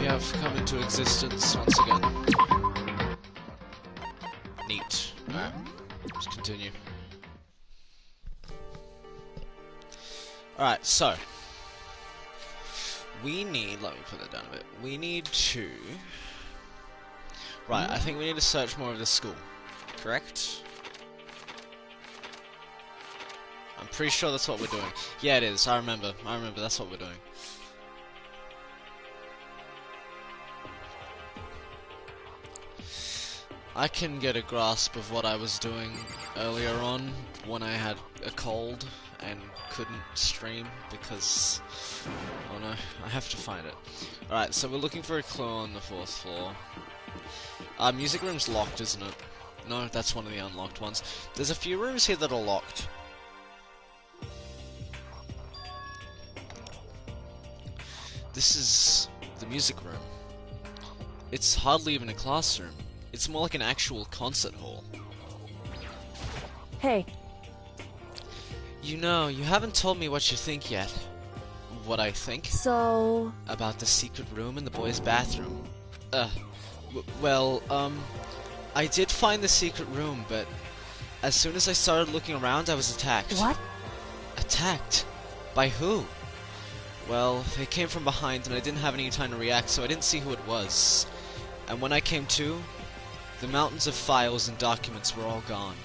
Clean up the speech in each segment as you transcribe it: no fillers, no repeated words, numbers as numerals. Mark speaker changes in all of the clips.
Speaker 1: we have come into existence once again. Neat. Alright, let's continue. Alright, so we need, let me put that down a bit. We need to, right, I think we need to search more of the school, correct? I'm pretty sure that's what we're doing. Yeah, it is, I remember, that's what we're doing. I can get a grasp of what I was doing earlier on when I had a cold and couldn't stream because, oh no, I have to find it. Alright, so we're looking for a clue on the 4th floor. Music room's locked, isn't it? No, that's one of the unlocked ones. There's a few rooms here that are locked. This is the music room. It's hardly even a classroom. It's more like an actual concert hall.
Speaker 2: Hey.
Speaker 1: You know, you haven't told me what you think yet. What I think?
Speaker 2: So...
Speaker 1: About the secret room in the boys' bathroom. I did find the secret room, but as soon as I started looking around, I was attacked.
Speaker 2: What?
Speaker 1: Attacked? By who? Well, they came from behind and I didn't have any time to react, so I didn't see who it was. And when I came to, the mountains of files and documents were all gone.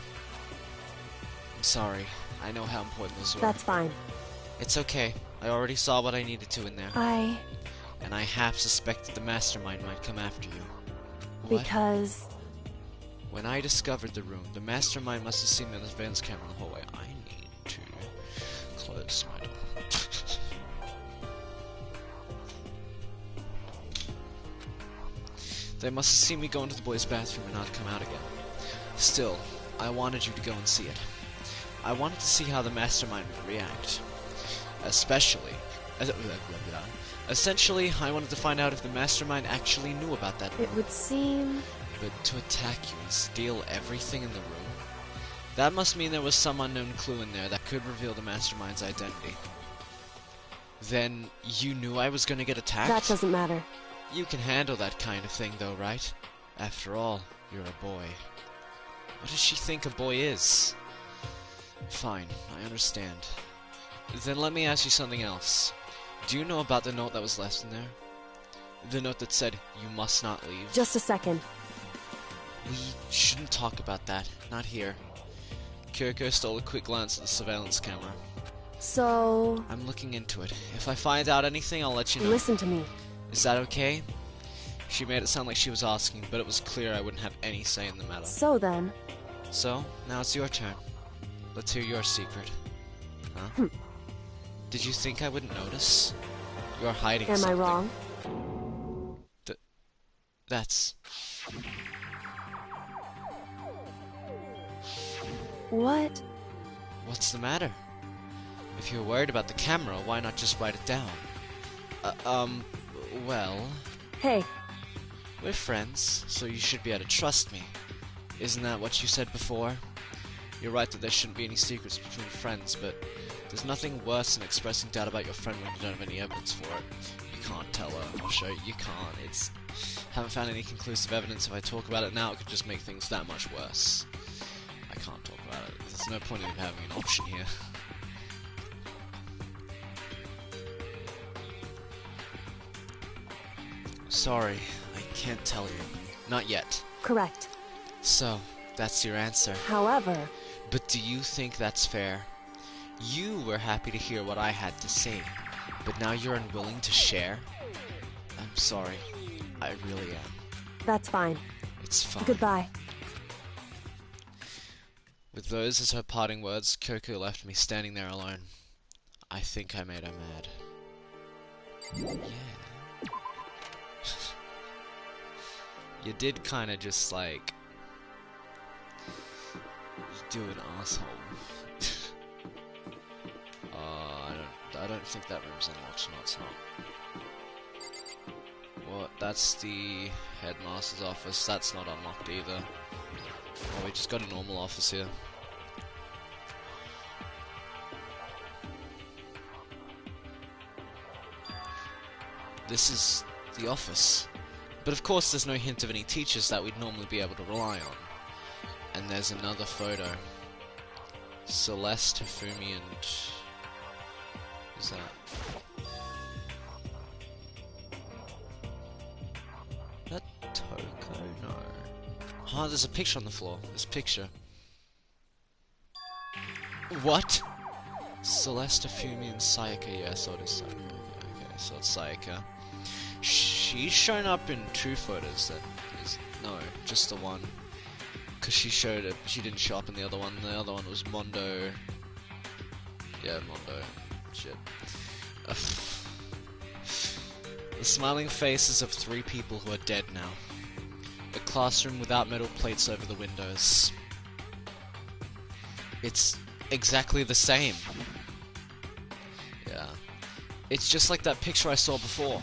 Speaker 1: I'm sorry. I know how important those were.
Speaker 2: That's fine.
Speaker 1: It's okay. I already saw what I needed to in there. And I half suspected the mastermind might come after you. What?
Speaker 2: Because...
Speaker 1: When I discovered the room, the mastermind must have seen me on the surveillance camera in the hallway. I need to close my door. They must have seen me go into the boys' bathroom and not come out again. Still, I wanted you to go and see it. I wanted to see how the mastermind would react. Essentially, I wanted to find out if the mastermind actually knew about that room.
Speaker 2: It would seem...
Speaker 1: But to attack you and steal everything in the room? That must mean there was some unknown clue in there that could reveal the mastermind's identity. Then, you knew I was gonna get attacked?
Speaker 2: That doesn't matter.
Speaker 1: You can handle that kind of thing though, right? After all, you're a boy. What does she think a boy is? Fine, I understand. Then let me ask you something else. Do you know about the note that was left in there? The note that said, you must not leave?
Speaker 2: Just a second.
Speaker 1: We shouldn't talk about that. Not here. Kyoko stole a quick glance at the surveillance camera.
Speaker 2: So...
Speaker 1: I'm looking into it. If I find out anything, I'll let you know.
Speaker 2: Listen to me.
Speaker 1: Is that okay? She made it sound like she was asking, but it was clear I wouldn't have any say in the matter.
Speaker 2: So then...
Speaker 1: So, now it's your turn. Let's hear your secret. Huh? Did you think I wouldn't notice? You're hiding something.
Speaker 2: Am I wrong?
Speaker 1: That's...
Speaker 2: What?
Speaker 1: What's the matter? If you're worried about the camera, why not just write it down? Well...
Speaker 2: Hey.
Speaker 1: We're friends, so you should be able to trust me. Isn't that what you said before? You're right that there shouldn't be any secrets between friends, but there's nothing worse than expressing doubt about your friend when you don't have any evidence for it. You can't tell her, I'll show you, you can't. Haven't found any conclusive evidence. If I talk about it now, it could just make things that much worse. I can't talk about it. There's no point in having an option here. Sorry, I can't tell you. Not yet.
Speaker 2: Correct.
Speaker 1: So, that's your answer.
Speaker 2: However...
Speaker 1: But do you think that's fair? You were happy to hear what I had to say, but now you're unwilling to share? I'm sorry. I really am.
Speaker 2: That's fine.
Speaker 1: It's fine.
Speaker 2: Goodbye.
Speaker 1: With those as her parting words, Kyoko left me standing there alone. I think I made her mad. Yeah. You did kinda just like... do an asshole. I don't think that room's unlocked. No, it's not. What? That's the headmaster's office. That's not unlocked either. Oh, we just got a normal office here. This is the office. But of course there's no hint of any teachers that we'd normally be able to rely on. And there's another photo. Celeste, Hifumi, and... who's that? That Toko? No. Oh, there's a picture on the floor. This picture. What? Celeste, Hifumi, and Sayaka. Yeah, so it is Sayaka. Okay, so it's Sayaka. She's shown up in 2 photos then. No, just the one. Because she showed it. She didn't show up in the other one. The other one was Mondo. Yeah, Mondo. Shit. The smiling faces of 3 people who are dead now. A classroom without metal plates over the windows. It's exactly the same. Yeah. It's just like that picture I saw before.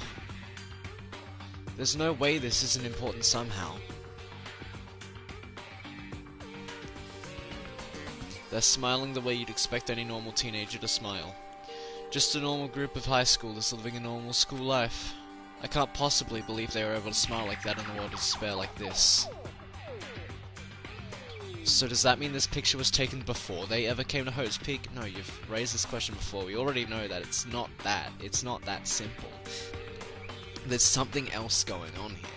Speaker 1: There's no way this isn't important somehow. They're smiling the way you'd expect any normal teenager to smile. Just a normal group of high schoolers living a normal school life. I can't possibly believe they were able to smile like that in a world of despair like this. So does that mean this picture was taken before they ever came to Hope's Peak? No, you've raised this question before. We already know that it's not that. It's not that simple. There's something else going on here.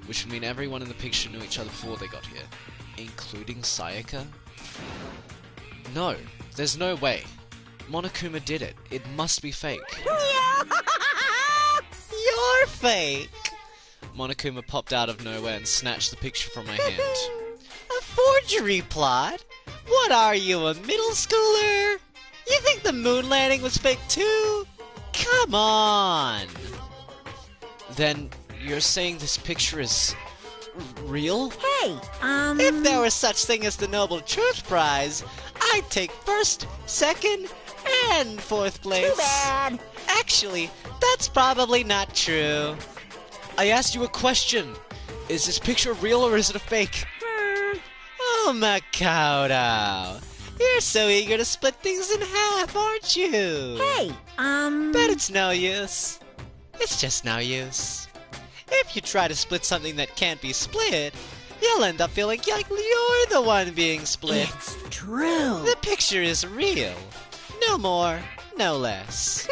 Speaker 1: Which would mean everyone in the picture knew each other before they got here. Including Sayaka? No, there's no way. Monokuma did it. It must be fake. You're fake! Monokuma popped out of nowhere and snatched the picture from my hand. A forgery plot? What are you, a middle schooler? You think the moon landing was fake too? Come on! Then, you're saying this picture is... real?
Speaker 3: Hey,
Speaker 1: If there was such thing as the Nobel Truth Prize, I'd take 1st, 2nd, and 4th place.
Speaker 3: Too bad.
Speaker 1: Actually, that's probably not true. I asked you a question. Is this picture real or is it a fake? Oh, Makoto. You're so eager to split things in half, aren't you?
Speaker 3: Hey,
Speaker 1: Bet it's no use. It's just no use. If you try to split something that can't be split, you'll end up feeling like you're the one being split.
Speaker 3: It's true.
Speaker 1: The picture is real. No more, no less.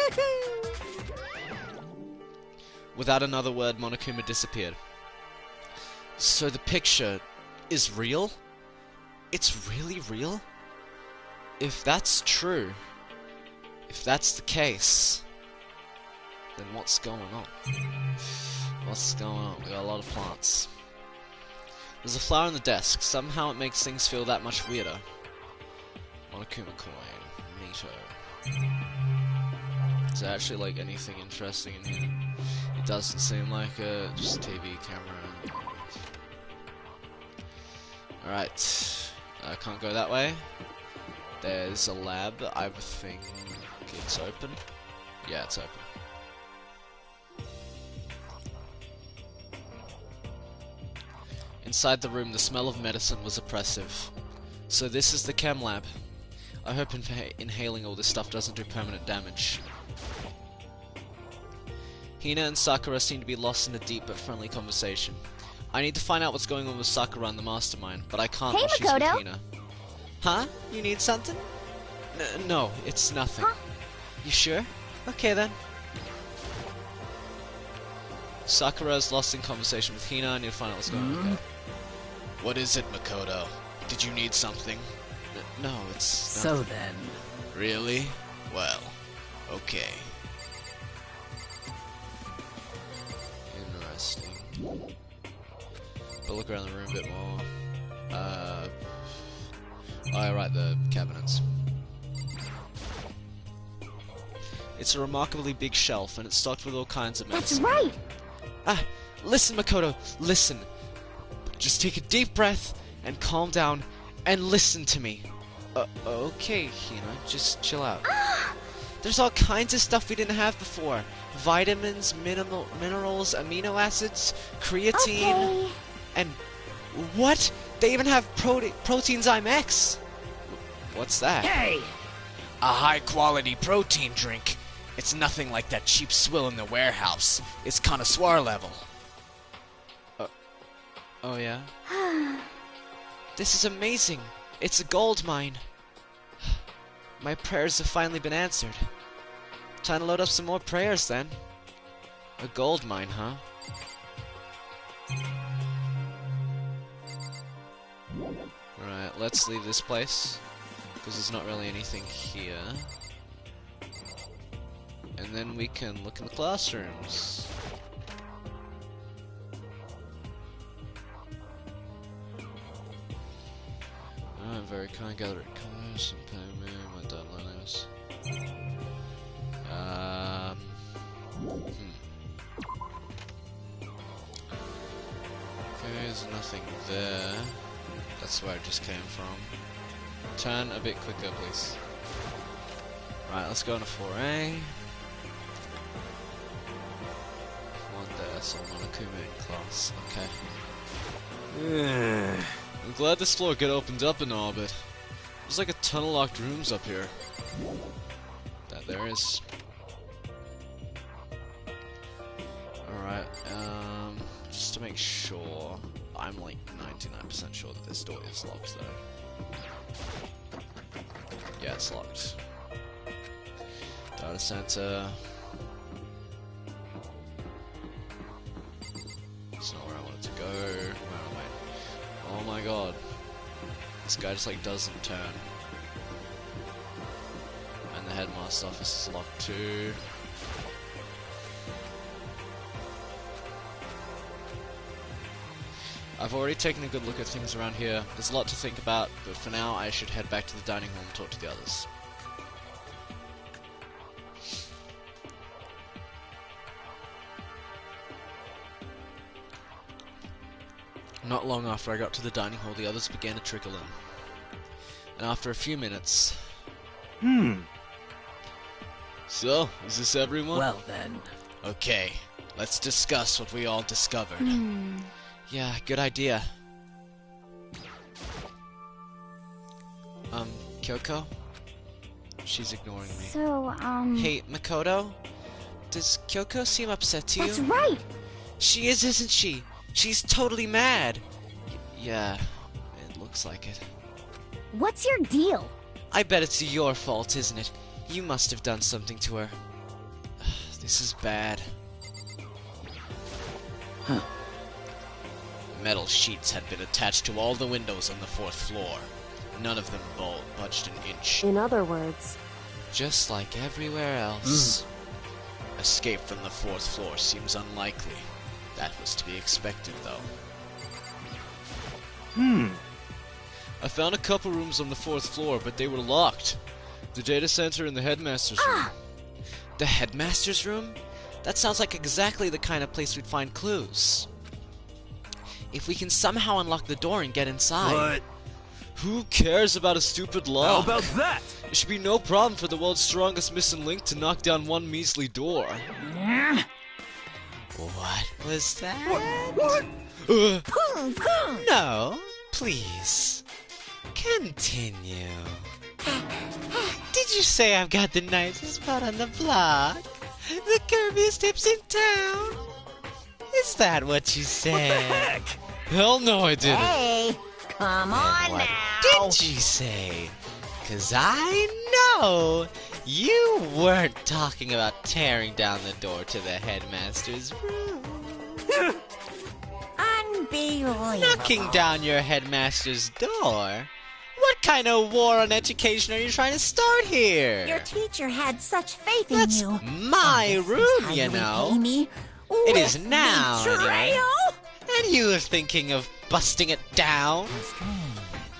Speaker 1: Without another word, Monokuma disappeared. So the picture is real? It's really real? If that's true, if that's the case, then what's going on? What's going on? We got a lot of plants. There's a flower on the desk. Somehow it makes things feel that much weirder. Monokuma coin. Neato. Is there actually like anything interesting in here? It doesn't seem like a just TV camera. Alright. I can't go that way. There's a lab. I would think it's open. Yeah, it's open. Inside the room, the smell of medicine was oppressive. So this is the chem lab. I hope inhaling all this stuff doesn't do permanent damage. Hina and Sakura seem to be lost in a deep but friendly conversation. I need to find out what's going on with Sakura and the mastermind, but I can't while she's with Hina. Huh? You need something? No, it's nothing.
Speaker 3: Huh?
Speaker 1: You sure? Okay then. Sakura is lost in conversation with Hina. I need to find out what's going on. Okay. What is it, Makoto? Did you need something? No, it's
Speaker 3: So
Speaker 1: nothing.
Speaker 3: then.
Speaker 1: Really? Well, okay. Interesting. But look around the room a bit more. Oh, right, the cabinets. It's a remarkably big shelf, and it's stocked with all kinds of medicine.
Speaker 3: That's right.
Speaker 1: Ah, listen, Makoto, listen. Just take a deep breath and calm down and listen to me. Okay, Hina, just chill out. There's all kinds of stuff we didn't have before. Vitamins, minerals, amino acids, creatine,
Speaker 3: Okay.
Speaker 1: and what? They even have Proteinzyme X. What's that?
Speaker 3: Hey.
Speaker 1: A high-quality protein drink. It's nothing like that cheap swill in the warehouse. It's connoisseur level. Oh yeah? This is amazing. It's a gold mine. My prayers have finally been answered. Time to load up some more prayers then. A gold mine, huh? Alright, let's leave this place. Because there's not really anything here. And then we can look in the classrooms. Alright, very kind gathering colors and payment, my deadline is. Okay, there's nothing there. That's where it just came from. Turn a bit quicker, please. Right, let's go into 4A. One there, so I'm on a Kumain class. Okay. I'm glad this floor got opened up and all, but there's like a ton of locked rooms up here. That there is. Alright, just to make sure, I'm like 99% sure that this door is locked though. Yeah, it's locked. Data center. It's not where I wanted to go. Where am I? Oh my god. This guy just like doesn't turn. And the headmaster's office is locked too. I've already taken a good look at things around here. There's a lot to think about, but for now I should head back to the dining hall and talk to the others. Not long after I got to the dining hall, the others began to trickle in. And after a few minutes... So, is this everyone?
Speaker 3: Well then.
Speaker 1: Okay, let's discuss what we all discovered. Yeah, good idea. Kyoko? She's ignoring me.
Speaker 4: So,
Speaker 1: Hey, Makoto? Does Kyoko seem upset to you?
Speaker 4: That's right!
Speaker 1: She is, isn't she? She's totally mad! Yeah, it looks like it.
Speaker 4: What's your deal?
Speaker 1: I bet it's your fault, isn't it? You must have done something to her. This is bad.
Speaker 3: Huh.
Speaker 1: Metal sheets had been attached to all the windows on the 4th floor. None of them budged an inch.
Speaker 2: In other words,
Speaker 1: Just like everywhere else. Escape from the 4th floor seems unlikely. That was to be expected, though. I found a couple rooms on the 4th floor, but they were locked. The data center and the headmaster's room. The headmaster's room? That sounds like exactly the kind of place we'd find clues. If we can somehow unlock the door and get inside.
Speaker 5: What?
Speaker 1: Who cares about a stupid lock?
Speaker 5: How about that?
Speaker 1: It should be no problem for the world's strongest missing link to knock down one measly door. What was that?
Speaker 5: What?
Speaker 1: No, please. Continue. Did you say I've got the nicest spot on the block? The curviest hips in town? Is that what you said?
Speaker 5: What the heck?
Speaker 1: Hell no, I didn't.
Speaker 3: Hey, come on
Speaker 1: What
Speaker 3: now.
Speaker 1: did you say? 'Cause I know you weren't talking about tearing down the door to the headmaster's room.
Speaker 3: Unbelievable.
Speaker 1: Knocking down your headmaster's door? What kind of war on education are you trying to start here?
Speaker 3: Your teacher had such faith in
Speaker 1: That's
Speaker 3: you.
Speaker 1: my
Speaker 3: And this is
Speaker 1: room,
Speaker 3: how
Speaker 1: you
Speaker 3: repay
Speaker 1: know.
Speaker 3: me
Speaker 1: It is
Speaker 3: with
Speaker 1: now,
Speaker 3: betrayal?
Speaker 1: anyway. And you were thinking of busting it down?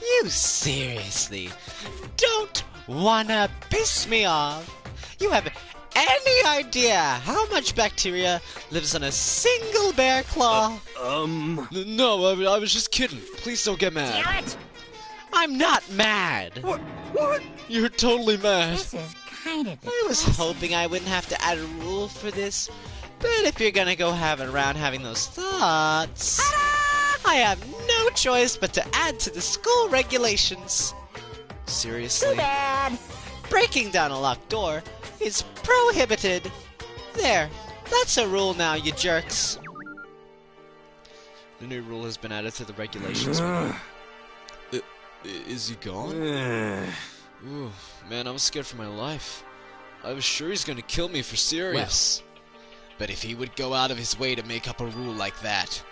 Speaker 1: You seriously don't wanna piss me off? You have any idea how much bacteria lives on a single bear claw? No, I was just kidding. Please don't get mad.
Speaker 3: Damn it!
Speaker 1: I'm not mad.
Speaker 5: What? What?
Speaker 1: You're totally mad.
Speaker 3: This is kind of
Speaker 1: I was hoping I wouldn't have to add a rule for this, but if you're gonna go around having those thoughts, I have no choice but to add to the school regulations. Seriously?
Speaker 3: too bad.
Speaker 1: Breaking down a locked door is prohibited. There, that's a rule now, you jerks. The new rule has been added to the regulations. Is he gone? Ooh, man, I was scared for my life. I was sure he's gonna kill me for serious. But if he would go out of his way to make up a rule like that,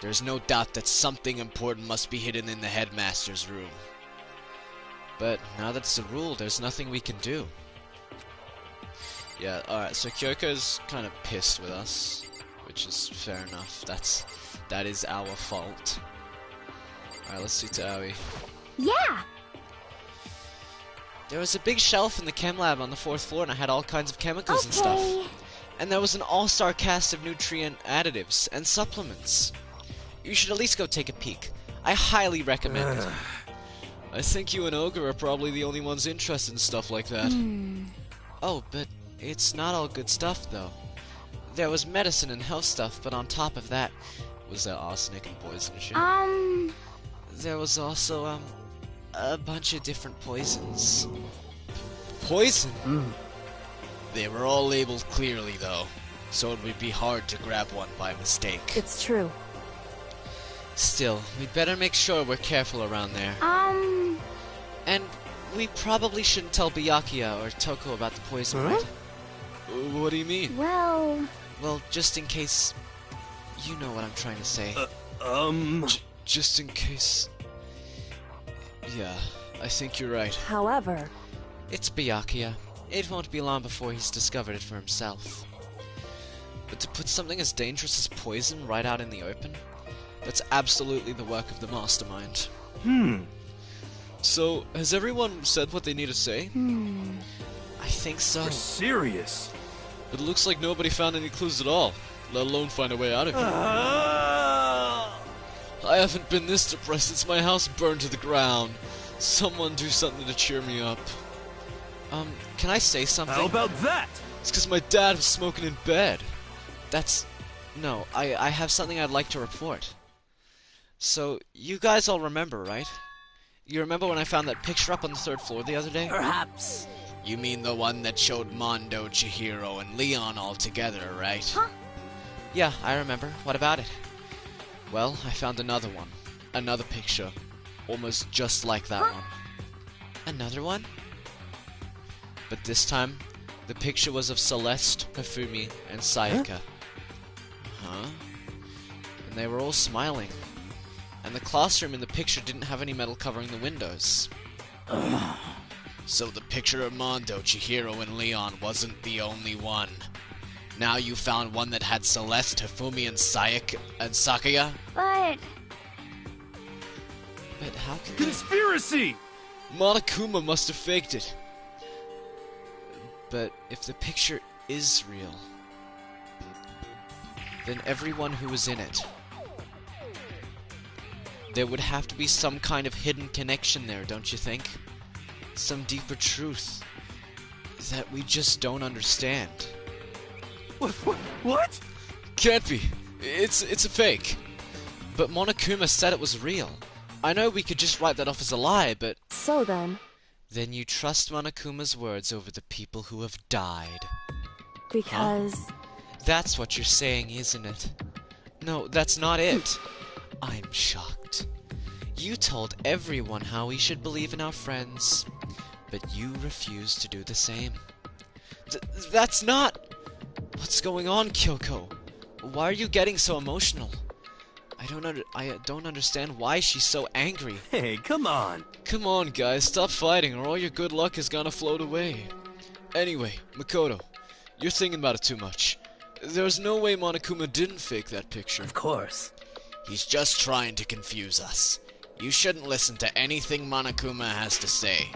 Speaker 1: there's no doubt that something important must be hidden in the headmaster's room. But now that it's a rule, there's nothing we can do. Yeah, alright, so Kyoko's kind of pissed with us, which is fair enough. That is our fault. Alright, let's see to Aoi.
Speaker 4: Yeah!
Speaker 1: There was a big shelf in the chem lab on the 4th floor, and I had all kinds of chemicals and stuff. And there was an all-star cast of nutrient additives and supplements. You should at least go take a peek. I highly recommend it. I think you and Ogre are probably the only ones interested in stuff like that. Oh, but it's not all good stuff, though. There was medicine and health stuff, but on top of that, was there arsenic and poison and shit? There was also, a bunch of different poisons. Poison? They were all labeled clearly, though, so it would be hard to grab one by mistake.
Speaker 2: It's true.
Speaker 1: Still, we'd better make sure we're careful around there. And we probably shouldn't tell Byakuya or Toko about the poison, right? What do you mean?
Speaker 4: Well,
Speaker 1: just in case... You know what I'm trying to say. Just in case... Yeah, I think you're right.
Speaker 2: However...
Speaker 1: It's Byakuya. It won't be long before he's discovered it for himself. But to put something as dangerous as poison right out in the open, that's absolutely the work of the mastermind. So, has everyone said what they need to say? I think so.
Speaker 5: You're serious?
Speaker 1: It looks like nobody found any clues at all, let alone find a way out of here. I haven't been this depressed since my house burned to the ground. Someone do something to cheer me up. Can I say something?
Speaker 5: How about that?
Speaker 1: It's because my dad was smoking in bed. No, I have something I'd like to report. So, you guys all remember, right? You remember when I found that picture up on the 3rd floor the other day?
Speaker 3: Perhaps.
Speaker 1: You mean the one that showed Mondo, Chihiro, and Leon all together, right?
Speaker 4: Huh?
Speaker 1: Yeah, I remember. What about it? Well, I found another one. Another picture. Almost just like that one. Another one? But this time, the picture was of Celeste, Hifumi, and Sayaka. And they were all smiling. And the classroom in the picture didn't have any metal covering the windows. So the picture of Mondo, Chihiro, and Leon wasn't the only one. Now you found one that had Celeste, Hifumi, and Sakaya?
Speaker 4: but...
Speaker 1: But how could
Speaker 5: Conspiracy!
Speaker 1: Monokuma must have faked it. But if the picture is real, then everyone who was in it, there would have to be some kind of hidden connection there, don't you think? Some deeper truth that we just don't understand.
Speaker 5: What?
Speaker 1: Can't be. It's a fake. But Monokuma said it was real. I know we could just write that off as a lie, but...
Speaker 2: So then...
Speaker 1: Then you trust Monokuma's words over the people who have died.
Speaker 2: Because...
Speaker 1: That's what you're saying, isn't it? No, that's not it. I'm shocked. You told everyone how we should believe in our friends, but you refused to do the same. That's not... What's going on, Kyoko? Why are you getting so emotional? I don't understand why she's so angry.
Speaker 5: Hey, come on.
Speaker 1: Come on, guys, stop fighting, or all your good luck is gonna float away. Anyway, Makoto, you're thinking about it too much. There's no way Monokuma didn't fake that picture.
Speaker 3: Of course.
Speaker 1: He's just trying to confuse us. You shouldn't listen to anything Monokuma has to say.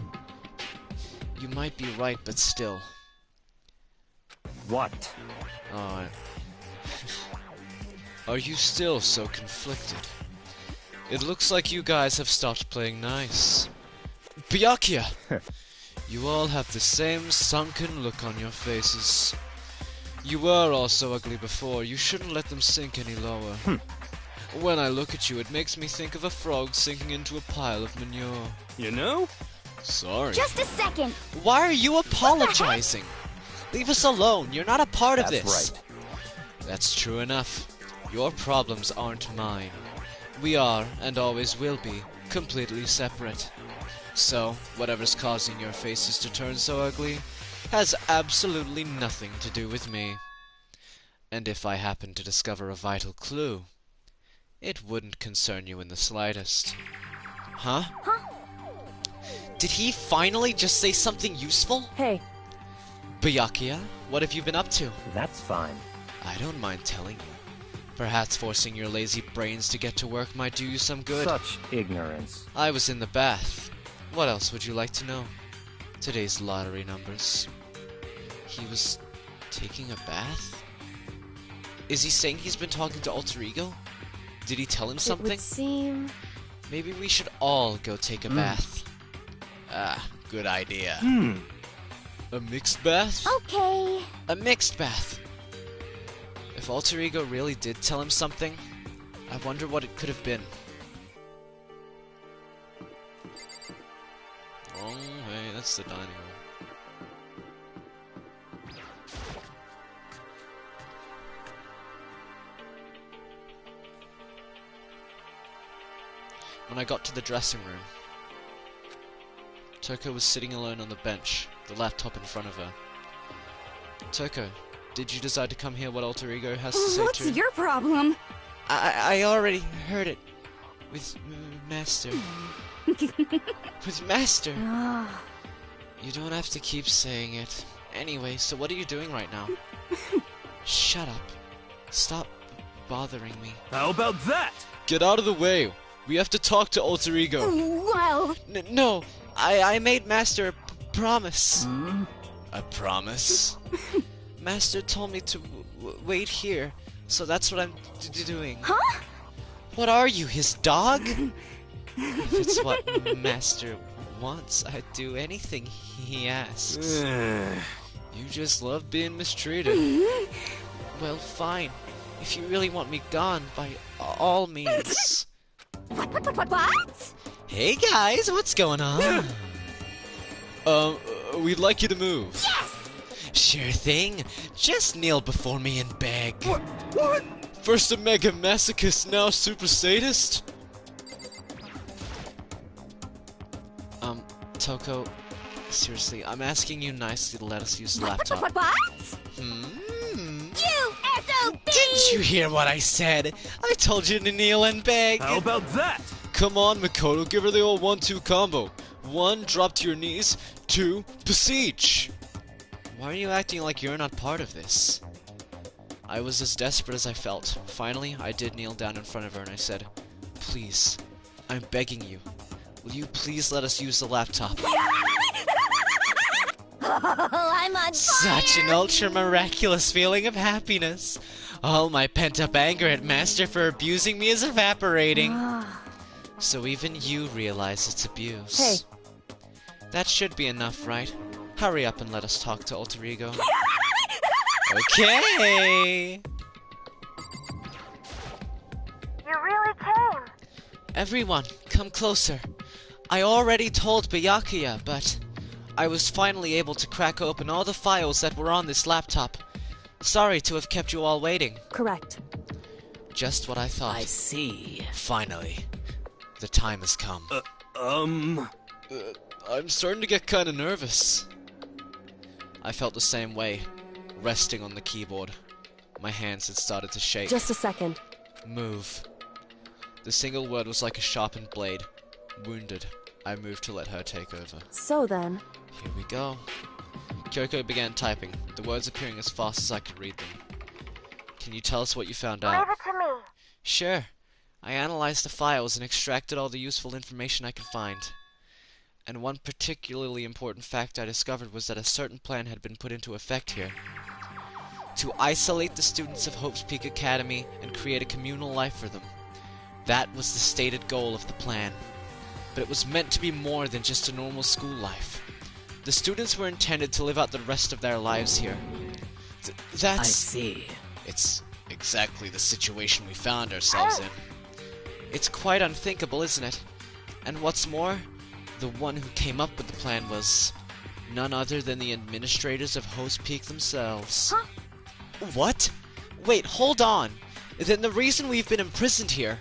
Speaker 1: You might be right, but still.
Speaker 5: What?
Speaker 1: Oh, Are you still so conflicted? It looks like you guys have stopped playing nice. Byakuya! You all have the same sunken look on your faces. You were all so ugly before, you shouldn't let them sink any lower. When I look at you, it makes me think of a frog sinking into a pile of manure.
Speaker 5: You know?
Speaker 1: Sorry.
Speaker 4: Just a second!
Speaker 1: Why are you apologizing? Leave us alone. You're not a part of
Speaker 6: That's
Speaker 1: this.
Speaker 6: right.
Speaker 1: That's true enough. Your problems aren't mine. We are, and always will be, completely separate. So, whatever's causing your faces to turn so ugly has absolutely nothing to do with me. And if I happen to discover a vital clue, it wouldn't concern you in the slightest. Huh? Did he finally just say something useful?
Speaker 2: Hey,
Speaker 1: Byakuya, what have you been up to?
Speaker 6: That's fine.
Speaker 1: I don't mind telling you. Perhaps forcing your lazy brains to get to work might do you some good.
Speaker 6: Such ignorance.
Speaker 1: I was in the bath. What else would you like to know? Today's lottery numbers. He was taking a bath? Is he saying he's been talking to Alter Ego? Did he tell him
Speaker 2: it
Speaker 1: something?
Speaker 2: would seem...
Speaker 1: Maybe we should all go take a bath. Ah, good idea. A mixed bath?
Speaker 4: Okay.
Speaker 1: A mixed bath. If Alter Ego really did tell him something, I wonder what it could have been. Oh, hey, that's the dining room. When I got to the dressing room, Toko was sitting alone on the bench, the laptop in front of her. Toko, did you decide to come hear what Alter Ego has to say
Speaker 4: What's
Speaker 1: to you?
Speaker 4: your problem?
Speaker 1: I already heard it. With Master. With Master!
Speaker 2: Ah,
Speaker 1: You don't have to keep saying it. Anyway, so what are you doing right now? Shut up. Stop bothering me.
Speaker 5: How about that?
Speaker 1: Get out of the way! We have to talk to Alter Ego!
Speaker 4: Well,
Speaker 1: No! I made Master a promise! A promise? Master told me to wait here, so that's what I'm doing.
Speaker 4: huh?
Speaker 1: What are you, his dog? If it's what Master wants, I'd do anything he asks. You just love being mistreated. Well, fine. If you really want me gone, by all means.
Speaker 4: What?
Speaker 1: Hey guys, what's going on? We'd like you to move.
Speaker 4: Yes!
Speaker 1: Sure thing. Just kneel before me and beg.
Speaker 5: What?
Speaker 1: First a mega masochist, now super sadist? Toko, seriously, I'm asking you nicely to let us use the laptop.
Speaker 4: What?
Speaker 1: Hmm?
Speaker 4: You SOB!
Speaker 1: Didn't you hear what I said? I told you to kneel and beg.
Speaker 5: How about that?
Speaker 1: Come on, Makoto, give her the old 1-2 combo. 1, drop to your knees. 2, beseech. Why are you acting like you're not part of this? I was as desperate as I felt. Finally, I did kneel down in front of her and I said, please, I'm begging you. Will you please let us use the laptop?
Speaker 4: Oh, I'm on fire!
Speaker 1: Such an ultra-miraculous feeling of happiness. All my pent-up anger at Master for abusing me is evaporating. So even you realize it's abuse.
Speaker 2: Hey.
Speaker 1: That should be enough, right? Hurry up and let us talk to Alter Ego. Okay!
Speaker 7: You really came.
Speaker 1: Everyone, come closer. I already told Byakuya, but I was finally able to crack open all the files that were on this laptop. Sorry to have kept you all waiting.
Speaker 2: correct.
Speaker 1: Just what I thought.
Speaker 8: I see.
Speaker 1: Finally. The time has come. I'm starting to get kinda nervous. I felt the same way, resting on the keyboard. My hands had started to shake.
Speaker 2: Just a second.
Speaker 1: Move. The single word was like a sharpened blade. Wounded, I moved to let her take over.
Speaker 2: So then,
Speaker 1: Here we go. Kyoko began typing, the words appearing as fast as I could read them. Can you tell us what you found out?
Speaker 7: Leave it to me.
Speaker 1: Sure. I analyzed the files and extracted all the useful information I could find. And one particularly important fact I discovered was that a certain plan had been put into effect here. To isolate the students of Hope's Peak Academy and create a communal life for them. That was the stated goal of the plan. But it was meant to be more than just a normal school life. The students were intended to live out the rest of their lives here. That's...
Speaker 8: I see.
Speaker 1: It's exactly the situation we found ourselves in. It's quite unthinkable, isn't it? And what's more, the one who came up with the plan was None other than the administrators of Host Peak themselves.
Speaker 4: Huh?
Speaker 1: What? Wait, hold on. Then the reason we've been imprisoned here,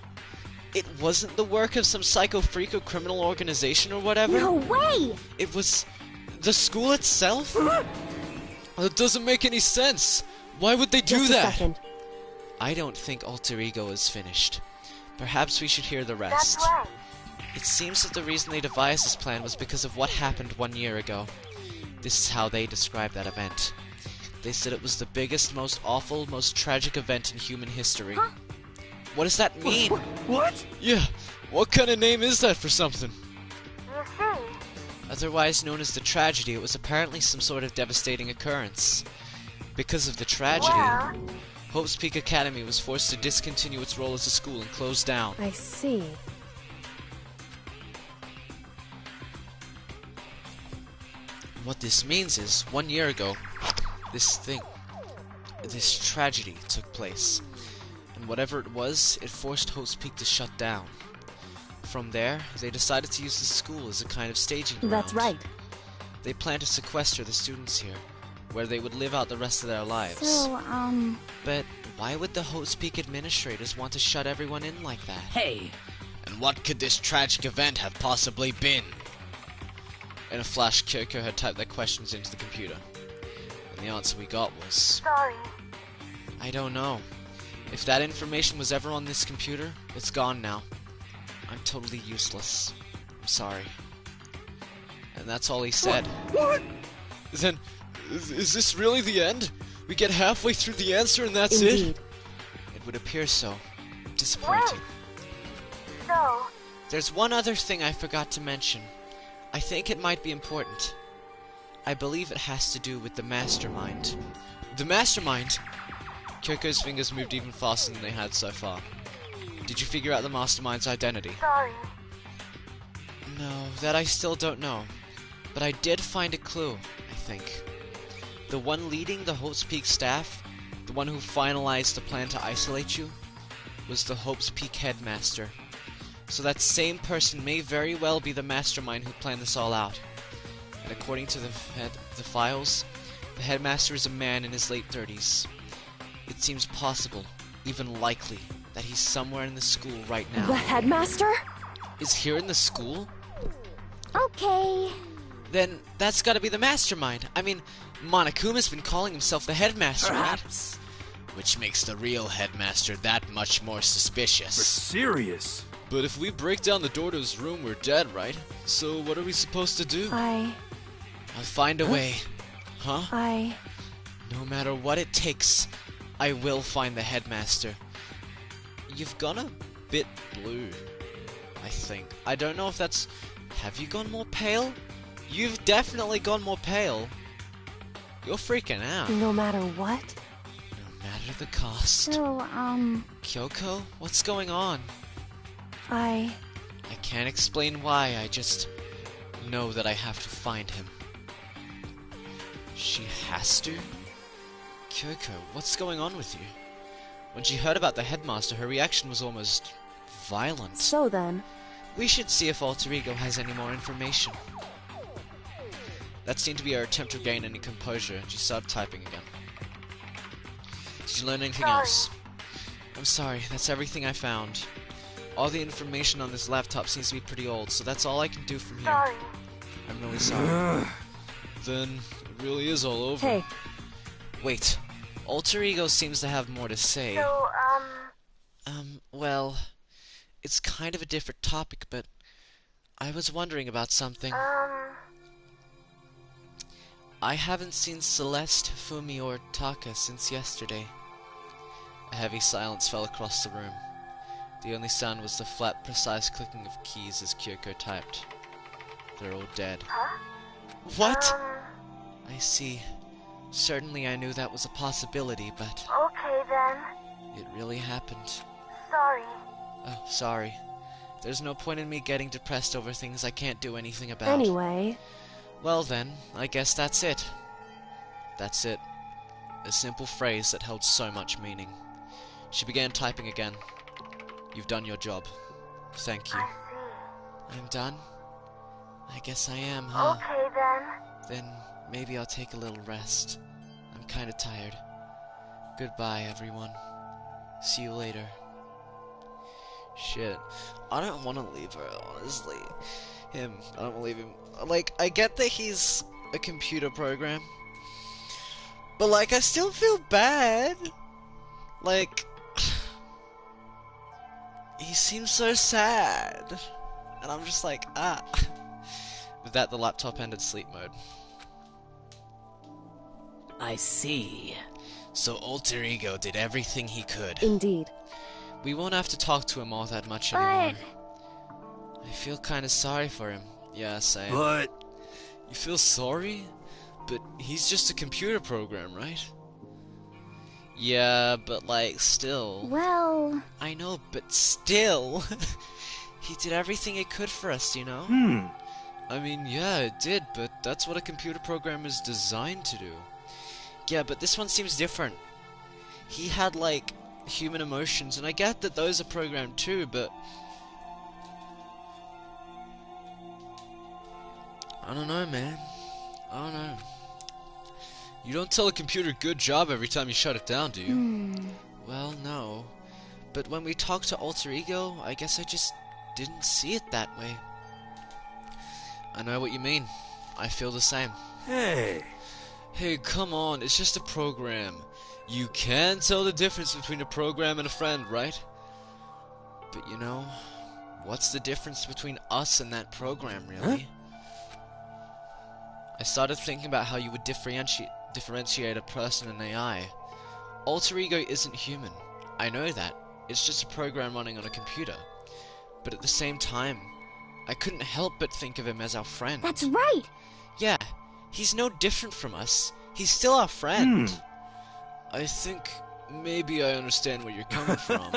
Speaker 1: it wasn't the work of some psycho freak or criminal organization or whatever?
Speaker 4: No way!
Speaker 1: It was the school itself? That doesn't make any sense. Why would they do
Speaker 2: Just
Speaker 1: that?
Speaker 2: a second.
Speaker 1: I don't think Alter Ego is finished. Perhaps we should hear the rest.
Speaker 7: That's right.
Speaker 1: It seems that the reason they devised this plan was because of what happened 1 year ago. This is how they described that event. They said it was the biggest, most awful, most tragic event in human history.
Speaker 4: Huh?
Speaker 1: What does that mean?
Speaker 5: What?
Speaker 1: Yeah, what kind of name is that for something?
Speaker 7: You see,
Speaker 1: Otherwise known as the tragedy, it was apparently some sort of devastating occurrence. Because of the tragedy,
Speaker 7: well,
Speaker 1: Hope's Peak Academy was forced to discontinue its role as a school and close down.
Speaker 2: I see.
Speaker 1: What this means is, 1 year ago, this tragedy took place. And whatever it was, it forced Hope's Peak to shut down. From there, they decided to use the school as a kind of staging ground.
Speaker 2: That's right.
Speaker 1: They planned to sequester the students here, where they would live out the rest of their lives.
Speaker 4: So,
Speaker 1: But why would the Hope's Peak administrators want to shut everyone in like that?
Speaker 5: Hey.
Speaker 1: And what could this tragic event have possibly been? In a flash, Kyoko had typed their questions into the computer. And the answer we got was...
Speaker 7: sorry.
Speaker 1: I don't know. If that information was ever on this computer, it's gone now. I'm totally useless. I'm sorry. And that's all he said.
Speaker 5: What?
Speaker 1: Then, is this really the end? We get halfway through the answer and that's
Speaker 2: Indeed.
Speaker 1: it? It would appear so. Disappointing.
Speaker 7: So,
Speaker 1: There's one other thing I forgot to mention. I think it might be important. I believe it has to do with the mastermind. The mastermind? Kyoko's fingers moved even faster than they had so far. Did you figure out the mastermind's identity?
Speaker 7: sorry.
Speaker 1: No, that I still don't know. But I did find a clue, I think. The one leading the Hope's Peak staff, the one who finalized the plan to isolate you, was the Hope's Peak headmaster. So that same person may very well be the mastermind who planned this all out. And according to the files, the headmaster is a man in his late 30s. It seems possible, even likely, that he's somewhere in the school right now.
Speaker 2: The headmaster?
Speaker 1: Is here in the school?
Speaker 4: okay.
Speaker 1: Then that's gotta be the mastermind. I mean, Monokuma's been calling himself the headmaster,
Speaker 5: Perhaps.
Speaker 1: right? Which makes the real headmaster that much more
Speaker 5: We're
Speaker 1: suspicious.
Speaker 5: serious.
Speaker 1: But if we break down the door to his room, we're dead, right? So what are we supposed to do? I'll find a way. Huh? No matter what it takes, I will find the headmaster. You've gone a bit blue, I think. I don't know if that's... Have you gone more pale? You've definitely gone more pale. You're freaking out.
Speaker 2: No matter what?
Speaker 1: No matter the cost.
Speaker 4: So,
Speaker 1: Kyoko, what's going on?
Speaker 2: I
Speaker 1: can't explain why, I just know that I have to find him. She has to? Kyoko, what's going on with you? When she heard about the headmaster, her reaction was almost violent.
Speaker 2: So then,
Speaker 1: We should see if Alter Ego has any more information. That seemed to be her attempt to gain any composure, and she started typing again. Did you learn anything
Speaker 7: Sorry.
Speaker 1: else? I'm sorry, that's everything I found. All the information on this laptop seems to be pretty old, so that's all I can do from here.
Speaker 7: Sorry.
Speaker 1: I'm really sorry. Then, it really is all over.
Speaker 2: hey,
Speaker 1: Wait, Alter Ego seems to have more to say.
Speaker 7: So,
Speaker 1: Well, it's kind of a different topic, but I was wondering about something. I haven't seen Celeste, Fumi, or Taka since yesterday. A heavy silence fell across the room. The only sound was the flat, precise clicking of keys as Kyoko typed. They're all dead.
Speaker 7: Huh?
Speaker 1: What? I see. Certainly I knew that was a possibility, but
Speaker 7: Okay then.
Speaker 1: it really happened.
Speaker 7: Sorry.
Speaker 1: Oh, sorry. There's no point in me getting depressed over things I can't do anything about.
Speaker 2: anyway,
Speaker 1: Well then, I guess that's it. That's it. A simple phrase that held so much meaning. She began typing again. You've done your job. Thank you.
Speaker 7: I see.
Speaker 1: I'm done? I guess I am, huh?
Speaker 7: Okay then.
Speaker 1: then maybe I'll take a little rest. I'm kinda tired. Goodbye, everyone. See you later. Shit. I don't want to leave her, honestly. I don't want to leave him. Like, I get that he's a computer program, but, like, I still feel bad. Like, he seems so sad. And I'm just like, ah. With that, the laptop ended sleep mode.
Speaker 8: I see.
Speaker 1: So Alter Ego did everything he could.
Speaker 2: Indeed.
Speaker 1: We won't have to talk to him all that much anymore. I feel kinda sorry for him. Yeah, same.
Speaker 5: But
Speaker 1: You feel sorry? But he's just a computer program, right? Yeah, but like, still.
Speaker 4: Well,
Speaker 1: I know, but still. He did everything he could for us, you know? I mean, yeah, it did, but that's what a computer program is designed to do. Yeah, but this one seems different. He had, like, human emotions, and I get that those are programmed too, but I don't know, man. I don't know. You don't tell a computer good job every time you shut it down, do you? Well, no. But when we talked to Alter Ego, I guess I just didn't see it that way. I know what you mean. I feel the same.
Speaker 5: hey,
Speaker 1: Hey, come on, it's just a program. You can tell the difference between a program and a friend, right? But you know, what's the difference between us and that program, really? I started thinking about how you would differentiate a person and AI. Alter Ego isn't human. I know that. It's just a program running on a computer. But at the same time, I couldn't help but think of him as our friend.
Speaker 4: that's right.
Speaker 1: Yeah, he's no different from us. He's still our friend. I think maybe I understand where you're coming from.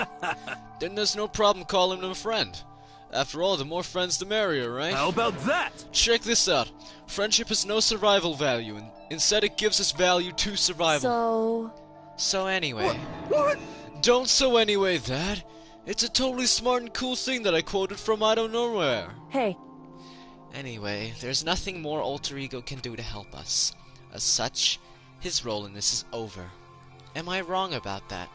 Speaker 1: Then there's no problem calling him a friend. After all, the more friends the merrier, right?
Speaker 5: how about that?
Speaker 1: Check this out. Friendship has no survival value, and instead it gives us value to survival. So anyway.
Speaker 5: What?
Speaker 1: Don't so anyway that. It's a totally smart and cool thing that I quoted from I don't know where.
Speaker 2: Hey,
Speaker 1: Anyway, there's nothing more Alter Ego can do to help us. As such, his role in this is over. Am I wrong about that?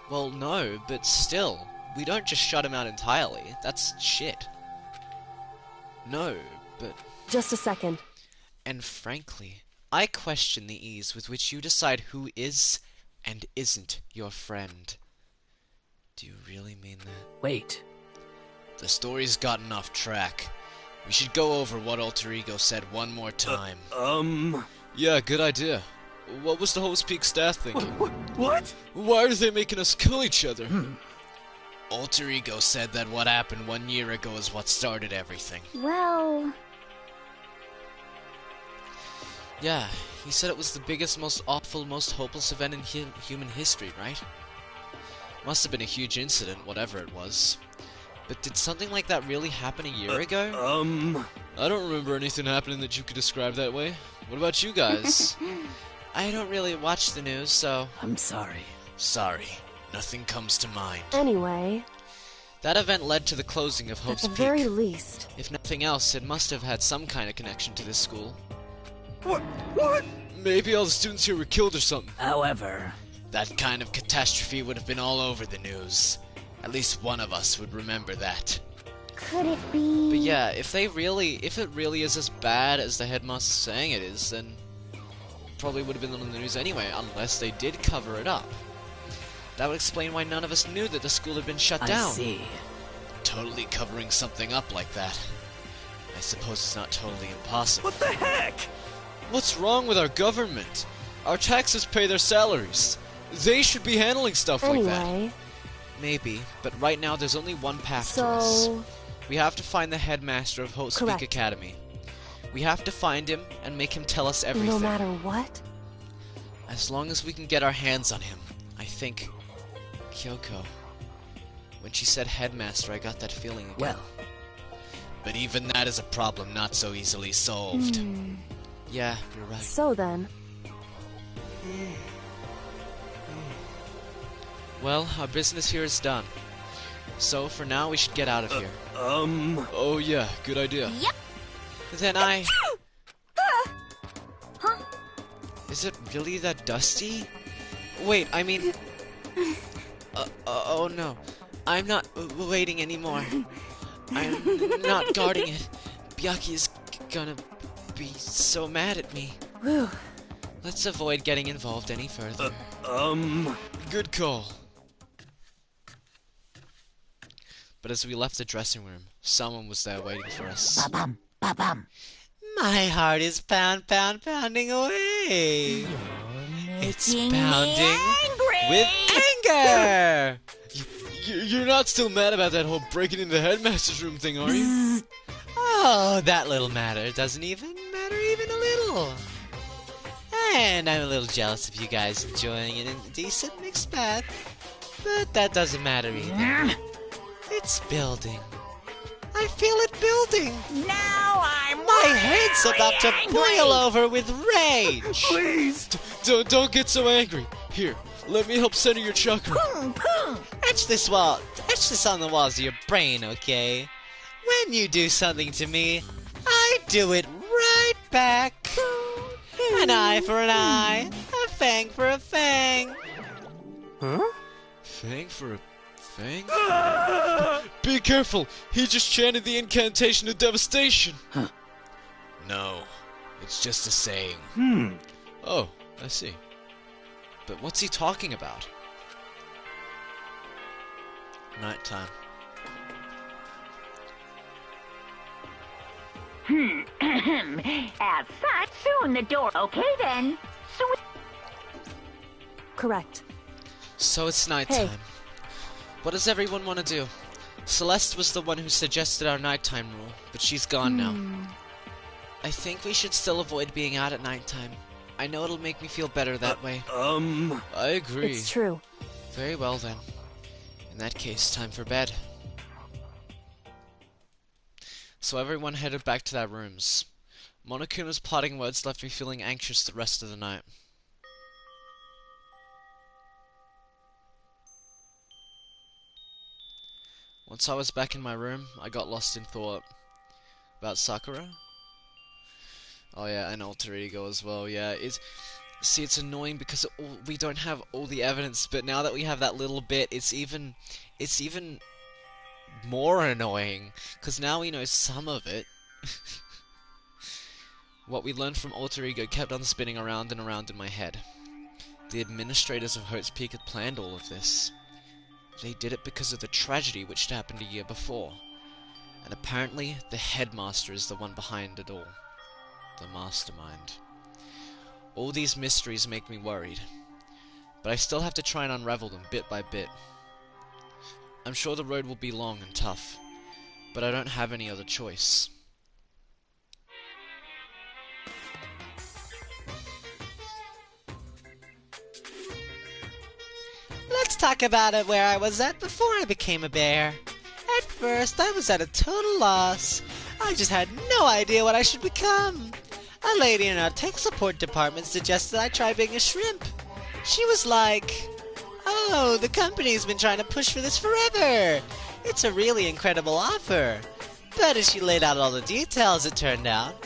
Speaker 1: Well, no, but still, we don't just shut him out entirely. That's shit. No, but...
Speaker 2: just a second.
Speaker 1: And frankly, I question the ease with which you decide who is and isn't your friend. Do you really mean that?
Speaker 8: Wait.
Speaker 1: The story's gotten off track. We should go over what Alter Ego said one more time. Yeah, good idea. What was the host peak staff thinking?
Speaker 5: What?
Speaker 1: Why are they making us kill each other? Alter Ego said that what happened 1 year ago is what started everything.
Speaker 4: Well,
Speaker 1: Yeah, he said it was the biggest, most awful, most hopeless event in human history, right? Must have been a huge incident, whatever it was. But did something like that really happen a year ago? I don't remember anything happening that you could describe that way. What about you guys? I don't really watch the news, so...
Speaker 8: I'm sorry.
Speaker 1: Sorry, nothing comes to mind.
Speaker 2: Anyway,
Speaker 1: That event led to the closing of
Speaker 2: at
Speaker 1: Hope's
Speaker 2: the
Speaker 1: Peak.
Speaker 2: very least.
Speaker 1: If nothing else, it must have had some kind of connection to this school.
Speaker 5: What?
Speaker 1: Maybe all the students here were killed or something.
Speaker 8: However,
Speaker 1: That kind of catastrophe would have been all over the news. At least one of us would remember that.
Speaker 4: could it be?
Speaker 1: But yeah, if it really is as bad as the headmaster's saying it is, then it probably would have been on the news anyway, unless they did cover it up. That would explain why none of us knew that the school had been shut
Speaker 8: I
Speaker 1: down.
Speaker 8: see.
Speaker 1: Totally covering something up like that. I suppose it's not totally impossible.
Speaker 5: What the heck?
Speaker 1: What's wrong with our government? Our taxes pay their salaries. They should be handling stuff like that.
Speaker 2: Anyway,
Speaker 1: Maybe, but right now there's only one path to us.
Speaker 2: so...
Speaker 1: We have to find the headmaster of Hope Speak
Speaker 2: Correct.
Speaker 1: Academy. We have to find him and make him tell us everything.
Speaker 2: no matter what?
Speaker 1: As long as we can get our hands on him, I think. Kyoko. When she said headmaster, I got that feeling again.
Speaker 8: Well,
Speaker 1: But even that is a problem not so easily solved. Yeah, you're right.
Speaker 2: So then,
Speaker 1: Well, our business here is done. So, for now, we should get out of here. Oh yeah, good idea.
Speaker 4: Yep.
Speaker 1: Then I... Is it really that dusty? Wait, I mean... oh no. I'm not waiting anymore. I'm not guarding it. Byaki is gonna be so mad at me.
Speaker 2: Whew.
Speaker 1: Let's avoid getting involved any further. Good call. But as we left the dressing room, someone was there waiting for us.
Speaker 3: Ba-bum, ba-bum.
Speaker 1: My heart is pounding away. It's
Speaker 3: Making me
Speaker 1: pounding
Speaker 3: angry.
Speaker 1: with anger. You're not still mad about that whole breaking into the headmaster's room thing, are you? Oh, that little matter doesn't even matter even a little. And I'm a little jealous of you guys enjoying it in a decent mixed bath. But that doesn't matter either. It's building. I feel it building.
Speaker 3: Now I'm
Speaker 1: My head's
Speaker 3: really
Speaker 1: about to
Speaker 3: angry.
Speaker 1: boil over with rage.
Speaker 5: Please!
Speaker 1: Don't get so angry. Here, let me help center your chakra.
Speaker 3: Boom, boom.
Speaker 1: Etch this on the walls of your brain, okay? When you do something to me, I do it right back. An eye for an eye, a fang for a fang.
Speaker 5: Huh?
Speaker 1: Fang for a fang? Be careful! He just chanted the incantation of devastation!
Speaker 8: Huh.
Speaker 1: No, it's just a saying.
Speaker 5: Hmm.
Speaker 1: Oh, I see. But what's he talking about? Nighttime.
Speaker 3: As such, soon the door. Okay then.
Speaker 2: Correct.
Speaker 1: So it's nighttime.
Speaker 2: Hey.
Speaker 1: What does everyone want to do? Celeste was the one who suggested our nighttime rule, but she's gone now. I think we should still avoid being out at nighttime. I know it'll make me feel better that way. I agree.
Speaker 2: It's true.
Speaker 1: Very well then. In that case, time for bed. So everyone headed back to their rooms. Monokuma's parting words left me feeling anxious the rest of the night. Once I was back in my room, I got lost in thought. About Sakura? Oh yeah, and Alter Ego as well, yeah. It's annoying because we don't have all the evidence, but now that we have that little bit, it's even more annoying, because now we know some of it. What we learned from Alter Ego kept on spinning around and around in my head. The administrators of Hope's Peak had planned all of this. They did it because of the tragedy which had happened a year before. And apparently, the headmaster is the one behind it all. The mastermind. All these mysteries make me worried. But I still have to try and unravel them bit by bit. I'm sure the road will be long and tough, but I don't have any other choice. Let's talk about it where I was at before I became a bear. At first, I was at a total loss. I just had no idea what I should become. A lady in our tech support department suggested I try being a shrimp. She was like, "Oh, the company's been trying to push for this forever. It's a really incredible offer." But as she laid out all the details, it turned out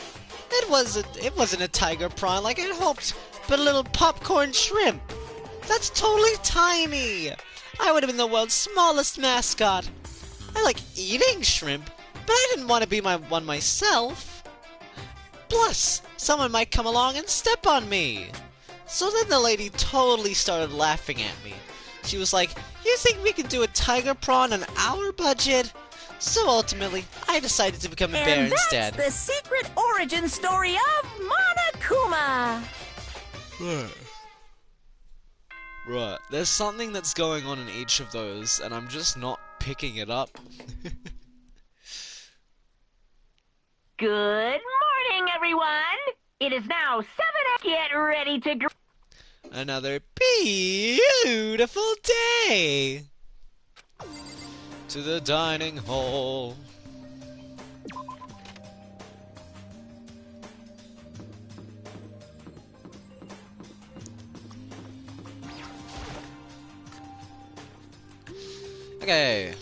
Speaker 1: it wasn't a tiger prawn like I'd hoped, but a little popcorn shrimp. That's totally tiny. I would have been the world's smallest mascot. I like eating shrimp, but I didn't want to be one myself. Plus, someone might come along and step on me. So then the lady totally started laughing at me. She was like, "You think we can do a tiger prawn on our budget?" So ultimately, I decided to become a bear
Speaker 3: And that's
Speaker 1: instead.
Speaker 3: the secret origin story of Monokuma.
Speaker 1: Right, there's something that's going on in each of those, and I'm just not picking it up.
Speaker 3: Good morning, everyone. It is now 7. Get ready to
Speaker 1: Another beautiful day! To the dining hall. Okay.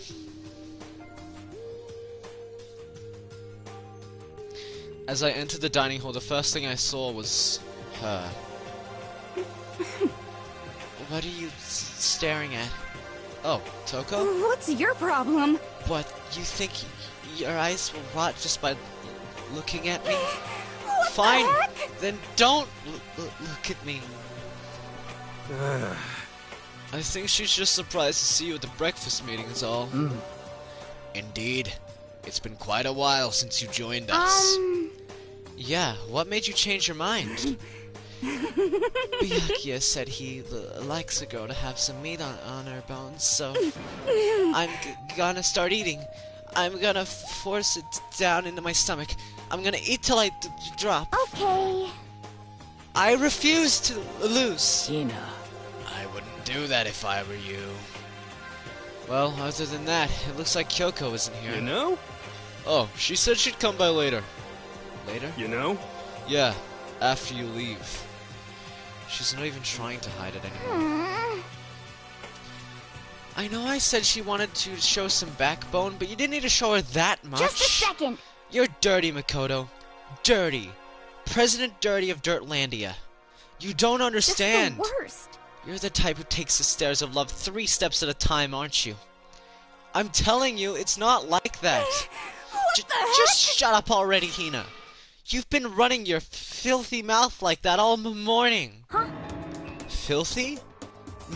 Speaker 1: As I entered the dining hall, the first thing I saw was her. What are you staring at? Oh, Toko?
Speaker 4: What's your problem?
Speaker 1: What, you think your eyes will rot just by looking at me?
Speaker 4: What
Speaker 1: Fine,
Speaker 4: the heck?
Speaker 1: then don't look at me. I think she's just surprised to see you at the breakfast meeting is all. Indeed. It's been quite a while since you joined us. Yeah, what made you change your mind? Byakuya said he likes a girl to have some meat on her bones, so I'm gonna start eating. I'm gonna force it down into my stomach. I'm gonna eat till I drop.
Speaker 4: Okay.
Speaker 1: I refuse to lose.
Speaker 8: Hina.
Speaker 1: I wouldn't do that if I were you. Well, other than that, it looks like Kyoko isn't here.
Speaker 5: You know?
Speaker 1: Oh, she said she'd come by later. Later?
Speaker 5: You know?
Speaker 1: Yeah, after you leave. She's not even trying to hide it anymore. I know I said she wanted to show some backbone, but you didn't need to show her that much.
Speaker 4: Just a second.
Speaker 1: You're dirty, Makoto. Dirty. President Dirty of Dirtlandia. You don't understand.
Speaker 4: That's the worst.
Speaker 1: You're the type who takes the stairs of love 3 steps at a time, aren't you? I'm telling you, it's not like that.
Speaker 4: What the heck?
Speaker 1: Just shut up already, Hina. You've been running your filthy mouth like that all morning.
Speaker 4: Huh?
Speaker 1: Filthy?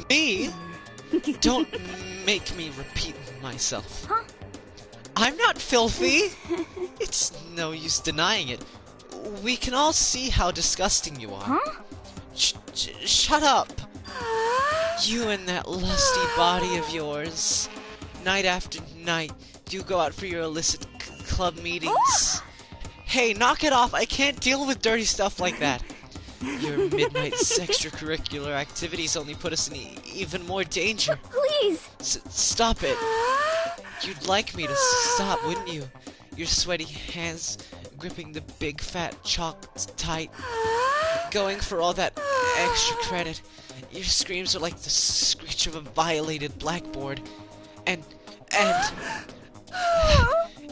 Speaker 1: Me? Don't make me repeat myself.
Speaker 4: Huh?
Speaker 1: I'm not filthy. It's no use denying it. We can all see how disgusting you are.
Speaker 4: Huh?
Speaker 1: Shut up. You and that lusty body of yours. Night after night, you go out for your illicit club meetings. Hey, knock it off. I can't deal with dirty stuff like that. Your midnight extracurricular activities only put us in even more danger.
Speaker 4: Please.
Speaker 1: Stop it. You'd like me to stop, wouldn't you? Your sweaty hands gripping the big fat chalk tight. Going for all that extra credit. Your screams are like the screech of a violated blackboard. And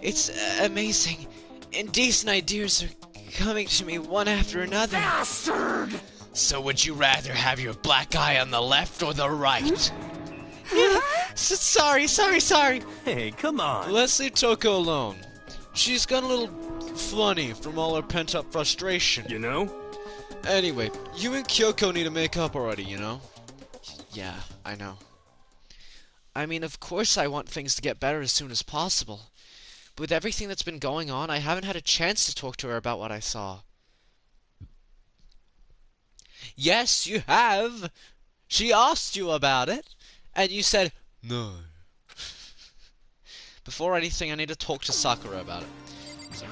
Speaker 1: it's amazing. Indecent ideas are coming to me one after another.
Speaker 5: Bastard!
Speaker 1: So would you rather have your black eye on the left or the right? Sorry.
Speaker 5: Hey, come on.
Speaker 1: Let's leave Toko alone. She's got a little funny from all her pent-up frustration.
Speaker 5: You know?
Speaker 1: Anyway, you and Kyoko need to make up already, you know? Yeah, I know. I mean, of course I want things to get better as soon as possible. But with everything that's been going on, I haven't had a chance to talk to her about what I saw. Yes, you have! She asked you about it, and you said, no. Before anything, I need to talk to Sakura about it. So.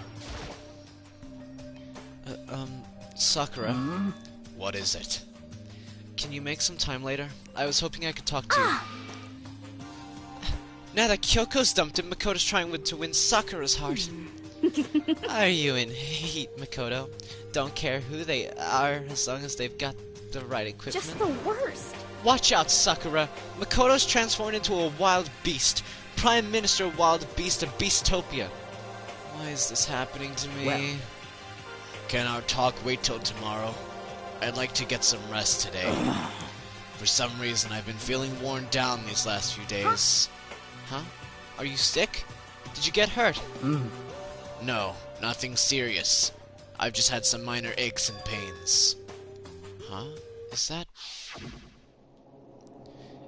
Speaker 1: Sakura. What is it? Can you make some time later? I was hoping I could talk to you. Now that Kyoko's dumped him, Makoto's trying to win Sakura's heart. Are you in heat, Makoto? Don't care who they are, as long as they've got the right equipment.
Speaker 4: Just the worst.
Speaker 1: Watch out, Sakura. Makoto's transformed into a wild beast. Prime Minister Wild Beast of Beastopia. Why is this happening to me?
Speaker 8: Well.
Speaker 1: Can our talk wait till tomorrow? I'd like to get some rest today. For some reason, I've been feeling worn down these last few days. Huh? Are you sick? Did you get hurt? No, nothing serious. I've just had some minor aches and pains. Huh? Is that...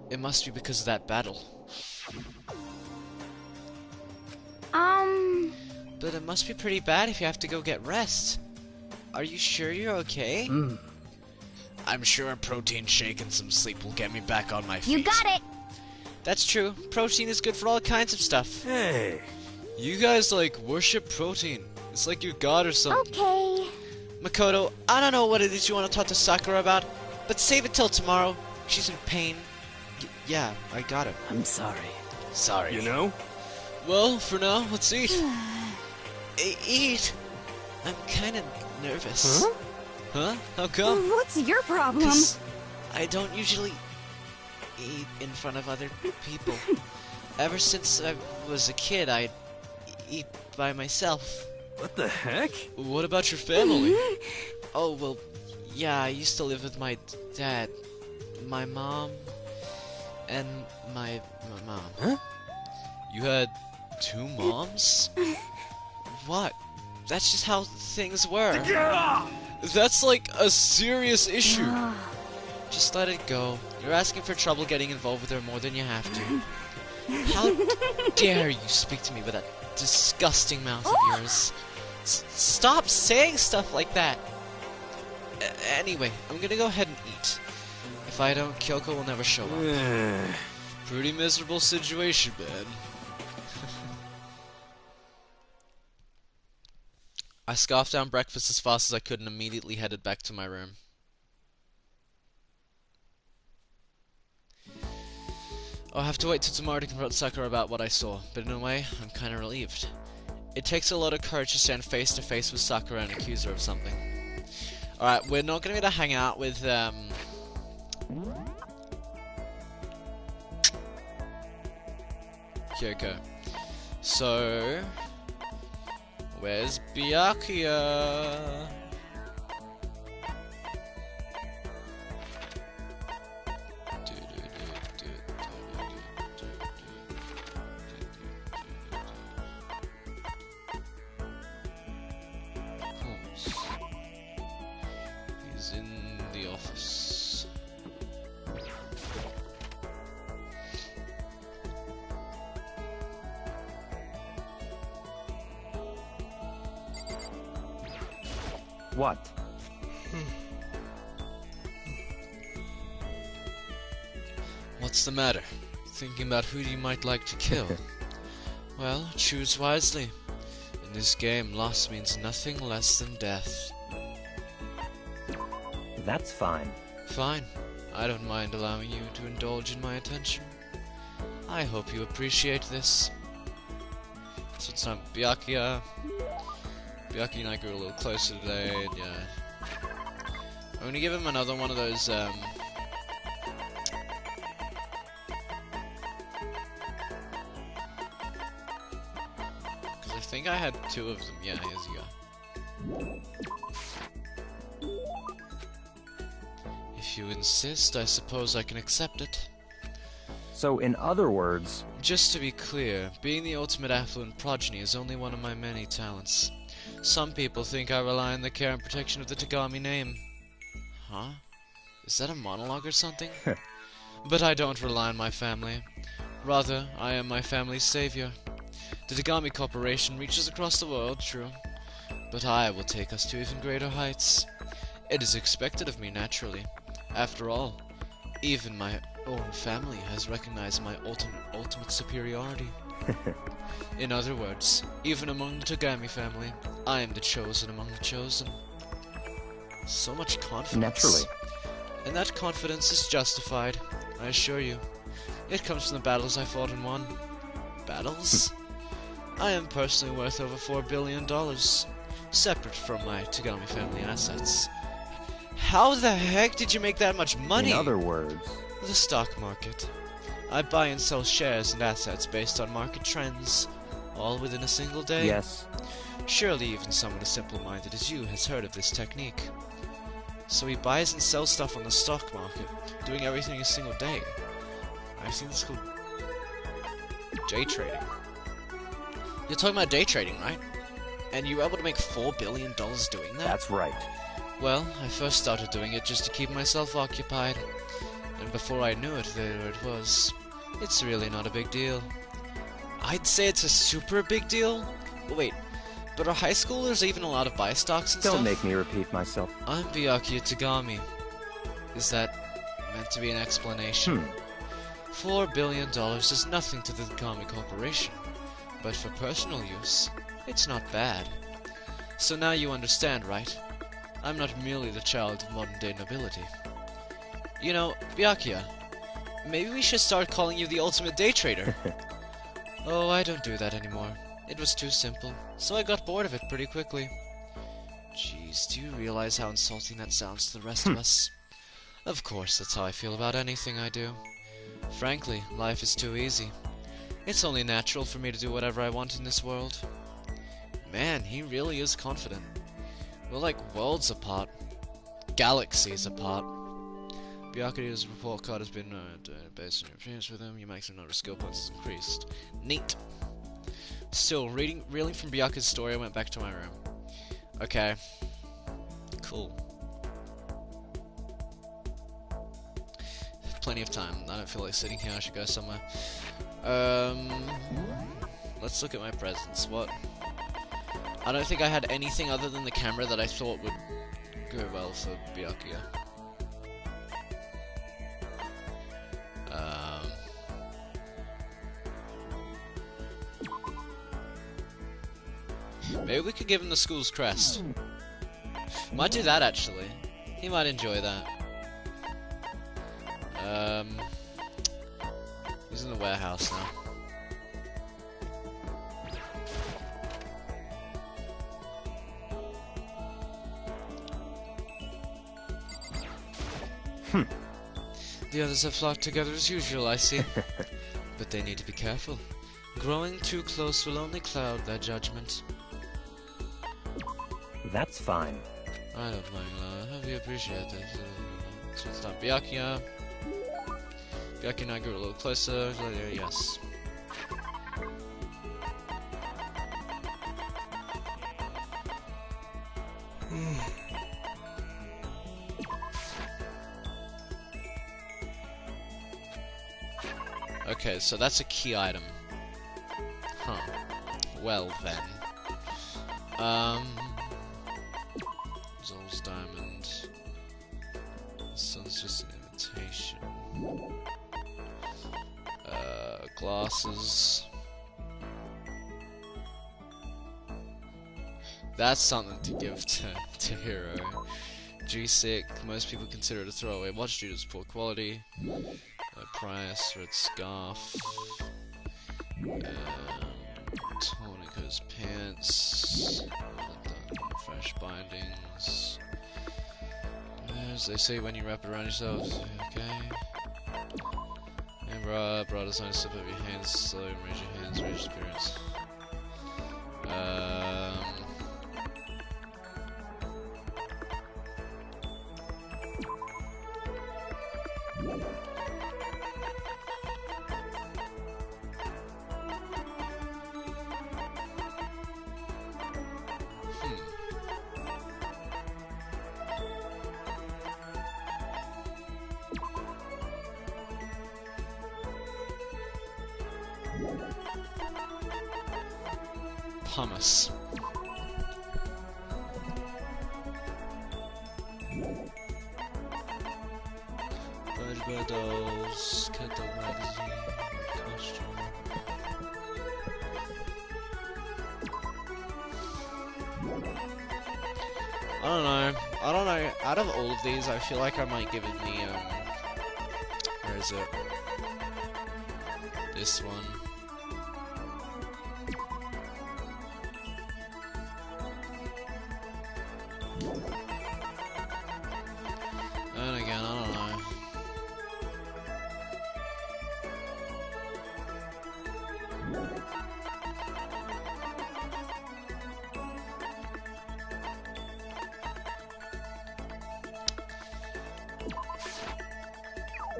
Speaker 1: It must be because of that battle. But it must be pretty bad if you have to go get rest. Are you sure you're okay? I'm sure a protein shake and some sleep will get me back on my feet.
Speaker 4: You got it.
Speaker 1: That's true. Protein is good for all kinds of stuff.
Speaker 5: Hey.
Speaker 1: You guys, like, worship protein. It's like you're God or something.
Speaker 4: Okay.
Speaker 1: Makoto, I don't know what it is you want to talk to Sakura about, but save it till tomorrow. She's in pain. Yeah, I got it.
Speaker 8: I'm sorry.
Speaker 1: Sorry.
Speaker 5: You know?
Speaker 1: Well, for now, let's eat. Eat? I'm kind of nervous.
Speaker 5: Huh?
Speaker 1: Huh? How come?
Speaker 4: What's your problem?
Speaker 1: 'Cause I don't usually eat in front of other people. Ever since I was a kid, I'd eat by myself.
Speaker 5: What the heck?
Speaker 1: What about your family? Oh, well, Yeah, I used to live with my dad, my mom, and my mom.
Speaker 5: Huh?
Speaker 1: You had two moms? What? That's just how things were. That's like a serious issue. Just let it go. You're asking for trouble getting involved with her more than you have to. How dare you speak to me with that disgusting mouth of yours? Stop saying stuff like that. Anyway, I'm gonna go ahead and eat. If I don't, Kyoko will never show up. Pretty miserable situation, man. I scarfed down breakfast as fast as I could and immediately headed back to my room. I'll have to wait till tomorrow to confront Sakura about what I saw, but in a way, I'm kinda relieved. It takes a lot of courage to stand face to face with Sakura and accuse her of something. Alright, we're not gonna be able to hang out with, Kyoko. So... where's Byakuya? He's in the office.
Speaker 6: What?
Speaker 1: What's the matter? Thinking about who you might like to kill? Well, choose wisely. In this game, loss means nothing less than death.
Speaker 6: That's fine.
Speaker 1: Fine. I don't mind allowing you to indulge in my attention. I hope you appreciate this. So it's not Byakuya. Byakuya and I grew a little closer today, and yeah. I'm gonna give him another one of those, because I think I had two of them. Yeah, here's you go. If you insist, I suppose I can accept it.
Speaker 6: So, in other words,
Speaker 1: Just to be clear, being the ultimate affluent progeny is only one of my many talents. Some people think I rely on the care and protection of the Tagami name. Huh? Is that a monologue or something? But I don't rely on my family. Rather, I am my family's savior. The Tagami Corporation reaches across the world, true. But I will take us to even greater heights. It is expected of me, naturally. After all, even my own family has recognized my ultimate superiority. In other words, even among the Tagami family, I am the chosen among the chosen. So much confidence.
Speaker 6: naturally.
Speaker 1: And that confidence is justified, I assure you. It comes from the battles I fought and won. Battles? I am personally worth over $4 billion, separate from my Tagami family assets. How the heck did you make that much money?
Speaker 6: In other words,
Speaker 1: The stock market. I buy and sell shares and assets based on market trends, all within a single day.
Speaker 6: yes,
Speaker 1: Surely even someone as simple-minded as you has heard of this technique. So he buys and sells stuff on the stock market, doing everything in a single day. I've seen this called day trading. You're talking about day trading, right? And you were able to make $4 billion doing that?
Speaker 6: that's right.
Speaker 1: Well, I first started doing it just to keep myself occupied. And before I knew it, there it was. It's really not a big deal. I'd say it's a super big deal? Wait, but are high schoolers even allowed to buy stocks and
Speaker 6: Don't
Speaker 1: stuff?
Speaker 6: make me repeat myself.
Speaker 1: I'm Byakuya Tagami. Is that meant to be an explanation? $4 billion is nothing to the Tagami Corporation, but for personal use, it's not bad. So now you understand, right? I'm not merely the child of modern-day nobility. You know, Byakuya, maybe we should start calling you the ultimate day trader. Oh, I don't do that anymore. It was too simple, so I got bored of it pretty quickly. Jeez, do you realize how insulting that sounds to the rest of us? Of course, that's how I feel about anything I do. Frankly, life is too easy. It's only natural for me to do whatever I want in this world. Man, he really is confident. We're like worlds apart. galaxies apart. Byakuya's report card has been based on your experience with him. You make some note of skill points has increased. Neat. Still, reeling from Byakuya's story, I went back to my room. Okay. Cool. Plenty of time. I don't feel like sitting here. I should go somewhere. Let's look at my presents. What? I don't think I had anything other than the camera that I thought would go well for Byakuya. Maybe we could give him the school's crest. Might do that, actually. He might enjoy that. He's in the warehouse now. The others have flocked together as usual, I see. But they need to be careful. Growing too close will only cloud their judgment.
Speaker 6: That's fine.
Speaker 1: I don't mind, I hope you appreciate it. So it's time. Byakuya. Byakuya and I grew a little closer. Yes. Okay, so that's a key item. Huh. Well then. Zol's diamond. This one's just an imitation. Glasses. That's something to give to Hero. G-Sick, most people consider it a throwaway watch due to its poor quality. Price, red scarf. Tornico's pants. Fresh bindings. As they say when you wrap it around yourself. Okay. And bra design, slip over your hands, slowly raise your hands, raise experience. Hummus. Bird dolls, cat dog magazine, costume. I don't know. Out of all of these, I feel like I might give it the where is it? This one. And again, I don't know.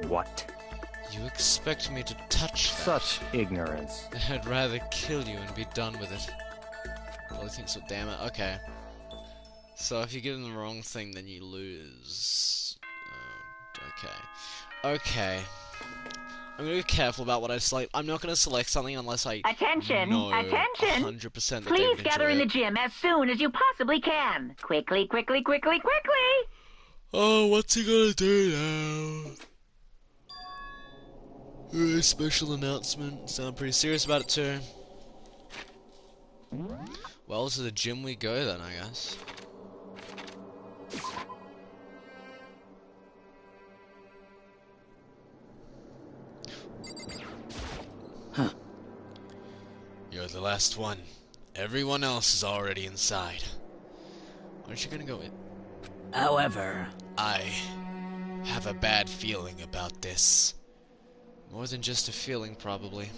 Speaker 6: What?
Speaker 1: You expect me to touch that?
Speaker 6: Such ignorance.
Speaker 1: I'd rather kill you and be done with it. Probably think so, damn it. Okay. So if you give them the wrong thing, then you lose. Okay. Okay. I'm gonna be careful about what I select. I'm not gonna select something unless I
Speaker 3: Attention!
Speaker 1: know
Speaker 3: Attention!
Speaker 1: 100% that they
Speaker 3: Please
Speaker 1: would
Speaker 3: gather
Speaker 1: enjoy
Speaker 3: in the
Speaker 1: it.
Speaker 3: gym as soon as you possibly can. Quickly, quickly, quickly, quickly!
Speaker 1: Oh, what's he gonna do now? Special announcement. Sound pretty serious about it too. Well, to the gym we go then, I guess.
Speaker 8: Huh.
Speaker 1: You're the last one. Everyone else is already inside. Aren't you gonna go in?
Speaker 8: However,
Speaker 1: I have a bad feeling about this. More than just a feeling, probably.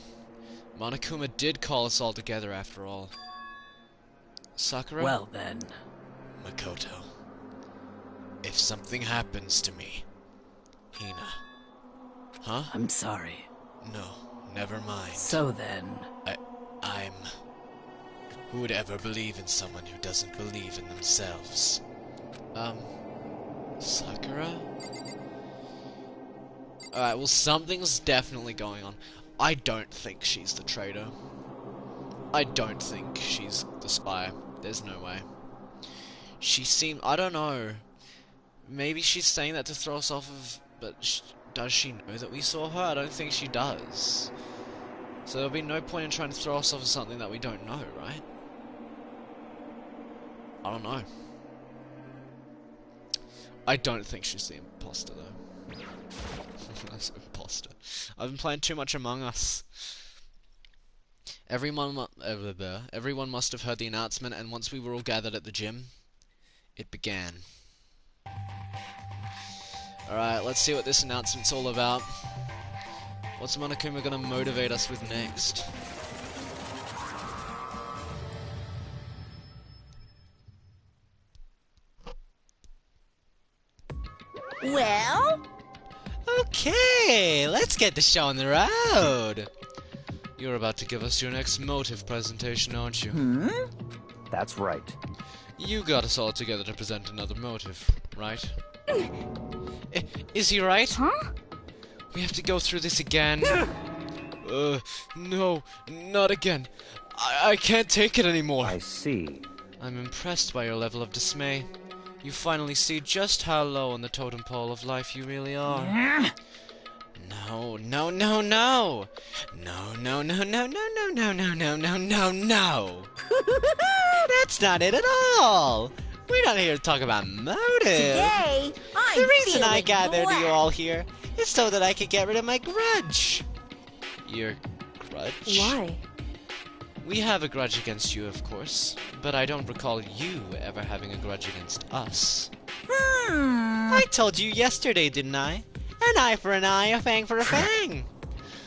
Speaker 1: Monokuma did call us all together after all. Sakura?
Speaker 8: well then.
Speaker 1: Makoto. If something happens to me, Hina. Huh?
Speaker 8: I'm sorry.
Speaker 1: No, never mind.
Speaker 8: So then...
Speaker 1: I'm... Who would ever believe in someone who doesn't believe in themselves? Sakura? Alright, well something's definitely going on. I don't think she's the traitor. I don't think she's the spy. There's no way. She seemed... I don't know. Maybe she's saying that to throw us off of... But does she know that we saw her? I don't think she does. So there'll be no point in trying to throw us off of something that we don't know, right? I don't know. I don't think she's the imposter, though. That's an imposter. I've been playing too much Among Us. Everyone must have heard the announcement, and once we were all gathered at the gym, it began. Alright, let's see what this announcement's all about. What's Monokuma gonna motivate us with next?
Speaker 4: Well?
Speaker 1: Okay, let's get the show on the road. You're about to give us your next motive presentation, aren't you?
Speaker 6: That's right.
Speaker 1: You got us all together to present another motive, right? Is he right?
Speaker 4: Huh?
Speaker 1: We have to go through this again. No, not again. I can't take it anymore.
Speaker 6: I see.
Speaker 1: I'm impressed by your level of dismay. You finally see just how low on the totem pole of life you really are. No, no, no, no! No, no, no, no, no, no, no, no, no, no, no, no! That's not it at all! We're not here to talk about motive!
Speaker 4: Today, I'm
Speaker 1: The reason I
Speaker 4: feeling
Speaker 1: gathered
Speaker 4: black.
Speaker 1: you all here is so that I could get rid of my grudge! Your grudge?
Speaker 2: Why?
Speaker 1: We have a grudge against you, of course, but I don't recall you ever having a grudge against us. I told you yesterday, didn't I? An eye for an eye, a fang for a fang!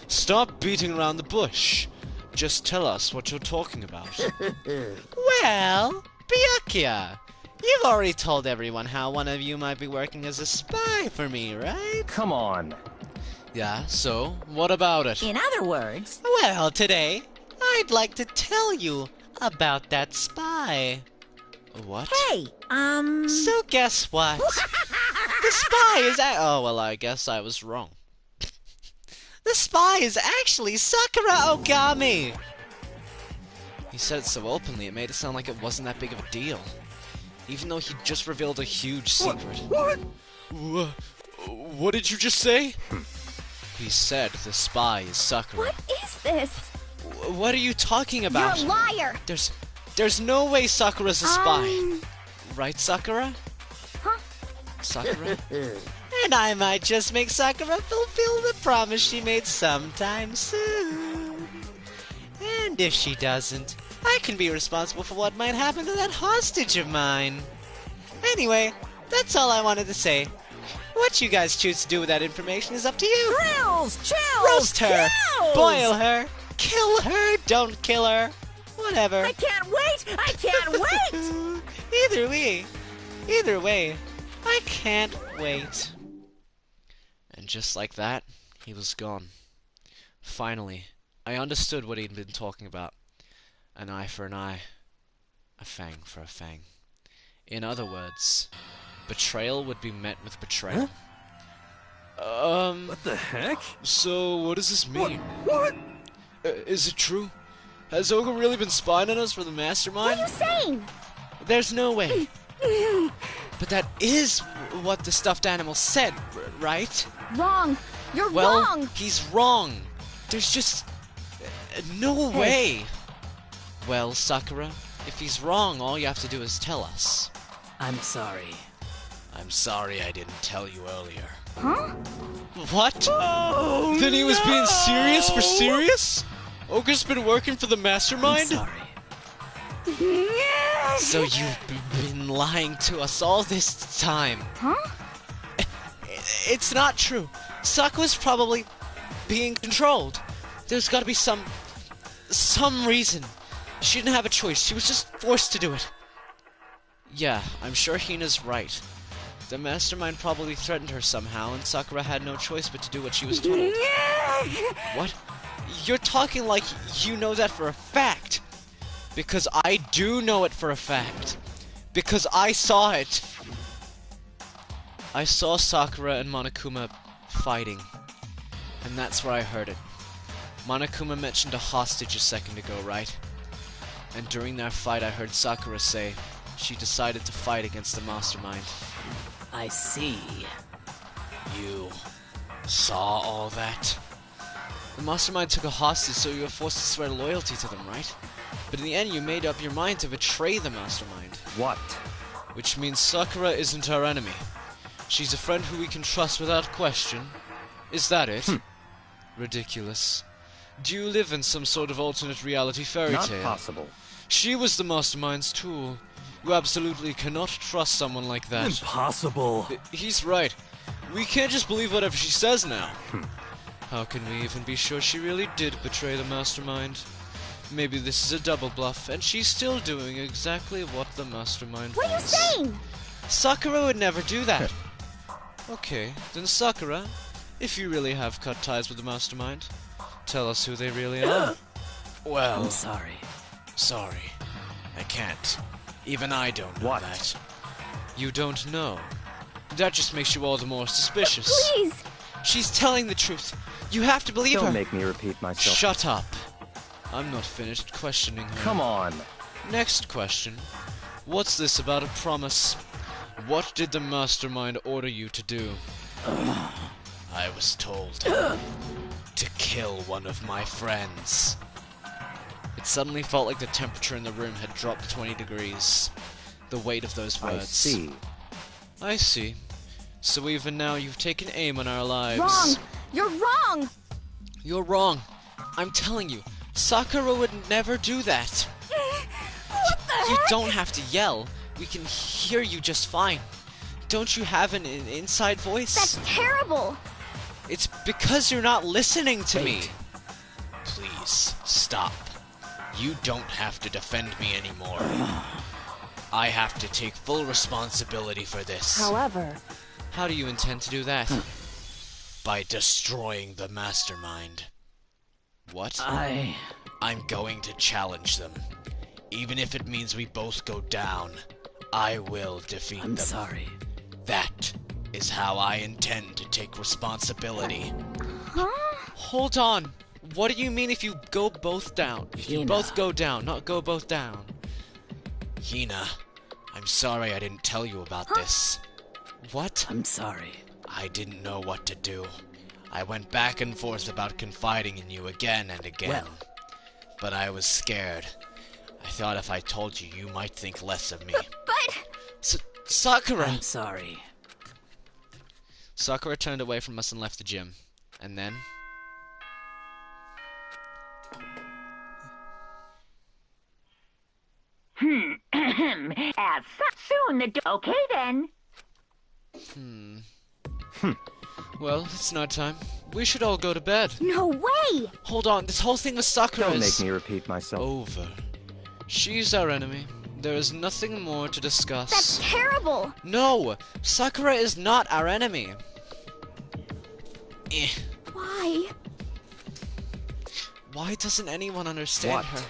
Speaker 1: Stop beating around the bush. Just tell us what you're talking about. Well, Byakuya, you've already told everyone how one of you might be working as a spy for me, right?
Speaker 6: Come on.
Speaker 1: Yeah, so, what about it?
Speaker 4: In other words,
Speaker 1: Well, today, I'd like to tell you about that spy. What?
Speaker 4: hey,
Speaker 1: So guess what? The spy is oh, well, I guess I was wrong. The spy is actually Sakura Ogami! He said it so openly, it made it sound like it wasn't that big of a deal. Even though he just revealed a huge secret. What did you just say? He said the spy is Sakura.
Speaker 4: what is this?
Speaker 1: What are you talking about?
Speaker 4: You're a liar!
Speaker 1: There's no way Sakura's a spy. Right, Sakura?
Speaker 4: Huh?
Speaker 1: Sakura? And I might just make Sakura fulfill the promise she made sometime soon. And if she doesn't, I can be responsible for what might happen to that hostage of mine. Anyway, that's all I wanted to say. What you guys choose to do with that information is up to you.
Speaker 4: Grills! Chills!
Speaker 1: Roast her!
Speaker 4: Kills!
Speaker 1: Boil her! Kill her! Don't kill her! Whatever.
Speaker 4: I can't wait! I can't wait!
Speaker 1: Either way, I can't wait. And just like that, he was gone. Finally, I understood what he'd been talking about. An eye for an eye, a fang for a fang. In other words, betrayal would be met with betrayal.
Speaker 5: What the heck?
Speaker 1: So what does this mean?
Speaker 5: What?
Speaker 1: Is it true? Has Oga really been spying on us for the mastermind?
Speaker 4: What are you saying?
Speaker 1: There's no way. But that is what the stuffed animal said, right?
Speaker 4: Wrong! You're
Speaker 1: Well,
Speaker 4: wrong!
Speaker 1: he's wrong. There's just no way. Well, Sakura, if he's wrong, all you have to do is tell us.
Speaker 8: I'm sorry.
Speaker 1: I'm sorry I didn't tell you earlier.
Speaker 4: Huh?
Speaker 1: What? Oh, then he was being serious for serious? Oga's been working for the
Speaker 8: I'm
Speaker 1: mastermind?
Speaker 8: sorry.
Speaker 1: So you've been lying to us all this time.
Speaker 4: Huh?
Speaker 1: It's not true. Sakura's probably being controlled. There's gotta be some reason. She didn't have a choice. She was just forced to do it. Yeah, I'm sure Hina's right. The mastermind probably threatened her somehow, and Sakura had no choice but to do what she was told. What? You're talking like you know that for a fact. Because I do know it for a fact. Because I saw it. I saw Sakura and Monokuma fighting. And that's where I heard it. Monokuma mentioned a hostage a second ago, right? And during that fight I heard Sakura say she decided to fight against the mastermind.
Speaker 8: I see.
Speaker 1: You saw all that? The mastermind took a hostage, so you were forced to swear loyalty to them, right? But in the end you made up your mind to betray the mastermind.
Speaker 6: What?
Speaker 1: Which means Sakura isn't our enemy. She's a friend who we can trust without question. Is that it? Ridiculous. Do you live in some sort of alternate reality fairy
Speaker 6: Not
Speaker 1: tale?
Speaker 6: possible.
Speaker 1: She was the mastermind's tool. You absolutely cannot trust someone like that.
Speaker 5: Impossible.
Speaker 1: He's right. We can't just believe whatever she says now. How can we even be sure she really did betray the mastermind? Maybe this is a double bluff, and she's still doing exactly what the mastermind
Speaker 4: What are you
Speaker 1: wants.
Speaker 4: saying?
Speaker 1: Sakura would never do that. Okay, then Sakura, if you really have cut ties with the mastermind, tell us who they really are. Well,
Speaker 8: I'm sorry.
Speaker 1: sorry. I can't. Even I don't know
Speaker 6: What?
Speaker 1: that. You don't know. That just makes you all the more suspicious.
Speaker 4: Please!
Speaker 1: She's telling the truth. You have to believe
Speaker 6: Don't
Speaker 1: her.
Speaker 6: make me repeat myself.
Speaker 1: Shut up. I'm not finished questioning her.
Speaker 6: Come on.
Speaker 1: Next question. What's this about a promise? What did the mastermind order you to do? I was told to kill one of my friends. It suddenly felt like the temperature in the room had dropped 20 degrees. The weight of those words.
Speaker 6: I see.
Speaker 1: I see. So even now you've taken aim on our lives.
Speaker 4: Wrong! You're wrong!
Speaker 1: You're wrong. I'm telling you, Sakura would never do that.
Speaker 4: What the
Speaker 1: You
Speaker 4: heck?
Speaker 1: don't have to yell. We can hear you just fine. Don't you have an inside voice?
Speaker 4: That's terrible!
Speaker 1: It's because you're not listening to me.
Speaker 8: Wait.
Speaker 1: Please, stop. You don't have to defend me anymore. I have to take full responsibility for this.
Speaker 2: However,
Speaker 1: How do you intend to do that? By destroying the mastermind. What? I'm going to challenge them. Even if it means we both go down, I will defeat
Speaker 8: I'm
Speaker 1: them.
Speaker 8: sorry.
Speaker 1: That is how I intend to take responsibility.
Speaker 4: Huh?
Speaker 1: Hold on. What do you mean if you go both down? If you
Speaker 8: Hina.
Speaker 1: both go down, not go both down. Hina, I'm sorry I didn't tell you about this. What?
Speaker 8: I'm sorry.
Speaker 1: I didn't know what to do. I went back and forth about confiding in you again and again.
Speaker 8: Well.
Speaker 1: But I was scared. I thought if I told you, you might think less of me.
Speaker 4: But...
Speaker 1: Sakura!
Speaker 8: I'm sorry.
Speaker 1: Sakura turned away from us and left the gym. And then...
Speaker 3: As soon the okay then.
Speaker 1: Well, it's night time. We should all go to bed.
Speaker 4: No way!
Speaker 1: Hold on, this whole thing with Sakura
Speaker 6: Don't
Speaker 1: is
Speaker 6: make me repeat myself.
Speaker 1: over. She's our enemy. There is nothing more to discuss.
Speaker 4: That's terrible!
Speaker 1: No! Sakura is not our enemy. Eh.
Speaker 4: Why?
Speaker 1: Why doesn't anyone understand
Speaker 6: What?
Speaker 1: her?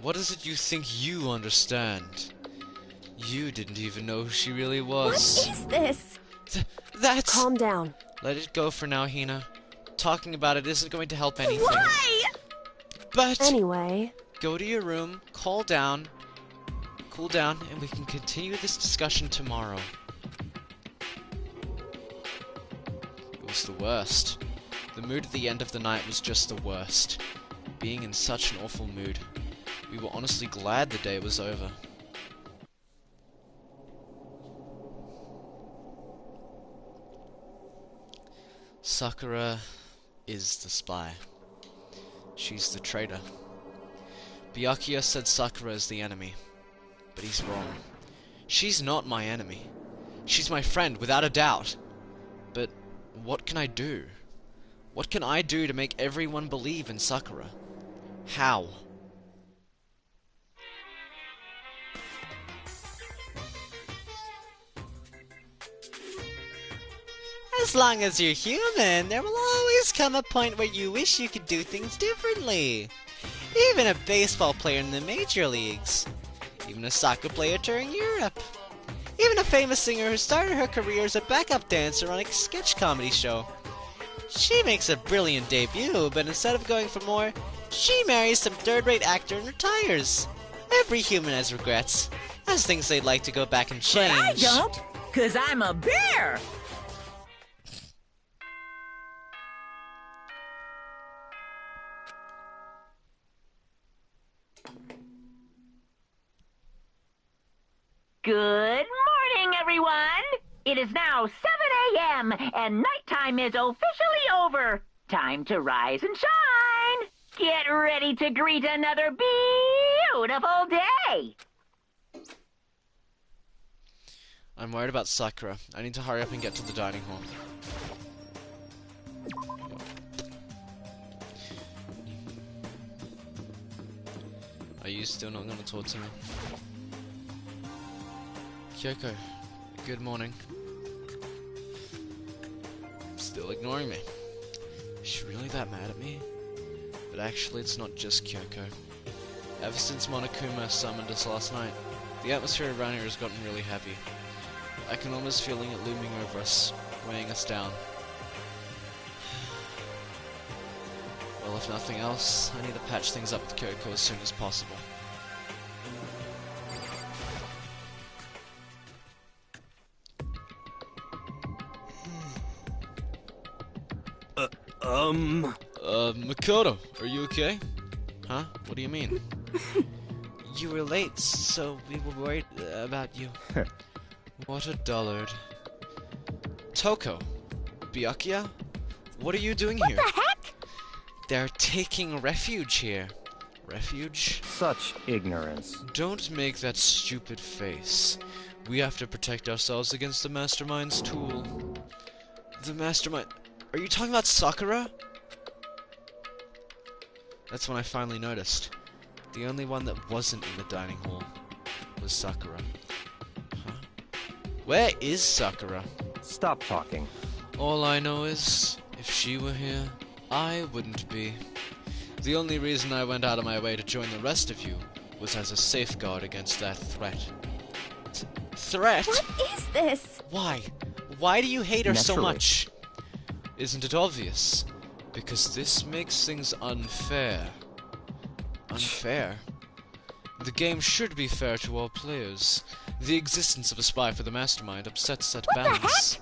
Speaker 1: What is it you think you understand? You didn't even know who she really
Speaker 4: What
Speaker 1: was.
Speaker 4: is this?
Speaker 1: That's...
Speaker 2: calm down.
Speaker 1: Let it go for now, Hina. Talking about it isn't going to help anything.
Speaker 4: Why?
Speaker 1: But...
Speaker 2: Anyway,
Speaker 1: Go to your room, cool down, and we can continue this discussion tomorrow. It was the worst. The mood at the end of the night was just the worst. Being in such an awful mood. We were honestly glad the day was over. Sakura is the spy. She's the traitor. Byakuya said Sakura is the enemy, but he's wrong. She's not my enemy. She's my friend, without a doubt. But what can I do? What can I do to make everyone believe in Sakura? How? As long as you're human, there will always come a point where you wish you could do things differently. Even a baseball player in the major leagues. Even a soccer player touring Europe. Even a famous singer who started her career as a backup dancer on a sketch comedy show. She makes a brilliant debut, but instead of going for more, she marries some third-rate actor and retires. Every human has regrets, has things they'd like to go back and change.
Speaker 9: But I don't, 'cause I'm a bear!
Speaker 3: Good morning, everyone! It is now 7 a.m., and nighttime is officially over. Time to rise and shine! Get ready to greet another beautiful day!
Speaker 1: I'm worried about Sakura. I need to hurry up and get to the dining hall. Are you still not going to talk to me? Kyoko, good morning. Still ignoring me. Is she really that mad at me? But actually, it's not just Kyoko. Ever since Monokuma summoned us last night, the atmosphere around here has gotten really heavy. I can almost feel it looming over us, weighing us down. Well, if nothing else, I need to patch things up with Kyoko as soon as possible. Makoto, are you okay? Huh? What do you mean? You were late, so we were worried about you. What a dullard. Toko, Byakuya, what are you doing here?
Speaker 4: What the heck?
Speaker 1: They're taking refuge here. Refuge?
Speaker 6: Such ignorance.
Speaker 1: Don't make that stupid face. We have to protect ourselves against the Mastermind's tool. The Mastermind... Are you talking about Sakura? That's when I finally noticed. The only one that wasn't in the dining hall was Sakura. Huh? Where is Sakura?
Speaker 6: Stop talking.
Speaker 1: All I know is, if she were here, I wouldn't be. The only reason I went out of my way to join the rest of you was as a safeguard against that threat. Threat?
Speaker 4: What is this?
Speaker 1: Why? Why do you hate her so
Speaker 6: Naturally.
Speaker 1: much? Isn't it obvious? Because this makes things unfair. Unfair? The game should be fair to all players. The existence of a spy for the Mastermind upsets that balance.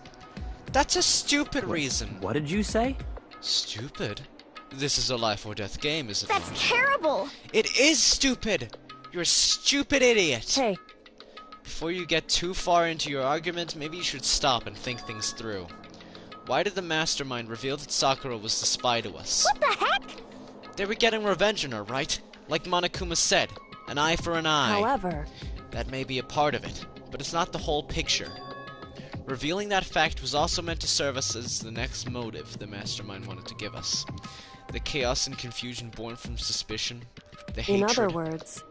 Speaker 1: That's a stupid reason.
Speaker 6: What did you say?
Speaker 1: Stupid? This is a life or death game, is it
Speaker 4: That's
Speaker 1: not?
Speaker 4: terrible!
Speaker 1: It is stupid! You're a stupid idiot!
Speaker 2: Hey,
Speaker 1: Before you get too far into your argument, maybe you should stop and think things through. Why did the Mastermind reveal that Sakura was the spy to us?
Speaker 4: What the heck?
Speaker 1: They were getting revenge on her, right? Like Monokuma said, an eye for an eye.
Speaker 2: however,
Speaker 1: That may be a part of it, but it's not the whole picture. Revealing that fact was also meant to serve us as the next motive the Mastermind wanted to give us. The chaos and confusion born from suspicion, the
Speaker 2: in
Speaker 1: hatred.
Speaker 2: other words,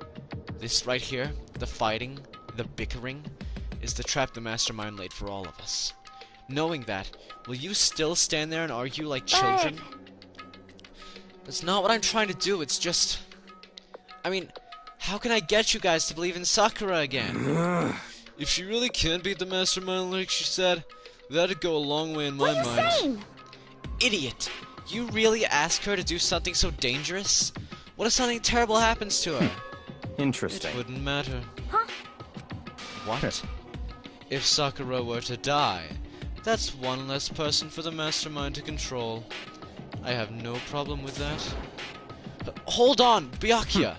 Speaker 1: This right here, the fighting, the bickering, is the trap the Mastermind laid for all of us. Knowing that, will you still stand there and argue like children? That's not what I'm trying to do, it's just... I mean, how can I get you guys to believe in Sakura again? If she really can beat the Mastermind like she said, that'd go a long way in my
Speaker 4: What are you
Speaker 1: mind.
Speaker 4: saying?
Speaker 1: Idiot! You really ask her to do something so dangerous? What if something terrible happens to her?
Speaker 6: Interesting.
Speaker 1: It wouldn't matter.
Speaker 4: Huh?
Speaker 1: What? If Sakura were to die, that's one less person for the Mastermind to control. I have no problem with that. Hold on, Byakuya!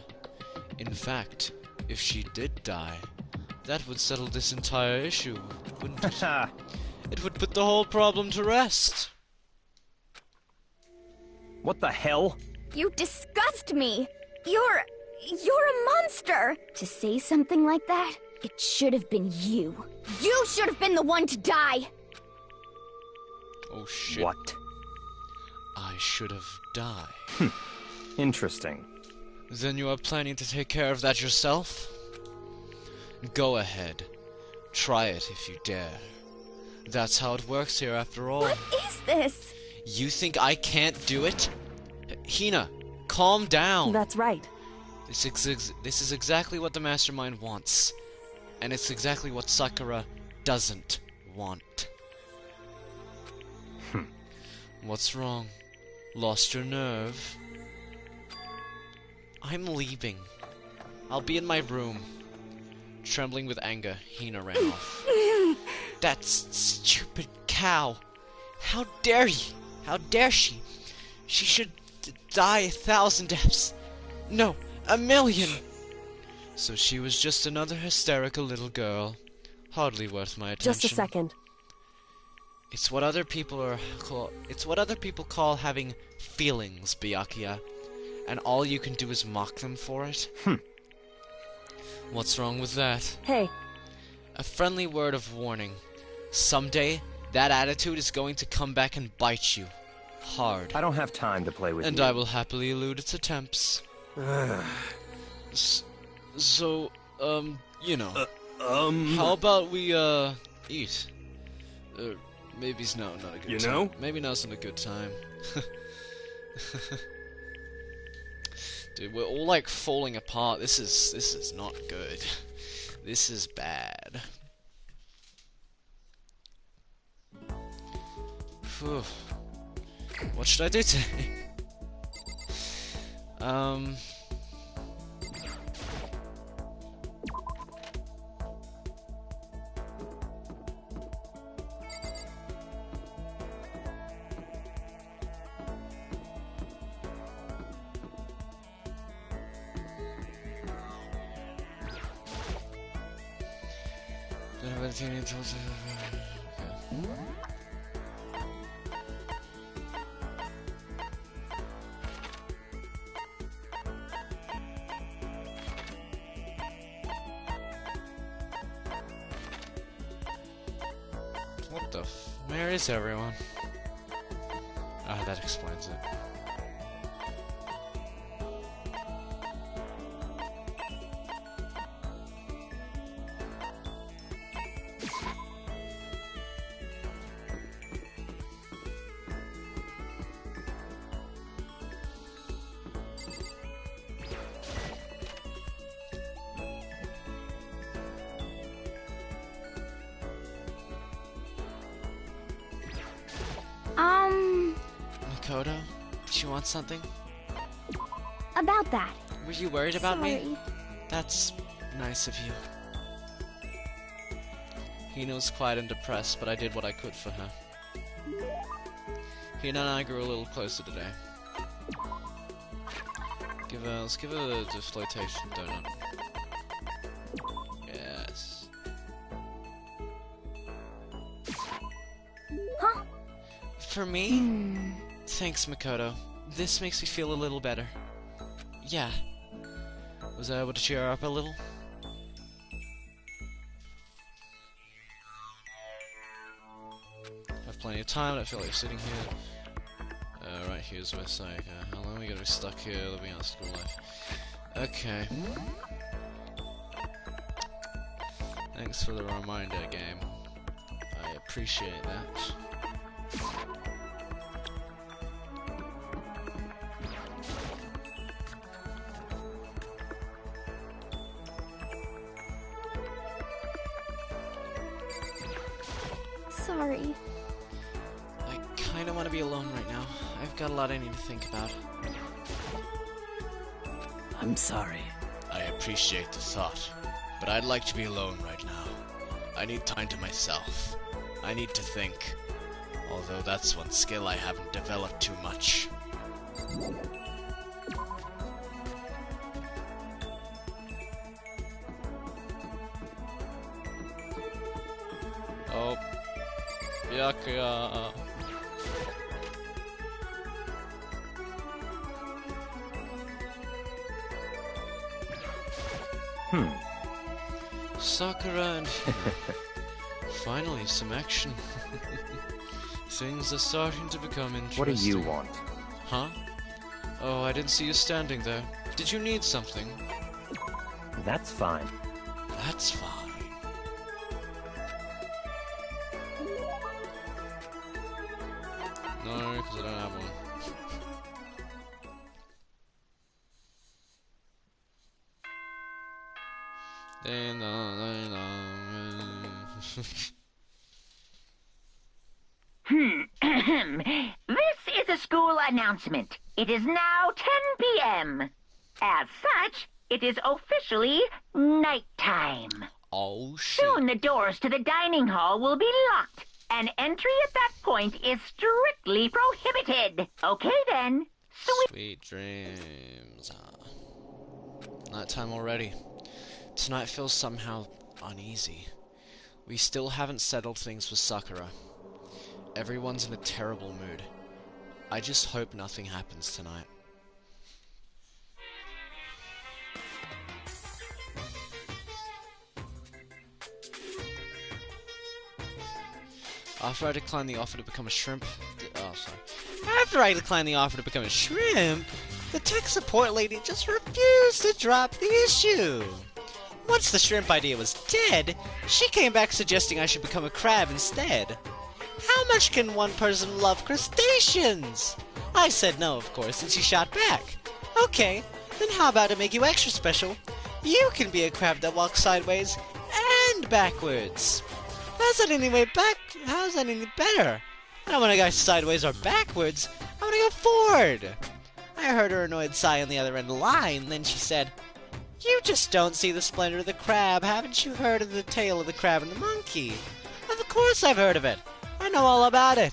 Speaker 1: In fact, if she did die, that would settle this entire issue, wouldn't it? It would put the whole problem to rest.
Speaker 6: What the hell?
Speaker 4: You disgust me! You're a monster! To say something like that, it should have been you. You should have been the one to die!
Speaker 1: Oh shit.
Speaker 6: What?
Speaker 1: I should have died.
Speaker 6: Interesting.
Speaker 1: Then you are planning to take care of that yourself? Go ahead. Try it if you dare. That's how it works here after all.
Speaker 4: What is this?
Speaker 1: You think I can't do it? Hina, calm down.
Speaker 2: That's right.
Speaker 1: This is exactly what the mastermind wants. And it's exactly what Sakura doesn't want. What's wrong? Lost your nerve? I'm leaving. I'll be in my room. Trembling with anger, Hina ran off. That stupid cow! How dare he? How dare she? She should die 1,000 deaths. No, 1,000,000! So she was just another hysterical little girl. Hardly worth my attention.
Speaker 2: Just a second.
Speaker 1: It's what other people call having feelings, Byakuya. And all you can do is mock them for it? What's wrong with that?
Speaker 2: Hey,
Speaker 1: A friendly word of warning. Someday, that attitude is going to come back and bite you. Hard.
Speaker 6: I don't have time to play with
Speaker 1: And
Speaker 6: you.
Speaker 1: I will happily elude its attempts. So, you know. How about we, eat? Maybe's not a good time.
Speaker 5: know?
Speaker 1: Maybe now's not a good time. Dude, we're all like falling apart. This is not good. This is bad. Phew. What should I do today? What the f- Where is everyone? Ah, that explains it. Makoto, did you want something?
Speaker 4: About that.
Speaker 1: Were you worried about me?
Speaker 4: Sorry.
Speaker 1: That's nice of you. Hina's quiet and depressed, but I did what I could for her. Hina and I grew a little closer today. Let's give her the flotation donut. Yes.
Speaker 4: Huh?
Speaker 1: For me? Thanks, Makoto. This makes me feel a little better. Yeah. Was I able to cheer her up a little? I have plenty of time, I feel like sitting here. Right here's where Sayaka. How long are we gonna be stuck here living out school life? Okay. Thanks for the reminder, game. I appreciate that.
Speaker 4: Sorry.
Speaker 1: I kinda wanna be alone right now. I've got a lot I need to think about.
Speaker 8: I'm sorry.
Speaker 1: I appreciate the thought, but I'd like to be alone right now. I need time to myself. I need to think. Although that's one skill I haven't developed too much. Oh. Byakuya. Sakura and finally some action. Things are starting to become interesting.
Speaker 6: What do you want?
Speaker 1: Huh? Oh, I didn't see you standing there. Did you need something?
Speaker 6: That's fine.
Speaker 1: That's fine. No, because I don't have one. Ding dong, ding dong.
Speaker 3: This is a school announcement. It is now 10 p.m. As such, it is officially nighttime.
Speaker 1: Oh shit.
Speaker 3: Soon the doors to the dining hall will be locked, and entry at that point is strictly prohibited. Okay then.
Speaker 1: Sweet dreams. Nighttime already. Tonight feels somehow uneasy. We still haven't settled things with Sakura. Everyone's in a terrible mood. I just hope nothing happens tonight. After I declined the offer to become a shrimp... After I declined the offer to become a shrimp, the tech support lady just refused to drop the issue. Once the shrimp idea was dead, she came back suggesting I should become a crab instead. How much can one person love crustaceans? I said no, of course, and she shot back. Okay, then how about to make you extra special? You can be a crab that walks sideways and backwards. How's that any better? I don't want to go sideways or backwards. I want to go forward. I heard her annoyed sigh on the other end of the line, then she said, "You just don't see the splendor of the crab. Haven't you heard of the tale of the crab and the monkey?" Of course I've heard of it. I know all about it.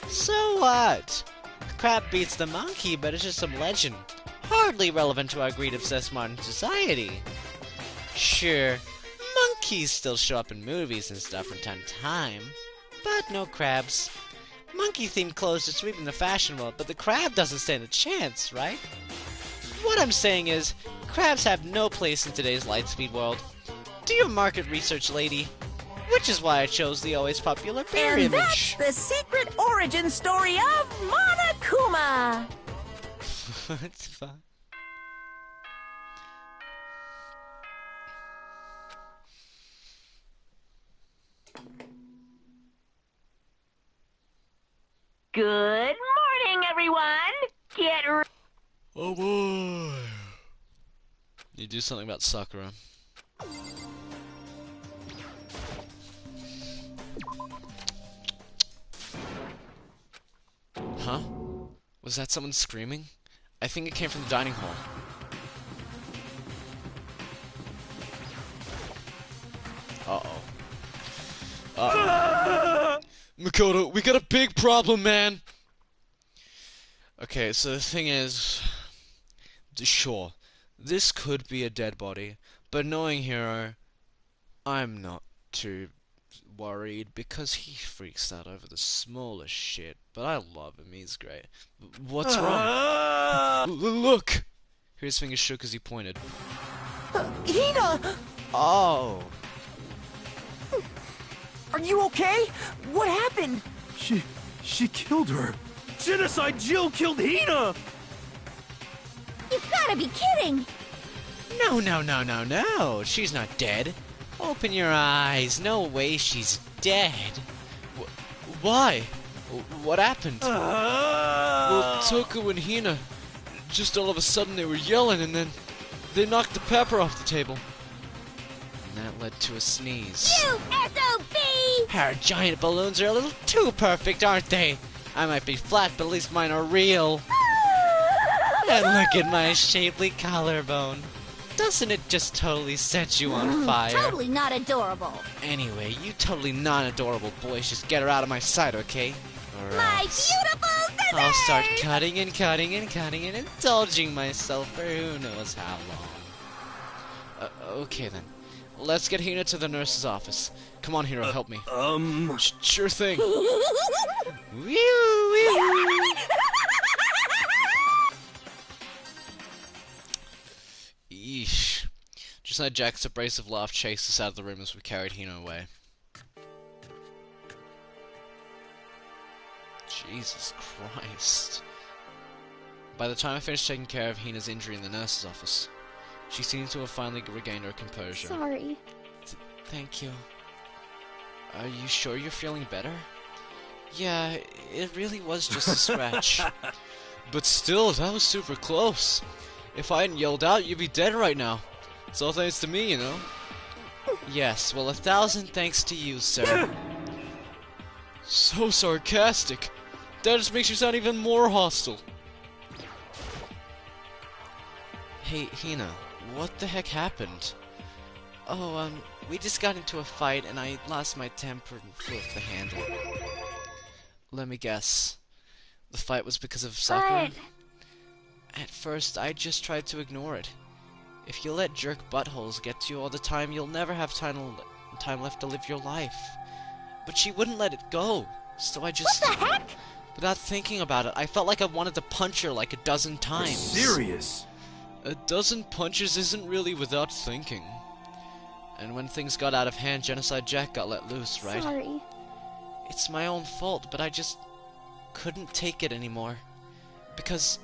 Speaker 1: So what? The crab beats the monkey, but it's just some legend. Hardly relevant to our greed-obsessed modern society. Sure, monkeys still show up in movies and stuff from time to time, but no crabs. Monkey-themed clothes are sweeping the fashion world, but the crab doesn't stand a chance, right? What I'm saying is, crabs have no place in today's lightspeed world. Do your market research, lady. Which is why I chose the always popular bear
Speaker 9: And
Speaker 1: image.
Speaker 9: that's the secret origin story of Monokuma.
Speaker 1: What the fuck?
Speaker 3: Good morning, everyone. Get ready.
Speaker 1: Oh boy. You do something about Sakura. Huh? Was that someone screaming? I think it came from the dining hall. Uh-oh. Uh-oh. Makoto, we got a big problem, man! Okay, so the thing is... Sure, this could be a dead body, but knowing Hiro, I'm not too worried because he freaks out over the smallest shit, but I love him, he's great. What's wrong? Look! His finger shook as he pointed.
Speaker 5: Hina!
Speaker 1: Oh!
Speaker 5: Are you okay? What happened? She killed her. Genocide Jill killed Hina!
Speaker 4: You've gotta be kidding!
Speaker 1: No, she's not dead. Open your eyes, no way she's dead. Why? What happened? Well, Toku and Hina, just all of a sudden they were yelling and then they knocked the pepper off the table. And that led to a sneeze.
Speaker 4: You SOB!
Speaker 1: Our giant balloons are a little too perfect, aren't they? I might be flat, but at least mine are real. And look at my shapely collarbone. Doesn't it just totally set you on fire?
Speaker 4: Totally not adorable.
Speaker 1: Anyway, you totally non-adorable boys just get her out of my sight, okay? Or
Speaker 4: My
Speaker 1: else
Speaker 4: beautiful scissors!
Speaker 1: I'll start cutting and cutting and cutting and indulging myself for who knows how long. Okay then. Let's get Hina to the nurse's office. Come on, Hiro, help me. Sure thing. Eesh. Just let Jack's abrasive laugh chase us out of the room as we carried Hina away. Jesus Christ. By the time I finished taking care of Hina's injury in the nurse's office, she seems to have finally regained her composure.
Speaker 4: Sorry.
Speaker 1: Thank you. Are you sure you're feeling better? Yeah, it really was just a scratch. But still, that was super close. If I hadn't yelled out, you'd be dead right now. It's all thanks to me, you know? Yes, well, 1,000 thanks to you, sir. So sarcastic. That just makes you sound even more hostile. Hey, Hina, what the heck happened? Oh, we just got into a fight and I lost my temper and flew off the handle. Let me guess. The fight was because of Sakura? At first, I just tried to ignore it. If you let jerk buttholes get to you all the time, you'll never have time left to live your life. But she wouldn't let it go, so I just...
Speaker 4: What the heck?
Speaker 1: Without thinking about it, I felt like I wanted to punch her like a dozen times.
Speaker 5: Serious?
Speaker 1: A dozen punches isn't really without thinking. And when things got out of hand, Genocide Jack got let loose, right?
Speaker 4: Sorry.
Speaker 1: It's my own fault, but I just couldn't take it anymore. Because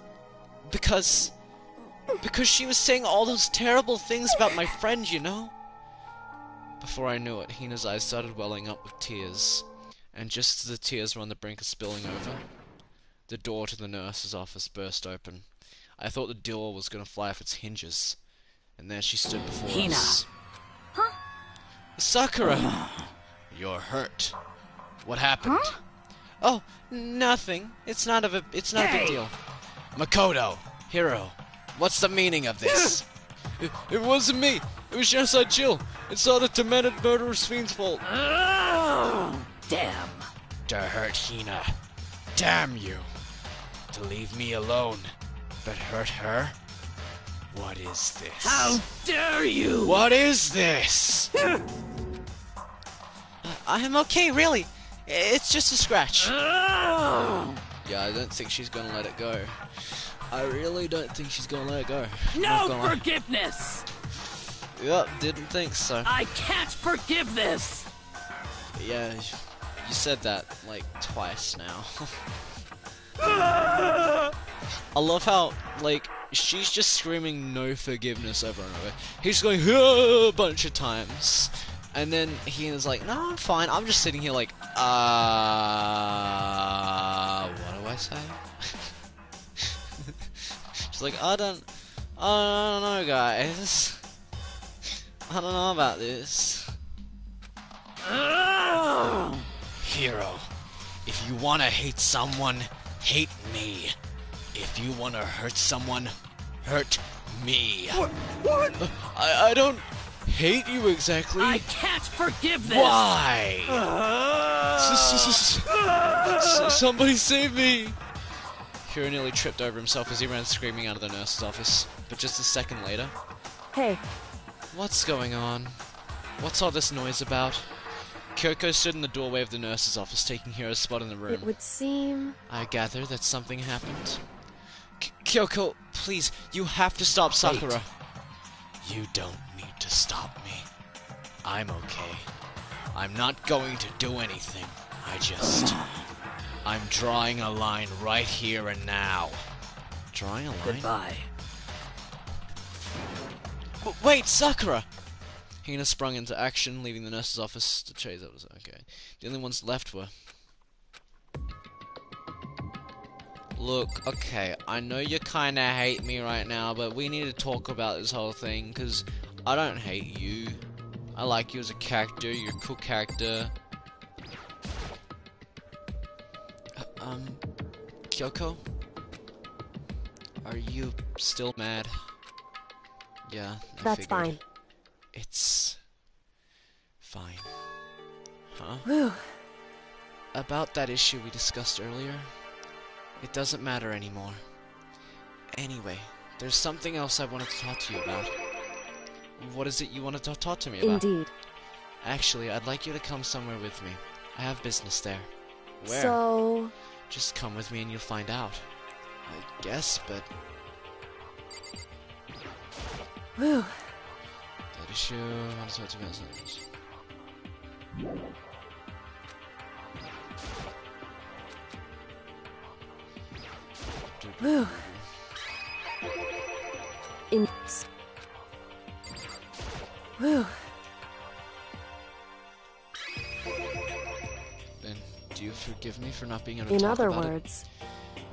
Speaker 1: she was saying all those terrible things about my friend, you know? Before I knew it, Hina's eyes started welling up with tears. And just as the tears were on the brink of spilling over, the door to the nurse's office burst open. I thought the door was gonna fly off its hinges. And there she stood before
Speaker 8: Hina.
Speaker 1: us.
Speaker 4: Huh?
Speaker 1: Sakura! You're hurt. What happened?
Speaker 4: Huh?
Speaker 1: Oh, nothing. It's not a big deal. Makoto, Hiro, what's the meaning of this? It wasn't me. It was Genocide Jill. It's all the demented murderous fiend's fault.
Speaker 8: Damn.
Speaker 1: To hurt Hina. Damn you. To leave me alone. But hurt her? What is this?
Speaker 8: How dare you!
Speaker 1: What is this? I'm okay, really. It's just a scratch. Yeah, I don't think she's gonna let it go. I really don't think she's gonna let it go.
Speaker 8: No forgiveness!
Speaker 1: Yep, didn't think so.
Speaker 8: I can't forgive this!
Speaker 1: Yeah, you said that like twice now. I love how, like, she's just screaming no forgiveness over and over. He's going a bunch of times. And then Hina's like, no, I'm fine. I'm just sitting here like, what do I say? She's like, I don't know, guys. I don't know about this. Hiro, if you wanna hate someone, hate me. If you wanna hurt someone, hurt me.
Speaker 5: What?
Speaker 1: I don't hate you exactly.
Speaker 8: I can't forgive this!
Speaker 1: Why? Somebody save me! Hiro nearly tripped over himself as he ran screaming out of the nurse's office. But just a second later...
Speaker 2: Hey,
Speaker 1: What's going on? What's all this noise about? Kyoko stood in the doorway of the nurse's office, taking Hiro's spot in the room.
Speaker 2: it would seem...
Speaker 1: I gather that something happened. Kyoko, please, you have to stop Sakura. You don't need to stop me. I'm okay. I'm not going to do anything. I'm drawing a line right here and now. Drawing a line?
Speaker 8: Goodbye.
Speaker 1: Wait, Sakura! Hina sprung into action, leaving the nurse's office to chase others. Okay. The only ones left were... Look, okay, I know you kinda hate me right now, but we need to talk about this whole thing, because I don't hate you. I like you as a character, you're a cool character. Kyoko? Are you still mad? Yeah,
Speaker 2: That's
Speaker 1: figured.
Speaker 2: fine.
Speaker 1: It's... fine. Huh?
Speaker 2: Whew.
Speaker 1: About that issue we discussed earlier, it doesn't matter anymore. Anyway, there's something else I wanted to talk to you about. What is it you wanted to talk to me about?
Speaker 2: Indeed.
Speaker 1: Actually, I'd like you to come somewhere with me. I have business there. Where?
Speaker 2: So...
Speaker 1: Just come with me and you'll find out. I guess, but...
Speaker 2: Whew.
Speaker 1: That issue... I want to talk to you about something.
Speaker 2: Whew. In... Whew.
Speaker 1: Then, do you forgive me for not being able to
Speaker 2: In
Speaker 1: talk
Speaker 2: other
Speaker 1: about
Speaker 2: words,
Speaker 1: it.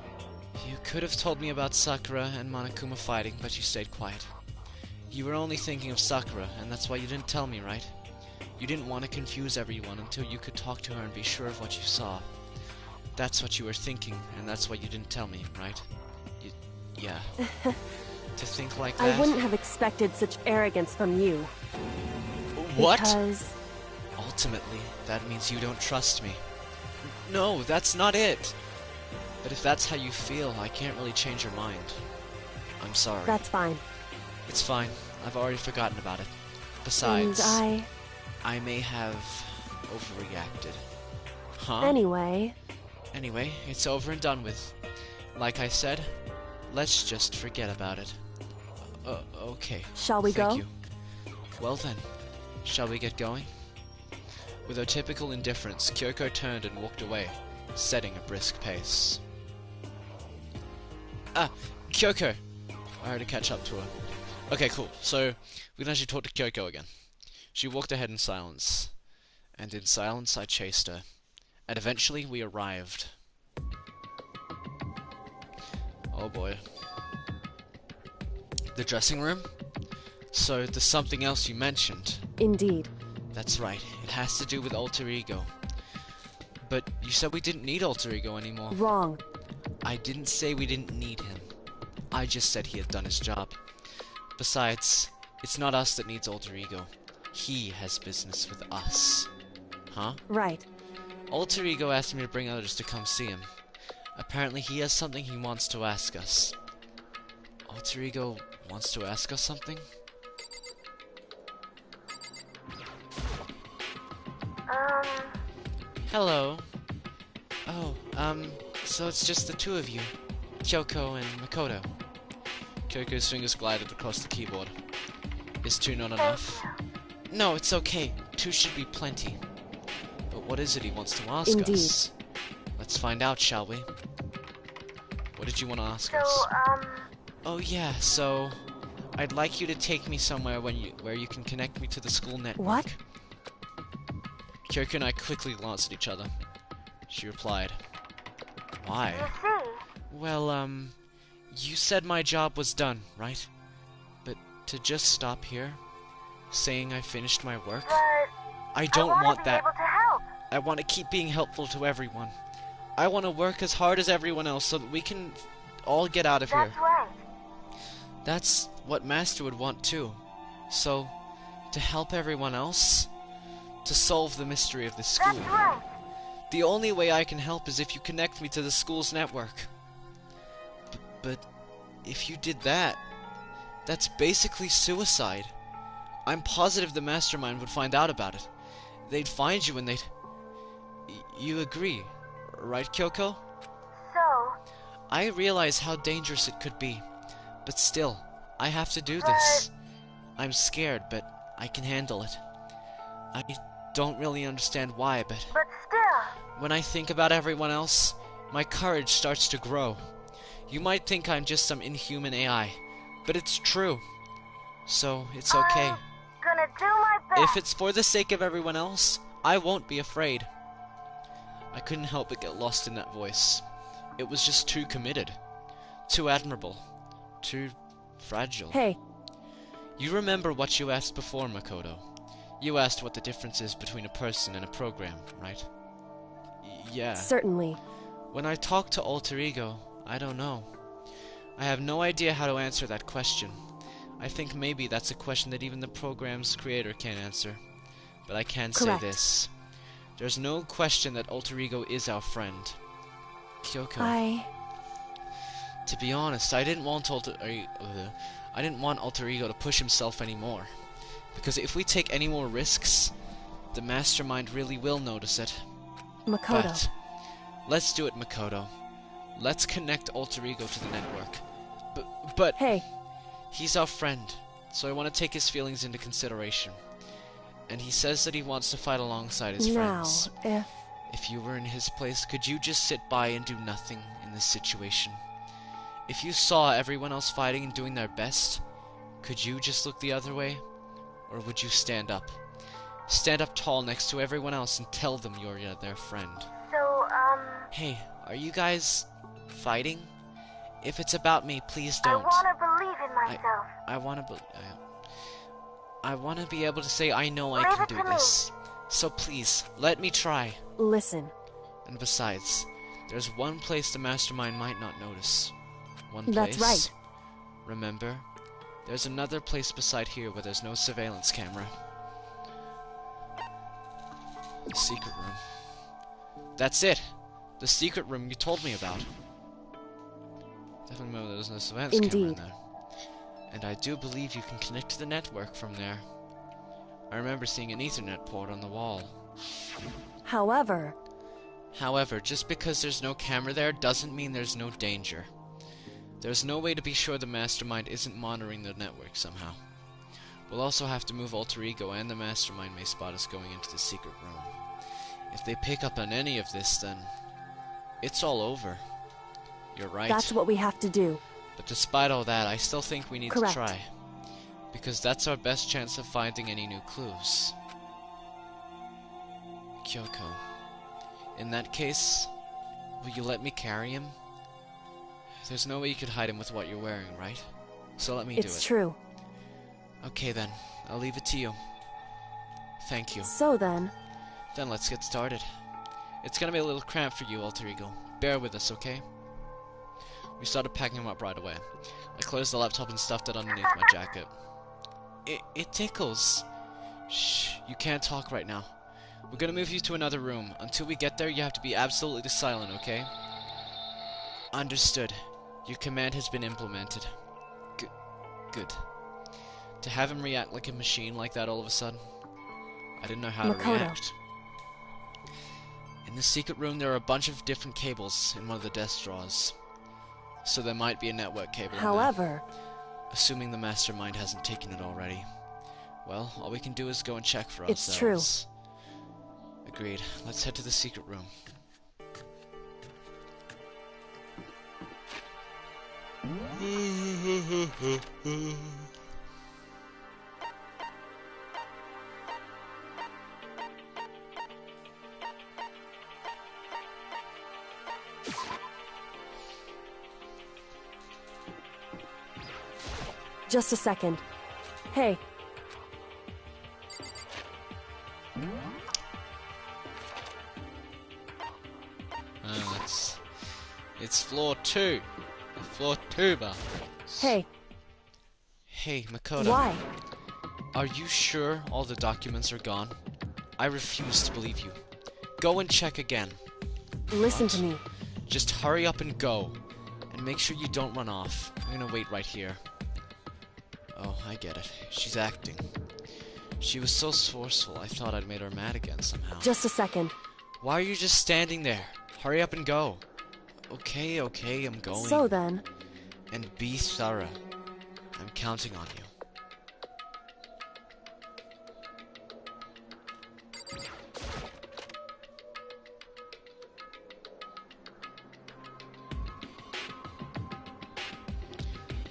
Speaker 1: You could have told me about Sakura and Monokuma fighting, but you stayed quiet. You were only thinking of Sakura, and that's why you didn't tell me, right? You didn't want to confuse everyone until you could talk to her and be sure of what you saw. That's what you were thinking, and that's why you didn't tell me, right? Yeah. To think like that...
Speaker 2: I wouldn't have expected such arrogance from you.
Speaker 1: What?
Speaker 2: Because...
Speaker 1: Ultimately, that means you don't trust me. No, that's not it! But if that's how you feel, I can't really change your mind. I'm sorry.
Speaker 2: That's fine.
Speaker 1: It's fine. I've already forgotten about it. Besides...
Speaker 2: And
Speaker 1: I may have overreacted. Huh?
Speaker 2: Anyway,
Speaker 1: it's over and done with. Like I said, let's just forget about it. Okay.
Speaker 2: Shall we
Speaker 1: Thank
Speaker 2: go?
Speaker 1: you. Well then, shall we get going? With her typical indifference, Kyoko turned and walked away, setting a brisk pace. Ah, Kyoko! I had to catch up to her. Okay, cool. So, we can actually talk to Kyoko again. She walked ahead in silence, and in silence I chased her. And eventually we arrived. Oh boy. The dressing room? So, there's something else you mentioned.
Speaker 2: indeed.
Speaker 1: That's right, it has to do with Alter Ego. But you said we didn't need Alter Ego anymore.
Speaker 2: Wrong.
Speaker 1: I didn't say we didn't need him. I just said he had done his job. Besides, it's not us that needs Alter Ego. He has business with us. Huh?
Speaker 2: Right.
Speaker 1: Alter Ego asked me to bring others to come see him. Apparently he has something he wants to ask us. Alter Ego wants to ask us something? Hello. Oh, so it's just the two of you. Kyoko and Makoto. Kyoko's fingers glided across the keyboard. Is two not enough? No, it's okay. Two should be plenty. But what is it he wants to ask
Speaker 2: Indeed.
Speaker 1: us? Let's find out, shall we? What did you want to ask us? Oh yeah, so... I'd like you to take me somewhere where you can connect me to the school network.
Speaker 2: What?
Speaker 1: Kyoko and I quickly glanced at each other. She replied, Why? Well, you said my job was done, right? But to just stop here, saying I finished my work? I don't want that. I want to keep being helpful to everyone. I want to work as hard as everyone else so that we can all get out of here. That's what Master would want too. So, to help everyone else, to solve the mystery of the school. The only way I can help is if you connect me to the school's network. But if you did that, that's basically suicide. I'm positive the mastermind would find out about it. They'd find you and they'd... You agree, right, Kyoko?
Speaker 7: So?
Speaker 1: I realize how dangerous it could be, but still, I have to do this. I'm scared, but I can handle it. I don't really understand why, but
Speaker 7: still...
Speaker 1: when I think about everyone else, my courage starts to grow. You might think I'm just some inhuman AI, but it's true. So, it's okay.
Speaker 7: I'm gonna do my best.
Speaker 1: If it's for the sake of everyone else, I won't be afraid. I couldn't help but get lost in that voice. It was just too committed. Too admirable. Too fragile.
Speaker 2: Hey.
Speaker 1: You remember what you asked before, Makoto. You asked what the difference is between a person and a program, right? Yeah.
Speaker 2: Certainly.
Speaker 1: When I talk to Alter Ego, I don't know. I have no idea how to answer that question. I think maybe that's a question that even the program's creator can't answer. But I can say
Speaker 2: Correct.
Speaker 1: this. There's no question that Alter Ego is our friend. Kyoko. To be honest, I didn't want Alter Ego to push himself anymore. Because if we take any more risks, the mastermind really will notice it.
Speaker 2: Makoto.
Speaker 1: But let's do it, Makoto. Let's connect Alter Ego to the network. But
Speaker 2: Hey.
Speaker 1: He's our friend, so I want to take his feelings into consideration. And he says that he wants to fight alongside his friends. If you were in his place, could you just sit by and do nothing in this situation? If you saw everyone else fighting and doing their best, could you just look the other way? Or would you stand up? Stand up tall next to everyone else and tell them you're their friend.
Speaker 7: So,
Speaker 1: Hey, are you guys fighting? If it's about me, please
Speaker 7: I
Speaker 1: don't.
Speaker 7: want to believe in myself.
Speaker 1: I want to be able to say I know I
Speaker 7: Leave
Speaker 1: can
Speaker 7: it
Speaker 1: do
Speaker 7: to me.
Speaker 1: this. So please, let me try.
Speaker 2: Listen.
Speaker 1: And besides, there's one place the mastermind might not notice. One place.
Speaker 2: That's right.
Speaker 1: Remember, there's another place beside here where there's no surveillance camera. The secret room. That's it! The secret room you told me about. Definitely remember there was no surveillance camera in there. And I do believe you can connect to the network from there. I remember seeing an Ethernet port on the wall.
Speaker 2: However,
Speaker 1: just because there's no camera there doesn't mean there's no danger. There's no way to be sure the mastermind isn't monitoring the network somehow. We'll also have to move Alter Ego, and the mastermind may spot us going into the secret room. If they pick up on any of this, then it's all over. You're right.
Speaker 2: that's what we have to do.
Speaker 1: But despite all that, I still think we need
Speaker 2: Correct.
Speaker 1: to try. Because that's our best chance of finding any new clues. Kyoko. In that case, will you let me carry him? There's no way you could hide him with what you're wearing, right? So let me do it.
Speaker 2: It's true.
Speaker 1: Okay then, I'll leave it to you. Thank you.
Speaker 2: So then,
Speaker 1: Then let's get started. It's gonna be a little cramped for you, Alter Ego. Bear with us, okay? We started packing him up right away. I closed the laptop and stuffed it underneath my jacket. It tickles. Shh, you can't talk right now. We're gonna move you to another room. Until we get there, you have to be absolutely silent, okay? Understood. Your command has been implemented. Good. To have him react like a machine like that all of a sudden, I didn't know how to
Speaker 2: Makoto.
Speaker 1: react. In the secret room, there are a bunch of different cables in one of the desk drawers. So there might be a network cable in there.
Speaker 2: however,
Speaker 1: Assuming the mastermind hasn't taken it already. Well, all we can do is go and check for
Speaker 2: It's
Speaker 1: ourselves. Agreed. Let's head to the secret room.
Speaker 2: just a second. Hey,
Speaker 1: It's floor 2. Floor 2 bathrooms.
Speaker 2: hey,
Speaker 1: Hey, Makoto.
Speaker 2: why?
Speaker 1: Are you sure all the documents are gone? I refuse to believe you. Go and check again.
Speaker 2: Listen
Speaker 1: What?
Speaker 2: to me.
Speaker 1: Just hurry up and go. And make sure you don't run off. I'm gonna wait right here. Oh, I get it. She's acting. She was so forceful, I thought I'd made her mad again somehow.
Speaker 2: Just a second.
Speaker 1: Why are you just standing there? Hurry up and go. Okay, I'm going.
Speaker 2: So then,
Speaker 1: And be thorough. I'm counting on you.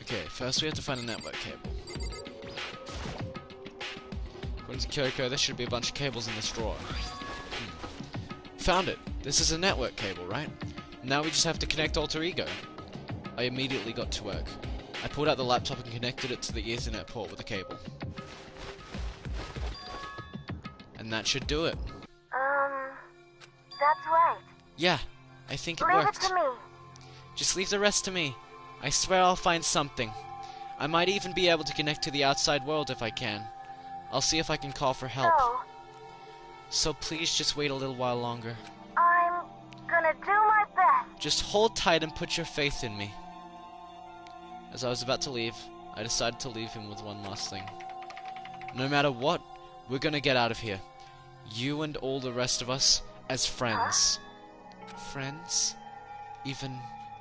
Speaker 1: Okay, first we have to find a network cable. According to Kyoko, there should be a bunch of cables in this drawer. Found it! This is a network cable, right? Now we just have to connect Alter Ego. I immediately got to work. I pulled out the laptop and connected it to the Ethernet port with a cable. And that should do it.
Speaker 7: That's right.
Speaker 1: Yeah, I think it
Speaker 7: Leave
Speaker 1: worked.
Speaker 7: it to me.
Speaker 1: Just leave the rest to me. I swear I'll find something. I might even be able to connect to the outside world if I can. I'll see if I can call for help. So please just wait a little while longer.
Speaker 7: I'm gonna do my best.
Speaker 1: Just hold tight and put your faith in me. As I was about to leave, I decided to leave him with one last thing. No matter what, we're gonna get out of here. You and all the rest of us as friends. Friends? Even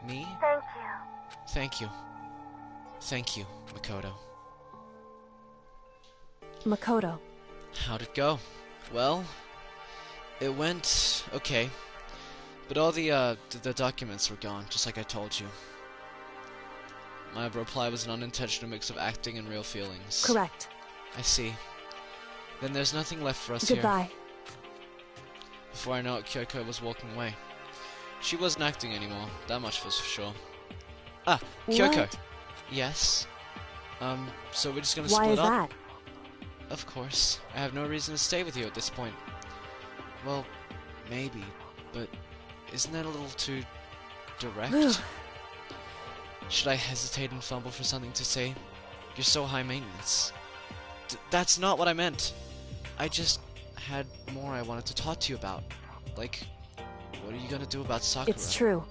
Speaker 1: me?
Speaker 7: Thank you.
Speaker 1: Thank you. Thank you, Makoto.
Speaker 2: Makoto.
Speaker 1: How'd it go? Well, it went okay. But all the documents were gone, just like I told you. My reply was an unintentional mix of acting and real feelings.
Speaker 2: Correct.
Speaker 1: I see. Then there's nothing left for us here.
Speaker 2: Goodbye.
Speaker 1: Before I know it, Kyoko was walking away. She wasn't acting anymore, that much was for sure. Ah, Kyoko.
Speaker 2: What?
Speaker 1: Yes? So we're just gonna
Speaker 2: Why
Speaker 1: split
Speaker 2: is
Speaker 1: up?
Speaker 2: that?
Speaker 1: Of course. I have no reason to stay with you at this point. Well, maybe, but isn't that a little too direct? Should I hesitate and fumble for something to say? You're so high maintenance. That's not what I meant. I just had more I wanted to talk to you about. Like, what are you gonna do about Sakura?
Speaker 2: It's true.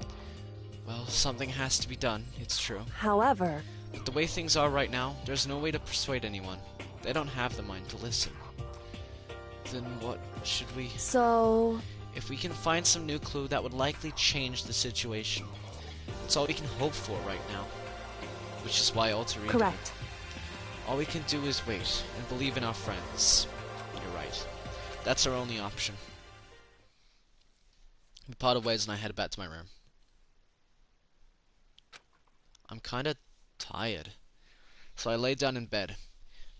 Speaker 1: Well, something has to be done, it's true.
Speaker 2: However,
Speaker 1: But the way things are right now, there's no way to persuade anyone. They don't have the mind to listen. Then what should we...
Speaker 2: so...
Speaker 1: If we can find some new clue, that would likely change the situation. It's all we can hope for right now. Which is why Alter Ego.
Speaker 2: Correct.
Speaker 1: All we can do is wait, and believe in our friends. You're right. That's our only option. We parted ways and I headed back to my room. I'm kinda tired. So I laid down in bed.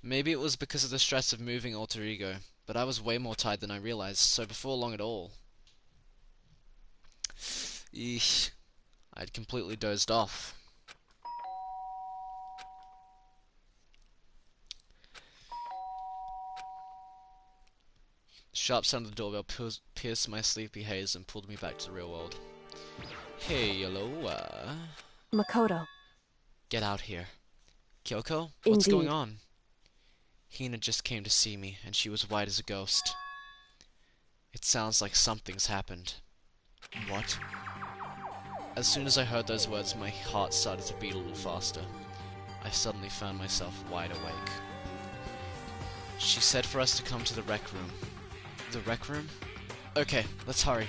Speaker 1: Maybe it was because of the stress of moving Alter Ego, but I was way more tired than I realized, so before long at all... Eesh. I'd completely dozed off. The sharp sound of the doorbell pierced my sleepy haze and pulled me back to the real world. Hey, hello,
Speaker 2: Makoto.
Speaker 1: Get out here. Kyoko? What's going
Speaker 2: Indeed.
Speaker 1: on? Hina just came to see me, and she was white as a ghost. It sounds like something's happened. What? As soon as I heard those words, my heart started to beat a little faster. I suddenly found myself wide awake. She said for us to come to the rec room. The rec room? Okay, let's hurry.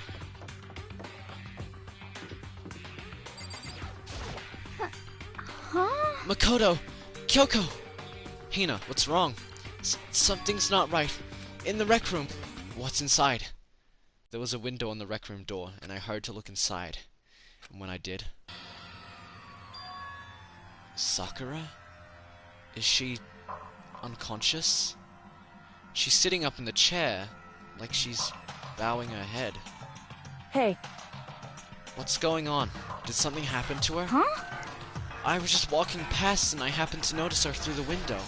Speaker 4: Huh?
Speaker 1: Makoto! Kyoko! Hina, what's wrong? Something's not right. In the rec room. What's inside? There was a window on the rec room door, and I hurried to look inside. And when I did... Sakura? Is she... unconscious? She's sitting up in the chair, like she's bowing her head.
Speaker 2: Hey,
Speaker 1: What's going on? Did something happen to her?
Speaker 4: Huh?
Speaker 1: I was just walking past and I happened to notice her through the window.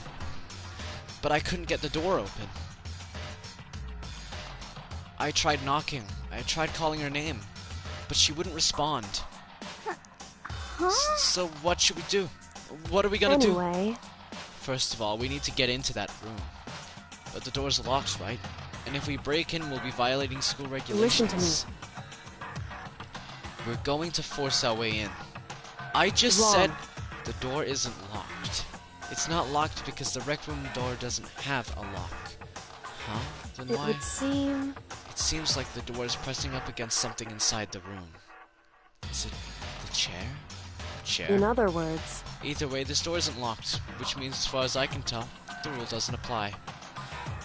Speaker 1: But I couldn't get the door open. I tried knocking. I tried calling her name. But she wouldn't respond.
Speaker 4: Huh?
Speaker 1: So what should we do? What are we gonna do?
Speaker 2: anyway,
Speaker 1: First of all, we need to get into that room. But the door's locked, right? And if we break in, we'll be violating school regulations.
Speaker 2: Listen to me.
Speaker 1: We're going to force our way in. I just
Speaker 2: Wrong.
Speaker 1: said the door isn't locked. It's not locked because the rec room door doesn't have a lock. Huh? Then
Speaker 2: it
Speaker 1: why?
Speaker 2: would seem...
Speaker 1: It seems like the door is pressing up against something inside the room. Is it the chair? Chair?
Speaker 2: In other words,
Speaker 1: Either way, this door isn't locked, which means as far as I can tell, the rule doesn't apply.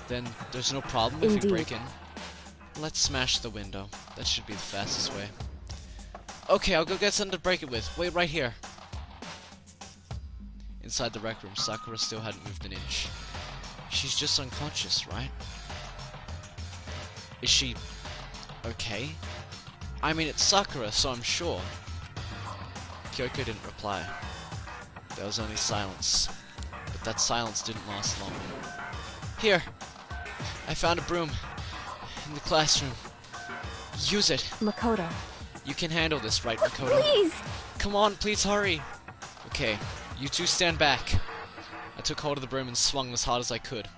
Speaker 1: Then there's no problem if we
Speaker 2: Indeed.
Speaker 1: break in. Let's smash the window. That should be the fastest way. Okay, I'll go get something to break it with. Wait right here. Inside the rec room, Sakura still hadn't moved an inch. She's just unconscious, right? Is she... okay? I mean, it's Sakura, so I'm sure. Kyoko didn't reply. There was only silence. But that silence didn't last long. Here! I found a broom. In the classroom. Use it.
Speaker 2: Makoto.
Speaker 1: You can handle this, right, Makoto?
Speaker 4: Please!
Speaker 1: Come on, please hurry! Okay, you two stand back. I took hold of the broom and swung as hard as I could.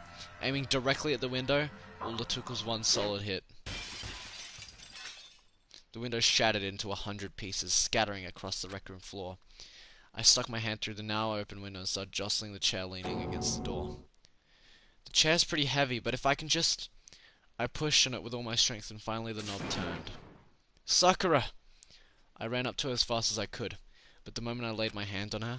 Speaker 1: Aiming directly at the window, all it took was one solid hit. The window shattered into 100 pieces, scattering across the rec room floor. I stuck my hand through the now open window and started jostling the chair leaning against the door. The chair's pretty heavy, but if I can just... I pushed on it with all my strength and finally the knob turned. Sakura! I ran up to her as fast as I could, but the moment I laid my hand on her...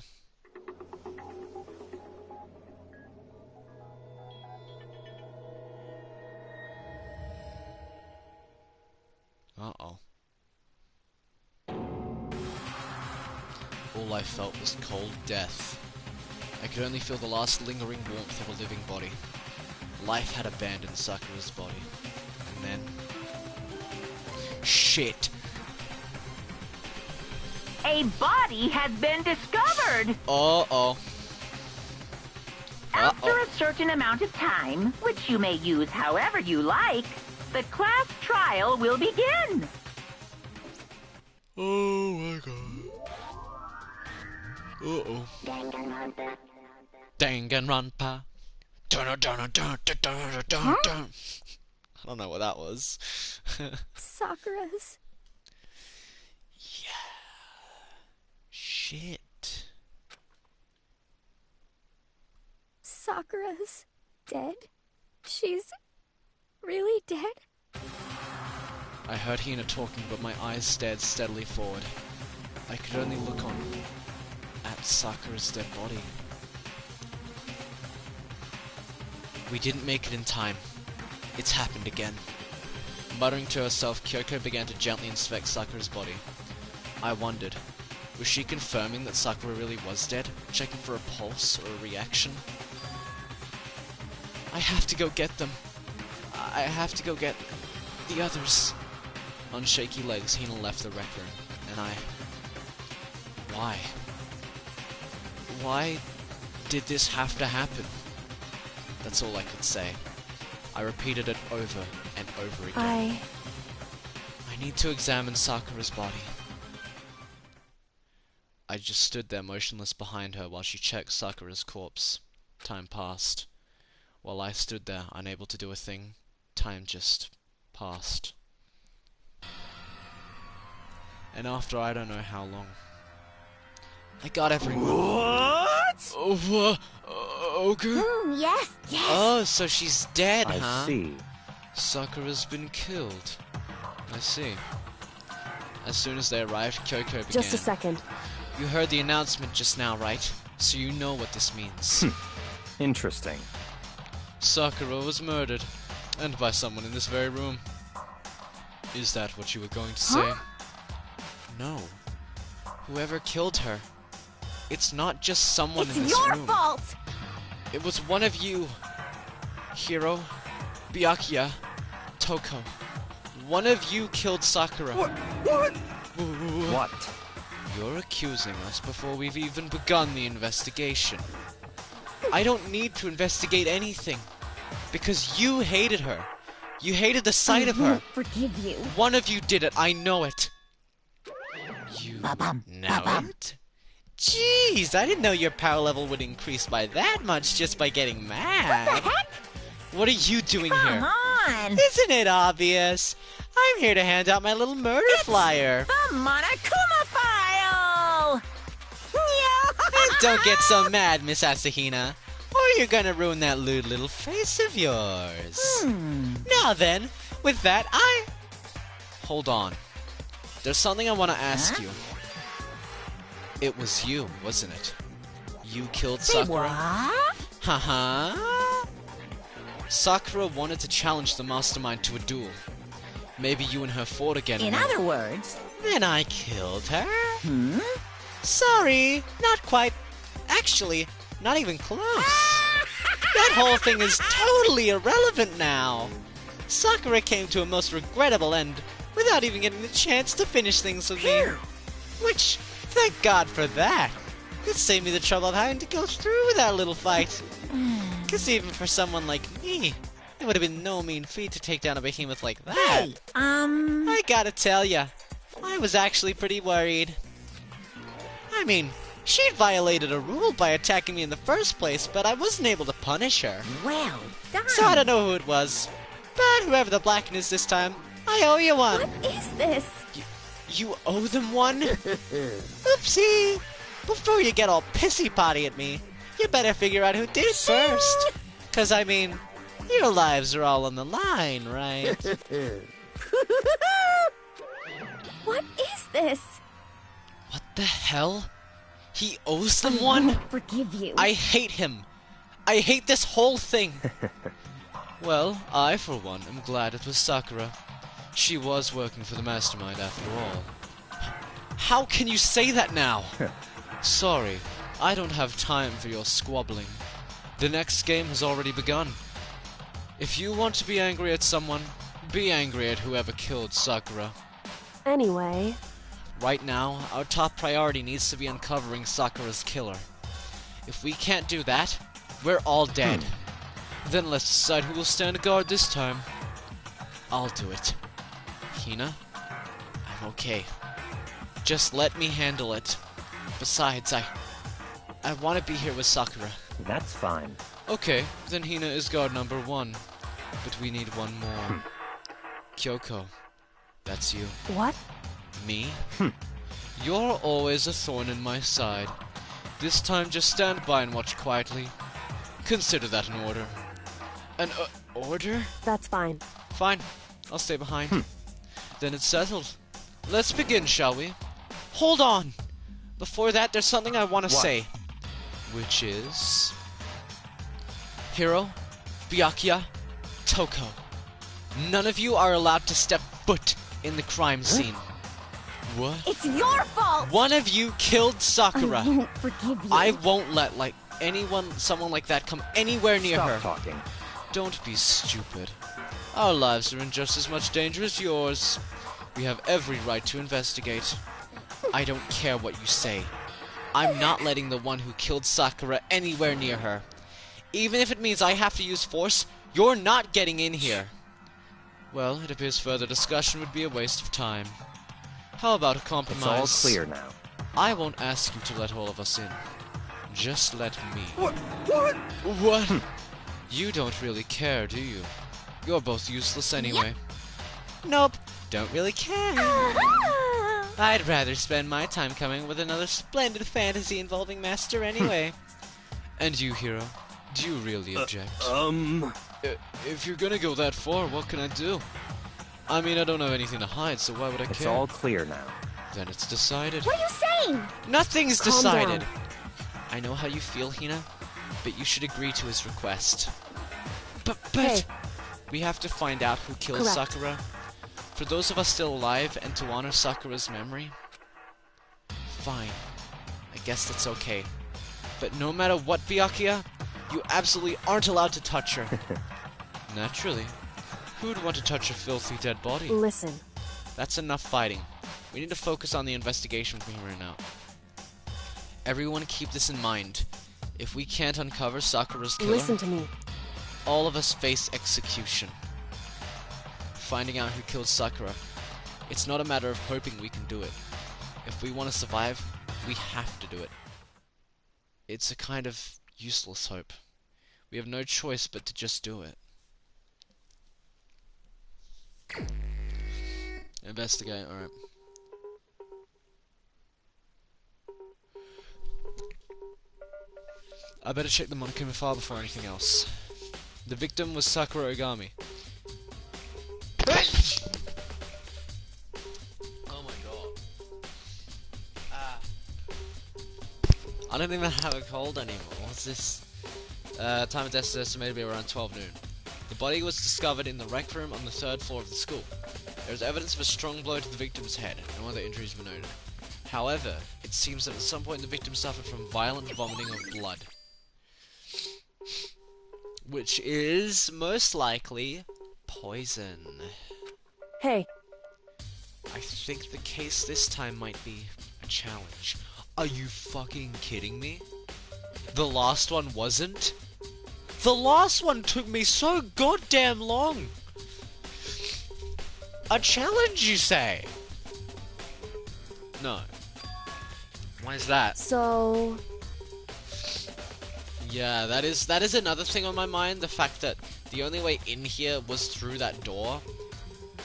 Speaker 1: Uh-oh. All I felt was cold death. I could only feel the last lingering warmth of a living body. Life had abandoned Sakura's body. And then... Shit!
Speaker 3: A body has been discovered.
Speaker 1: Uh-oh.
Speaker 3: After a certain amount of time, which you may use however you like, the class trial will begin.
Speaker 1: Oh my god. Uh-oh. Danganronpa. Dun-dun-dun-dun-dun-dun-dun-dun. I don't know what that was.
Speaker 2: Sakura's.
Speaker 1: Yeah. Shit.
Speaker 2: Sakura's dead? She's really dead?
Speaker 1: I heard Hina talking, but my eyes stared steadily forward. I could only look on at Sakura's dead body. We didn't make it in time. It's happened again. Muttering to herself, Kyoko began to gently inspect Sakura's body. I wondered, was she confirming that Sakura really was dead? Checking for a pulse or a reaction? I have to go get them. I have to go get the others. On shaky legs, Hina left the rec room, and I... Why? Why did this have to happen? That's all I could say. I repeated it over and over again. I need to examine Sakura's body. I just stood there motionless behind her while she checked Sakura's corpse. Time passed. While I stood there, unable to do a thing, time just passed. And after I don't know how long, I got everyone.
Speaker 5: What?
Speaker 1: Okay.
Speaker 4: Yes, yes.
Speaker 1: Oh, so she's dead,
Speaker 6: I
Speaker 1: huh?
Speaker 6: see.
Speaker 1: Sakura's been killed. I see. As soon as they arrived, Kyoko began.
Speaker 2: Just a second.
Speaker 1: You heard the announcement just now, right? So you know what this means.
Speaker 6: Interesting.
Speaker 1: Sakura was murdered. And by someone in this very room. Is that what you were going to say? No. Whoever killed her. It's not just someone in this room.
Speaker 4: It's your fault!
Speaker 1: It was one of you. Hiro, Byakuya, Toko. One of you killed Sakura.
Speaker 5: What?
Speaker 6: What?
Speaker 1: You're accusing us before we've even begun the investigation. I don't need to investigate anything. Because you hated her. You hated the sight of her.
Speaker 4: Forgive you.
Speaker 1: One of you did it. I know it. You know it? Jeez, I didn't know your power level would increase by that much just by getting mad.
Speaker 4: What the heck?
Speaker 1: What are you doing
Speaker 3: Come
Speaker 1: here?
Speaker 3: on!
Speaker 1: Isn't it obvious? I'm here to hand out my little murder flyer.
Speaker 3: The Monokuma file!
Speaker 1: And don't get so mad, Miss Asahina, or you're gonna ruin that lewd little face of yours. Now then, with that, Hold on. There's something I want to ask you. It was you, wasn't it? You killed Sakura? Haha. Sakura wanted to challenge the mastermind to a duel. Maybe you and her fought again.
Speaker 9: In other words...
Speaker 1: Then I killed her? Sorry, not quite. Actually, not even close. That whole thing is totally irrelevant now. Sakura came to a most regrettable end without even getting the chance to finish things with me. Which, thank God for that. It saved me the trouble of having to go through with that little fight. Because even for someone like me, it would have been no mean feat to take down a behemoth like that. I gotta tell ya, I was actually pretty worried. I mean, she'd violated a rule by attacking me in the first place, but I wasn't able to punish her.
Speaker 9: Well done.
Speaker 1: So I don't know who it was. But whoever the Blacken is this time, I owe you one.
Speaker 4: What is this?
Speaker 1: You owe them one? Oopsie! Before you get all pissy-potty at me, you better figure out who did it first. 'Cause I mean, your lives are all on the line, right?
Speaker 4: What is this?
Speaker 1: What the hell? He owes them one?
Speaker 4: Forgive you.
Speaker 1: I hate him. I hate this whole thing. Well, I, for one, am glad it was Sakura. She was working for the mastermind after all. How can you say that now? Sorry, I don't have time for your squabbling. The next game has already begun. If you want to be angry at someone, be angry at whoever killed Sakura.
Speaker 2: Anyway,
Speaker 1: Right now, our top priority needs to be uncovering Sakura's killer. If we can't do that, we're all dead. Then let's decide who will stand guard this time. I'll do it. Hina? I'm okay. Just let me handle it. Besides, I want to be here with Sakura.
Speaker 6: That's fine.
Speaker 1: Okay, then Hina is guard number 1. But we need one more. Kyoko, that's you.
Speaker 9: What?
Speaker 1: Me? You're always a thorn in my side. This time just stand by and watch quietly. Consider that an order. An order?
Speaker 9: That's fine.
Speaker 1: Fine, I'll stay behind. Then it's settled. Let's begin, shall we? Hold on! Before that, there's something I want to say. Which is... Hiro, Byakuya, Toko. None of you are allowed to step foot in the crime scene. What?
Speaker 4: It's your fault!
Speaker 1: One of you killed Sakura.
Speaker 4: I won't forgive you.
Speaker 1: I won't let, someone like that come anywhere near her.
Speaker 6: Stop talking.
Speaker 1: Don't be stupid. Our lives are in just as much danger as yours. We have every right to investigate. I don't care what you say. I'm not letting the one who killed Sakura anywhere near her. Even if it means I have to use force, you're not getting in here. Well, it appears further discussion would be a waste of time. How about a compromise?
Speaker 6: It's all clear now.
Speaker 1: I won't ask you to let all of us in. Just let me.
Speaker 5: What?
Speaker 1: What? You don't really care, do you? You're both useless anyway. Nope, don't really care. I'd rather spend my time coming with another splendid fantasy involving Master anyway. And you, Hiro, do you really object? If you're gonna go that far, what can I do? I mean, I don't have anything to hide, so why would I care?
Speaker 6: It's all clear now.
Speaker 1: Then it's decided.
Speaker 4: What are you saying?
Speaker 1: Nothing's
Speaker 9: Calm
Speaker 1: decided.
Speaker 9: down.
Speaker 1: I know how you feel, Hina, but you should agree to his request. But
Speaker 9: Hey.
Speaker 1: we have to find out who killed
Speaker 9: Correct.
Speaker 1: Sakura. For those of us still alive, and to honor Sakura's memory. Fine. I guess that's okay. But no matter what, Byakuya, you absolutely aren't allowed to touch her. Naturally. Who'd want to touch a filthy dead body?
Speaker 9: Listen.
Speaker 1: That's enough fighting. We need to focus on the investigation from here on out. Everyone keep this in mind. If we can't uncover Sakura's killer,
Speaker 9: Listen to me.
Speaker 1: all of us face execution. Finding out who killed Sakura. It's not a matter of hoping we can do it. If we want to survive, we have to do it. It's a kind of useless hope. We have no choice but to just do it. Investigate, alright. I better check the Monokuma file before anything else. The victim was Sakura Ogami. Oh my god. I don't even have a cold anymore. What's this? Time of death is estimated to be around 12 noon. The body was discovered in the rec room on the 3rd floor of the school. There is evidence of a strong blow to the victim's head. No other injuries were noted. However, it seems that at some point the victim suffered from violent vomiting of blood. Which is, most likely, poison.
Speaker 9: Hey.
Speaker 1: I think the case this time might be a challenge. Are you fucking kidding me? The last one wasn't? The last one took me so goddamn long! A challenge, you say? No. Why is that?
Speaker 9: So...
Speaker 1: Yeah, that is another thing on my mind, the fact that the only way in here was through that door,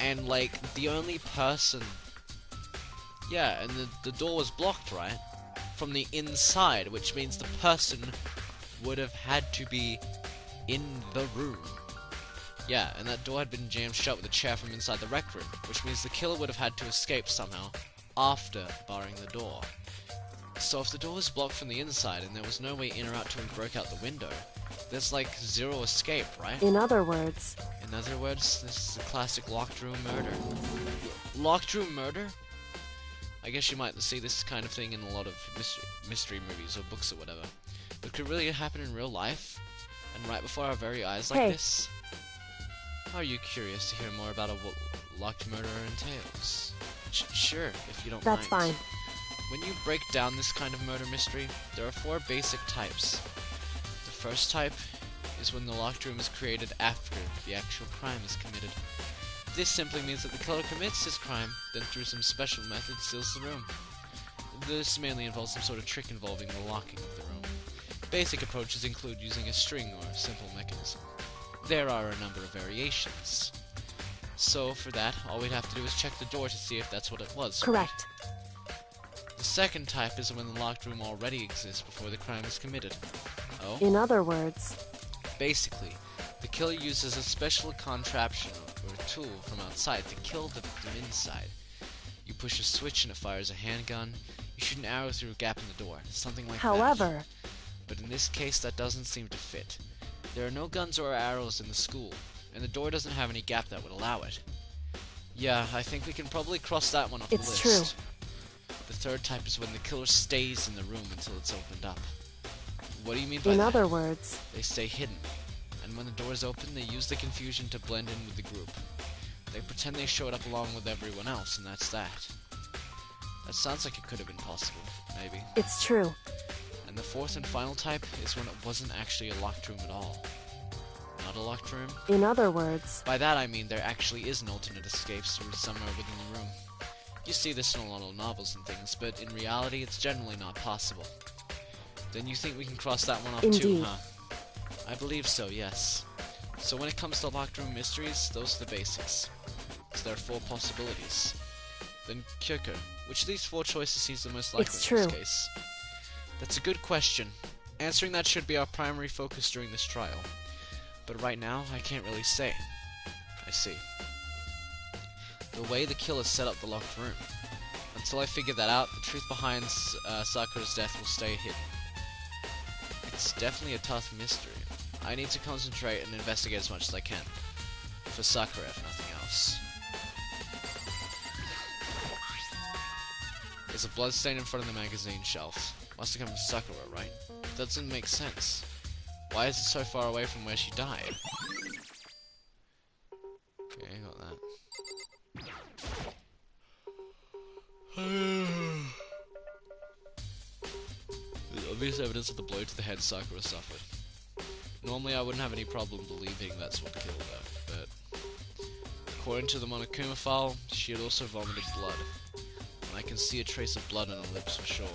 Speaker 1: and like, the only person... Yeah, and the door was blocked, right? From the inside, which means the person would have had to be in the room. Yeah, and that door had been jammed shut with a chair from inside the rec room, which means the killer would have had to escape somehow after barring the door. So if the door was blocked from the inside and there was no way in or out till he broke out the window, there's like zero escape, right?
Speaker 9: In other words...
Speaker 1: In other words, this is a classic locked room murder. Locked room murder? I guess you might see this kind of thing in a lot of mystery movies or books or whatever. But could it really happen in real life? And right before our very eyes like this? Are you curious to hear more about what locked murder entails? Sure, if you don't
Speaker 10: That's
Speaker 1: mind.
Speaker 10: fine.
Speaker 1: When you break down this kind of murder mystery, there are 4 basic types. The first type is when the locked room is created after the actual crime is committed. This simply means that the killer commits his crime, then through some special method steals the room. This mainly involves some sort of trick involving the locking of the room. Basic approaches include using a string or a simple mechanism. There are a number of variations. So for that, all we'd have to do is check the door to see if that's what it was.
Speaker 10: Correct.
Speaker 1: The second type is when the locked room already exists before the crime is committed. Oh?
Speaker 10: In other words,
Speaker 1: Basically, the killer uses a special contraption or a tool from outside to kill the victim inside. You push a switch and it fires a handgun. You shoot an arrow through a gap in the door. Something like that.
Speaker 10: however,
Speaker 1: But in this case, that doesn't seem to fit. There are no guns or arrows in the school, and the door doesn't have any gap that would allow it. Yeah, I think we can probably cross that one off the list.
Speaker 10: It's true.
Speaker 1: The third type is when the killer stays in the room until it's opened up. What do you mean by
Speaker 10: in
Speaker 1: that?
Speaker 10: other words,
Speaker 1: They stay hidden, and when the door is open, they use the confusion to blend in with the group. They pretend they showed up along with everyone else, and that's that. That sounds like it could have been possible, maybe.
Speaker 10: it's true.
Speaker 1: And the fourth and final type is when it wasn't actually a locked room at all. Not a locked room?
Speaker 10: In other words,
Speaker 1: By that I mean there actually is an alternate escape through somewhere within the room. You see this in a lot of novels and things, but in reality it's generally not possible. Then you think we can cross that one off too,
Speaker 10: Indeed.
Speaker 1: huh? I believe so, yes. So when it comes to locked room mysteries, those are the basics. So there are 4 possibilities. Then Kyoker, which of these 4 choices seems the most likely
Speaker 10: It's
Speaker 1: in this
Speaker 10: true.
Speaker 1: case? That's a good question. Answering that should be our primary focus during this trial. But right now, I can't really say. I see. The way the killer set up the locked room. Until I figure that out, the truth behind Sakura's death will stay hidden. It's definitely a tough mystery. I need to concentrate and investigate as much as I can. For Sakura, if nothing else. There's a bloodstain in front of the magazine shelf. Must have come from Sakura, right? That doesn't make sense. Why is it so far away from where she died? Okay, got that. There's obvious evidence of the blow to the head Sakura suffered. Normally I wouldn't have any problem believing that's what killed her, but according to the Monokuma file, she had also vomited blood. And I can see a trace of blood on her lips for sure.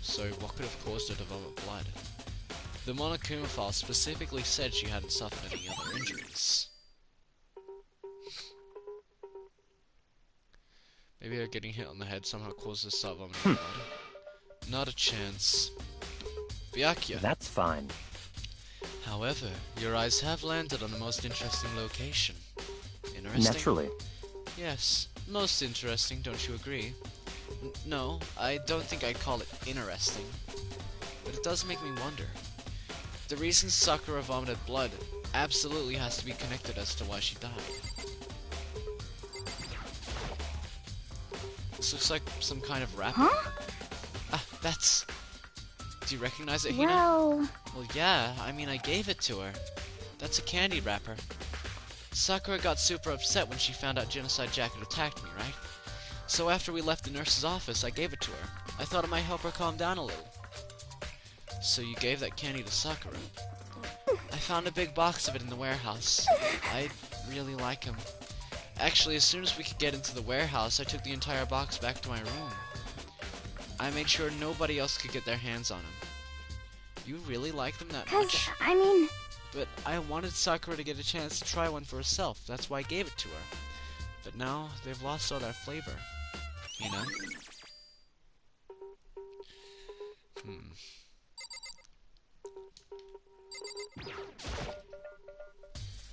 Speaker 1: So what could have caused her to vomit blood? The Monokuma file specifically said she hadn't suffered any other injuries. Maybe her getting hit on the head somehow caused her to start vomiting blood. Not a chance. Byakuya.
Speaker 6: That's fine.
Speaker 1: However, your eyes have landed on the most interesting location. Interesting?
Speaker 6: Naturally.
Speaker 1: Yes, most interesting, don't you agree? No, I don't think I'd call it interesting. But it does make me wonder. The reason Sakura vomited blood absolutely has to be connected as to why she died. This looks like some kind of wrapper.
Speaker 4: Huh?
Speaker 1: Ah, that's... Do you recognize it, Hina?
Speaker 4: Well,
Speaker 1: Well, yeah, I mean, I gave it to her. That's a candy wrapper. Sakura got super upset when she found out Genocide Jack had attacked me, right? So after we left the nurse's office, I gave it to her. I thought it might help her calm down a little. So you gave that candy to Sakura? I found a big box of it in the warehouse. I really like him. Actually, as soon as we could get into the warehouse, I took the entire box back to my room. I made sure nobody else could get their hands on him. You really like them that
Speaker 4: 'cause,
Speaker 1: much?
Speaker 4: I mean,
Speaker 1: But I wanted Sakura to get a chance to try one for herself. That's why I gave it to her. But now, they've lost all their flavor. You know?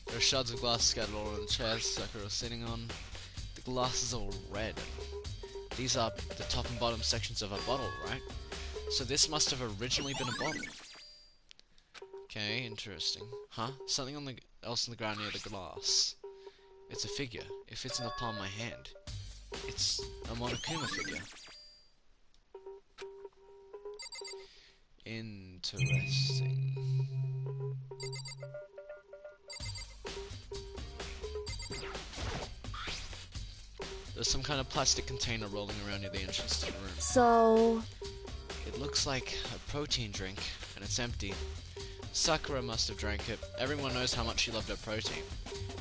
Speaker 1: There are shards of glass scattered all over the chairs Sakura was sitting on. The glass is all red. These are the top and bottom sections of a bottle, right? So this must have originally been a bottle. Okay, interesting. Huh? Something else on the ground near the glass. It's a figure. It fits in the palm of my hand. It's a Monokuma figure. Interesting. There's some kind of plastic container rolling around near the entrance to the room.
Speaker 10: So...
Speaker 1: It looks like a protein drink, and it's empty. Sakura must have drank it. Everyone knows how much she loved her protein.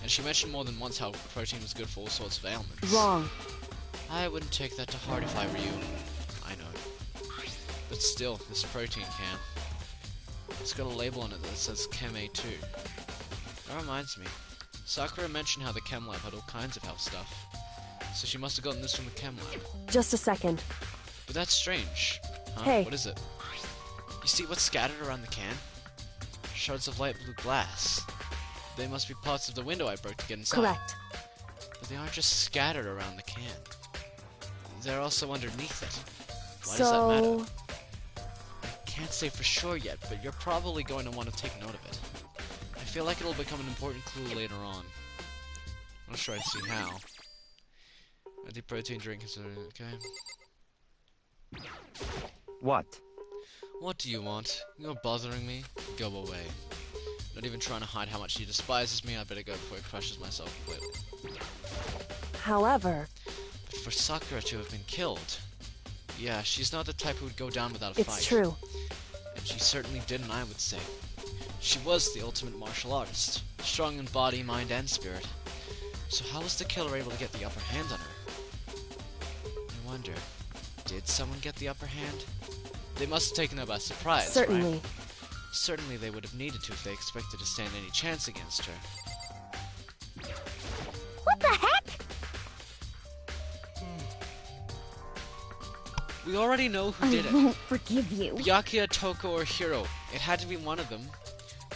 Speaker 1: And she mentioned more than once how protein was good for all sorts of ailments.
Speaker 10: Wrong.
Speaker 1: I wouldn't take that to heart if I were you. I know. But still, this protein can. It's got a label on it that says Chem A2. That reminds me. Sakura mentioned how the chem lab had all kinds of health stuff. So she must have gotten this from the chem lab.
Speaker 10: Just a second.
Speaker 1: But that's strange. Huh?
Speaker 10: Hey.
Speaker 1: What is it? You see what's scattered around the can? Shards of light blue glass. They must be parts of the window I broke to get inside.
Speaker 10: Correct.
Speaker 1: But they aren't just scattered around the can. They're also underneath it. Why does that matter? I can't say for sure yet, but you're probably going to want to take note of it. I feel like it'll become an important clue later on. I'm not sure I see how. Anti-protein drink is okay.
Speaker 6: What?
Speaker 1: What do you want? You're bothering me? Go away. Not even trying to hide how much he despises me. I better go before he crushes myself completely.
Speaker 10: However...
Speaker 1: But for Sakura to have been killed... Yeah, she's not the type who would go down without a fight.
Speaker 10: It's true.
Speaker 1: And she certainly didn't, I would say. She was the ultimate martial artist. Strong in body, mind, and spirit. So how was the killer able to get the upper hand on her? I wonder... Did someone get the upper hand? They must have taken her by surprise,
Speaker 10: Certainly.
Speaker 1: right? Certainly they would have needed to if they expected to stand any chance against her.
Speaker 4: What the heck?
Speaker 1: We already know who
Speaker 4: I
Speaker 1: did it.
Speaker 4: won't forgive you.
Speaker 1: Byakuya, Toko, or Hiro. It had to be one of them.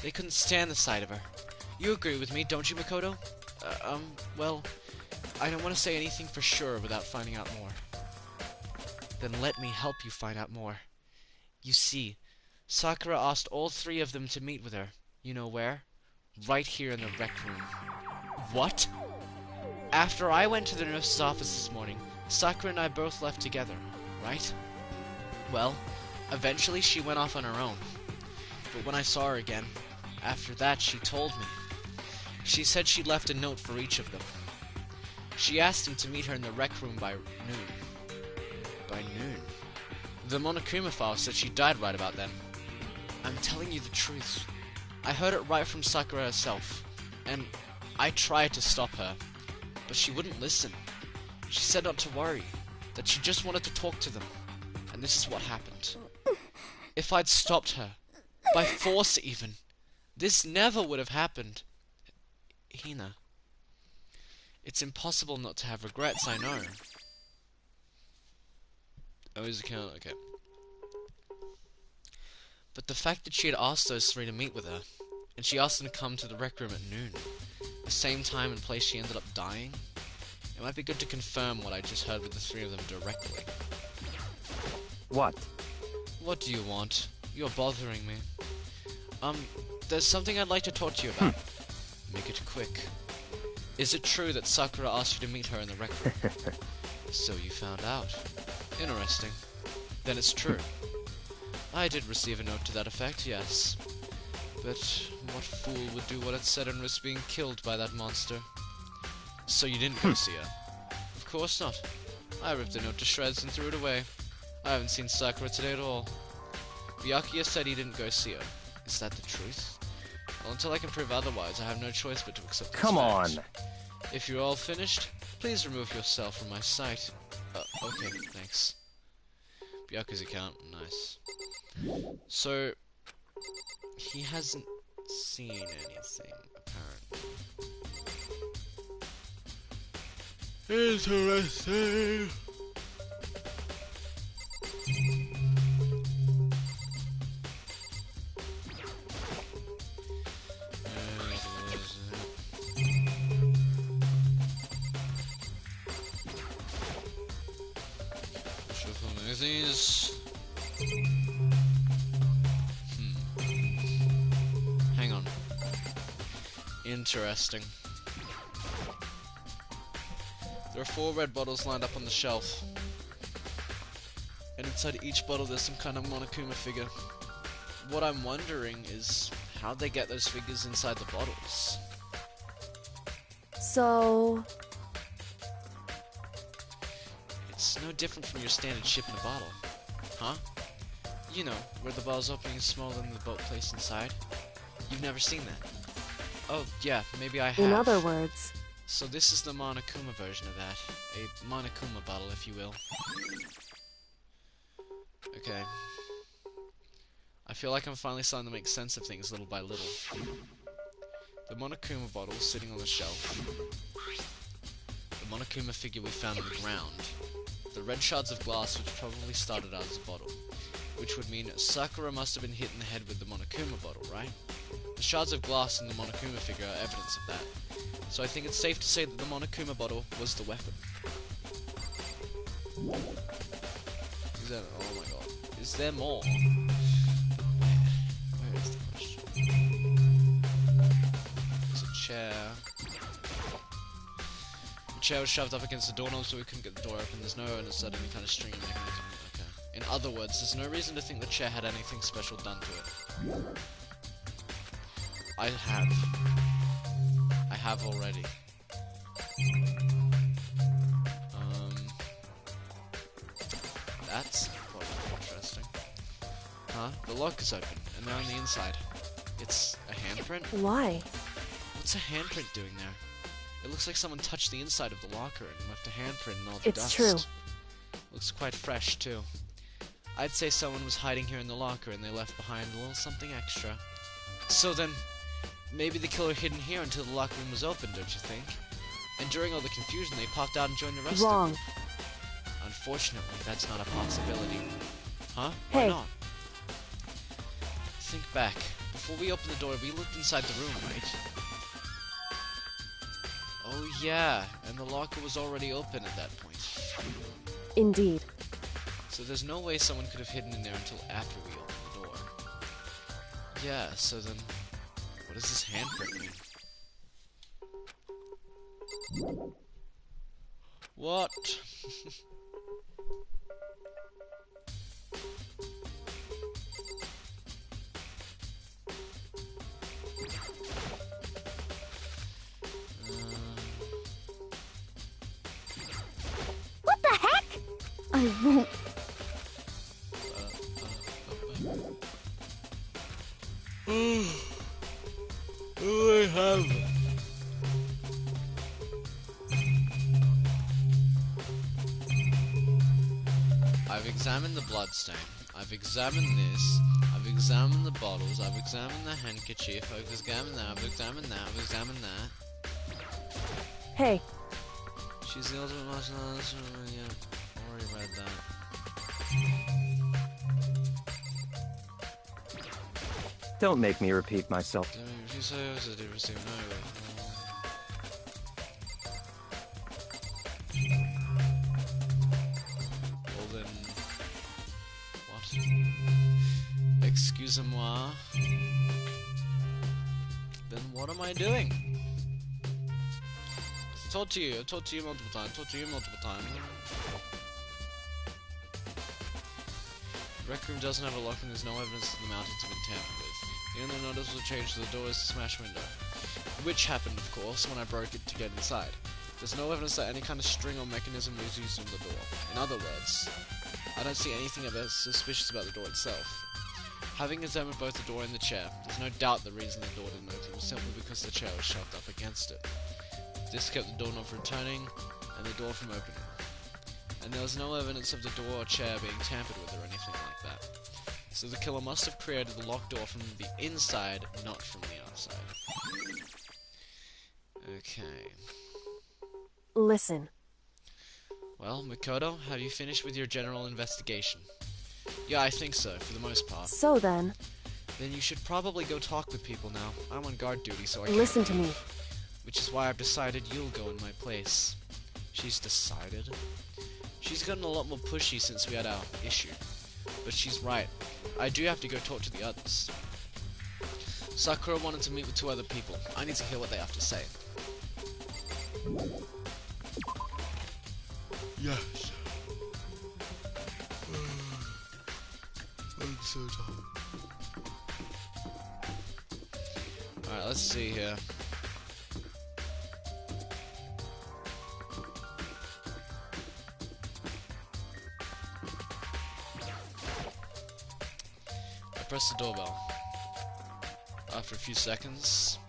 Speaker 1: They couldn't stand the sight of her. You agree with me, don't you, Makoto? Well, I don't want to say anything for sure without finding out more. Then let me help you find out more. You see, Sakura asked all three of them to meet with her. You know where? Right here in the rec room. What? After I went to the nurse's office this morning, Sakura and I both left together, right? Well, eventually she went off on her own. But when I saw her again, after that she told me. She said she left a note for each of them. She asked him to meet her in the rec room by noon. By noon? The Monokuma file said she died right about then. I'm telling you the truth. I heard it right from Sakura herself, and I tried to stop her, but she wouldn't listen. She said not to worry, that she just wanted to talk to them, and this is what happened. If I'd stopped her, by force even, this never would have happened. Hina, it's impossible not to have regrets, I know. Oh, his account, okay. But the fact that she had asked those three to meet with her, and she asked them to come to the rec room at noon, the same time and place she ended up dying, it might be good to confirm what I just heard with the three of them directly.
Speaker 6: What?
Speaker 1: What do you want? You're bothering me. There's something I'd like to talk to you about. Make it quick. Is it true that Sakura asked you to meet her in the rec room? So you found out. Interesting. Then it's true. I did receive a note to that effect, yes. But what fool would do what it said and risk being killed by that monster? So you didn't go see her? Of course not. I ripped the note to shreds and threw it away. I haven't seen Sakura today at all. Byakuya said he didn't go see her. Is that the truth? Well, until I can prove otherwise, I have no choice but to accept this
Speaker 6: Come
Speaker 1: fact.
Speaker 6: on!
Speaker 1: If you're all finished, please remove yourself from my sight. Okay, thanks. Byakuya's account, nice. So, he hasn't seen anything, apparently. Interesting! These. Hang on. Interesting. There are 4 red bottles lined up on the shelf. And inside each bottle there's some kind of Monokuma figure. What I'm wondering is how'd they get those figures inside the bottles?
Speaker 10: So...
Speaker 1: It's no different from your standard ship in a bottle. Huh? You know, where the bottle's opening is smaller than the boat placed inside. You've never seen that? Oh, yeah, maybe I have.
Speaker 10: In other words,
Speaker 1: So this is the Monokuma version of that. A Monokuma bottle, if you will. Okay. I feel like I'm finally starting to make sense of things little by little. The Monokuma bottle is sitting on the shelf. The Monokuma figure we found on the ground. The red shards of glass which probably started out as a bottle. Which would mean Sakura must have been hit in the head with the Monokuma bottle, right? The shards of glass in the Monokuma figure are evidence of that. So I think it's safe to say that the Monokuma bottle was the weapon. Is that... oh my god. Is there more? Where is the question? There's a chair. The chair was shoved up against the doorknob so we couldn't get the door open. There's no evidence that any kind of string mechanism. Okay. In other words, there's no reason to think the chair had anything special done to it. I have already. That's probably interesting. Huh? The lock is open, and they're on the inside. It's a handprint?
Speaker 10: why?
Speaker 1: What's a handprint doing there? It looks like someone touched the inside of the locker and left a handprint in all the dust.
Speaker 10: It's true.
Speaker 1: Looks quite fresh, too. I'd say someone was hiding here in the locker and they left behind a little something extra. So then, maybe the killer hid in here until the locker room was open, don't you think? And during all the confusion, they popped out and joined the rest
Speaker 10: Wrong.
Speaker 1: of them. Unfortunately, that's not a possibility. Huh?
Speaker 10: Hey.
Speaker 1: Why not? Think back. Before we opened the door, we looked inside the room, right? Oh yeah, and the locker was already open at that point.
Speaker 10: Indeed.
Speaker 1: So there's no way someone could have hidden in there until after we opened the door. Yeah, so then, what does this handprint mean? What?
Speaker 4: What the heck? I won't.
Speaker 1: I have. I've examined the bloodstain. I've examined this. I've examined the bottles. I've examined the handkerchief. I've examined that. I've examined that. I've examined that.
Speaker 10: Hey,
Speaker 1: She's the ultimate martial artist. Yeah, already read that.
Speaker 6: Don't make me repeat myself.
Speaker 1: If you say I was a receive no. Well then, what? Excusez-moi. Then what am I doing? I've talked to you multiple times. The rec room doesn't have a lock and there's no evidence that the mountains have been tampered with. The only noticeable change to the door is the smashed window. Which happened, of course, when I broke it to get inside. There's no evidence that any kind of string or mechanism was used on the door. In other words, I don't see anything suspicious about the door itself. Having examined both the door and the chair, there's no doubt the reason the door didn't open was simply because the chair was shoved up against it. This kept the doorknob from turning and the door from opening. And there was no evidence of the door or chair being tampered with or anything like that. So the killer must have created the locked door from the inside, not from the outside. Okay.
Speaker 10: listen.
Speaker 1: Well, Makoto, have you finished with your general investigation? Yeah, I think so, for the most part.
Speaker 10: So then...
Speaker 1: Then you should probably go talk with people now. I'm on guard duty, so I can't.
Speaker 10: Listen to me.
Speaker 1: Which is why I've decided you'll go in my place. She's decided? She's gotten a lot more pushy since we had our issue. But she's right. I do have to go talk to the others. Sakura wanted to meet with 2 other people. I need to hear what they have to say. Yes. I'm so tired. Alright, let's see here. press the doorbell. After a few seconds...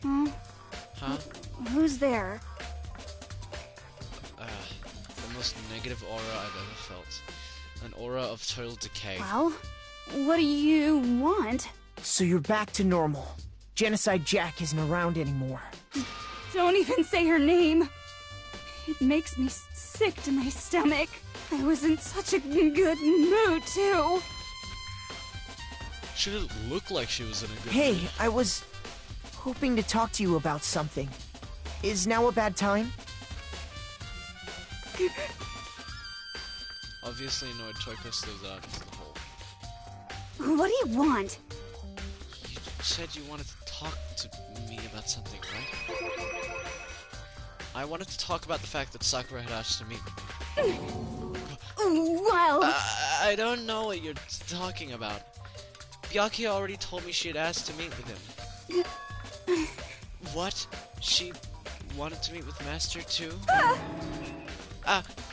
Speaker 1: Huh?
Speaker 4: Who's there?
Speaker 1: The most negative aura I've ever felt. An aura of total decay.
Speaker 4: Well, what do you want?
Speaker 9: So you're back to normal. Genocide Jack isn't around anymore.
Speaker 2: Don't even say her name. It makes me sick to my stomach. I was in such a good mood, too.
Speaker 1: She didn't look like she was in a good
Speaker 9: Hey,
Speaker 1: mood.
Speaker 9: I was hoping to talk to you about something. Is now a bad time?
Speaker 1: Obviously annoyed Toko throws out into the hole.
Speaker 4: What do you want?
Speaker 1: You said you wanted to talk to me about something, right? I wanted to talk about the fact that Sakura had asked to meet me.
Speaker 4: Well...
Speaker 1: I don't know what you're talking about. Byakuya already told me she had asked to meet with him. What? She wanted to meet with Master too?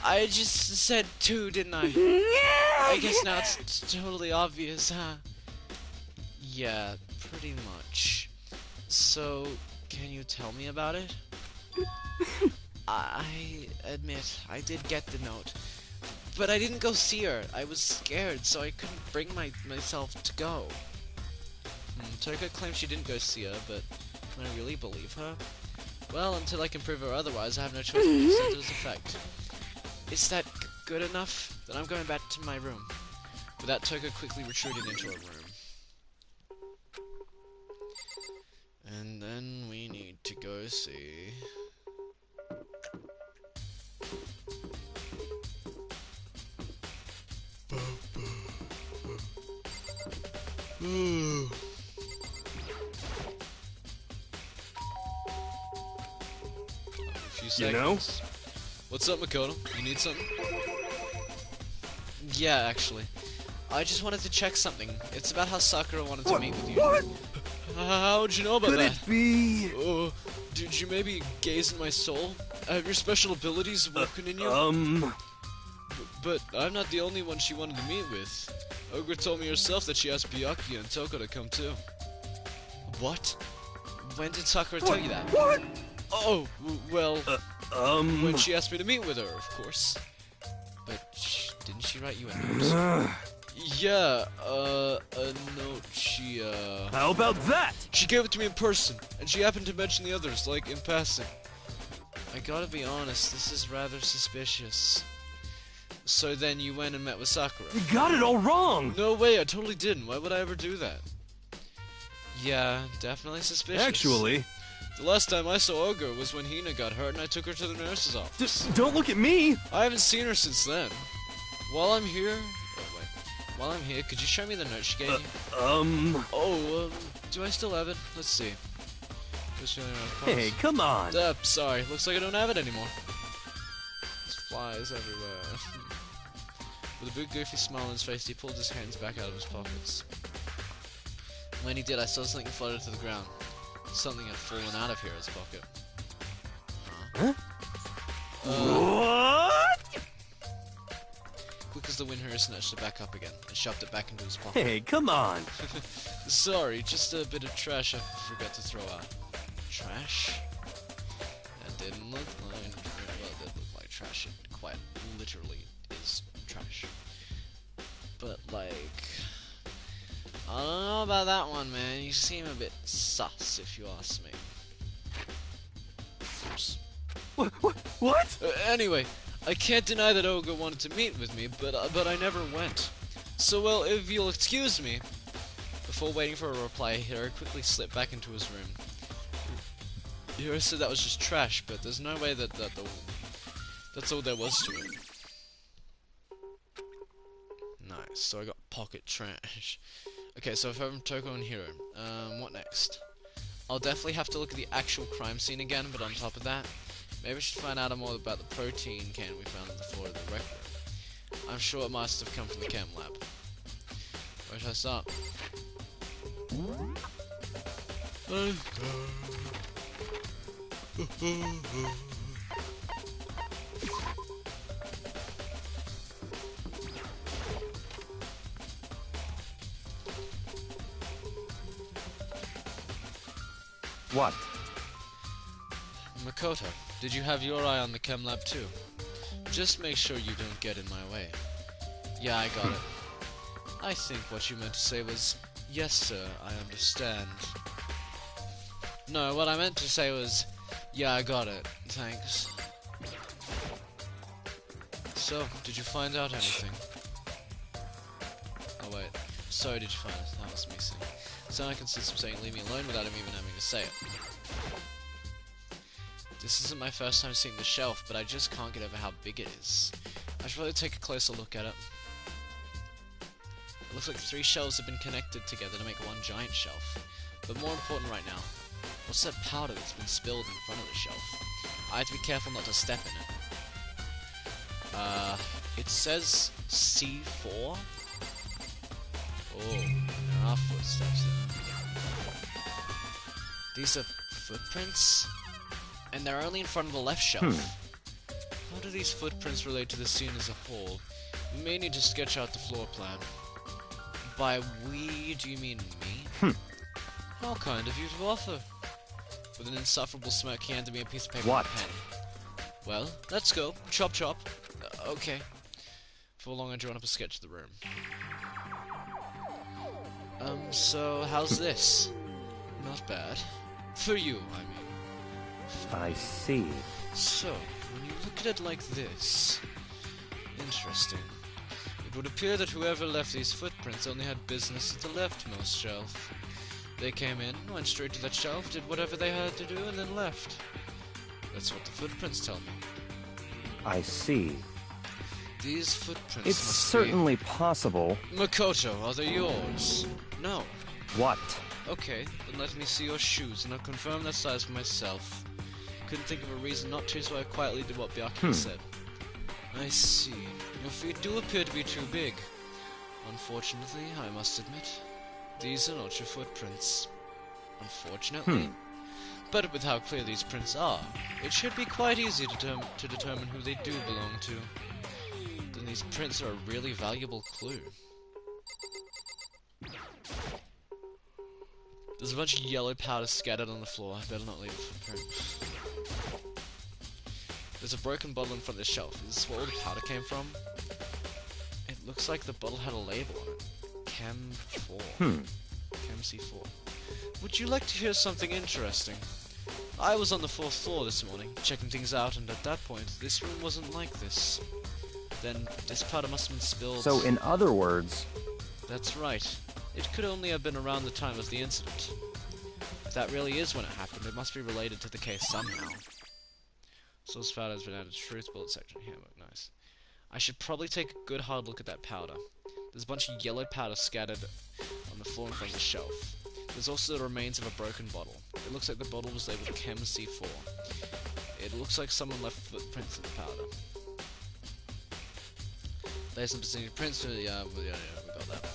Speaker 1: I just said two, didn't I? I guess now it's totally obvious, huh? Yeah, pretty much. So, can you tell me about it? I admit, I did get the note. But I didn't go see her. I was scared, so I couldn't bring myself to go. Toko claims she didn't go see her, but can I really believe her? Well, until I can prove her otherwise, I have no choice but to accept it as a fact. Is that good enough? Then I'm going back to my room. With that, Toko quickly retreated into her room. And then we need to go see...
Speaker 5: You know?
Speaker 1: What's up, Makoto? You need something? Yeah, actually. I just wanted to check something. It's about how Sakura wanted to meet with you.
Speaker 5: What?
Speaker 1: How'd you know about
Speaker 5: Could
Speaker 1: that?
Speaker 5: it be...
Speaker 1: Did you maybe gaze in my soul? Have your special abilities woken in you? But I'm not the only one she wanted to meet with. Ogre told me herself that she asked Byakuya and Toko to come too. What? When did Sakura tell you that?
Speaker 5: What?
Speaker 1: Oh, well, when she asked me to meet with her, of course. But didn't she write you a note? Yeah, a note she,
Speaker 5: How about that?
Speaker 1: She gave it to me in person, and she happened to mention the others, like, in passing. I gotta be honest, this is rather suspicious. So then you went and met with Sakura?
Speaker 5: You got it all wrong!
Speaker 1: No way, I totally didn't. Why would I ever do that? Yeah, definitely suspicious.
Speaker 5: Actually...
Speaker 1: The last time I saw Ogre was when Hina got hurt and I took her to the nurse's office.
Speaker 5: Don't look at me!
Speaker 1: I haven't seen her since then. While I'm here... Oh, wait. While I'm here, could you show me the note she gave you? Do I still have it? Let's see.
Speaker 5: Hey, come on!
Speaker 1: Sorry. Looks like I don't have it anymore. There's flies everywhere. With a big goofy smile on his face, he pulled his hands back out of his pockets. When he did, I saw something flutter to the ground. Something had fallen out of his pocket.
Speaker 5: Huh? What?
Speaker 1: Quick as the wind, Hiro snatched it back up again and shoved it back into his pocket.
Speaker 5: Hey, come on!
Speaker 1: Sorry, just a bit of trash I forgot to throw out. Trash? That didn't look like... Well, it did look like trash. It quite literally is trash. But, like... I don't know about that one, man. You seem a bit sus, if you ask me. Oops.
Speaker 5: What?
Speaker 1: Anyway, I can't deny that Ogre wanted to meet with me, but I never went. So, well, if you'll excuse me... Before waiting for a reply, Hiro quickly slipped back into his room. Hiro said that was just trash, but there's no way that's all there was to it. Nice, so I got pocket trash. Okay, so from Toko and Hiro. What next? I'll definitely have to look at the actual crime scene again, but on top of that, maybe I should find out more about the protein can we found on the floor of the rec room. I'm sure it must have come from the chem lab. Where should I start?
Speaker 6: What?
Speaker 1: Makoto, did you have your eye on the chem lab too? Just make sure you don't get in my way. Yeah, I got it. I think what you meant to say was, yes sir, I understand. No, what I meant to say was, yeah, I got it. Thanks. So, did you find out anything? Oh wait. Sorry, did you find it? That was me saying. So I consists of saying leave me alone without him even having to say it. This isn't my first time seeing the shelf, but I just can't get over how big it is. I should probably take a closer look at it. It looks like 3 shelves have been connected together to make one giant shelf. But more important right now, what's that powder that's been spilled in front of the shelf? I have to be careful not to step in it. It says C4? Oh, there are footsteps there. These are footprints? And they're only in front of the left shelf. How do these footprints relate to the scene as a whole? We may need to sketch out the floor plan. By we, do you mean me? How kind of you to offer. With an insufferable smirk, he handed me a piece of paper and a pen. Well, let's go. Chop chop. Okay. Before long, I drawn up a sketch of the room. So, how's this? Not bad. For you, I mean.
Speaker 6: I see.
Speaker 1: So, when you look at it like this... Interesting. It would appear that whoever left these footprints only had business at the leftmost shelf. They came in, went straight to that shelf, did whatever they had to do, and then left. That's what the footprints tell me.
Speaker 6: I see.
Speaker 1: These footprints
Speaker 6: It's
Speaker 1: must
Speaker 6: certainly possible.
Speaker 1: Makoto, are they yours? No.
Speaker 6: What?
Speaker 1: Okay, then let me see your shoes, and I'll confirm their size for myself. Couldn't think of a reason not to, so I quietly did what Byakuya said. I see. Your feet do appear to be too big. Unfortunately, I must admit, these are not your footprints. Unfortunately. But with how clear these prints are, it should be quite easy to determine who they do belong to. Then these prints are a really valuable clue. There's a bunch of yellow powder scattered on the floor. I better not leave a footprint. There's a broken bottle in front of the shelf. Is this where all the powder came from? It looks like the bottle had a label on it. Chem 4. Chem C4. Would you like to hear something interesting? I was on the 4th floor this morning, checking things out, and at that point, this room wasn't like this. Then, this powder must have been spilled...
Speaker 6: So, in other words...
Speaker 1: That's right. It could only have been around the time of the incident. If that really is when it happened, it must be related to the case somehow. Source powder has been added to truth bullet section. Handbook, nice. I should probably take a good hard look at that powder. There's a bunch of yellow powder scattered on the floor in front of the shelf. There's also the remains of a broken bottle. It looks like the bottle was labeled Chem C4. It looks like someone left footprints in the powder. There's some specific prints. Yeah, we got that.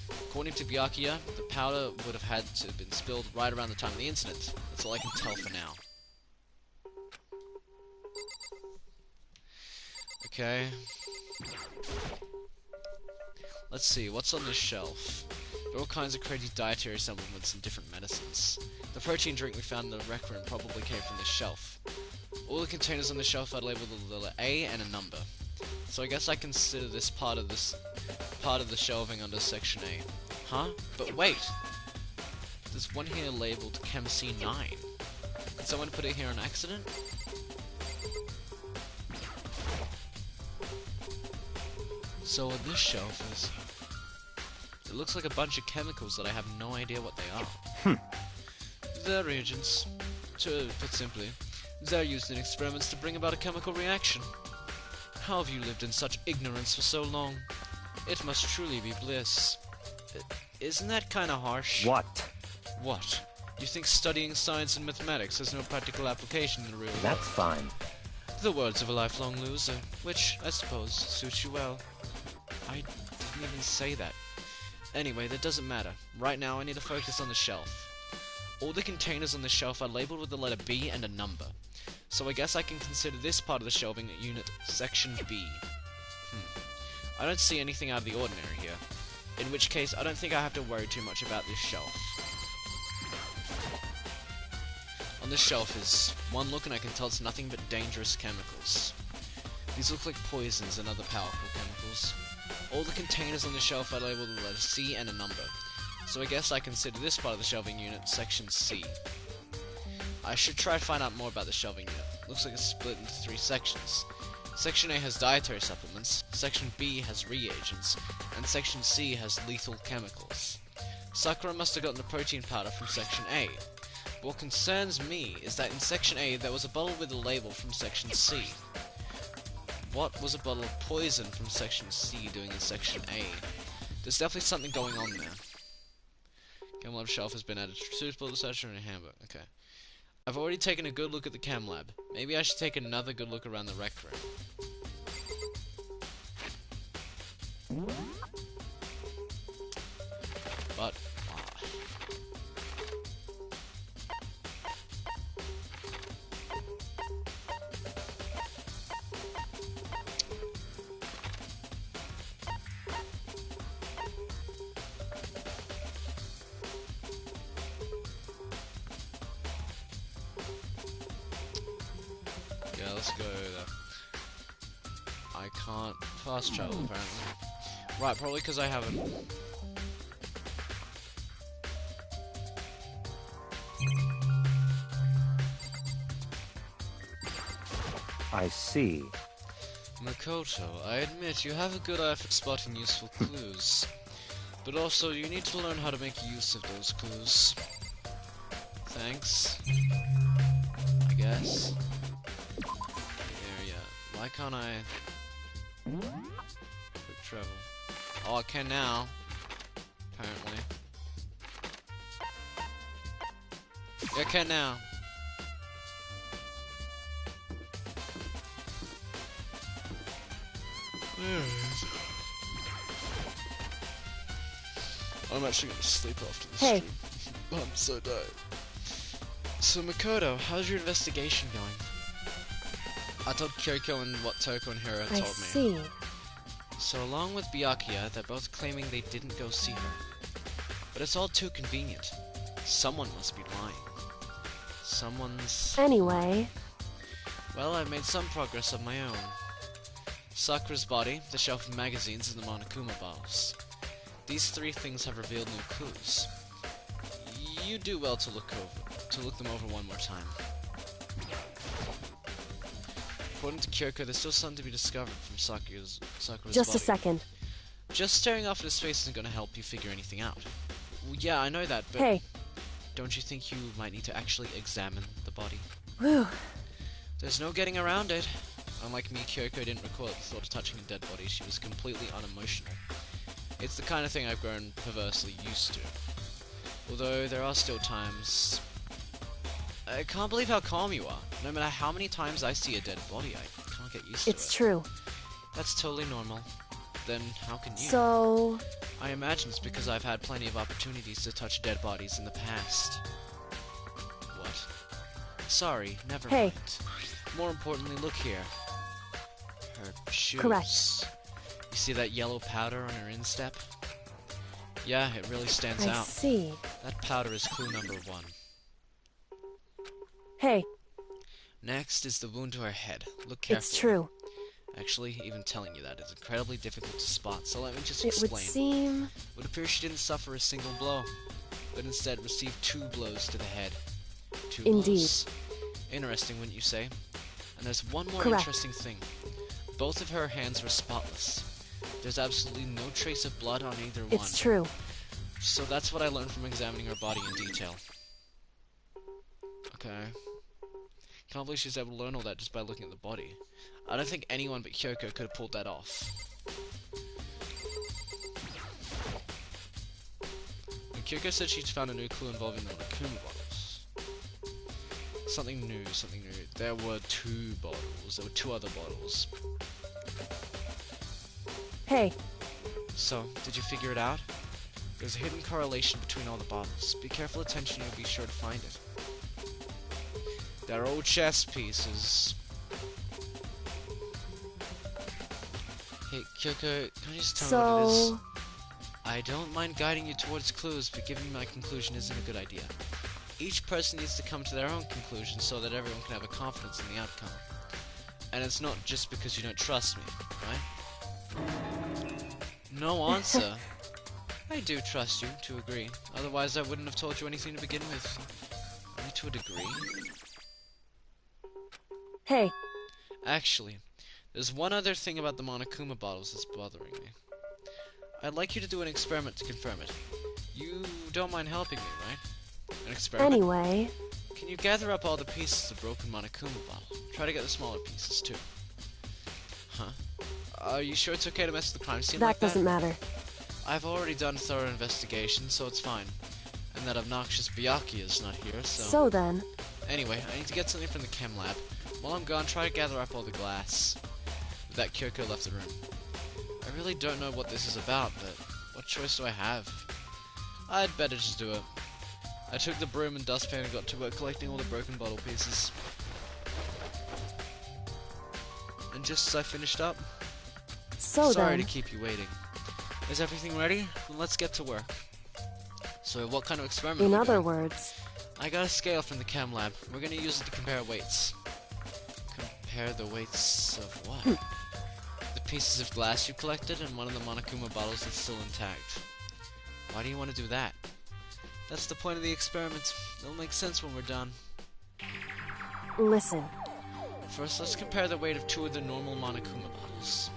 Speaker 1: According to Byakuya, the powder would have had to have been spilled right around the time of the incident. That's all I can tell for now. Okay. Let's see, what's on this shelf? There are all kinds of crazy dietary supplements and different medicines. The protein drink we found in the rec room probably came from this shelf. All the containers on the shelf are labeled with the letter A and a number. So I guess I consider this part of the shelving under section A. Huh? But wait! There's one here labeled Chem C9. Did someone put it here on accident? So what this shelf is... It looks like a bunch of chemicals that I have no idea what they are. They're reagents. To put simply, they're used in experiments to bring about a chemical reaction. How have you lived in such ignorance for so long? It must truly be bliss. Isn't that kinda harsh?
Speaker 6: What?
Speaker 1: What? You think studying science and mathematics has no practical application in the real world?
Speaker 6: That's fine.
Speaker 1: The words of a lifelong loser, which, I suppose, suits you well. I didn't even say that. Anyway, that doesn't matter. Right now, I need to focus on the shelf. All the containers on the shelf are labeled with the letter B and a number. So I guess I can consider this part of the shelving unit Section B. I don't see anything out of the ordinary here. In which case, I don't think I have to worry too much about this shelf. this shelf is one look and I can tell it's nothing but dangerous chemicals. These look like poisons and other powerful chemicals. All the containers on the shelf are labeled with the letter C and a number, so I guess I consider this part of the shelving unit Section C. I should try to find out more about the shelving unit. Looks like it's split into 3 sections. Section A has dietary supplements, Section B has reagents, and Section C has lethal chemicals. Sakura must have gotten the protein powder from Section A. But what concerns me is that in Section A there was a bottle with a label from Section C. What was a bottle of poison from Section C doing in Section A? There's definitely something going on there. Chem lab shelf has been added to suitable to search in a handbook. Okay. I've already taken a good look at the chem lab. Maybe I should take another good look around the rec room. But yeah, let's go there. I can't fast travel apparently. Right, probably because I haven't.
Speaker 6: I see.
Speaker 1: Makoto, I admit you have a good eye for spotting useful clues. But also, you need to learn how to make use of those clues. Thanks. I guess. There, yeah. Why can't I... Quick travel. Oh, I can now. Apparently. Yeah, I can now. I'm actually gonna sleep after this stream. I'm so tired. So Makoto, how's your investigation going? I told Kyoko and what Toko and Hira told me.
Speaker 10: I see.
Speaker 1: So along with Byakuya, they're both claiming they didn't go see her. But it's all too convenient. Someone must be lying. Someone's...
Speaker 10: Anyway.
Speaker 1: Well, I've made some progress of my own. Sakura's body, the shelf of magazines, and the Monokuma bottles. These 3 things have revealed new clues. You do well to look them over one more time. According to Kyoko, there's still something to be discovered from Sakura's
Speaker 10: Just
Speaker 1: body.
Speaker 10: a second.
Speaker 1: Just staring off at his face isn't going to help you figure anything out. Well, yeah, I know that, but
Speaker 10: Hey.
Speaker 1: Don't you think you might need to actually examine the body?
Speaker 10: Whew.
Speaker 1: There's no getting around it. Unlike me, Kyoko didn't recoil at the thought of touching a dead body. She was completely unemotional. It's the kind of thing I've grown perversely used to. Although there are still times... I can't believe how calm you are. No matter how many times I see a dead body, I can't get used to it.
Speaker 10: It's true.
Speaker 1: That's totally normal. Then how can you?
Speaker 10: So...
Speaker 1: I imagine it's because I've had plenty of opportunities to touch dead bodies in the past. What? Sorry, never mind. More importantly, look here. Her shoes.
Speaker 10: Correct.
Speaker 1: You see that yellow powder on her instep? Yeah, it really stands out.
Speaker 10: I see.
Speaker 1: That powder is clue number 1.
Speaker 10: Hey.
Speaker 1: Next is the wound to her head. Look carefully.
Speaker 10: It's true.
Speaker 1: Actually, even telling you that is incredibly difficult to spot, so let me just
Speaker 10: It
Speaker 1: explain.
Speaker 10: would seem...
Speaker 1: It would appear she didn't suffer a single blow, but instead received 2 blows to the head. 2
Speaker 10: Indeed.
Speaker 1: blows. Interesting, wouldn't you say? And there's one more
Speaker 10: Correct.
Speaker 1: interesting thing. Both of her hands were spotless. There's absolutely no trace of blood on either one.
Speaker 10: It's true.
Speaker 1: So that's what I learned from examining her body in detail. Okay. Can't believe she's able to learn all that just by looking at the body. I don't think anyone but Kyoko could have pulled that off. And Kyoko said she'd found a new clue involving the Monokuma bottles. Something new, something new. There were 2 bottles. There were 2 other bottles.
Speaker 10: Hey.
Speaker 1: So, did you figure it out? There's a hidden correlation between all the bottles. Be careful attention, you'll be sure to find it. They're old chess pieces. Hey, Kyoko, can you just tell me what it is? I don't mind guiding you towards clues, but giving my conclusion isn't a good idea. each person needs to come to their own conclusion so that everyone can have a confidence in the outcome. And it's not just because you don't trust me, right? No answer. I do trust you, to agree. Otherwise I wouldn't have told you anything to begin with. Only to a degree.
Speaker 10: Hey.
Speaker 1: Actually, there's one other thing about the Monokuma bottles that's bothering me. I'd like you to do an experiment to confirm it. You don't mind helping me, right? An experiment?
Speaker 10: Anyway...
Speaker 1: Can you gather up all the pieces of broken Monokuma bottle? Try to get the smaller pieces, too. Huh? Are you sure it's okay to mess with the crime scene like that?
Speaker 10: That doesn't matter.
Speaker 1: I've already done a thorough investigation, so it's fine. And that obnoxious Byakuya is not here, so...
Speaker 10: So then...
Speaker 1: Anyway, I need to get something from the chem lab. While I'm gone, try to gather up all the glass. With that, Kyoko left the room. I really don't know what this is about, but what choice do I have? I'd better just do it. I took the broom and dustpan and got to work collecting all the broken bottle pieces. And just as I finished up... Sorry to keep you waiting. Is everything ready? Then let's get to work. So what kind of experiment are we
Speaker 10: In other
Speaker 1: doing?
Speaker 10: words...
Speaker 1: I got a scale from the chem lab. We're gonna use it to compare weights. Compare the weights of what? The pieces of glass you collected and one of the Monokuma bottles that's still intact. Why do you want to do that? That's the point of the experiment. It'll make sense when we're done.
Speaker 10: Listen.
Speaker 1: First, let's compare the weight of two of the normal Monokuma bottles.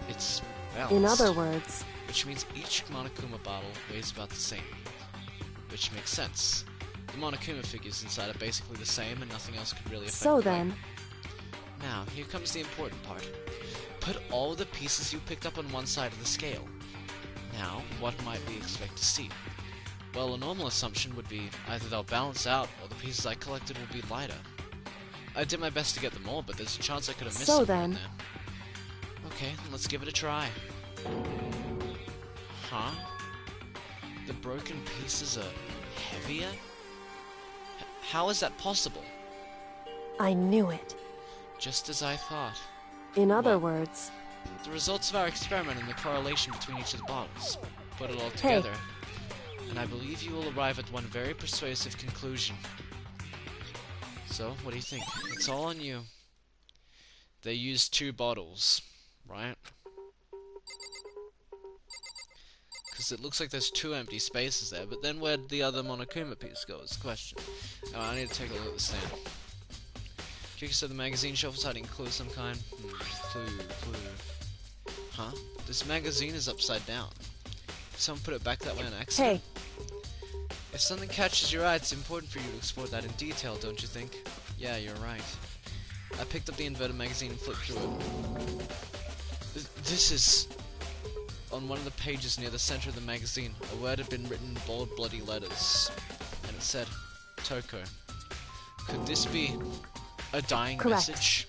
Speaker 1: It's balanced.
Speaker 10: In other words...
Speaker 1: Which means each Monokuma bottle weighs about the same. Which makes sense. The Monokuma figures inside are basically the same and nothing else could really affect
Speaker 10: So
Speaker 1: the
Speaker 10: then...
Speaker 1: weight. Now, here comes the important part. Put all the pieces you picked up on one side of the scale. Now, what might we expect to see? Well, a normal assumption would be either they'll balance out or the pieces I collected will be lighter. I did my best to get them all, but there's a chance I could have missed something in there. Okay, let's give it a try. Huh? The broken pieces are heavier? How is that possible?
Speaker 10: I knew it.
Speaker 1: Just as I thought.
Speaker 10: In other words...
Speaker 1: The results of our experiment and the correlation between each of the bottles. Put it all together, and I believe you will arrive at one very persuasive conclusion. So, what do you think? It's all on you. They used two bottles, right? Because it looks like there's two empty spaces there, but then where'd the other Monokuma piece go is the question. Oh, I need to take a look at the stand. Kiki said the magazine shelf was hiding a clue of some kind. Clue. Huh? This magazine is upside down. Did someone put it back that way on accident?
Speaker 10: Hey.
Speaker 1: If something catches your eye, it's important for you to explore that in detail, don't you think? Yeah, you're right. I picked up the inverted magazine and flipped through it. This is... On one of the pages near the center of the magazine, a word had been written in bold, bloody letters. And it said, Toko. Could this be a dying
Speaker 10: Correct.
Speaker 1: message?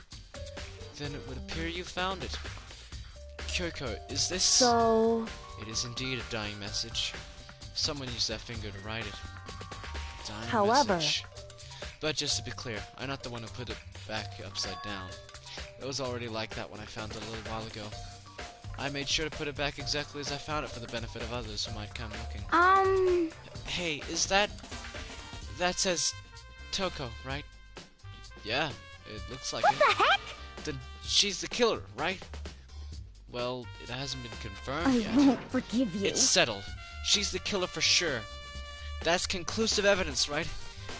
Speaker 1: Then it would appear you found it. Kyoko, is this...
Speaker 10: So...
Speaker 1: It is indeed a dying message. Someone used their finger to write it. Dying
Speaker 10: However...
Speaker 1: message. But just to be clear, I'm not the one who put it back upside down. It was already like that when I found it a little while ago. I made sure to put it back exactly as I found it for the benefit of others who might come looking. Hey, is that... That says Toko, right? Yeah, it looks like it.
Speaker 4: What the heck?
Speaker 1: Then she's the killer, right? Well, it hasn't been confirmed yet.
Speaker 4: I won't forgive you.
Speaker 1: It's settled. She's the killer for sure. That's conclusive evidence, right?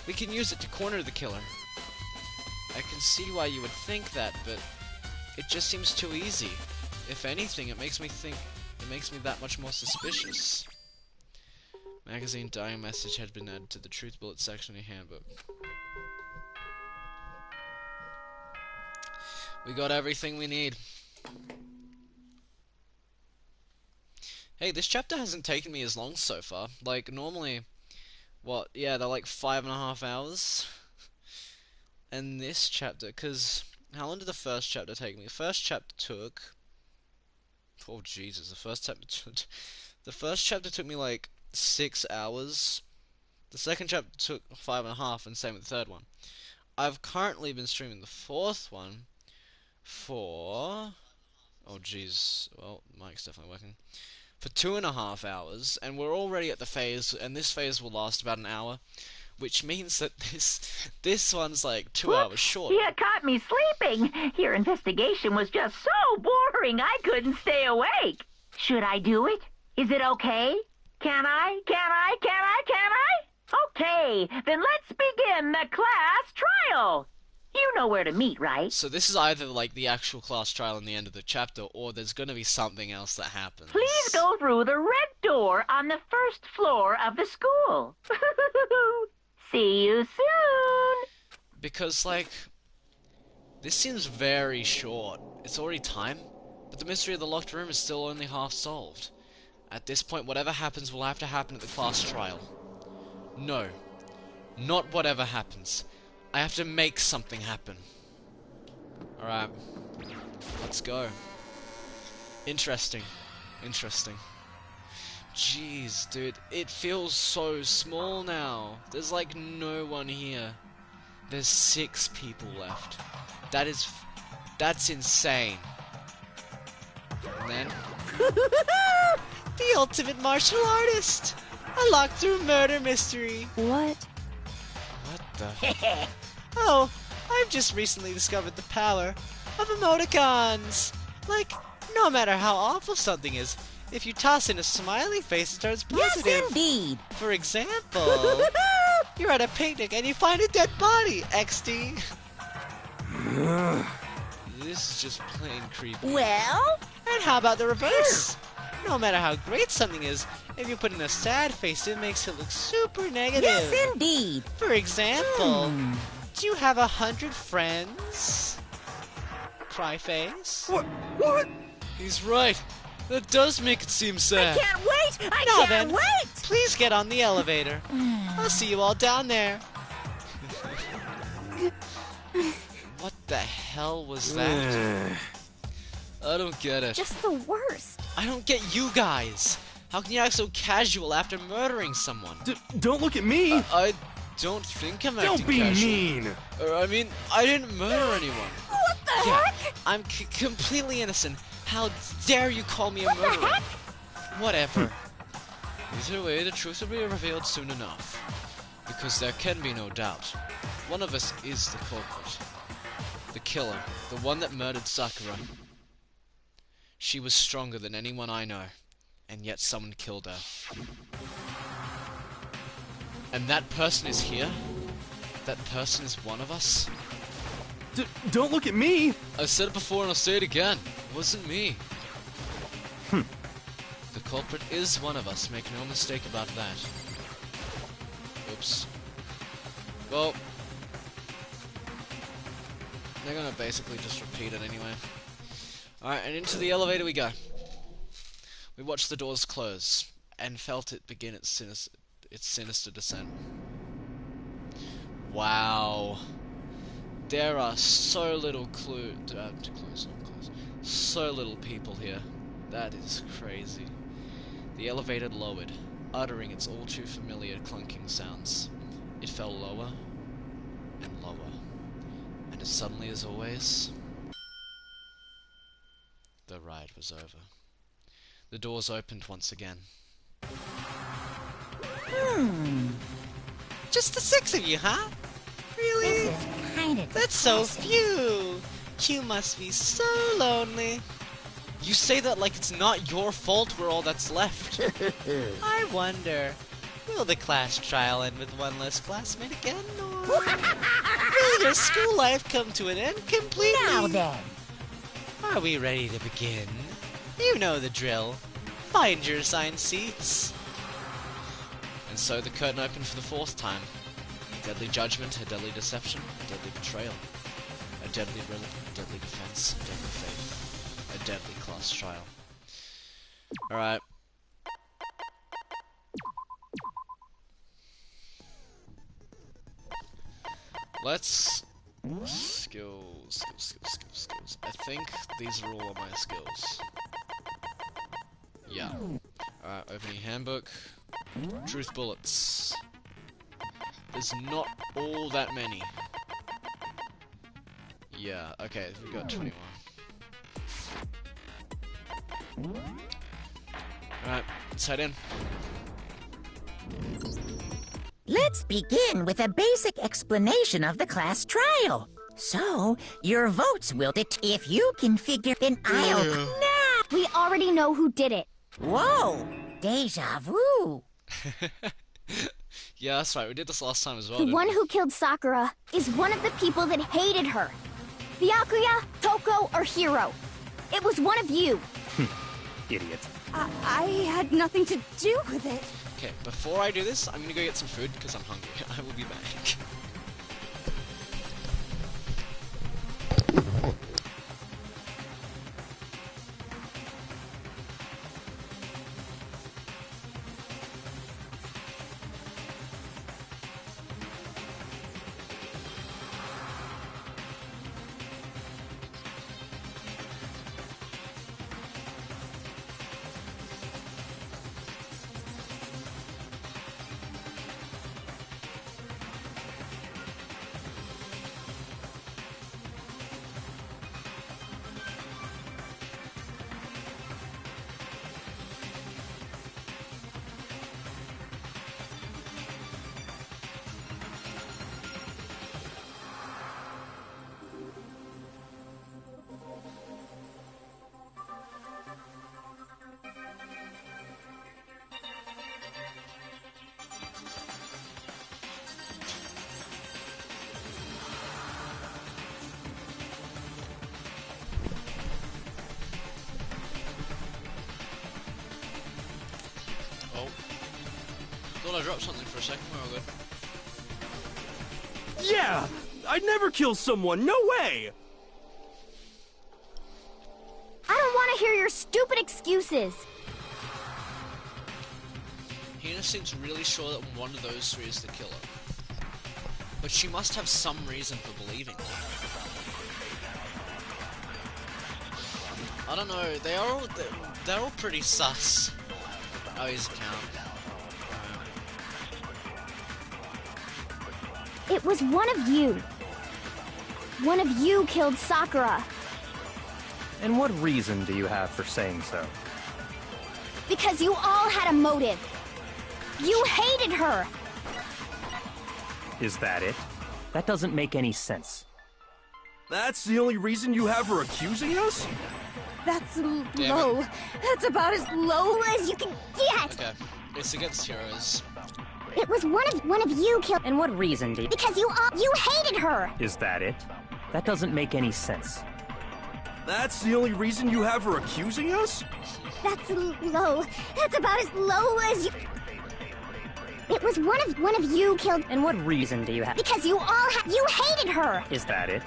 Speaker 1: We can use it to corner the killer. I can see why you would think that, but it just seems too easy. If anything, it makes me that much more suspicious. Magazine dying message had been added to the truth bullet section of your handbook. We got everything we need. Hey, this chapter hasn't taken me as long so far. Like, normally, what, yeah, they're like 5.5 hours. And this chapter, because, how long did the first chapter take me? The first chapter took... Oh, Jesus, the first chapter took me like 6 hours. The second chapter took 5.5, and same with the third one. I've currently been streaming the fourth one for... Oh, jeez. Well, mic's definitely working. for 2.5 hours, and we're already at the phase, and this phase will last about an hour, which means that this one's like 2 hours short.
Speaker 3: You caught me sleeping. Your investigation was just so boring I couldn't stay awake. Should I do it? Is it okay? Can I? Okay, then let's begin the class trial. You know where to meet, right?
Speaker 1: So this is either like the actual class trial in the end of the chapter, or there's gonna be something else that happens.
Speaker 3: Please go through the red door on the first floor of the school. See you soon.
Speaker 1: Because, like, this seems very short. It's already time, but the mystery of the locked room is still only half solved. At this point, whatever happens will have to happen at the class trial. No, not whatever happens. I have to make something happen. Alright, let's go. Interesting. Jeez, dude, it feels so small now. There's like no one here. There's 6 people left. That's insane. And then... the ultimate martial artist! A locked-through murder mystery!
Speaker 10: What?
Speaker 1: What the... Oh, I've just recently discovered the power of emoticons! Like, no matter how awful something is, if you toss in a smiley face, it turns positive.
Speaker 3: Yes, indeed.
Speaker 1: For example, you're at a picnic and you find a dead body, XD. This is just plain creepy.
Speaker 3: Well?
Speaker 1: And how about the reverse? No matter how great something is, if you put in a sad face, it makes it look super negative.
Speaker 3: Yes, indeed.
Speaker 1: For example, do you have 100 friends? Cry face.
Speaker 5: What?
Speaker 1: He's right. That does make it seem sad.
Speaker 3: I can't wait!
Speaker 1: Now then, please get on the elevator. I'll see you all down there. What the hell was that? I don't get it.
Speaker 4: Just the worst.
Speaker 1: I don't get you guys. How can you act so casual after murdering someone?
Speaker 5: Don't look at me!
Speaker 1: I don't think I'm acting
Speaker 5: Don't be
Speaker 1: casual.
Speaker 5: mean!
Speaker 1: I mean, I didn't murder anyone.
Speaker 3: What the heck?
Speaker 1: I'm completely innocent. How dare you call me a murderer? Whatever. Either way, the truth will be revealed soon enough. Because there can be no doubt. One of us is the culprit. The killer. The one that murdered Sakura. She was stronger than anyone I know. And yet someone killed her. And that person is here? That person is one of us?
Speaker 5: Don't look at me!
Speaker 1: I said it before and I'll say it again. It wasn't me. The culprit is one of us, make no mistake about that. Oops. Well, they're gonna basically just repeat it anyway. Alright, and into the elevator we go. We watched the doors close, and felt it begin its sinister descent. Wow. There are so little so little people here. That is crazy. The elevator lowered, uttering its all too familiar clunking sounds. It fell lower and lower, and as suddenly as always, the ride was over. The doors opened once again. Just the 6 of you, huh? Really? That's so few! You must be so lonely. You say that like it's not your fault we're all that's left. I wonder, will the class trial end with one less classmate again, or will your school life come to an end completely?
Speaker 3: Now then.
Speaker 1: Are we ready to begin? You know the drill. Find your assigned seats. And so the curtain opened for the 4th time. A deadly judgment, a deadly deception, a deadly betrayal. A deadly relic, a deadly defense, a deadly faith. A deadly class trial. Alright. Skills. I think these are all of my skills. Yeah. Alright, opening handbook. Truth bullets. There's not all that many. Yeah, okay, we got 21. Alright, let's head in.
Speaker 3: Let's begin with a basic explanation of the class trial. So, your votes will if you can figure, then I'll...
Speaker 4: Nah! We already know who did it.
Speaker 3: Whoa! Deja vu!
Speaker 1: Yeah, that's right, we did this last time as well.
Speaker 4: The one who killed Sakura is one of the people that hated her. Byakuya, Toko, or Hiro. It was one of you.
Speaker 6: Idiot.
Speaker 2: I had nothing to do with it.
Speaker 1: Okay, before I do this, I'm gonna go get some food because I'm hungry. I will be back. Thought I dropped something for a second. We're all good.
Speaker 5: Yeah! I'd never kill someone, no way!
Speaker 4: I don't want to hear your stupid excuses.
Speaker 1: Hina seems really sure that one of those three is the killer. But she must have some reason for believing that. I don't know, they're all pretty sus. Oh, he's a count.
Speaker 4: It was one of you. One of you killed Sakura.
Speaker 6: And what reason do you have for saying so?
Speaker 4: Because you all had a motive. You hated her.
Speaker 6: Is that it? That doesn't make any sense.
Speaker 5: That's the only reason you have her accusing us?
Speaker 2: That's low. That's about as low
Speaker 4: as you can get.
Speaker 1: Okay, it's against heroes.
Speaker 4: It was one of you killed.
Speaker 10: And what reason do you...
Speaker 4: Because you hated her.
Speaker 6: Is that it? That doesn't make any sense.
Speaker 5: That's the only reason you have her accusing us?
Speaker 4: That's low. That's about as low as you... It was one of you killed.
Speaker 10: And what reason do you have?
Speaker 4: Because you hated her.
Speaker 6: Is that it?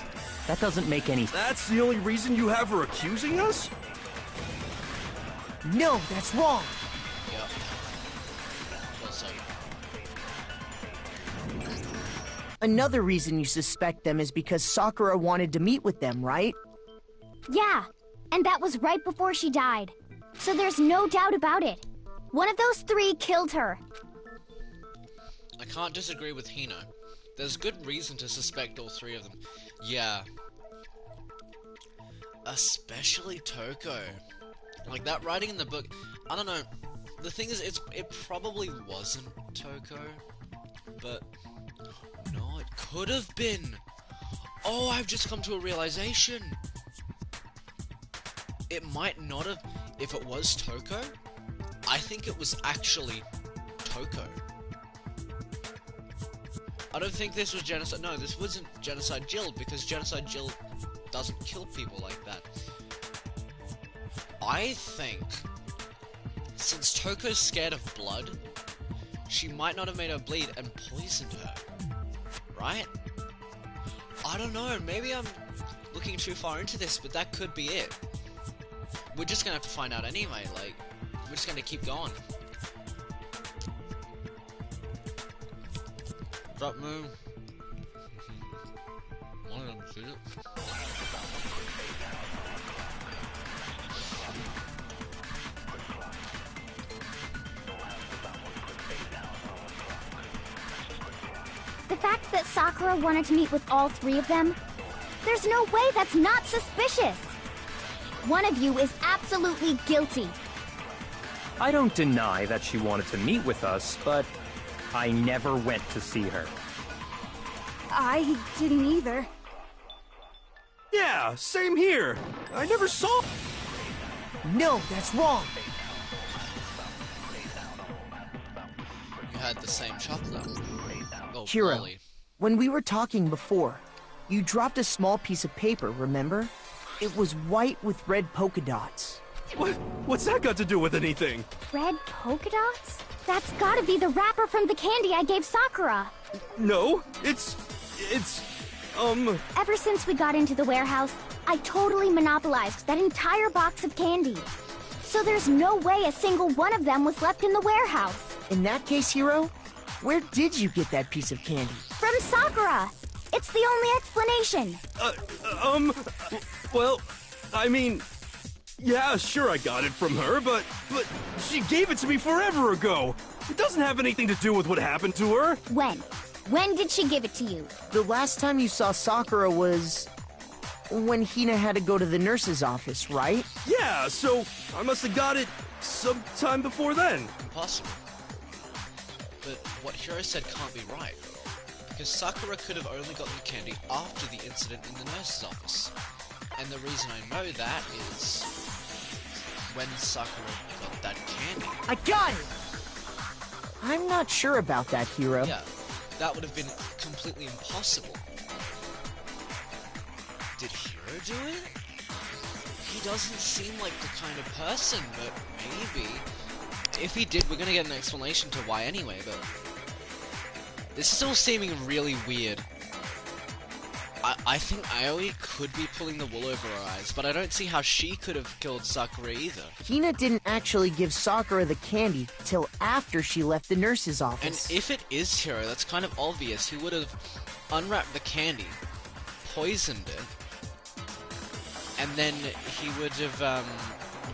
Speaker 6: That doesn't make any...
Speaker 5: That's the only reason you have her accusing us?
Speaker 9: No, that's wrong.
Speaker 1: Yep. Well said.
Speaker 9: Another reason you suspect them is because Sakura wanted to meet with them, right?
Speaker 4: Yeah, and that was right before she died. So there's no doubt about it. One of those three killed her.
Speaker 1: I can't disagree with Hina. There's good reason to suspect all three of them. Yeah. Especially Toko. Like, that writing in the book, I don't know. The thing is, it probably wasn't Toko. But, no, it could have been. Oh, I've just come to a realization. It might not have, if it was Toko, I think it was actually Toko. I don't think this was genocide. No, this wasn't genocide Jill, because genocide Jill doesn't kill people like that. I think, since Toko's scared of blood, she might not have made her bleed and poisoned her. Right? I don't know, maybe I'm looking too far into this, but that could be it. We're just gonna have to find out anyway, like, we're just gonna keep going. Drop move. One of them shoot it.
Speaker 4: The fact that Sakura wanted to meet with all three of them, there's no way that's not suspicious. One of you is absolutely guilty.
Speaker 6: I don't deny that she wanted to meet with us, but I never went to see her.
Speaker 2: I didn't either.
Speaker 5: Yeah, same here. I never saw...
Speaker 9: No, that's wrong.
Speaker 1: You had the same chocolate. Oh,
Speaker 9: Hiro,
Speaker 1: golly.
Speaker 9: when we were talking before, you dropped a small piece of paper, remember? It was white with red polka dots.
Speaker 5: What's that got to do with anything?
Speaker 4: Red polka dots? That's gotta be the wrapper from the candy I gave Sakura.
Speaker 5: No, it's...
Speaker 4: Ever since we got into the warehouse, I totally monopolized that entire box of candy. So there's no way a single one of them was left in the warehouse.
Speaker 9: In that case, Hiro, where did you get that piece of candy?
Speaker 4: From Sakura! It's the only explanation.
Speaker 5: Well, I mean... Yeah, sure I got it from her, but she gave it to me forever ago. It doesn't have anything to do with what happened to her.
Speaker 4: When? When did she give it to you?
Speaker 9: The last time you saw Sakura was... when Hina had to go to the nurse's office, right?
Speaker 5: Yeah, so I must have got it sometime before then.
Speaker 1: Impossible. But what Hiro said can't be right. Because Sakura could have only gotten the candy after the incident in the nurse's office. And the reason I know that is... when Sakura got that candy.
Speaker 9: I got it! I'm not sure about that, Hiro.
Speaker 1: Yeah, that would have been completely impossible. Did Hiro do it? He doesn't seem like the kind of person, but maybe. If he did, we're gonna get an explanation to why anyway, but... this is all seeming really weird. I think Aoi could be pulling the wool over her eyes, but I don't see how she could have killed Sakura either.
Speaker 9: Hina didn't actually give Sakura the candy till after she left the nurse's
Speaker 1: And
Speaker 9: office.
Speaker 1: if it is Hiro, that's kind of obvious. He would have unwrapped the candy, poisoned it, and then he would have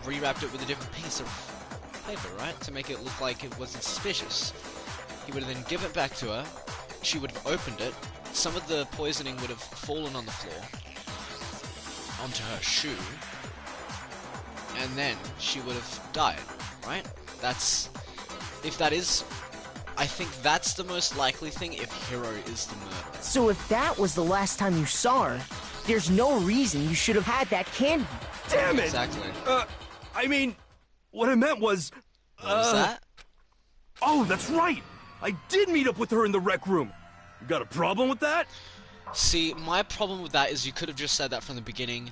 Speaker 1: rewrapped it with a different piece of paper, right? To make it look like it wasn't suspicious. He would have then given it back to her, she would have opened it, some of the poisoning would have fallen on the floor, onto her shoe, and then she would have died, right? That's... if that is... I think that's the most likely thing if Hiro is the murderer.
Speaker 9: So if that was the last time you saw her, there's no reason you should have had that candy.
Speaker 5: Damn it!
Speaker 1: Exactly.
Speaker 5: I mean, what I meant was...
Speaker 1: What was that?
Speaker 5: Oh, that's right! I did meet up with her in the rec room. You got a problem with that?
Speaker 1: See, my problem with that is you could have just said that from the beginning.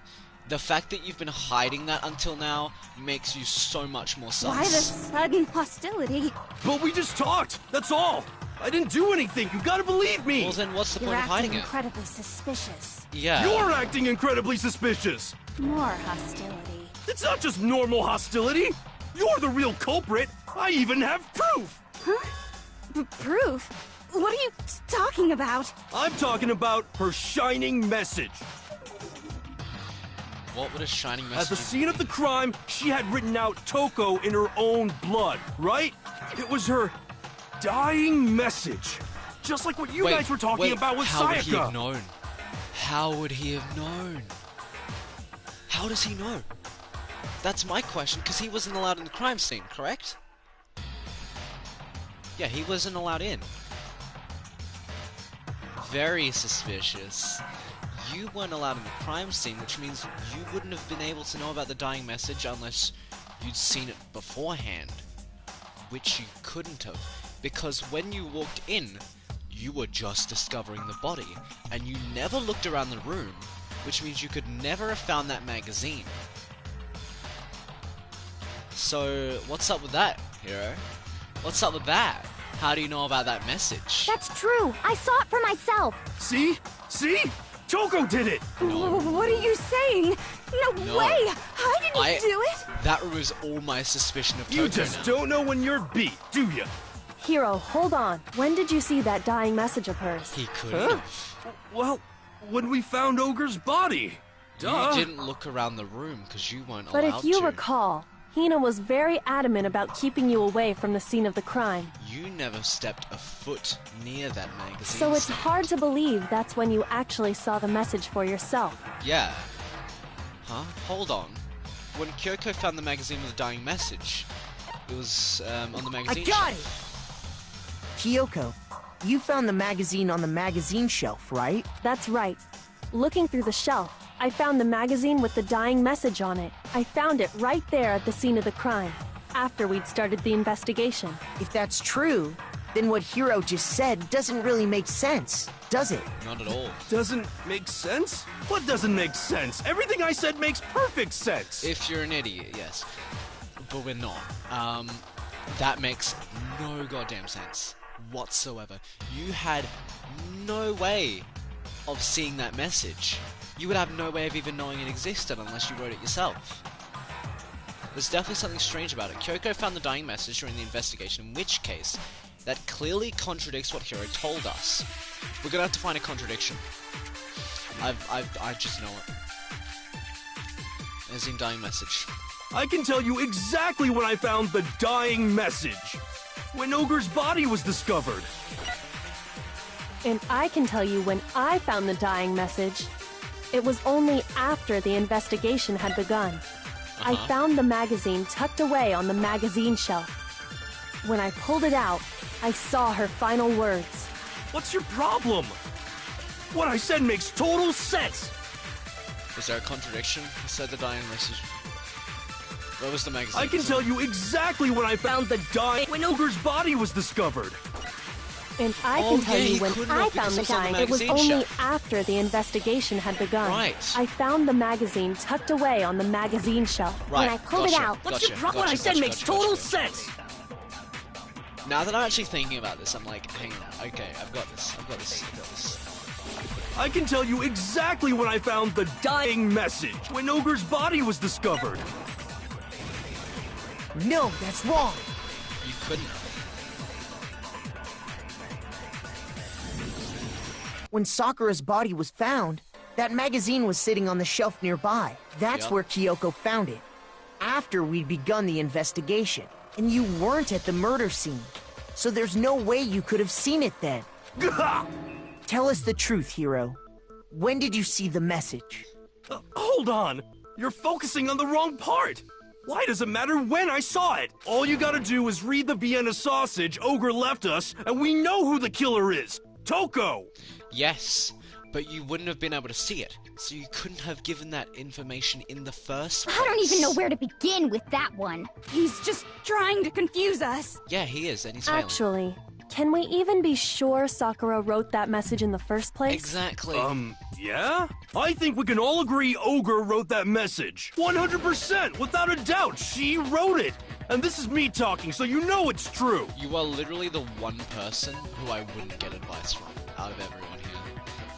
Speaker 1: The fact that you've been hiding that until now makes you so much more sus.
Speaker 2: Why the sudden hostility?
Speaker 5: But we just talked, that's all! I didn't do anything, you gotta believe me!
Speaker 1: Well then what's the
Speaker 2: You're
Speaker 1: point of hiding
Speaker 2: acting
Speaker 1: it?
Speaker 2: incredibly suspicious.
Speaker 1: Yeah.
Speaker 5: You're acting incredibly suspicious!
Speaker 2: More hostility.
Speaker 5: It's not just normal hostility! You're the real culprit! I even have proof!
Speaker 2: Huh? Proof? What are you talking about?
Speaker 5: I'm talking about her shining message.
Speaker 1: What would a shining message
Speaker 5: At the scene of the crime, she had written out Toko in her own blood, right? It was her dying message. Just like what you guys were talking about with
Speaker 1: how
Speaker 5: Sayaka.
Speaker 1: would he have known? How would he have known? How does he know? That's my question, because he wasn't allowed in the crime scene, correct? Yeah, he wasn't allowed in. Very suspicious. You weren't allowed in the crime scene, which means you wouldn't have been able to know about the dying message unless you'd seen it beforehand. Which you couldn't have, because when you walked in, you were just discovering the body, and you never looked around the room, which means you could never have found that magazine. So, what's up with that, Hiro? What's up with that? How do you know about that message?
Speaker 4: That's true. I saw it for myself.
Speaker 5: See? See? Toko did it!
Speaker 1: No.
Speaker 2: What are you saying? No way! I didn't do it!
Speaker 1: That removes all my suspicion of Toko
Speaker 5: You just
Speaker 1: now.
Speaker 5: don't know when you're beat, do ya?
Speaker 11: Hiro, hold on. When did you see that dying message of hers?
Speaker 1: He could have.
Speaker 5: Well, when we found Ogre's body. Duh.
Speaker 1: You didn't look around the room because you weren't
Speaker 11: But
Speaker 1: allowed
Speaker 11: if you
Speaker 1: to.
Speaker 11: recall, Hina was very adamant about keeping you away from the scene of the crime.
Speaker 1: You never stepped a foot near that magazine.
Speaker 11: So it's
Speaker 1: stand.
Speaker 11: hard to believe that's when you actually saw the message for yourself.
Speaker 1: Yeah. Huh? Hold on. When Kyoko found the magazine with the dying message, It was on the
Speaker 9: I
Speaker 1: magazine.
Speaker 9: got it! Kyoko, you found the magazine on the magazine shelf, right?
Speaker 11: That's right. Looking through the shelf, I found the magazine with the dying message on it. I found it right there at the scene of the crime, after we'd started the investigation.
Speaker 9: If that's true, then what Hiro just said doesn't really make sense, does it?
Speaker 1: Not at all.
Speaker 5: Doesn't make sense? What doesn't make sense? Everything I said makes perfect sense!
Speaker 1: If you're an idiot, yes. But we're not. That makes no goddamn sense whatsoever. You had no way of seeing that message. You would have no way of even knowing it existed unless you wrote it yourself. There's definitely something strange about it. Kyoko found the dying message during the investigation, in which case, that clearly contradicts what Hiro told us. We're gonna have to find a contradiction. I just know it. As in dying message.
Speaker 5: I can tell you exactly when I found the dying message. When Ogre's body was discovered.
Speaker 11: And I can tell you when I found the dying message. It was only after the investigation had begun. I found the magazine tucked away on the magazine shelf. When I pulled it out, I saw her final words.
Speaker 5: What's your problem? What I said makes total sense!
Speaker 1: Is there a contradiction? You said the dying message. Where was the magazine?
Speaker 5: I can tell you exactly when I found the dying... when Ogre's body was discovered!
Speaker 11: And I can tell you when I found the dying, it was only after the investigation had begun.
Speaker 1: Right.
Speaker 11: I found the magazine tucked away on the magazine shelf.
Speaker 1: Right.
Speaker 11: When I pulled it out,
Speaker 5: What's your problem? What I said makes total sense!
Speaker 1: Now that I'm actually thinking about this, I'm like, hang on, okay, I've got this.
Speaker 5: I can tell you exactly when I found the dying message. When Ogre's body was discovered.
Speaker 9: No, that's wrong.
Speaker 1: You couldn't have.
Speaker 9: When Sakura's body was found, that magazine was sitting on the shelf nearby. That's where Kyoko found it. After we'd begun the investigation. And you weren't at the murder scene. So there's no way you could have seen it then. Tell us the truth, Hiro. When did you see the message?
Speaker 5: Hold on! You're focusing on the wrong part! Why does it matter when I saw it? All you gotta do is read the Vienna sausage Ogre left us, and we know who the killer is! Toko!
Speaker 1: Yes, but you wouldn't have been able to see it, so you couldn't have given that information in the first place.
Speaker 4: I don't even know where to begin with that one.
Speaker 2: He's just trying to confuse us.
Speaker 1: Yeah, he is, and he's failing.
Speaker 11: actually, can we even be sure Sakura wrote that message in the first place?
Speaker 1: Exactly.
Speaker 5: Yeah? I think we can all agree Ogre wrote that message. 100%, without a doubt, she wrote it. And this is me talking, so you know it's true.
Speaker 1: You are literally the one person who I wouldn't get advice from out of everyone here.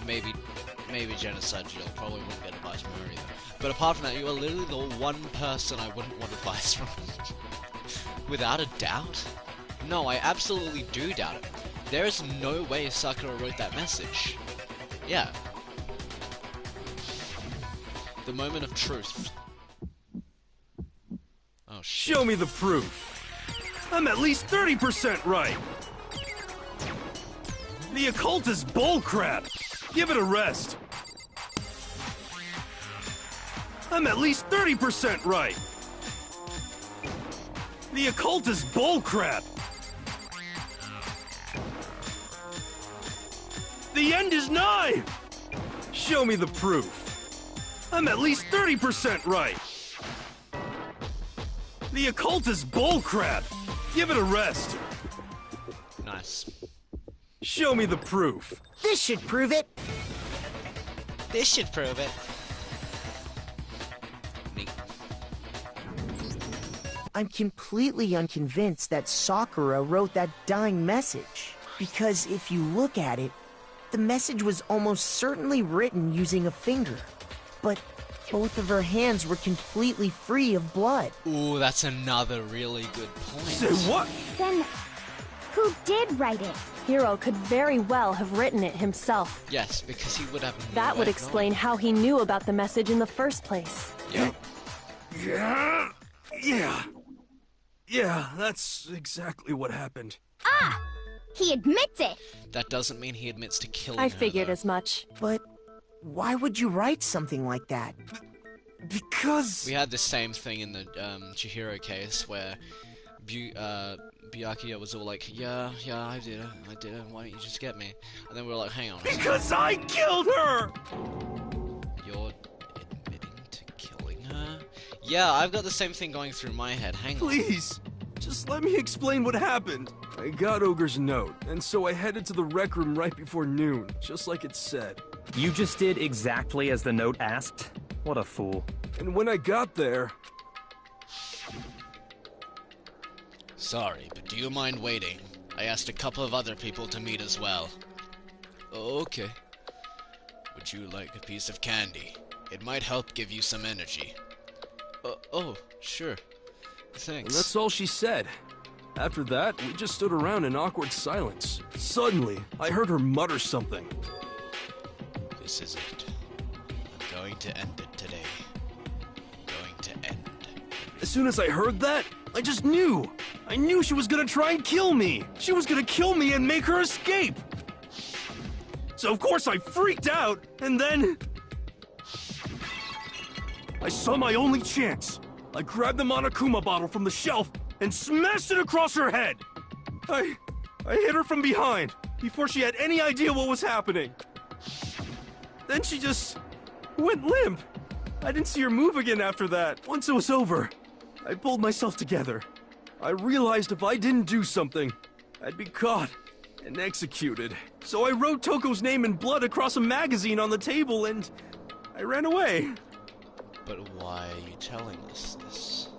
Speaker 1: Maybe Genocide Jill probably wouldn't get advice from her either. But apart from that, you are literally the one person I wouldn't want advice from. Without a doubt? No, I absolutely do doubt it. There is no way Sakura wrote that message. Yeah. The moment of truth. Oh shit.
Speaker 5: Show me the proof. I'm at least 30% right. The occult is bullcrap. Give it a rest. I'm at least 30% right. The occult is bullcrap. The end is nigh. Show me the proof. I'm at least 30% right. The occult is bullcrap. Give it a rest.
Speaker 1: Nice.
Speaker 5: Show me the proof.
Speaker 9: This should prove it.
Speaker 1: This should prove it. Neat.
Speaker 9: I'm completely unconvinced that Sakura wrote that dying message. Because if you look at it, the message was almost certainly written using a finger. But both of her hands were completely free of blood.
Speaker 1: Ooh, that's another really good point.
Speaker 5: Say what?
Speaker 4: Then, who did write it?
Speaker 11: Hiro could very well have written it himself.
Speaker 1: Yes, because he would have no
Speaker 11: That
Speaker 1: way
Speaker 11: would
Speaker 1: of
Speaker 11: explain how he knew about the message in the first place.
Speaker 1: knowing.
Speaker 5: Yeah, that's exactly what happened.
Speaker 4: Ah! He admits it!
Speaker 1: That doesn't mean he admits to killing
Speaker 11: I
Speaker 1: her,
Speaker 11: figured
Speaker 1: though.
Speaker 11: as much.
Speaker 9: But why would you write something like that?
Speaker 5: Because...
Speaker 1: We had the same thing in the Chihiro case, where Byakuya was all like, yeah, I did it, why don't you just get me? And then we were like, hang on.
Speaker 5: Because I killed her!
Speaker 1: You're admitting to killing her? Yeah, I've got the same thing going through my head, hang on.
Speaker 5: Please, just let me explain what happened. I got Ogre's note, and so I headed to the rec room right before noon, just like it said.
Speaker 6: You just did exactly as the note asked? What a fool.
Speaker 5: And when I got there...
Speaker 1: Sorry, but do you mind waiting? I asked a couple of other people to meet as well. Okay. Would you like a piece of candy? It might help give you some energy. Oh, sure. Thanks.
Speaker 5: And that's all she said. After that, we just stood around in awkward silence. Suddenly, I heard her mutter something.
Speaker 1: This is it. I'm going to end it today. Going to end.
Speaker 5: As soon as I heard that, I just knew. I knew she was gonna try and kill me. She was gonna kill me and make her escape. So of course I freaked out, and then... I saw my only chance. I grabbed the Monokuma bottle from the shelf and smashed it across her head. I hit her from behind before she had any idea what was happening. Then she just went limp. I didn't see her move again after that. Once it was over, I pulled myself together. I realized if I didn't do something, I'd be caught and executed. So I wrote Toko's name in blood across a magazine on the table and I ran away.
Speaker 1: But why are you telling us this?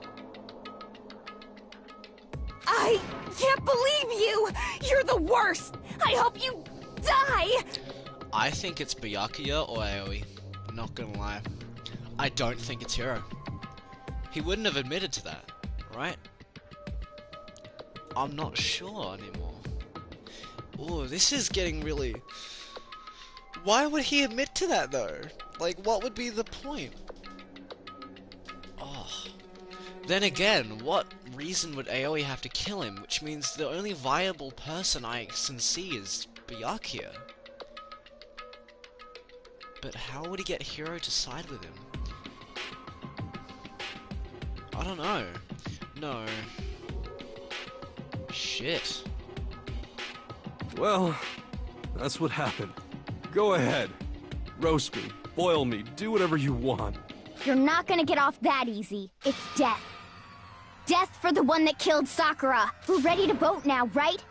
Speaker 2: I can't believe you! You're the worst! I hope you die!
Speaker 1: I think it's Byakuya or Aoi. I'm not gonna lie. I don't think it's Hiro. He wouldn't have admitted to that, right? I'm not sure anymore. Oh, this is getting really... Why would he admit to that, though? Like, what would be the point? Oh. Then again, what reason would Aoi have to kill him? Which means the only viable person I can see is Byakuya. But how would he get Hiro to side with him? I don't know. No. Shit.
Speaker 5: Well, that's what happened. Go ahead. Roast me, boil me, do whatever you want.
Speaker 4: You're not gonna get off that easy. It's death. Death for the one that killed Sakura. We're ready to vote now, right?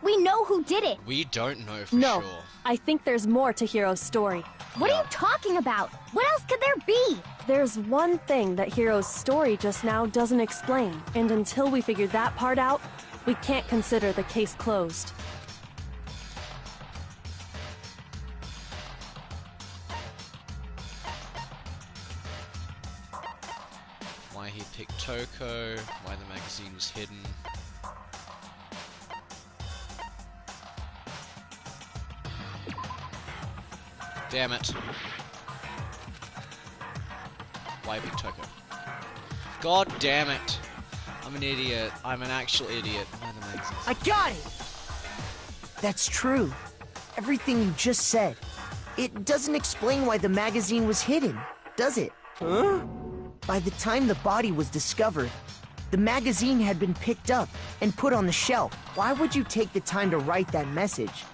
Speaker 4: We know who did it.
Speaker 1: We don't know for
Speaker 11: No,
Speaker 1: sure.
Speaker 11: I think there's more to Hiro's story.
Speaker 4: What are you talking about? What else could there be?
Speaker 11: There's one thing that Hiro's story just now doesn't explain, and until we figure that part out, we can't consider the case closed.
Speaker 1: Why he picked Toko, why the magazine was hidden. Damn it. Why pick Toko? God damn it. I'm an idiot. I'm an actual idiot. Why the magazine?
Speaker 9: I got it! That's true. Everything you just said. It doesn't explain why the magazine was hidden, does it?
Speaker 5: Huh?
Speaker 9: By the time the body was discovered, the magazine had been picked up and put on the shelf. Why would you take the time to write that message?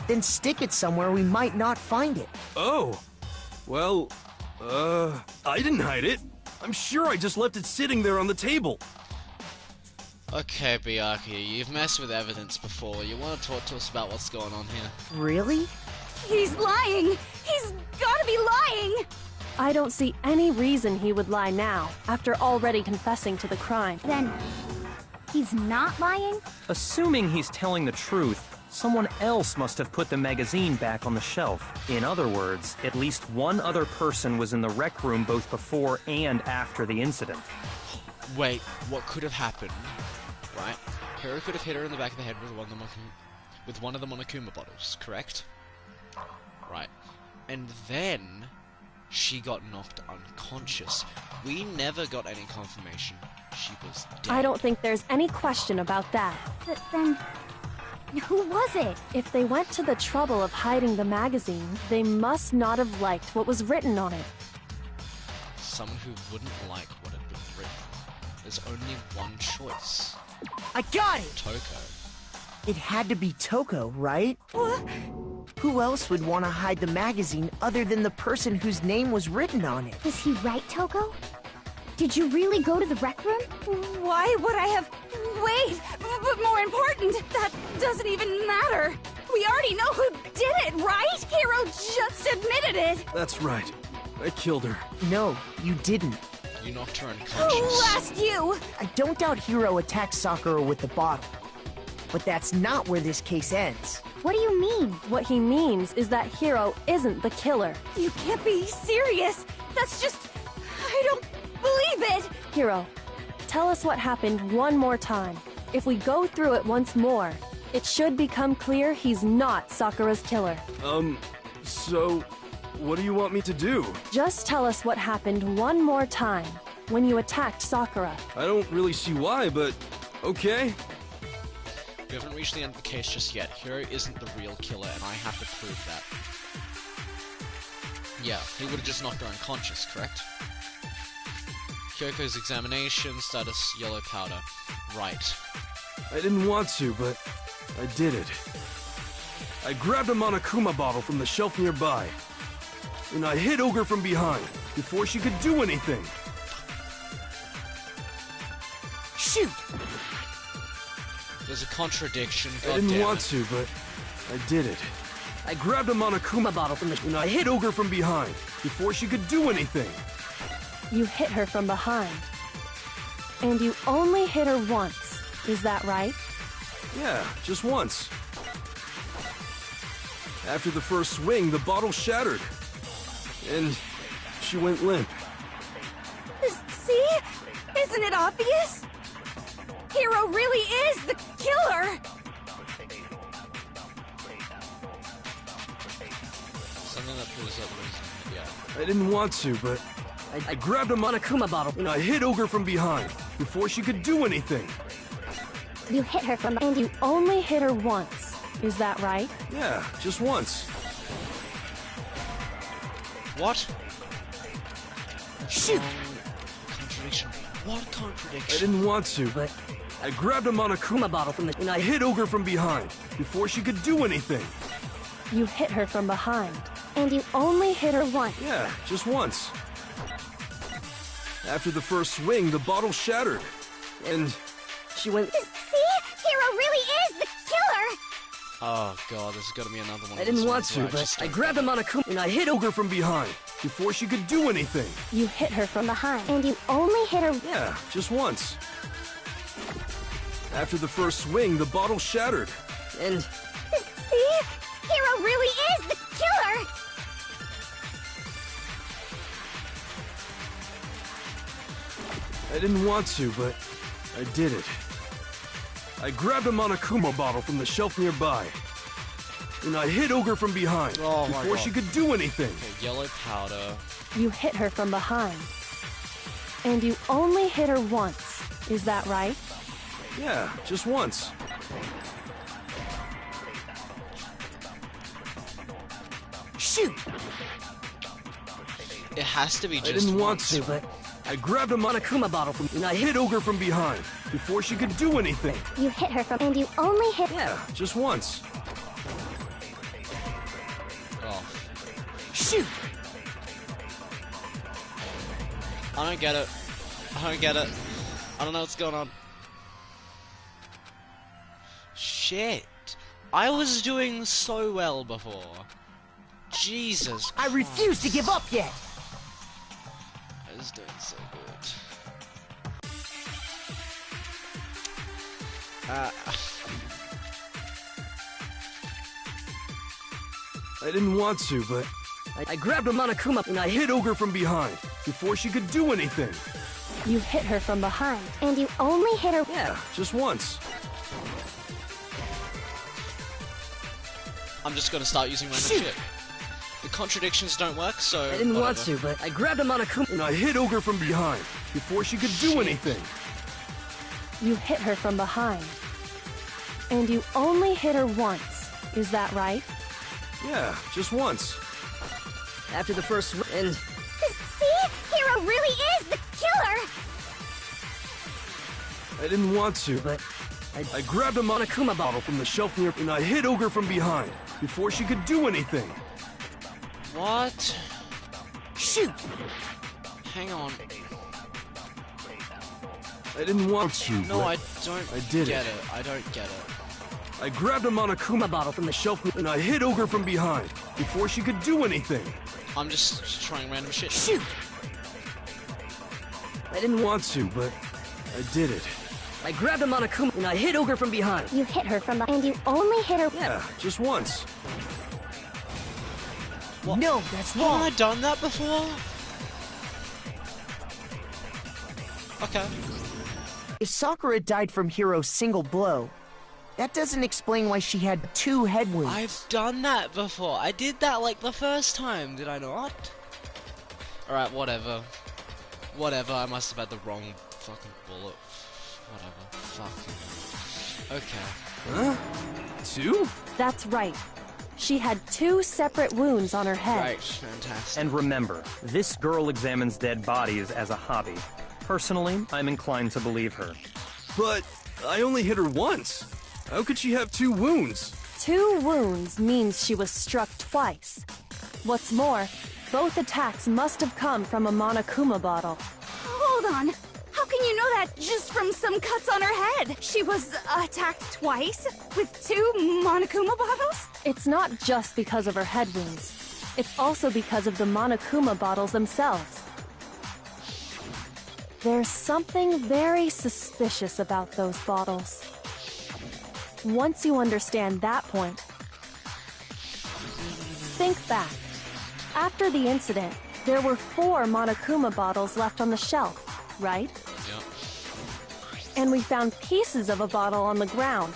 Speaker 9: Then stick it somewhere we might not find it.
Speaker 5: Oh. Well, I didn't hide it. I'm sure I just left it sitting there on the table.
Speaker 1: Okay, Byakuya, you've messed with evidence before. You want to talk to us about what's going on here?
Speaker 9: Really?
Speaker 2: He's lying! He's gotta be lying!
Speaker 11: I don't see any reason he would lie now, after already confessing to the crime.
Speaker 4: Then, he's not lying?
Speaker 6: Assuming he's telling the truth, someone else must have put the magazine back on the shelf. In other words, at least one other person was in the rec room both before and after the incident.
Speaker 1: Wait, what could have happened? Right? Hiro could have hit her in the back of the head with one of the Monokuma bottles, correct? Right. And then she got knocked unconscious. We never got any confirmation she was dead.
Speaker 11: I don't think there's any question about that.
Speaker 4: But then, who was it?
Speaker 11: If they went to the trouble of hiding the magazine, they must not have liked what was written on it.
Speaker 1: Someone who wouldn't like what had been written. There's only one choice.
Speaker 9: I got it!
Speaker 1: Toko.
Speaker 9: It had to be Toko, right?
Speaker 2: What?
Speaker 9: Who else would want to hide the magazine other than the person whose name was written on it?
Speaker 4: Was he right, Toko? Did you really go to the rec room?
Speaker 2: Why would I have... Wait! But more important, that doesn't even matter! We already know who did it, right? Hiro just admitted it!
Speaker 5: That's right. I killed her.
Speaker 9: No, you didn't.
Speaker 1: You knocked her
Speaker 2: Who
Speaker 1: unconscious.
Speaker 2: asked you?
Speaker 9: I don't doubt Hiro attacked Sakura with the bottle. But that's not where this case ends.
Speaker 4: What do you mean?
Speaker 11: What he means is that Hiro isn't the killer.
Speaker 2: You can't be serious! That's just... I don't believe it!
Speaker 11: Hiro, tell us what happened one more time. If we go through it once more, it should become clear he's not Sakura's killer.
Speaker 5: So, what do you want me to do?
Speaker 11: Just tell us what happened one more time when you attacked Sakura.
Speaker 5: I don't really see why, but okay.
Speaker 1: We haven't reached the end of the case just yet. Hiro isn't the real killer, and I have to prove that. Yeah, he would have just knocked her unconscious, correct? Kyoko's examination, status yellow powder. Right.
Speaker 5: I didn't want to, but I did it. I grabbed a Monokuma bottle from the shelf nearby, and I hit Ogre from behind before she could do anything.
Speaker 9: Shoot!
Speaker 1: There's a contradiction,
Speaker 5: I didn't want to, but I did it. I grabbed a Monokuma bottle from the... and I hit Ogre from behind before she could do anything.
Speaker 11: You hit her from behind. And you only hit her once. Is that right?
Speaker 5: Yeah, just once. After the first swing, the bottle shattered. And she went limp.
Speaker 2: See? Isn't it obvious? Hiro really is the killer!
Speaker 1: Something that proves that reason, yeah.
Speaker 5: I didn't want to, but I grabbed a Monokuma bottle and I hit Ogre from behind before she could do anything.
Speaker 4: You hit her from
Speaker 11: And you only hit her once. Is that right?
Speaker 5: Yeah, just once.
Speaker 1: What?
Speaker 9: Shoot!
Speaker 1: Contradiction. What
Speaker 5: I
Speaker 1: contradiction?
Speaker 5: didn't want to, but I grabbed a Monokuma bottle from the... and I hit Ogre from behind before she could do anything.
Speaker 11: You hit her from behind. And you only hit her once.
Speaker 5: Yeah, just once. After the first swing, the bottle shattered. And she went...
Speaker 4: See? Hiro really is the killer!
Speaker 1: Oh god, there's gotta be another one.
Speaker 5: I didn't want to, but I grabbed a Monokuma and I hit Ogre from behind before she could do anything.
Speaker 11: You hit her from behind.
Speaker 4: And you only hit her...
Speaker 5: Yeah, just once. After the first swing, the bottle shattered. And
Speaker 4: See? Hiro really is the killer!
Speaker 5: I didn't want to, but I did it. I grabbed a Monokuma bottle from the shelf nearby. And I hit Ogre from behind
Speaker 1: Oh my
Speaker 5: before
Speaker 1: God.
Speaker 5: she could do anything.
Speaker 1: Okay, yellow powder.
Speaker 11: You hit her from behind. And you only hit her once. Is that right?
Speaker 5: Yeah, just once.
Speaker 9: Shoot!
Speaker 1: It has to be
Speaker 5: I
Speaker 1: just
Speaker 5: didn't want
Speaker 1: once.
Speaker 5: to, but I grabbed a Monokuma bottle from and I hit Ogre from behind before she could do anything.
Speaker 4: You hit her from... And you only hit...
Speaker 5: Yeah, just once.
Speaker 1: Oh.
Speaker 9: Shoot!
Speaker 1: I don't get it. I don't get it. I don't know what's going on. Shit. I was doing so well before. Jesus
Speaker 9: I refuse to give up yet!
Speaker 1: I was doing so good.
Speaker 5: I didn't want to, but I grabbed a Monokuma and I hit Ogre from behind before she could do anything.
Speaker 11: You hit her from behind.
Speaker 4: And you only hit her...
Speaker 5: Yeah, just once.
Speaker 1: I'm just gonna start using random
Speaker 9: Shoot.
Speaker 1: shit. The contradictions don't work, so
Speaker 5: I didn't want
Speaker 1: whatever.
Speaker 5: to, but I grabbed a Monokuma and I hit Ogre from behind before she could do anything.
Speaker 11: You hit her from behind. And you only hit her once. Is that right?
Speaker 5: Yeah, just once. After the first and
Speaker 4: See? Hiro really is the killer!
Speaker 5: I didn't want to, but I grabbed a Monokuma bottle from the shelf near, and I hit Ogre from behind before she could do anything.
Speaker 1: What?
Speaker 9: Shoot!
Speaker 1: Hang on.
Speaker 5: I didn't want to.
Speaker 1: No, I don't
Speaker 5: get
Speaker 1: it. I don't get it.
Speaker 5: I grabbed a Monokuma bottle from the shelf, and I hit Ogre from behind before she could do anything.
Speaker 1: I'm just trying random shit.
Speaker 9: Shoot!
Speaker 5: I didn't want to, but I did it.
Speaker 12: I grabbed a Monokuma and I hit Ogre from behind.
Speaker 4: You hit her from behind, and you only hit her.
Speaker 5: Yeah, just once.
Speaker 1: What?
Speaker 9: No, that's wrong.
Speaker 1: Haven't I done that before? Okay.
Speaker 9: If Sakura died from Hiro's single blow, that doesn't explain why she had 2 head wounds.
Speaker 1: I've done that before. I did that like the first time, did I not? Alright, whatever. Whatever, I must have had the wrong fucking bullet. Whatever. Fucking. Okay.
Speaker 5: Huh? 2?
Speaker 11: That's right. She had 2 separate wounds on her head.
Speaker 1: Right, fantastic.
Speaker 6: And remember, this girl examines dead bodies as a hobby. Personally, I'm inclined to believe her.
Speaker 5: But I only hit her once. How could she have 2 wounds?
Speaker 11: 2 wounds means she was struck twice. What's more, both attacks must have come from a Monokuma bottle.
Speaker 2: Hold on. How can you know that just from some cuts on her head? She was attacked twice with 2 Monokuma bottles?
Speaker 11: It's not just because of her head wounds. It's also because of the Monokuma bottles themselves. There's something very suspicious about those bottles. Once you understand that point, think back. After the incident, there were 4 Monokuma bottles left on the shelf, right?
Speaker 1: Yep.
Speaker 11: And we found pieces of a bottle on the ground,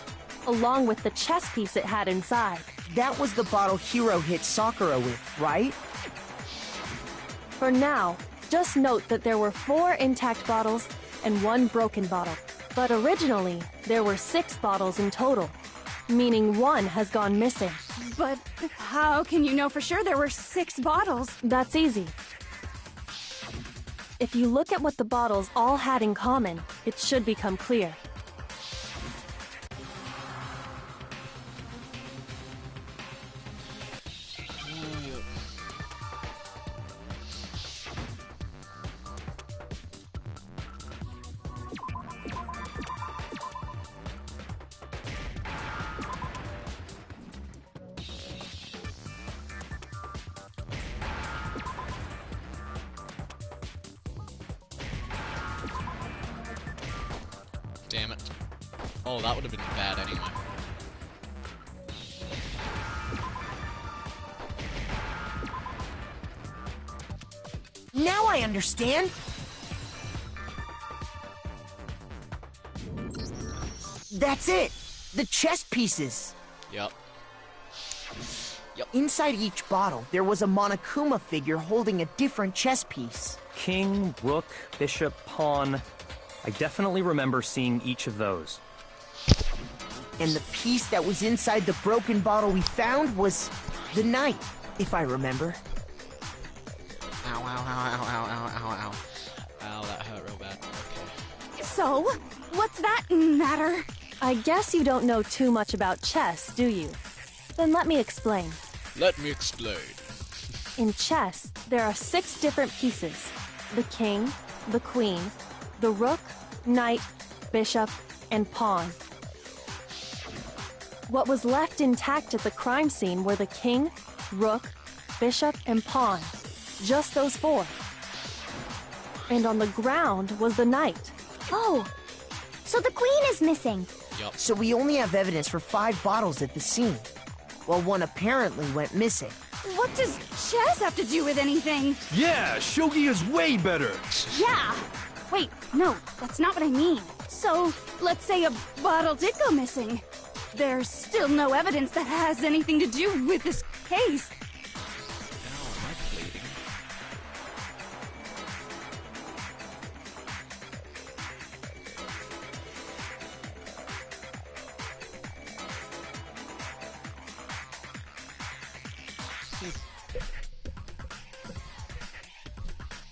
Speaker 11: along with the chess piece it had inside.
Speaker 9: That was the bottle Hiro hit Sakura with, right?
Speaker 11: For now, just note that there were 4 intact bottles and 1 broken bottle. But originally, there were 6 bottles in total, meaning 1 has gone missing.
Speaker 2: But how can you know for sure there were 6 bottles?
Speaker 11: That's easy. If you look at what the bottles all had in common, it should become clear.
Speaker 1: Damn it. Oh, that would have been bad anyway.
Speaker 9: Now I understand. That's it. The chess pieces.
Speaker 1: Yep.
Speaker 9: Inside each bottle, there was a Monokuma figure holding a different chess piece.
Speaker 6: King, rook, bishop, pawn. I definitely remember seeing each of those.
Speaker 9: And the piece that was inside the broken bottle we found was the knight, if I remember.
Speaker 1: Ow, ow, ow, ow, ow, ow, ow, ow. Ow, that hurt real bad. Okay.
Speaker 2: So, what's that matter?
Speaker 11: I guess you don't know too much about chess, do you? Then let me explain.
Speaker 1: Let me explain.
Speaker 11: In chess, there are 6 different pieces. The king, the queen, the rook, knight, bishop, and pawn. What was left intact at the crime scene were the king, rook, bishop, and pawn. Just those 4. And on the ground was the knight.
Speaker 4: Oh, so the queen is missing.
Speaker 1: Yup.
Speaker 9: So we only have evidence for 5 bottles at the scene, while 1 apparently went missing.
Speaker 2: What does chess have to do with anything?
Speaker 5: Yeah, shogi is way better.
Speaker 2: Yeah. Wait, no, that's not what I mean. So, let's say a bottle did go missing. There's still no evidence that has anything to do with this case.
Speaker 1: Ow, am I bleeding?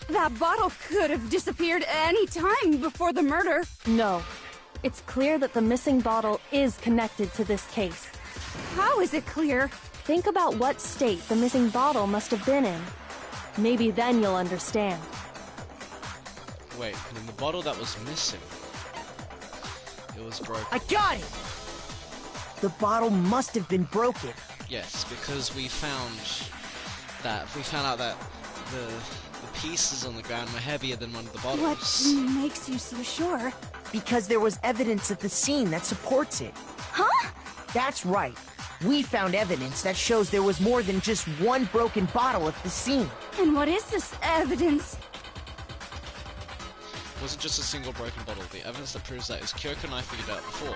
Speaker 2: That bottle could have disappeared any time before the murder.
Speaker 11: No, It's clear that the missing bottle is connected to this case.
Speaker 2: How is it clear?
Speaker 11: Think about what state the missing bottle must have been in. Maybe then you'll understand.
Speaker 1: Wait, and in the bottle that was missing, it was broken.
Speaker 9: I got it! The bottle must have been broken.
Speaker 1: Yes, because we found out that the pieces on the ground were heavier than one of the bottles.
Speaker 2: What makes you so sure?
Speaker 9: Because there was evidence at the scene that supports it.
Speaker 4: Huh?
Speaker 9: That's right. We found evidence that shows there was more than just one broken bottle at the scene.
Speaker 2: And what is this evidence?
Speaker 1: It wasn't just a single broken bottle. The evidence that proves that is Kyoko and I figured out before.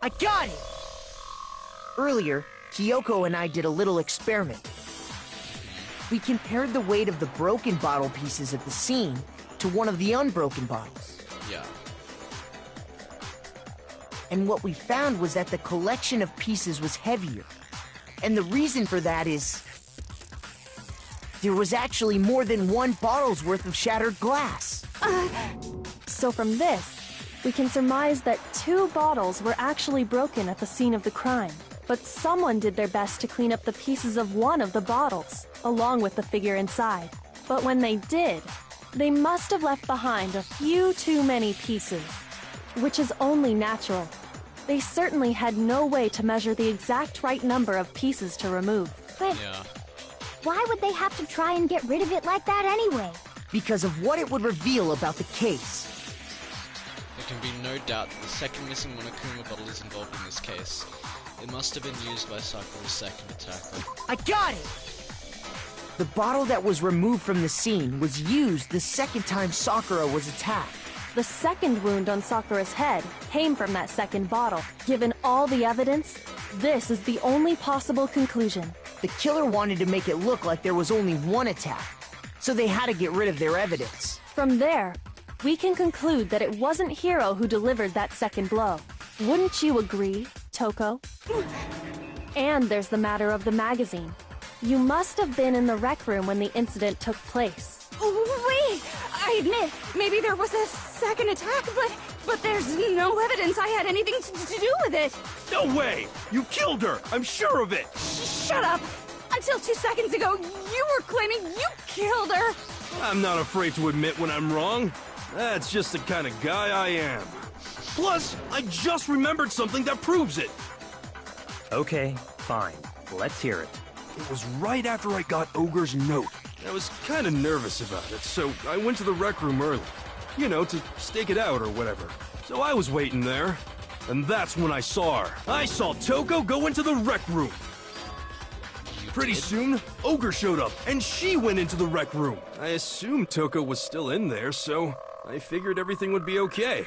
Speaker 9: I got it! Earlier, Kyoko and I did a little experiment. We compared the weight of the broken bottle pieces at the scene to one of the unbroken bottles.
Speaker 1: Yeah.
Speaker 9: And what we found was that the collection of pieces was heavier. And the reason for that is there was actually more than one bottle's worth of shattered glass.
Speaker 11: So from this, we can surmise that 2 bottles were actually broken at the scene of the crime. But someone did their best to clean up the pieces of one of the bottles, along with the figure inside. But when they did, they must have left behind a few too many pieces, which is only natural. They certainly had no way to measure the exact right number of pieces to remove.
Speaker 4: But why would they have to try and get rid of it like that anyway?
Speaker 9: Because of what it would reveal about the case.
Speaker 1: There can be no doubt that the second missing Monokuma bottle is involved in this case. It must have been used by Sakura's second attacker.
Speaker 9: I got it! The bottle that was removed from the scene was used the second time Sakura was attacked.
Speaker 11: The second wound on Sakura's head came from that second bottle. Given all the evidence, this is the only possible conclusion.
Speaker 9: The killer wanted to make it look like there was only one attack, so they had to get rid of their evidence.
Speaker 11: From there, we can conclude that it wasn't Hiro who delivered that second blow. Wouldn't you agree, Toko? And there's the matter of the magazine. You must have been in the rec room when the incident took place.
Speaker 2: Wait! I admit, maybe there was a second attack, but there's no evidence I had anything to do with it.
Speaker 5: No way! You killed her! I'm sure of it!
Speaker 2: Shut up! Until 2 seconds ago, you were claiming you killed her!
Speaker 5: I'm not afraid to admit when I'm wrong. That's just the kind of guy I am. Plus, I just remembered something that proves it.
Speaker 6: Okay, fine. Let's hear it.
Speaker 5: It was right after I got Ogre's note. I was kind of nervous about it, so I went to the rec room early. You know, to stake it out or whatever. So I was waiting there, and that's when I saw her. I saw Toko go into the rec room. Pretty soon, Ogre showed up, and she went into the rec room. I assumed Toko was still in there, so I figured everything would be okay.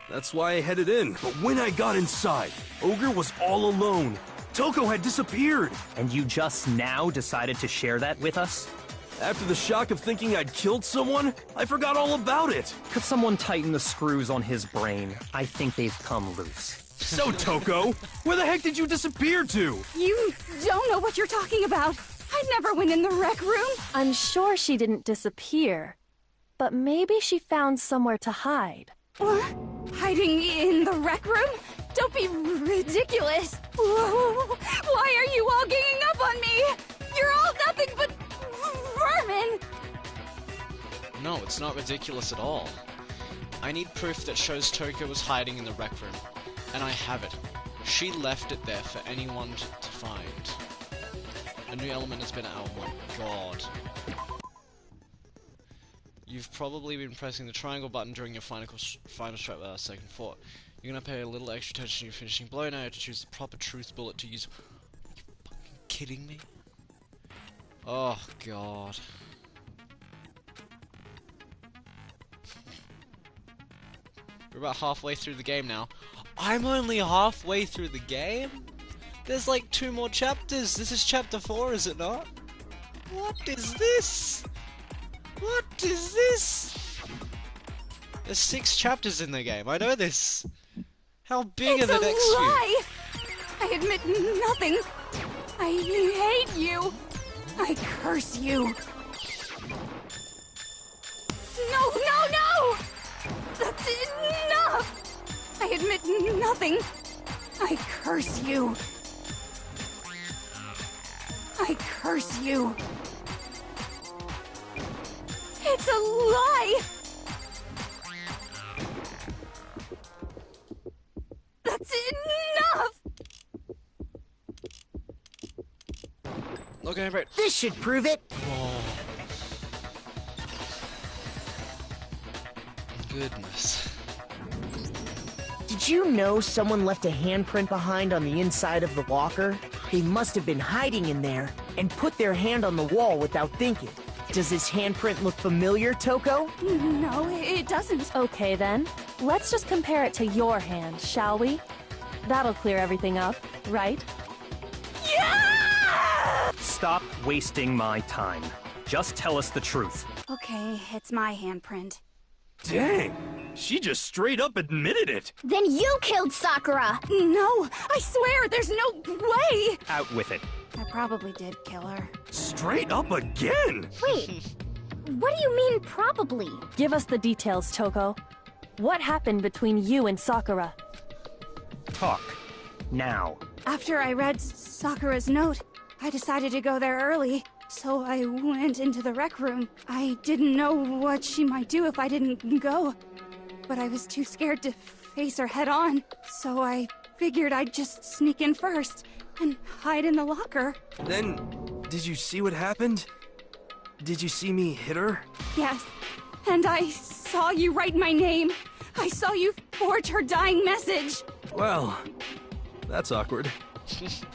Speaker 5: That's why I headed in. But when I got inside, Ogre was all alone. Toko had disappeared.
Speaker 6: And you just now decided to share that with us?
Speaker 5: After the shock of thinking I'd killed someone, I forgot all about it.
Speaker 6: Could someone tighten the screws on his brain? I think they've come loose.
Speaker 5: So, Toko, where the heck did you disappear to?
Speaker 2: You don't know what you're talking about. I never went in the rec room.
Speaker 11: I'm sure she didn't disappear, but maybe she found somewhere to hide.
Speaker 2: What? Hiding in the rec room? Don't be ridiculous. Whoa. Why are you all ganging up on me? You're all nothing but vermin.
Speaker 1: No, it's not ridiculous at all. I need proof that shows Tokyo was hiding in the rec room. And I have it. She left it there for anyone to find. A new element has been out. Oh my god. You've probably been pressing the triangle button during your final strike without a second thought. You're gonna pay a little extra attention to your finishing blow now. You have to choose the proper truth bullet to use. Are you fucking kidding me? Oh god. We're about halfway through the game now. I'm only halfway through the game? There's like 2 more chapters. This is chapter 4, is it not? What is this? What is this? There's 6 chapters in the game. I know this. How big are the next few?
Speaker 2: It's a lie! I admit nothing. I hate you. I curse you. I admit nothing. I curse you. I curse you. It's a lie! That's enough!
Speaker 1: Okay, right.
Speaker 9: This should prove it.
Speaker 1: Oh. Goodness.
Speaker 9: Did you know someone left a handprint behind on the inside of the locker? They must have been hiding in there and put their hand on the wall without thinking. Does this handprint look familiar, Toko?
Speaker 2: No, it doesn't.
Speaker 11: Okay then, let's just compare it to your hand, shall we? That'll clear everything up, right?
Speaker 2: Yeah!
Speaker 6: Stop wasting my time. Just tell us the truth.
Speaker 2: Okay, it's my handprint.
Speaker 5: Dang, she just straight up admitted it.
Speaker 4: Then you killed Sakura!
Speaker 2: No, I swear, there's no way!
Speaker 6: Out with it.
Speaker 2: I probably did kill her.
Speaker 5: Straight up again?
Speaker 4: Wait, what do you mean probably?
Speaker 11: Give us the details, Toko. What happened between you and Sakura?
Speaker 6: Talk. Now.
Speaker 2: After I read Sakura's note, I decided to go there early, so I went into the rec room. I didn't know what she might do if I didn't go, but I was too scared to face her head on, so I figured I'd just sneak in first and hide in the locker.
Speaker 5: Then, did you see what happened? Did you see me hit her?
Speaker 2: Yes, and I saw you write my name. I saw you forge her dying message.
Speaker 5: Well, that's awkward.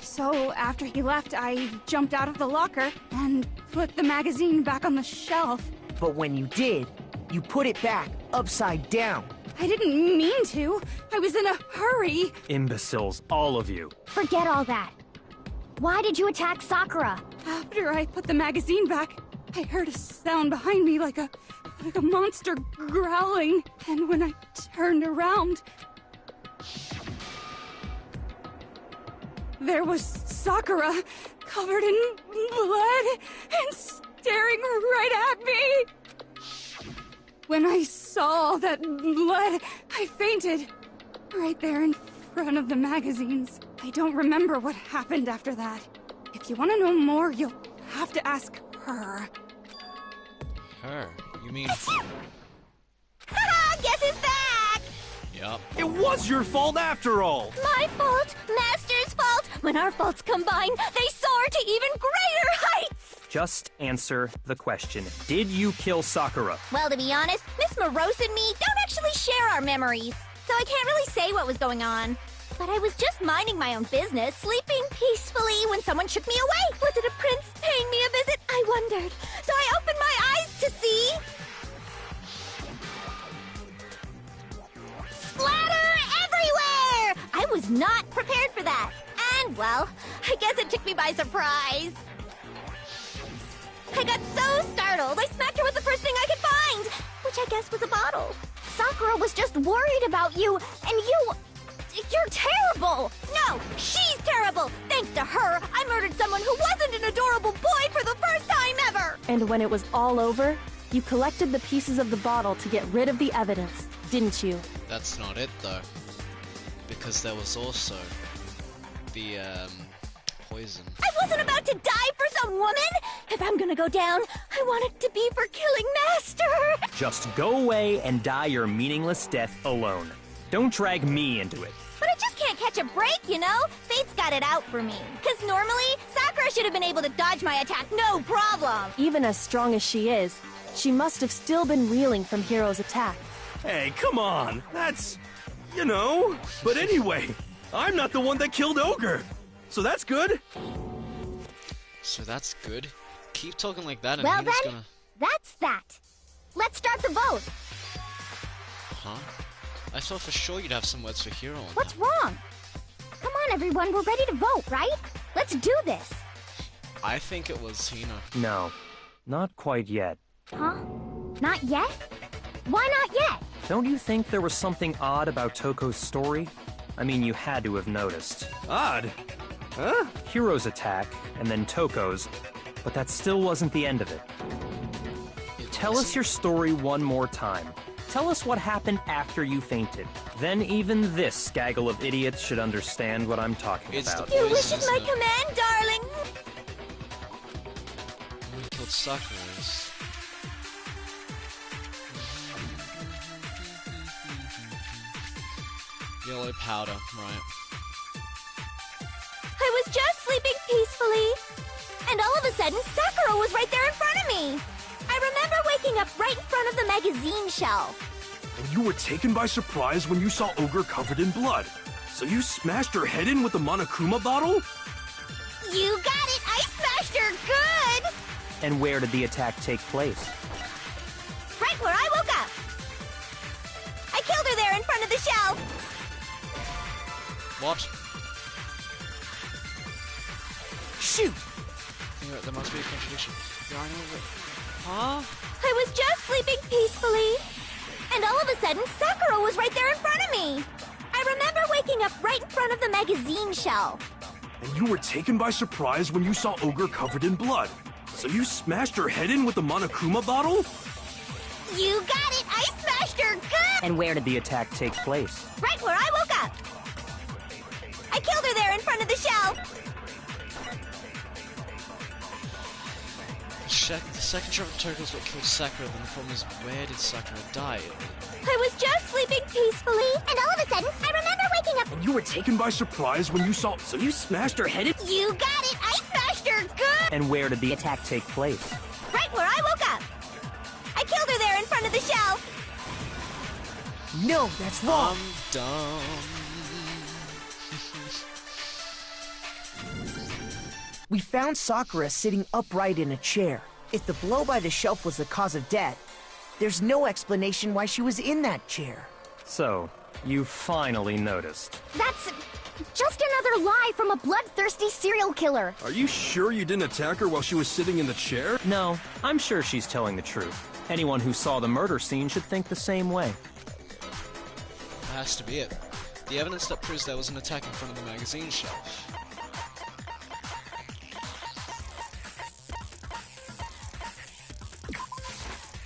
Speaker 2: So after he left, I jumped out of the locker and put the magazine back on the shelf.
Speaker 9: But when you did, you put it back upside down.
Speaker 2: I didn't mean to. I was in a hurry.
Speaker 6: Imbeciles, all of you.
Speaker 4: Forget all that. Why did you attack Sakura?
Speaker 2: After I put the magazine back, I heard a sound behind me like a monster growling. And when I turned around, there was Sakura, covered in blood and staring right at me. When I saw all that blood, I fainted. Right there in front of the magazines. I don't remember what happened after that. If you want to know more, you'll have to ask her.
Speaker 1: Her? You mean...
Speaker 4: Haha, guess who's back?
Speaker 1: Yup.
Speaker 5: It was your fault after all!
Speaker 4: My fault, Master's fault. When our faults combine, they soar to even greater heights!
Speaker 6: Just answer the question. Did you kill Sakura?
Speaker 4: Well, to be honest, Miss Morose and me don't actually share our memories, so I can't really say what was going on. But I was just minding my own business, sleeping peacefully when someone shook me away. Was it a prince paying me a visit? I wondered. So I opened my eyes to see... splatter everywhere! I was not prepared for that. And, well, I guess it took me by surprise. I got so startled, I smacked her with the first thing I could find, which I guess was a bottle. Sakura was just worried about you, and you're terrible! No, she's terrible! Thanks to her, I murdered someone who wasn't an adorable boy for the first time ever!
Speaker 11: And when it was all over, you collected the pieces of the bottle to get rid of the evidence, didn't you?
Speaker 1: That's not it, though. Because there was also the, poison.
Speaker 4: I wasn't about to die for some woman! If I'm gonna go down, I want it to be for killing Master!
Speaker 6: Just go away and die your meaningless death alone. Don't drag me into it.
Speaker 4: But I just can't catch a break, you know? Fate's got it out for me. Because normally, Sakura should have been able to dodge my attack, no problem!
Speaker 11: Even as strong as she is, she must have still been reeling from Hiro's attack.
Speaker 5: Hey, come on! That's... you know... But anyway, I'm not the one that killed Ogre! So that's good!
Speaker 1: So that's good? Keep talking like that and
Speaker 4: Well
Speaker 1: Hina's
Speaker 4: then,
Speaker 1: gonna...
Speaker 4: that's that. Let's start the vote.
Speaker 1: Huh? I thought for sure you'd have some words for Hiro on
Speaker 4: What's
Speaker 1: that.
Speaker 4: wrong? Come on, everyone, we're ready to vote, right? Let's do this.
Speaker 1: I think it was Hina.
Speaker 6: No, not quite yet.
Speaker 4: Huh? Not yet? Why not yet?
Speaker 6: Don't you think there was something odd about Toko's story? I mean, you had to have noticed.
Speaker 5: Odd? Huh?
Speaker 6: Hiro's attack, and then Toko's, but that still wasn't the end of it. Tell us your story one more time. tell us what happened after you fainted. Then even this gaggle of idiots should understand what I'm talking about.
Speaker 4: Your wish is my command, darling.
Speaker 1: We killed Sakura's. Yellow powder, right.
Speaker 4: I was just sleeping peacefully, and all of a sudden, Sakura was right there in front of me. I remember waking up right in front of the magazine shelf.
Speaker 5: And you were taken by surprise when you saw Ogre covered in blood. So you smashed her head in with the Monokuma bottle?
Speaker 4: You got it! I smashed her good!
Speaker 6: And where did the attack take place?
Speaker 4: Right where I woke up. I killed her there in front of the shelf.
Speaker 1: What?
Speaker 9: Shoot!
Speaker 1: There must be a contradiction. Yeah, I know that. Huh?
Speaker 4: I was just sleeping peacefully, and all of a sudden, Sakura was right there in front of me. I remember waking up right in front of the magazine shelf.
Speaker 5: And you were taken by surprise when you saw Ogre covered in blood. So you smashed her head in with the Monokuma bottle?
Speaker 4: You got it! I smashed her good!
Speaker 6: And where did the attack take place?
Speaker 4: Right where I woke up. I killed her there in front of the shelf.
Speaker 1: The second shot of Toko's what killed Sakura, then the problem is, where did Sakura die?
Speaker 4: I was just sleeping peacefully, and all of a sudden, I remember waking up.
Speaker 5: And you were taken by surprise when you saw... So you smashed her head in...
Speaker 4: You got it! I smashed her good!
Speaker 6: And where did the attack take place?
Speaker 4: Right where I woke up. I killed her there in front of the shelf.
Speaker 9: No, that's wrong.
Speaker 1: I'm dumb.
Speaker 9: We found Sakura sitting upright in a chair. If the blow by the shelf was the cause of death, there's no explanation why she was in that chair.
Speaker 6: So, you finally noticed.
Speaker 4: That's just another lie from a bloodthirsty serial killer.
Speaker 5: Are you sure you didn't attack her while she was sitting in the chair?
Speaker 6: No, I'm sure she's telling the truth. Anyone who saw the murder scene should think the same way.
Speaker 1: That has to be it. The evidence that proves there was an attack in front of the magazine shelf.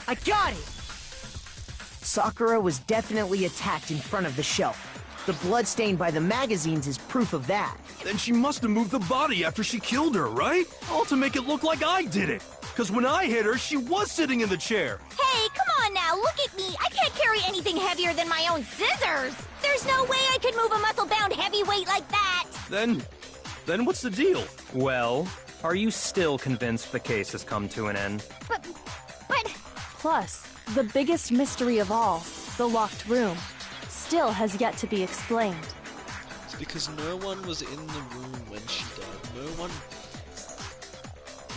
Speaker 9: I got it! Sakura was definitely attacked in front of the shelf. The blood stain by the magazines is proof of that.
Speaker 5: Then she must have moved the body after she killed her, right? All to make it look like I did it. Because when I hit her, she was sitting in the chair.
Speaker 4: Hey, come on now, look at me. I can't carry anything heavier than my own scissors. There's no way I could move a muscle-bound heavyweight like that.
Speaker 5: Then what's the deal?
Speaker 6: Well, are you still convinced the case has come to an end?
Speaker 4: But...
Speaker 11: Plus, the biggest mystery of all, the locked room, still has yet to be explained.
Speaker 1: It's because no one was in the room when she died. No one...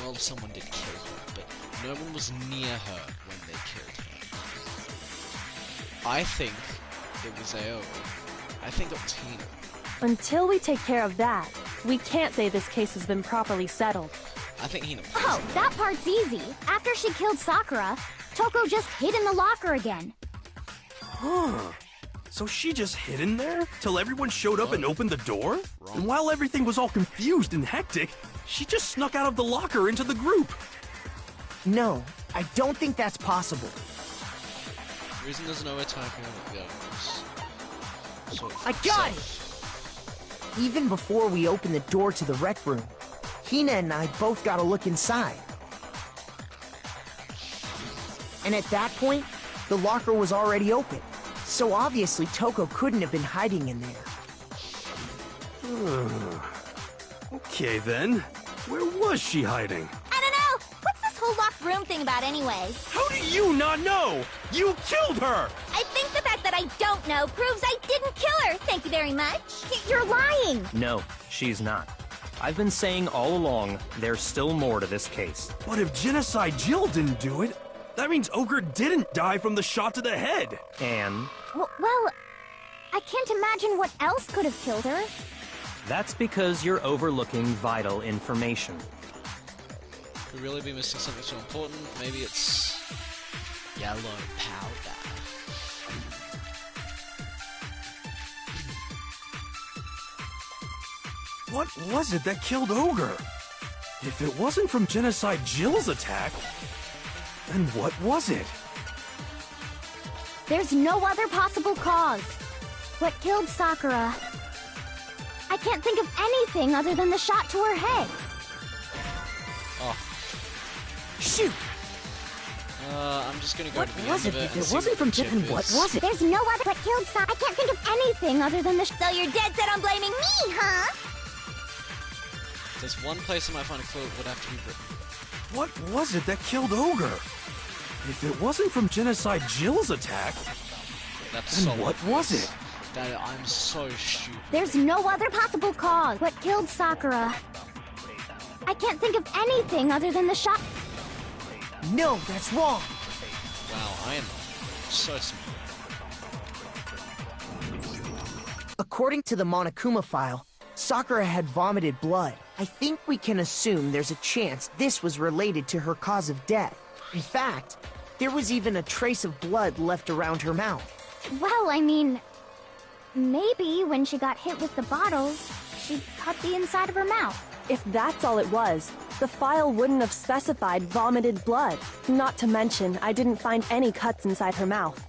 Speaker 1: Well, someone did kill her, but no one was near her when they killed her. I think it was Aoi. I think it was Hina.
Speaker 11: Until we take care of that, we can't say this case has been properly settled.
Speaker 1: I think Hina...
Speaker 4: Oh, that part's easy. After she killed Sakura, Toko just hid in the locker again.
Speaker 5: Huh. So she just hid in there till everyone showed up and opened the door? Wrong. And while everything was all confused and hectic, she just snuck out of the locker into the group.
Speaker 9: No, I don't think that's possible.
Speaker 1: The reason there's no attacking the others.
Speaker 9: I got it! Even before we opened the door to the rec room, Hina and I both got a look inside. And at that point, the locker was already open. So obviously Toko couldn't have been hiding in there.
Speaker 5: Okay then, where was she hiding?
Speaker 4: I don't know. What's this whole locked room thing about anyway?
Speaker 5: How do you not know? You killed her!
Speaker 4: I think the fact that I don't know proves I didn't kill her. Thank you very much. You're lying.
Speaker 6: No, she's not. I've been saying all along, there's still more to this case.
Speaker 5: But if Genocide Jill didn't do it, that means Ogre didn't die from the shot to the head.
Speaker 6: And?
Speaker 4: Well, I can't imagine what else could have killed her.
Speaker 6: That's because you're overlooking vital information.
Speaker 1: Could we really be missing something so important? Maybe it's... yellow powder.
Speaker 5: What was it that killed Ogre? If it wasn't from Genocide Jill's attack, then what was it?
Speaker 4: There's no other possible cause. What killed Sakura? I can't think of anything other than the shot to her head.
Speaker 1: Oh.
Speaker 9: Shoot!
Speaker 1: I'm just gonna go
Speaker 9: What
Speaker 1: to the
Speaker 9: was
Speaker 1: end
Speaker 9: it?
Speaker 1: of it.
Speaker 9: If it wasn't from Chip, and what was it?
Speaker 4: There's no other. What killed Sakura? I can't think of anything other than the. So you're dead set on blaming me, huh?
Speaker 1: There's one place I might find a clue. It would have to be.
Speaker 5: What was it that killed Ogre? If it wasn't from Genocide Jill's attack,
Speaker 1: That's
Speaker 5: then
Speaker 1: so
Speaker 5: what was
Speaker 1: obvious.
Speaker 5: it?
Speaker 1: That I'm so stupid.
Speaker 4: There's no other possible cause. What killed Sakura? I can't think of anything other than the shot.
Speaker 9: No, that's wrong.
Speaker 1: Wow, I am so smart.
Speaker 9: According to the Monokuma file, Sakura had vomited blood. I think we can assume there's a chance this was related to her cause of death. In fact, there was even a trace of blood left around her mouth.
Speaker 4: Well, I mean, maybe when she got hit with the bottles, she cut the inside of her mouth.
Speaker 11: If that's all it was, the file wouldn't have specified vomited blood. Not to mention, I didn't find any cuts inside her mouth.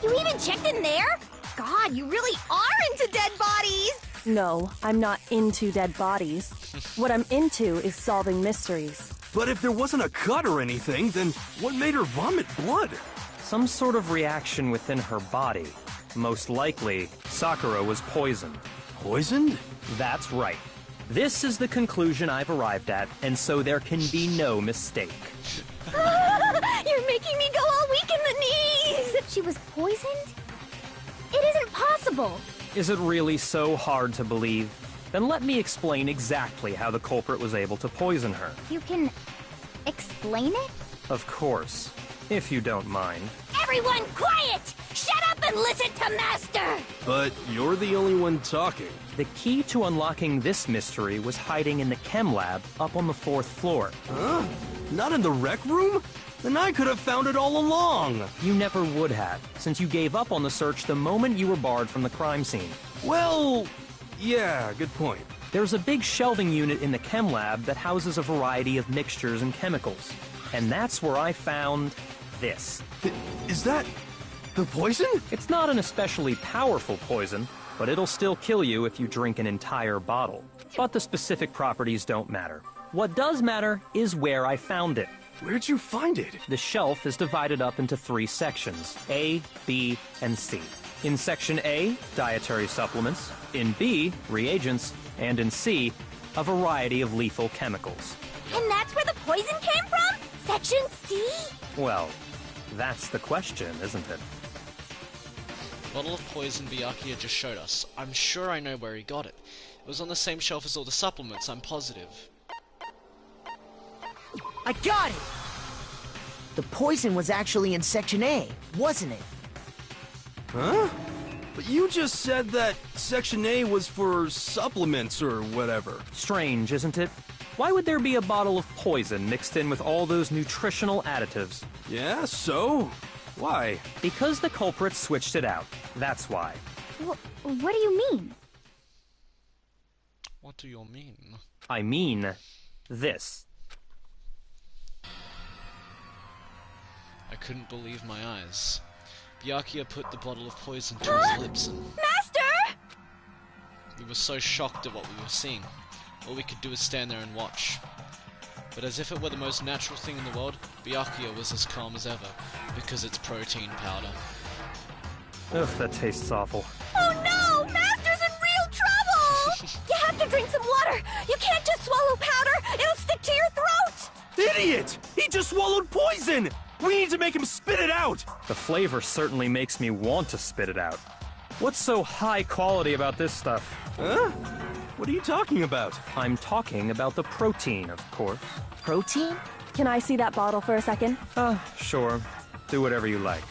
Speaker 4: You even checked in there? God, you really are into dead bodies!
Speaker 11: No, I'm not into dead bodies. What I'm into is solving mysteries.
Speaker 5: But if there wasn't a cut or anything, then what made her vomit blood?
Speaker 6: Some sort of reaction within her body. Most likely, Sakura was poisoned.
Speaker 5: Poisoned?
Speaker 6: That's right. This is the conclusion I've arrived at, and so there can be no mistake.
Speaker 4: You're making me go all weak in the knees! She was poisoned? It isn't possible!
Speaker 6: Is it really so hard to believe? Then let me explain exactly how the culprit was able to poison her.
Speaker 4: You can explain it?
Speaker 6: Of course, if you don't mind.
Speaker 4: Everyone quiet! Shut up and listen to Master!
Speaker 5: But you're the only one talking.
Speaker 6: The key to unlocking this mystery was hiding in the chem lab up on the 4th floor.
Speaker 5: Huh? Not in the rec room? Then I could have found it all along.
Speaker 6: You never would have, since you gave up on the search the moment you were barred from the crime scene.
Speaker 5: Well, yeah, good point.
Speaker 6: There's a big shelving unit in the chem lab that houses a variety of mixtures and chemicals. And that's where I found this.
Speaker 5: Is that the poison?
Speaker 6: It's not an especially powerful poison, but it'll still kill you if you drink an entire bottle. But the specific properties don't matter. What does matter is where I found it.
Speaker 5: Where'd you find it?
Speaker 6: The shelf is divided up into 3 sections, A, B, and C. In Section A, dietary supplements. In B, reagents. And in C, a variety of lethal chemicals.
Speaker 4: And that's where the poison came from? Section C?
Speaker 6: Well, that's the question, isn't it?
Speaker 1: Bottle of poison Byakuya just showed us. I'm sure I know where he got it. It was on the same shelf as all the supplements, I'm positive.
Speaker 9: I got it! The poison was actually in Section A, wasn't it?
Speaker 5: Huh? But you just said that Section A was for supplements or whatever.
Speaker 6: Strange, isn't it? Why would there be a bottle of poison mixed in with all those nutritional additives?
Speaker 5: Yeah, so? Why?
Speaker 6: Because the culprit switched it out. That's why.
Speaker 4: What do you mean?
Speaker 1: What do you mean?
Speaker 6: I mean, this.
Speaker 1: I couldn't believe my eyes. Byakuya put the bottle of poison to his lips and...
Speaker 4: Master!
Speaker 1: We were so shocked at what we were seeing. All we could do was stand there and watch. But as if it were the most natural thing in the world, Byakuya was as calm as ever, because it's protein powder.
Speaker 6: Ugh, that tastes awful.
Speaker 4: Oh no! Master's in real trouble! You have to drink some water! You can't just swallow powder! It'll stick to your throat!
Speaker 5: Idiot! He just swallowed poison! We need to make him spit it out!
Speaker 6: The flavor certainly makes me want to spit it out. What's so high quality about this stuff?
Speaker 5: Huh? What are you talking about?
Speaker 6: I'm talking about the protein, of course.
Speaker 9: Protein?
Speaker 11: Can I see that bottle for a second?
Speaker 6: Sure. Do whatever you like.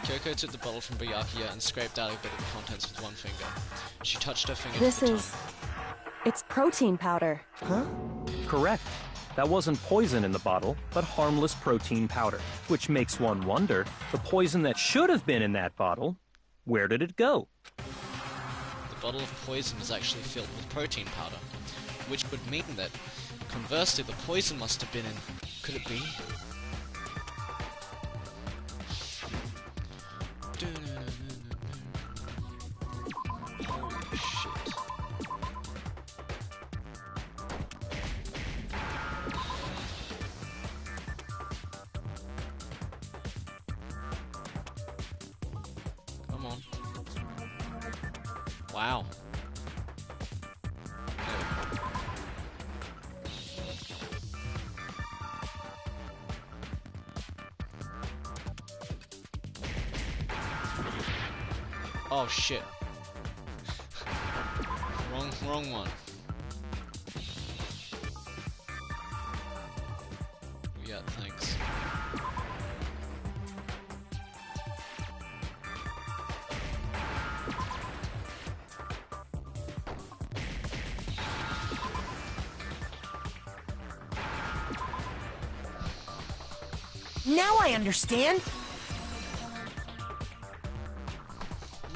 Speaker 1: Kyoko took the bottle from Byakuya and scraped out a bit of the contents with one finger. She touched her finger
Speaker 11: This
Speaker 1: to the
Speaker 11: is...
Speaker 1: tongue.
Speaker 11: It's protein powder.
Speaker 9: Huh?
Speaker 6: Correct. That wasn't poison in the bottle, but harmless protein powder. Which makes one wonder, the poison that should have been in that bottle, where did it go?
Speaker 1: The bottle of poison was actually filled with protein powder, which would mean that, conversely, the poison must have been in... Could it be? Wow. Oh shit. Wrong one. Yeah, thanks.
Speaker 9: Now I understand.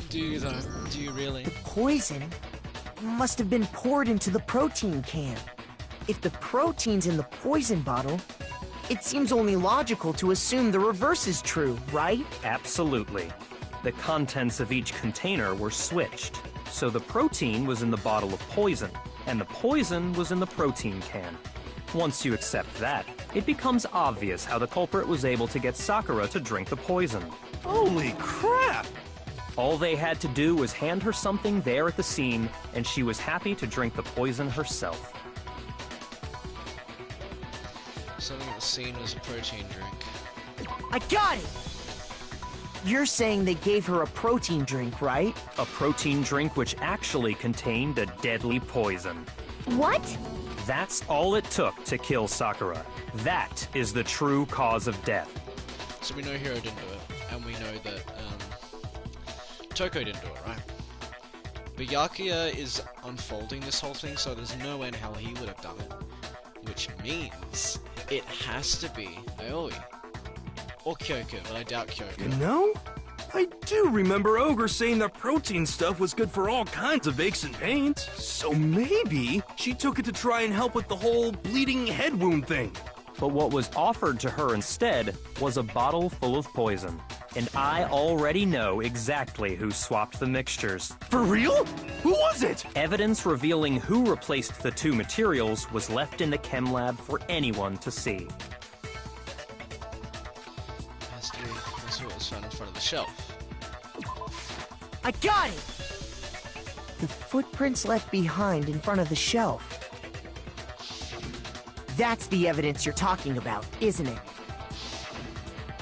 Speaker 1: Do you though? Do you really?
Speaker 9: The poison must have been poured into the protein can. If the protein's in the poison bottle, it seems only logical to assume the reverse is true, right?
Speaker 6: Absolutely. The contents of each container were switched. So the protein was in the bottle of poison, and the poison was in the protein can. Once you accept that, it becomes obvious how the culprit was able to get Sakura to drink the poison.
Speaker 5: Holy crap!
Speaker 6: All they had to do was hand her something there at the scene, and she was happy to drink the poison herself.
Speaker 1: Something at the scene was a protein drink.
Speaker 9: I got it! You're saying they gave her a protein drink, right?
Speaker 6: A protein drink which actually contained a deadly poison.
Speaker 4: What?
Speaker 6: That's all it took to kill Sakura. That is the true cause of death.
Speaker 1: So we know Hiro didn't do it, and we know that Toko didn't do it, right? But Yakuya is unfolding this whole thing, so there's no way in hell he would have done it. Which means it has to be Aoi. Or Kyoko, but I doubt Kyoko.
Speaker 5: You know, I do remember Ogre saying that protein stuff was good for all kinds of aches and pains. So maybe she took it to try and help with the whole bleeding head wound thing.
Speaker 6: But what was offered to her instead was a bottle full of poison. And I already know exactly who swapped the mixtures.
Speaker 5: For real? Who was it?
Speaker 6: Evidence revealing who replaced the two materials was left in the chem lab for anyone to see.
Speaker 1: Has to be. That's what was found in front of the shelf.
Speaker 9: I got it! The footprints left behind in front of the shelf. That's the evidence you're talking about, isn't it?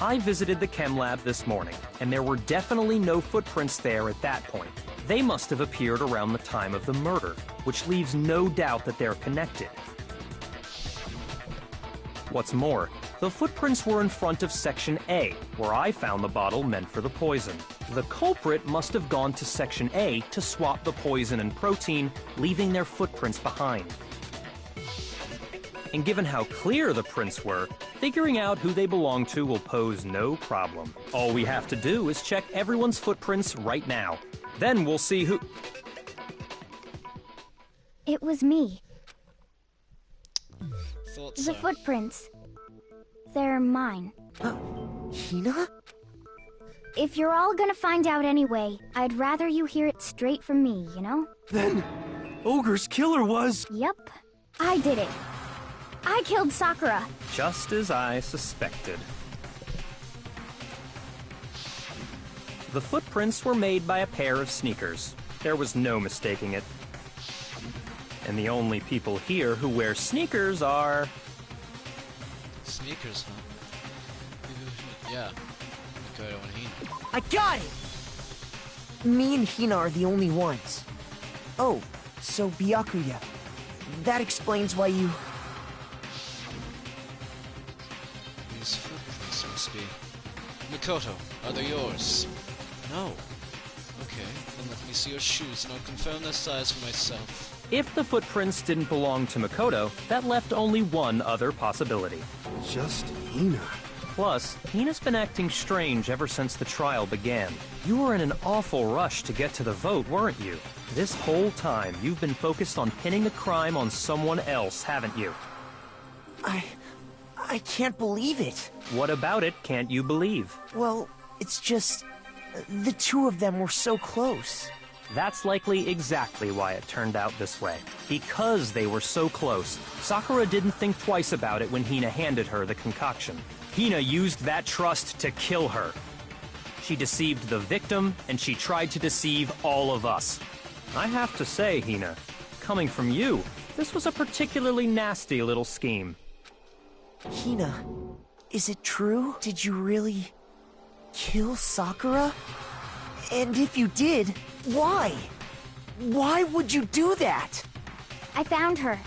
Speaker 6: I visited the chem lab this morning, and there were definitely no footprints there at that point. They must have appeared around the time of the murder, which leaves no doubt that they're connected. What's more, the footprints were in front of Section A, where I found the bottle meant for the poison. The culprit must have gone to Section A to swap the poison and protein, leaving their footprints behind. And given how clear the prints were, figuring out who they belong to will pose no problem. All we have to do is check everyone's footprints right now. Then we'll see who...
Speaker 4: It was me.
Speaker 1: Thought so.
Speaker 4: The footprints. They're mine.
Speaker 9: Hina?
Speaker 4: If you're all gonna find out anyway, I'd rather you hear it straight from me, you know?
Speaker 5: Then, Ogre's killer was...
Speaker 4: Yep, I did it. I killed Sakura.
Speaker 6: Just as I suspected. The footprints were made by a pair of sneakers. There was no mistaking it. And the only people here who wear sneakers are...
Speaker 1: Sneakers, huh? Yeah. Makoto and Hina.
Speaker 9: I got it! Me and Hina are the only ones. Oh, so Byakuya. That explains why you...
Speaker 1: These footprints must be... Makoto, are they yours? No. Okay, then let me see your shoes and I'll confirm their size for myself.
Speaker 6: If the footprints didn't belong to Makoto, that left only one other possibility.
Speaker 5: Just Hina.
Speaker 6: Plus, Hina's been acting strange ever since the trial began. You were in an awful rush to get to the vote, weren't you? This whole time, you've been focused on pinning the crime on someone else, haven't you?
Speaker 9: I can't believe it.
Speaker 6: What about it can't you believe?
Speaker 9: Well, it's just... the two of them were so close.
Speaker 6: That's likely exactly why it turned out this way. Because they were so close, Sakura didn't think twice about it when Hina handed her the concoction. Hina used that trust to kill her. She deceived the victim, and she tried to deceive all of us. I have to say, Hina, coming from you, this was a particularly nasty little scheme.
Speaker 9: Hina, is it true? Did you really kill Sakura? And if you did, why? Why would you do that?
Speaker 4: I found her.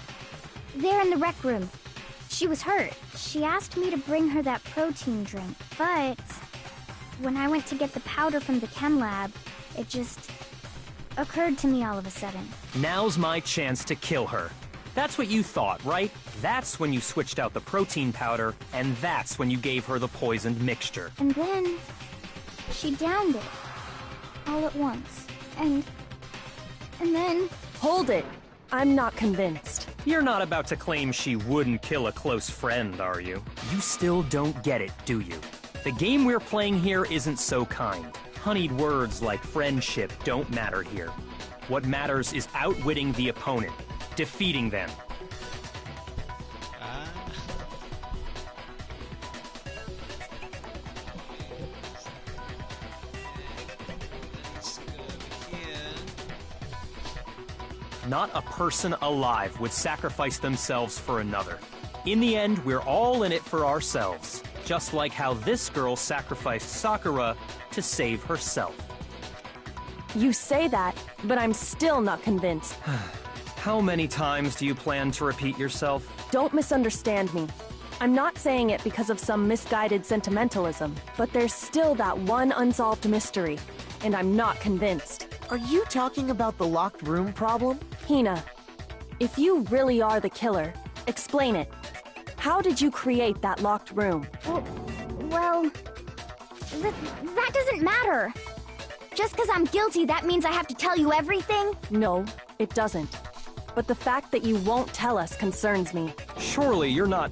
Speaker 4: There in the rec room. She was hurt. She asked me to bring her that protein drink, but when I went to get the powder from the chem lab, it just occurred to me all of a sudden.
Speaker 6: Now's my chance to kill her. That's what you thought, right? That's when you switched out the protein powder, and that's when you gave her the poisoned mixture.
Speaker 4: And then she downed it all at once. And then...
Speaker 11: Hold it! I'm not convinced.
Speaker 6: You're not about to claim she wouldn't kill a close friend, are you? You still don't get it, do you? The game we're playing here isn't so kind. Honeyed words like friendship don't matter here. What matters is outwitting the opponent, defeating them. Not a person alive would sacrifice themselves for another. In the end, we're all in it for ourselves. Just like how this girl sacrificed Sakura to save herself.
Speaker 11: You say that, but I'm still not convinced.
Speaker 6: How many times do you plan to repeat yourself?
Speaker 11: Don't misunderstand me. I'm not saying it because of some misguided sentimentalism, but there's still that one unsolved mystery, and I'm not convinced.
Speaker 9: Are you talking about the locked room problem?
Speaker 11: Hina, if you really are the killer, explain it. How did you create that locked room?
Speaker 4: Well, that doesn't matter. Just because I'm guilty, that means I have to tell you everything?
Speaker 11: No, it doesn't. But the fact that you won't tell us concerns me.
Speaker 6: Surely you're not...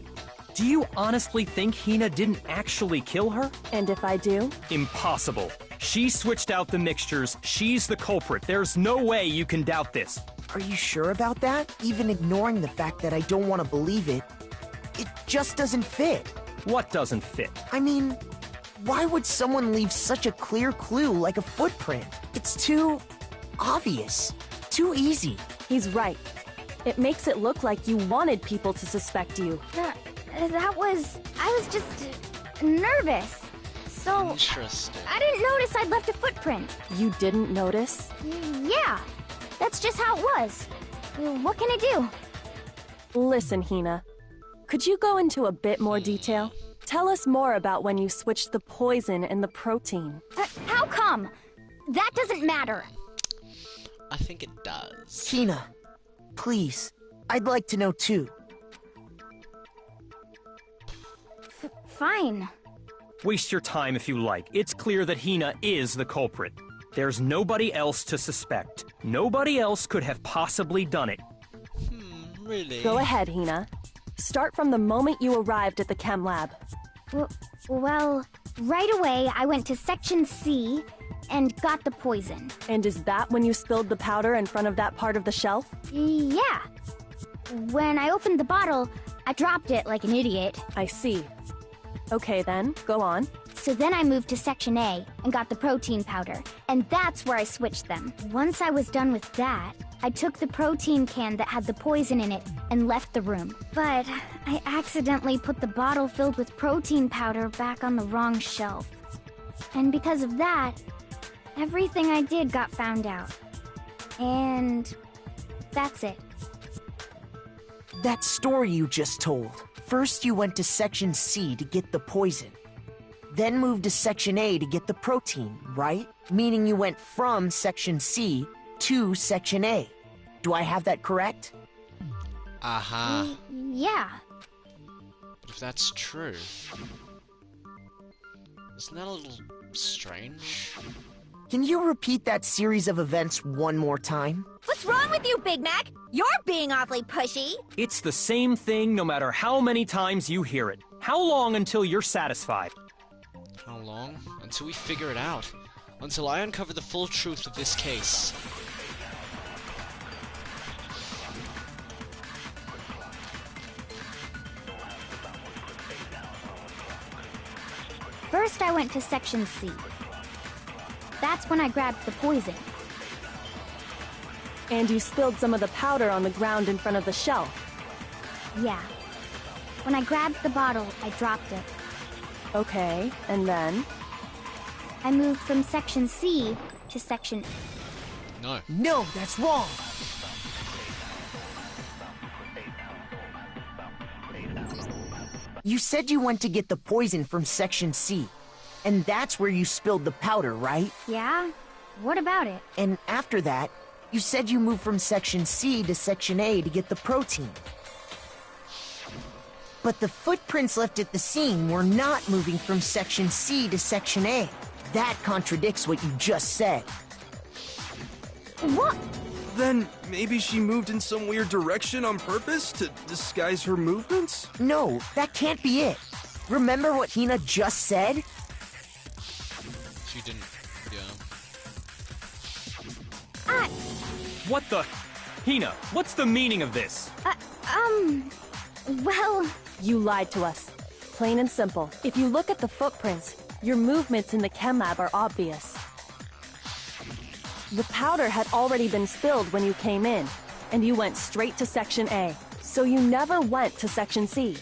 Speaker 6: Do you honestly think Hina didn't actually kill her?
Speaker 11: And if I do?
Speaker 6: Impossible. She switched out the mixtures. She's the culprit. There's no way you can doubt this.
Speaker 9: Are you sure about that? Even ignoring the fact that I don't want to believe it, it just doesn't fit.
Speaker 6: What doesn't fit?
Speaker 9: I mean, why would someone leave such a clear clue like a footprint? It's too obvious. Too easy.
Speaker 11: He's right. It makes it look like you wanted people to suspect you.
Speaker 4: I was just nervous. So
Speaker 1: Interesting.
Speaker 4: I didn't notice I'd left a footprint.
Speaker 11: You didn't notice?
Speaker 4: Yeah, that's just how it was. What can I do?
Speaker 11: Listen, Hina. Could you go into a bit more detail? Tell us more about when you switched the poison and the protein.
Speaker 4: How come? That doesn't matter.
Speaker 1: I think it does.
Speaker 9: Hina, please. I'd like to know too.
Speaker 4: Fine.
Speaker 6: Waste your time if you like. It's clear that Hina is the culprit. There's nobody else to suspect. Nobody else could have possibly done it.
Speaker 1: Really?
Speaker 11: Go ahead, Hina. Start from the moment you arrived at the chem lab.
Speaker 4: Well, right away I went to Section C and got the poison.
Speaker 11: And is that when you spilled the powder in front of that part of the shelf?
Speaker 4: Yeah. When I opened the bottle, I dropped it like an idiot.
Speaker 11: I see. Okay then, go on.
Speaker 4: So then I moved to Section A and got the protein powder, and that's where I switched them. Once I was done with that, I took the protein can that had the poison in it and left the room. But I accidentally put the bottle filled with protein powder back on the wrong shelf. And because of that, everything I did got found out. And that's it.
Speaker 9: That story you just told. First you went to Section C to get the poison. Then moved to Section A to get the protein, right? Meaning you went from Section C to Section A. Do I have that correct?
Speaker 4: Yeah.
Speaker 1: If that's true, isn't that a little strange?
Speaker 9: Can you repeat that series of events one more time?
Speaker 4: What's wrong with you, Big Mac? You're being awfully pushy.
Speaker 6: It's the same thing no matter how many times you hear it. How long until you're satisfied?
Speaker 1: How long? Until we figure it out. Until I uncover the full truth of this case.
Speaker 4: First I went to Section C. That's when I grabbed the poison.
Speaker 11: And you spilled some of the powder on the ground in front of the shelf.
Speaker 4: Yeah. When I grabbed the bottle, I dropped it.
Speaker 11: Okay, and then?
Speaker 4: I moved from Section C to Section...
Speaker 1: No.
Speaker 9: No, that's wrong! You said you went to get the poison from Section C. And that's where you spilled the powder, right?
Speaker 4: Yeah? What about it?
Speaker 9: And after that, you said you moved from Section C to Section A to get the protein. But the footprints left at the scene were not moving from Section C to Section A. That contradicts what you just said.
Speaker 4: What?
Speaker 5: Then maybe she moved in some weird direction on purpose to disguise her movements?
Speaker 9: No, that can't be it. Remember what Hina just said?
Speaker 1: She didn't. Yeah.
Speaker 6: What the? Hina, what's the meaning of this?
Speaker 4: Well...
Speaker 11: You lied to us. Plain and simple. If you look at the footprints, your movements in the chem lab are obvious. The powder had already been spilled when you came in, and you went straight to Section A. So you never went to Section C.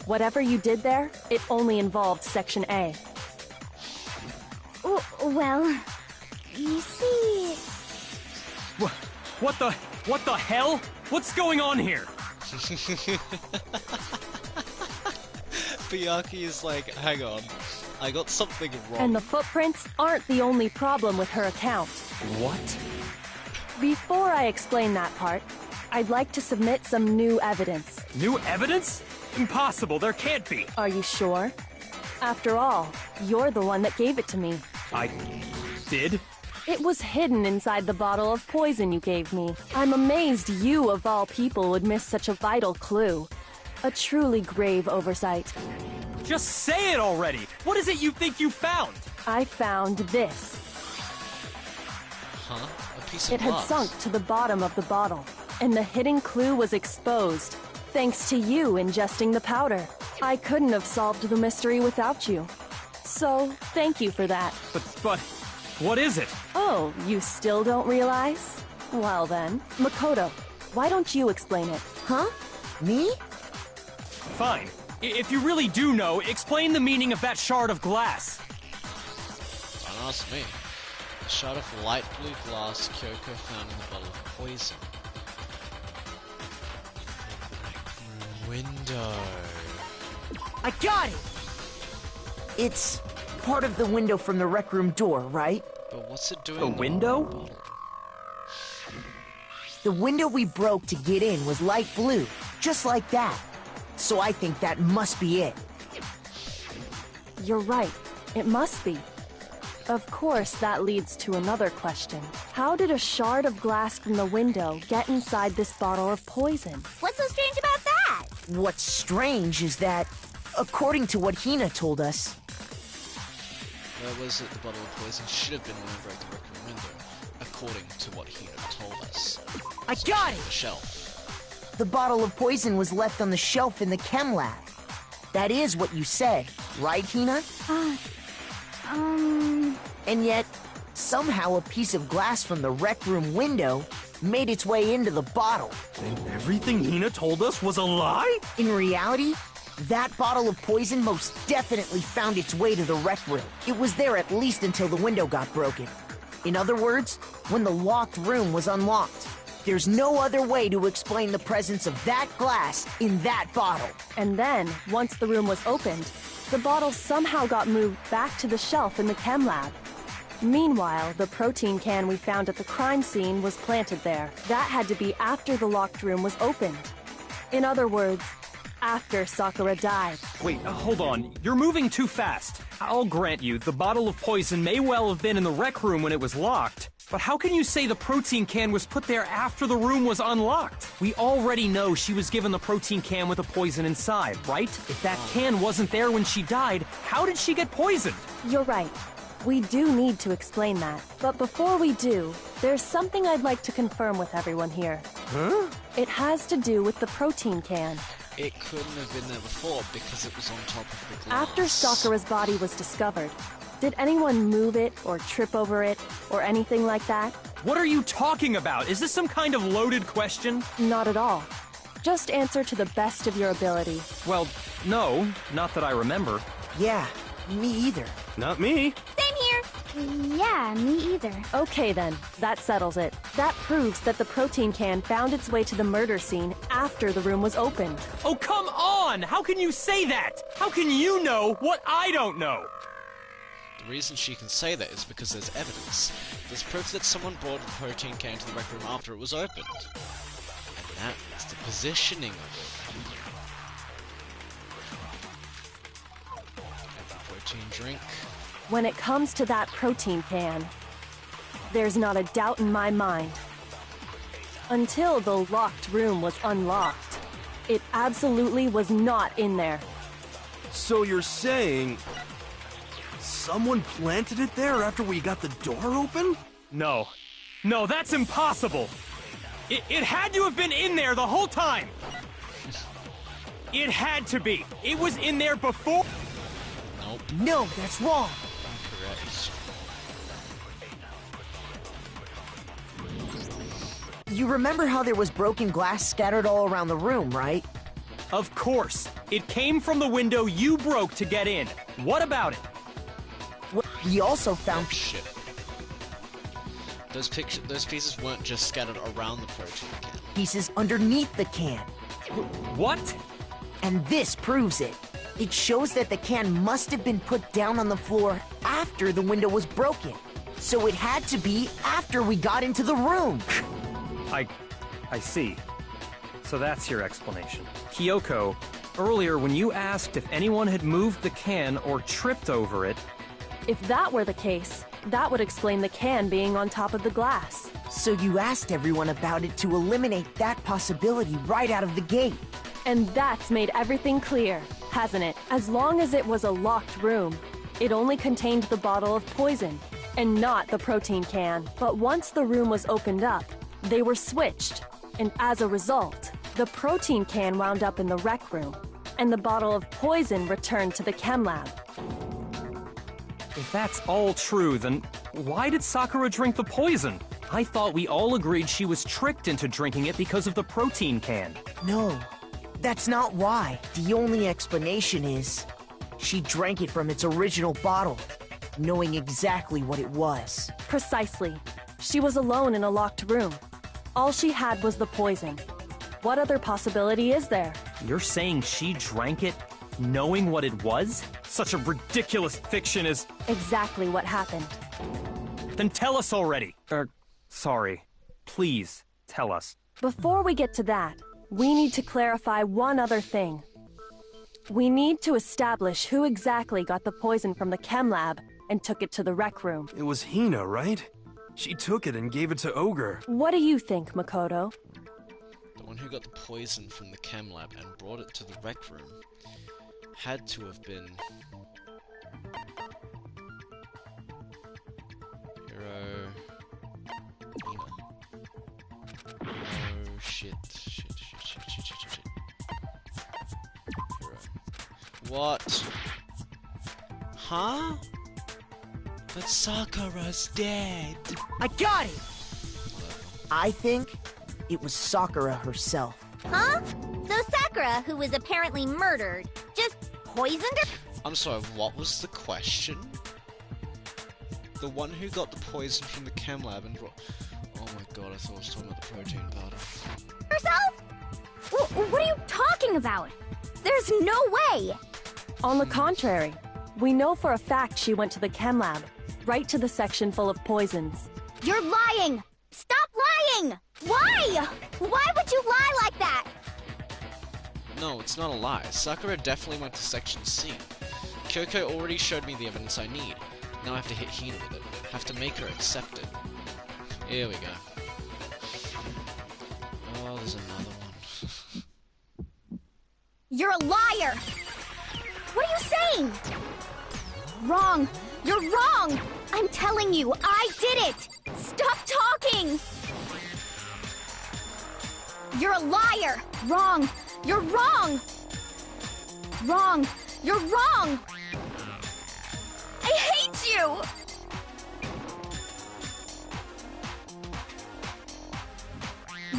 Speaker 11: Whatever you did there, it only involved Section A.
Speaker 4: Well... You see...
Speaker 6: What the hell? What's going on here?
Speaker 1: Byakuya is like, hang on, I got something wrong.
Speaker 11: And the footprints aren't the only problem with her account.
Speaker 6: What?
Speaker 11: Before I explain that part, I'd like to submit some new evidence.
Speaker 6: New evidence? Impossible, there can't be.
Speaker 11: Are you sure? After all, you're the one that gave it to me.
Speaker 6: I did?
Speaker 11: It was hidden inside the bottle of poison you gave me. I'm amazed you, of all people, would miss such a vital clue. A truly grave oversight.
Speaker 6: Just say it already! What is it you think you found?
Speaker 11: I found this.
Speaker 1: Huh? A piece of
Speaker 11: It had
Speaker 1: glass.
Speaker 11: sunk to the bottom of the bottle, and the hidden clue was exposed, thanks to you ingesting the powder. I couldn't have solved the mystery without you. So, thank you for that.
Speaker 6: But, what is it?
Speaker 11: Oh, you still don't realize? Well then, Makoto, why don't you explain it?
Speaker 9: Huh? Me?
Speaker 6: Fine. If you really do know, explain the meaning of that shard of glass.
Speaker 1: Don't ask me. A shard of light blue glass Kyoko found in the bottle of poison. Window.
Speaker 9: I got it! It's part of the window from the rec room door, right?
Speaker 1: But what's it doing?
Speaker 6: A window?
Speaker 9: The window we broke to get in was light blue, just like that. So I think that must be it.
Speaker 11: You're right. It must be. Of course, that leads to another question. How did a shard of glass from the window get inside this bottle of poison?
Speaker 4: What's so strange about that?
Speaker 9: What's strange is that, according to what Hina told us...
Speaker 1: Where was it the bottle of poison should have been when I broke the rec room window, according to what Hina told us.
Speaker 9: I got it!
Speaker 1: The shelf.
Speaker 9: The bottle of poison was left on the shelf in the chem lab. That is what you said, right, Hina? And yet, somehow a piece of glass from the rec room window made its way into the bottle.
Speaker 5: And everything Hina told us was a lie?
Speaker 9: In reality, that bottle of poison most definitely found its way to the rec room. It was there at least until the window got broken. In other words, when the locked room was unlocked. There's no other way to explain the presence of that glass in that bottle.
Speaker 11: And then, once the room was opened, the bottle somehow got moved back to the shelf in the chem lab. Meanwhile, the protein can we found at the crime scene was planted there. That had to be after the locked room was opened. In other words, after Sakura died.
Speaker 6: Wait, hold on. You're moving too fast. I'll grant you, the bottle of poison may well have been in the rec room when it was locked. But how can you say the protein can was put there after the room was unlocked? We already know she was given the protein can with the poison inside, right? If that can wasn't there when she died, how did she get poisoned?
Speaker 11: You're right. We do need to explain that. But before we do, there's something I'd like to confirm with everyone here.
Speaker 5: Huh?
Speaker 11: It has to do with the protein can.
Speaker 1: It couldn't have been there before because it was on top of the glass.
Speaker 11: After Sakura's body was discovered, did anyone move it or trip over it or anything like that?
Speaker 6: What are you talking about? Is this some kind of loaded question?
Speaker 11: Not at all. Just answer to the best of your ability.
Speaker 6: Well, no, not that I remember.
Speaker 9: Yeah, me either.
Speaker 5: Not me.
Speaker 4: Same here. Yeah, me either.
Speaker 11: Okay then, that settles it. That proves that the protein can found its way to the murder scene after the room was opened.
Speaker 6: Oh, come on! How can you say that? How can you know what I don't know?
Speaker 1: The reason she can say that is because there's evidence. There's proof that someone brought the protein can to the rec room after it was opened. And that is the positioning of it. Have the protein drink.
Speaker 11: When it comes to that protein can, there's not a doubt in my mind. Until the locked room was unlocked, it absolutely was not in there.
Speaker 5: So you're saying someone planted it there after we got the door open?
Speaker 6: No. No, that's impossible! It had to have been in there the whole time! It had to be! It was in there before—
Speaker 1: Nope.
Speaker 9: No, that's wrong.
Speaker 1: Correct.
Speaker 9: You remember how there was broken glass scattered all around the room, right?
Speaker 6: Of course! It came from the window you broke to get in. What about it?
Speaker 9: We also found—
Speaker 1: Shit. Those pieces weren't just scattered around the protein can.
Speaker 9: pieces underneath the can.
Speaker 6: What?
Speaker 9: And this proves it. It shows that the can must have been put down on the floor after the window was broken. So it had to be after we got into the room.
Speaker 6: I see. So that's your explanation. Kyoko, earlier when you asked if anyone had moved the can or tripped over it—
Speaker 11: If that were the case, that would explain the can being on top of the glass.
Speaker 9: So you asked everyone about it to eliminate that possibility right out of the gate.
Speaker 11: And that's made everything clear, hasn't it? As long as it was a locked room, it only contained the bottle of poison, and not the protein can. But once the room was opened up, they were switched, and as a result, the protein can wound up in the rec room, and the bottle of poison returned to the chem lab.
Speaker 6: If that's all true, then why did Sakura drink the poison? I thought we all agreed she was tricked into drinking it because of the protein can.
Speaker 9: No, that's not why. The only explanation is she drank it from its original bottle, knowing exactly what it was.
Speaker 11: Precisely. She was alone in a locked room. All she had was the poison. What other possibility is there?
Speaker 6: You're saying she drank it knowing what it was? Such a ridiculous fiction is—
Speaker 11: Exactly what happened.
Speaker 6: Then tell us already. Sorry. Please, tell us.
Speaker 11: Before we get to that, we need to clarify one other thing. We need to establish who exactly got the poison from the chem lab and took it to the rec room.
Speaker 5: It was Hina, right? She took it and gave it to Ogre.
Speaker 11: What do you think, Makoto?
Speaker 1: The one who got the poison from the chem lab and brought it to the rec room had to have been Hiro. Hina. Oh shit. Hiro. What? Huh? But Sakura's dead.
Speaker 9: I got it! I think it was Sakura herself.
Speaker 4: Huh? So Sakura, who was apparently murdered, just poisoned her?
Speaker 1: I'm sorry, what was the question? The one who got the poison from the chem lab and brought— Oh my god, I thought I was talking about the protein powder.
Speaker 4: Herself? What are you talking about? There's no way!
Speaker 11: On the contrary, we know for a fact she went to the chem lab, right to the section full of poisons.
Speaker 4: You're lying! Stop lying! Why? Why would you lie like that?
Speaker 1: No, it's not a lie. Sakura definitely went to section C. Kyoko already showed me the evidence I need. Now I have to hit Hina with it. Have to make her accept it. Here we go. Oh, there's another one.
Speaker 4: You're a liar! What are you saying? Wrong! You're wrong! I'm telling you, I did it! Stop talking! You're a liar! Wrong! You're wrong! Wrong! You're wrong! I hate you!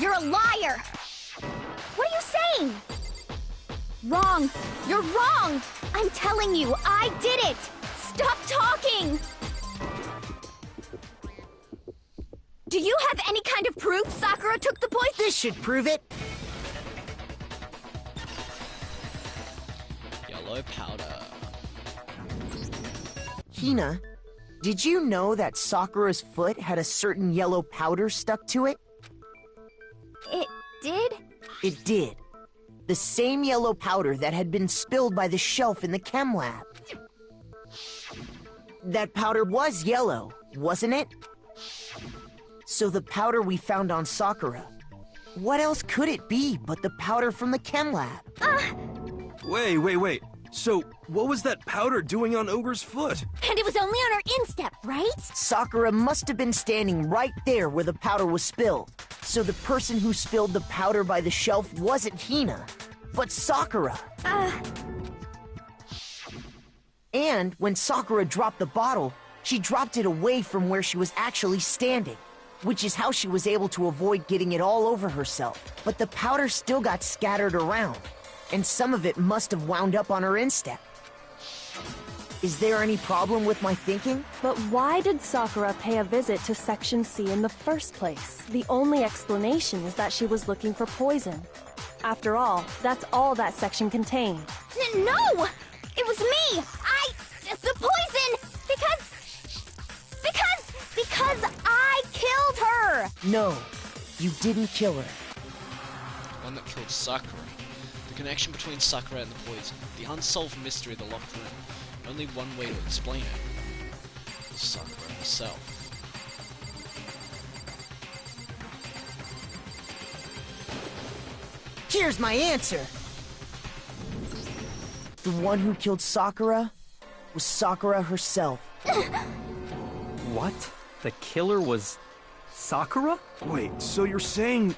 Speaker 4: You're a liar! What are you saying? Wrong! You're wrong! I'm telling you, I did it! Stop talking! Do you have any kind of proof Sakura took the poison?
Speaker 9: This should prove it.
Speaker 1: Yellow powder.
Speaker 9: Hina, did you know that Sakura's foot had a certain yellow powder stuck to it?
Speaker 4: It did?
Speaker 9: It did. The same yellow powder that had been spilled by the shelf in the chem lab. That powder was yellow, wasn't it? So the powder we found on Sakura, what else could it be but the powder from the chem lab?
Speaker 5: Wait. So, what was that powder doing on Ogre's foot?
Speaker 4: And it was only on her instep, right?
Speaker 9: Sakura must have been standing right there where the powder was spilled. So the person who spilled the powder by the shelf wasn't Hina, but Sakura. And when Sakura dropped the bottle, she dropped it away from where she was actually standing, which is how she was able to avoid getting it all over herself. But the powder still got scattered around, and some of it must have wound up on her instep. Is there any problem with my thinking?
Speaker 11: But why did Sakura pay a visit to Section C in the first place? The only explanation is that she was looking for poison. After all, that's all that section contained.
Speaker 4: No! It was me! The poison! Because I killed her!
Speaker 9: No, you didn't kill her.
Speaker 1: The one that killed Sakura. The connection between Sakura and the poison. The unsolved mystery of the locked room. Only one way to explain it. Sakura herself.
Speaker 9: Here's my answer. The one who killed Sakura was Sakura herself.
Speaker 6: What? The killer was Sakura?
Speaker 5: Wait, so you're saying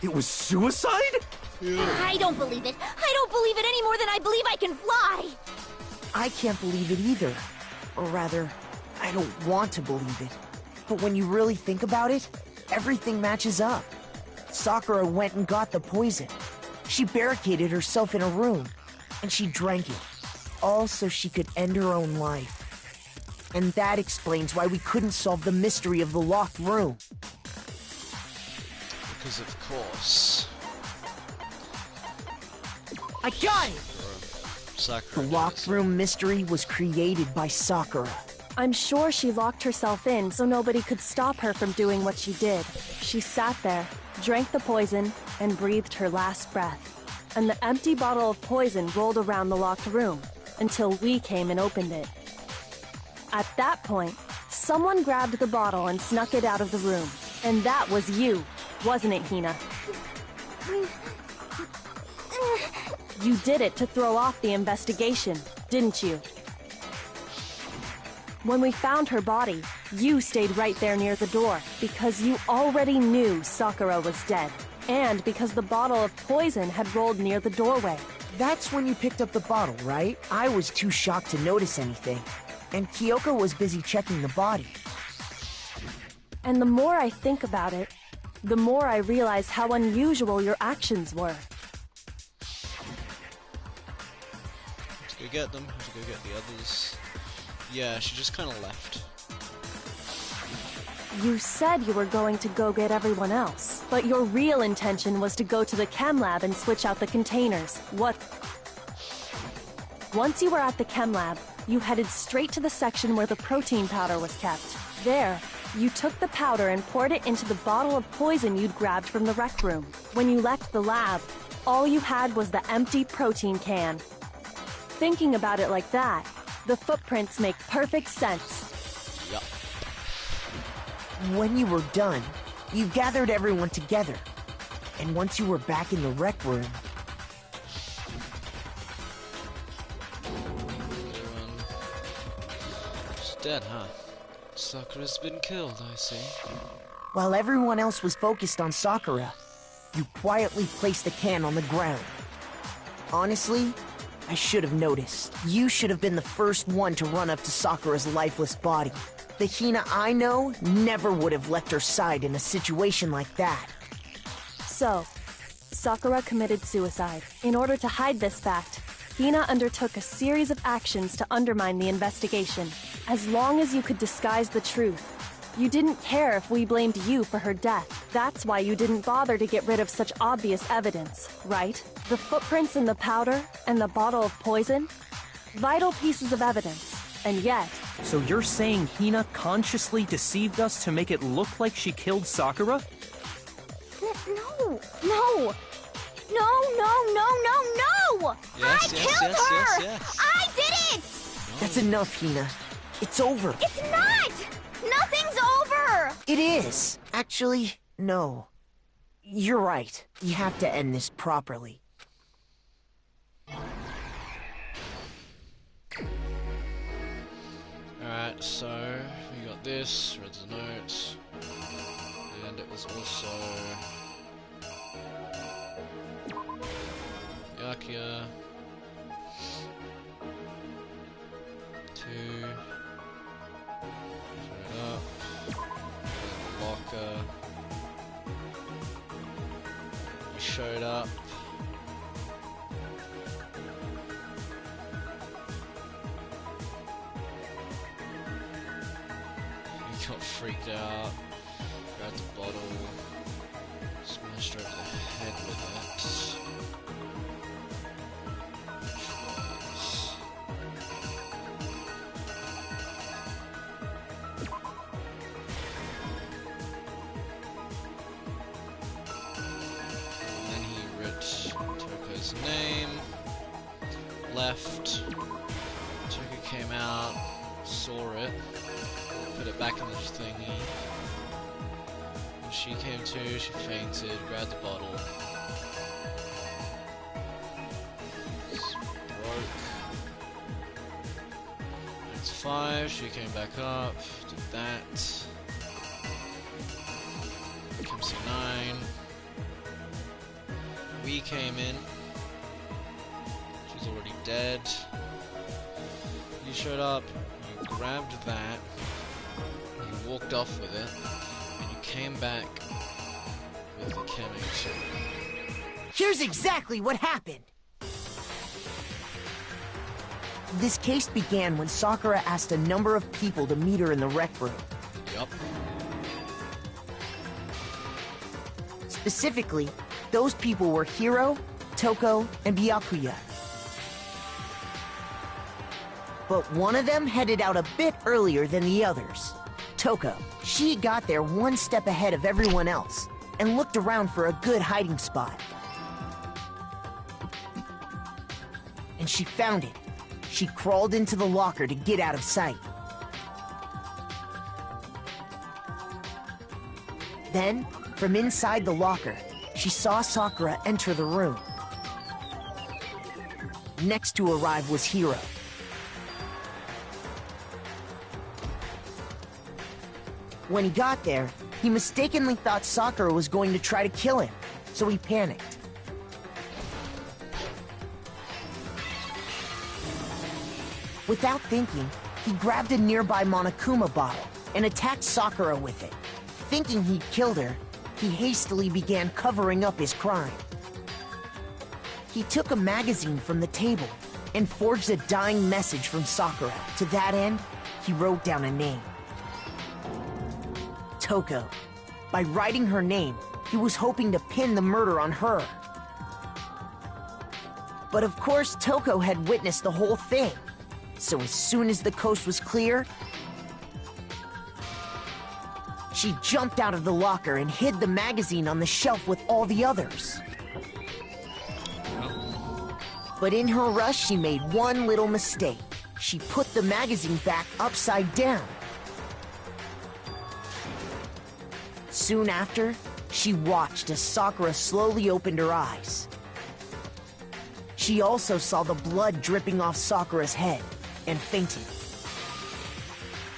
Speaker 5: it was suicide?
Speaker 4: I don't believe it. I don't believe it any more than I believe I can fly.
Speaker 9: I can't believe it either. Or rather, I don't want to believe it. But when you really think about it, everything matches up. Sakura went and got the poison. She barricaded herself in a room, and she drank it. All so she could end her own life. And that explains why we couldn't solve the mystery of the locked room.
Speaker 1: Because of course.
Speaker 9: I got it!
Speaker 1: Sakura.
Speaker 9: The locked room mystery was created by Sakura.
Speaker 11: I'm sure she locked herself in so nobody could stop her from doing what she did. She sat there, drank the poison, and breathed her last breath. And the empty bottle of poison rolled around the locked room until we came and opened it. At that point, someone grabbed the bottle and snuck it out of the room. And that was you, wasn't it, Hina? You did it to throw off the investigation, didn't you? When we found her body, you stayed right there near the door because you already knew Sakura was dead, and because the bottle of poison had rolled near the doorway.
Speaker 9: That's when you picked up the bottle, right? I was too shocked to notice anything, and Kyoko was busy checking the body.
Speaker 11: And the more I think about it, the more I realize how unusual your actions were.
Speaker 1: To go get them, to go get the others. Yeah, she just kind of left.
Speaker 11: You said you were going to go get everyone else, but your real intention was to go to the chem lab and switch out the containers. What? Once you were at the chem lab, you headed straight to the section where the protein powder was kept. There, you took the powder and poured it into the bottle of poison you'd grabbed from the rec room. When you left the lab, all you had was the empty protein can. Thinking about it like that, the footprints make perfect sense.
Speaker 1: Yup.
Speaker 9: When you were done, you gathered everyone together. And once you were back in the rec room...
Speaker 1: She's dead, huh? Sakura's been killed, I see.
Speaker 9: While everyone else was focused on Sakura, you quietly placed the can on the ground. Honestly, I should have noticed. You should have been the first one to run up to Sakura's lifeless body. The Hina I know never would have left her side in a situation like that.
Speaker 11: So, Sakura committed suicide. In order to hide this fact, Hina undertook a series of actions to undermine the investigation. As long as you could disguise the truth, you didn't care if we blamed you for her death. That's why you didn't bother to get rid of such obvious evidence, right? The footprints in the powder and the bottle of poison? Vital pieces of evidence, and yet...
Speaker 6: So you're saying Hina consciously deceived us to make it look like she killed Sakura?
Speaker 4: No! No! No, no, no, no, no!
Speaker 1: Yes,
Speaker 4: I
Speaker 1: yes,
Speaker 4: killed
Speaker 1: yes,
Speaker 4: her!
Speaker 1: yes.
Speaker 4: I did it!
Speaker 9: That's enough, Hina. It's over.
Speaker 4: It's not! Nothing's over!
Speaker 9: It is. Actually, no. You're right. We have to end this properly.
Speaker 1: Alright, so we got this, read the notes, and it was also Yakia 2 showed up, locker, we showed up. Got freaked out, grabbed the bottle, smashed her over the head with it. And then he ripped Toko's name, left, Toko came out, saw it, put it back in the thingy. When she came to, she fainted, grabbed the bottle. It's broke. It's 5, she came back up, did that. Comes to 9. We came in. She's already dead. You showed up, you grabbed that. You walked off with it, and you came back with the chemicals.
Speaker 9: Here's exactly what happened! This case began when Sakura asked a number of people to meet her in the rec room.
Speaker 1: Yup.
Speaker 9: Specifically, those people were Hiro, Toko, and Byakuya. But one of them headed out a bit earlier than the others. Toko. She got there one step ahead of everyone else and looked around for a good hiding spot. And she found it. She crawled into the locker to get out of sight. Then, from inside the locker, she saw Sakura enter the room. Next to arrive was Hiro. When he got there, he mistakenly thought Sakura was going to try to kill him, so he panicked. Without thinking, he grabbed a nearby Monokuma bottle and attacked Sakura with it. Thinking he'd killed her, he hastily began covering up his crime. He took a magazine from the table and forged a dying message from Sakura. To that end, he wrote down a name. Toko. By writing her name, he was hoping to pin the murder on her. But of course, Toko had witnessed the whole thing. So as soon as the coast was clear, she jumped out of the locker and hid the magazine on the shelf with all the others. But in her rush, she made one little mistake. She put the magazine back upside down. Soon after, she watched as Sakura slowly opened her eyes. She also saw the blood dripping off Sakura's head and fainted.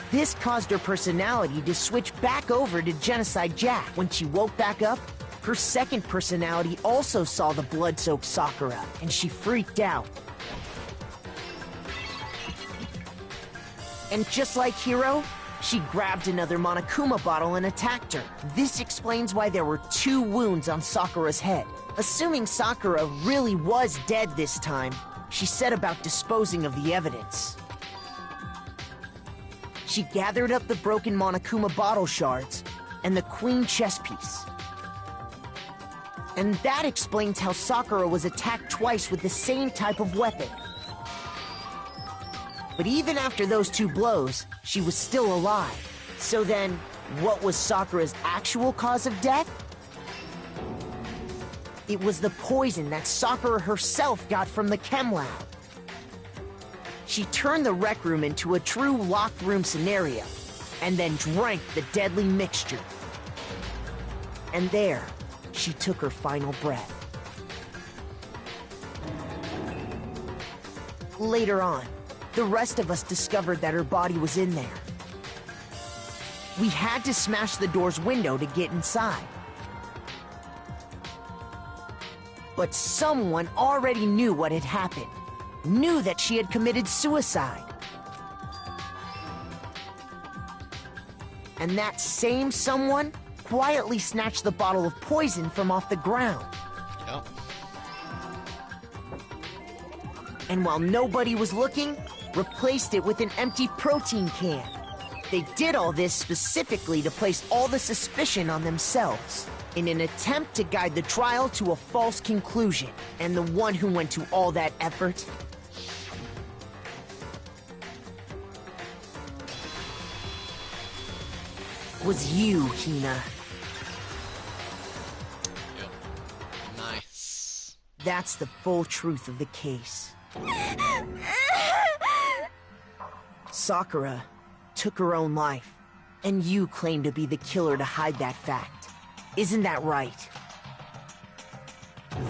Speaker 9: This caused her personality to switch back over to Genocide Jack. When she woke back up, her second personality also saw the blood-soaked Sakura, and she freaked out. And just like Hiro, She grabbed another Monokuma bottle and attacked her. This explains why there were 2 wounds on Sakura's head. Assuming Sakura really was dead this time, she set about disposing of the evidence. She gathered up the broken Monokuma bottle shards and the queen chess piece. And that explains how Sakura was attacked twice with the same type of weapon. But even after those 2 blows, she was still alive. So then, what was Sakura's actual cause of death? It was the poison that Sakura herself got from the chem lab. She turned the rec room into a true locked room scenario, and then drank the deadly mixture. And there, she took her final breath. Later on, the rest of us discovered that her body was in there. We had to smash the door's window to get inside. But someone already knew what had happened. Knew that she had committed suicide. And that same someone quietly snatched the bottle of poison from off the ground.
Speaker 1: Yep.
Speaker 9: And while nobody was looking, replaced it with an empty protein can. They did all this specifically to place all the suspicion on themselves, in an attempt to guide the trial to a false conclusion. And the one who went to all that effort was you, Hina.
Speaker 1: Yep. Nice.
Speaker 9: That's the full truth of the case. Sakura took her own life, and you claim to be the killer to hide that fact. Isn't that right?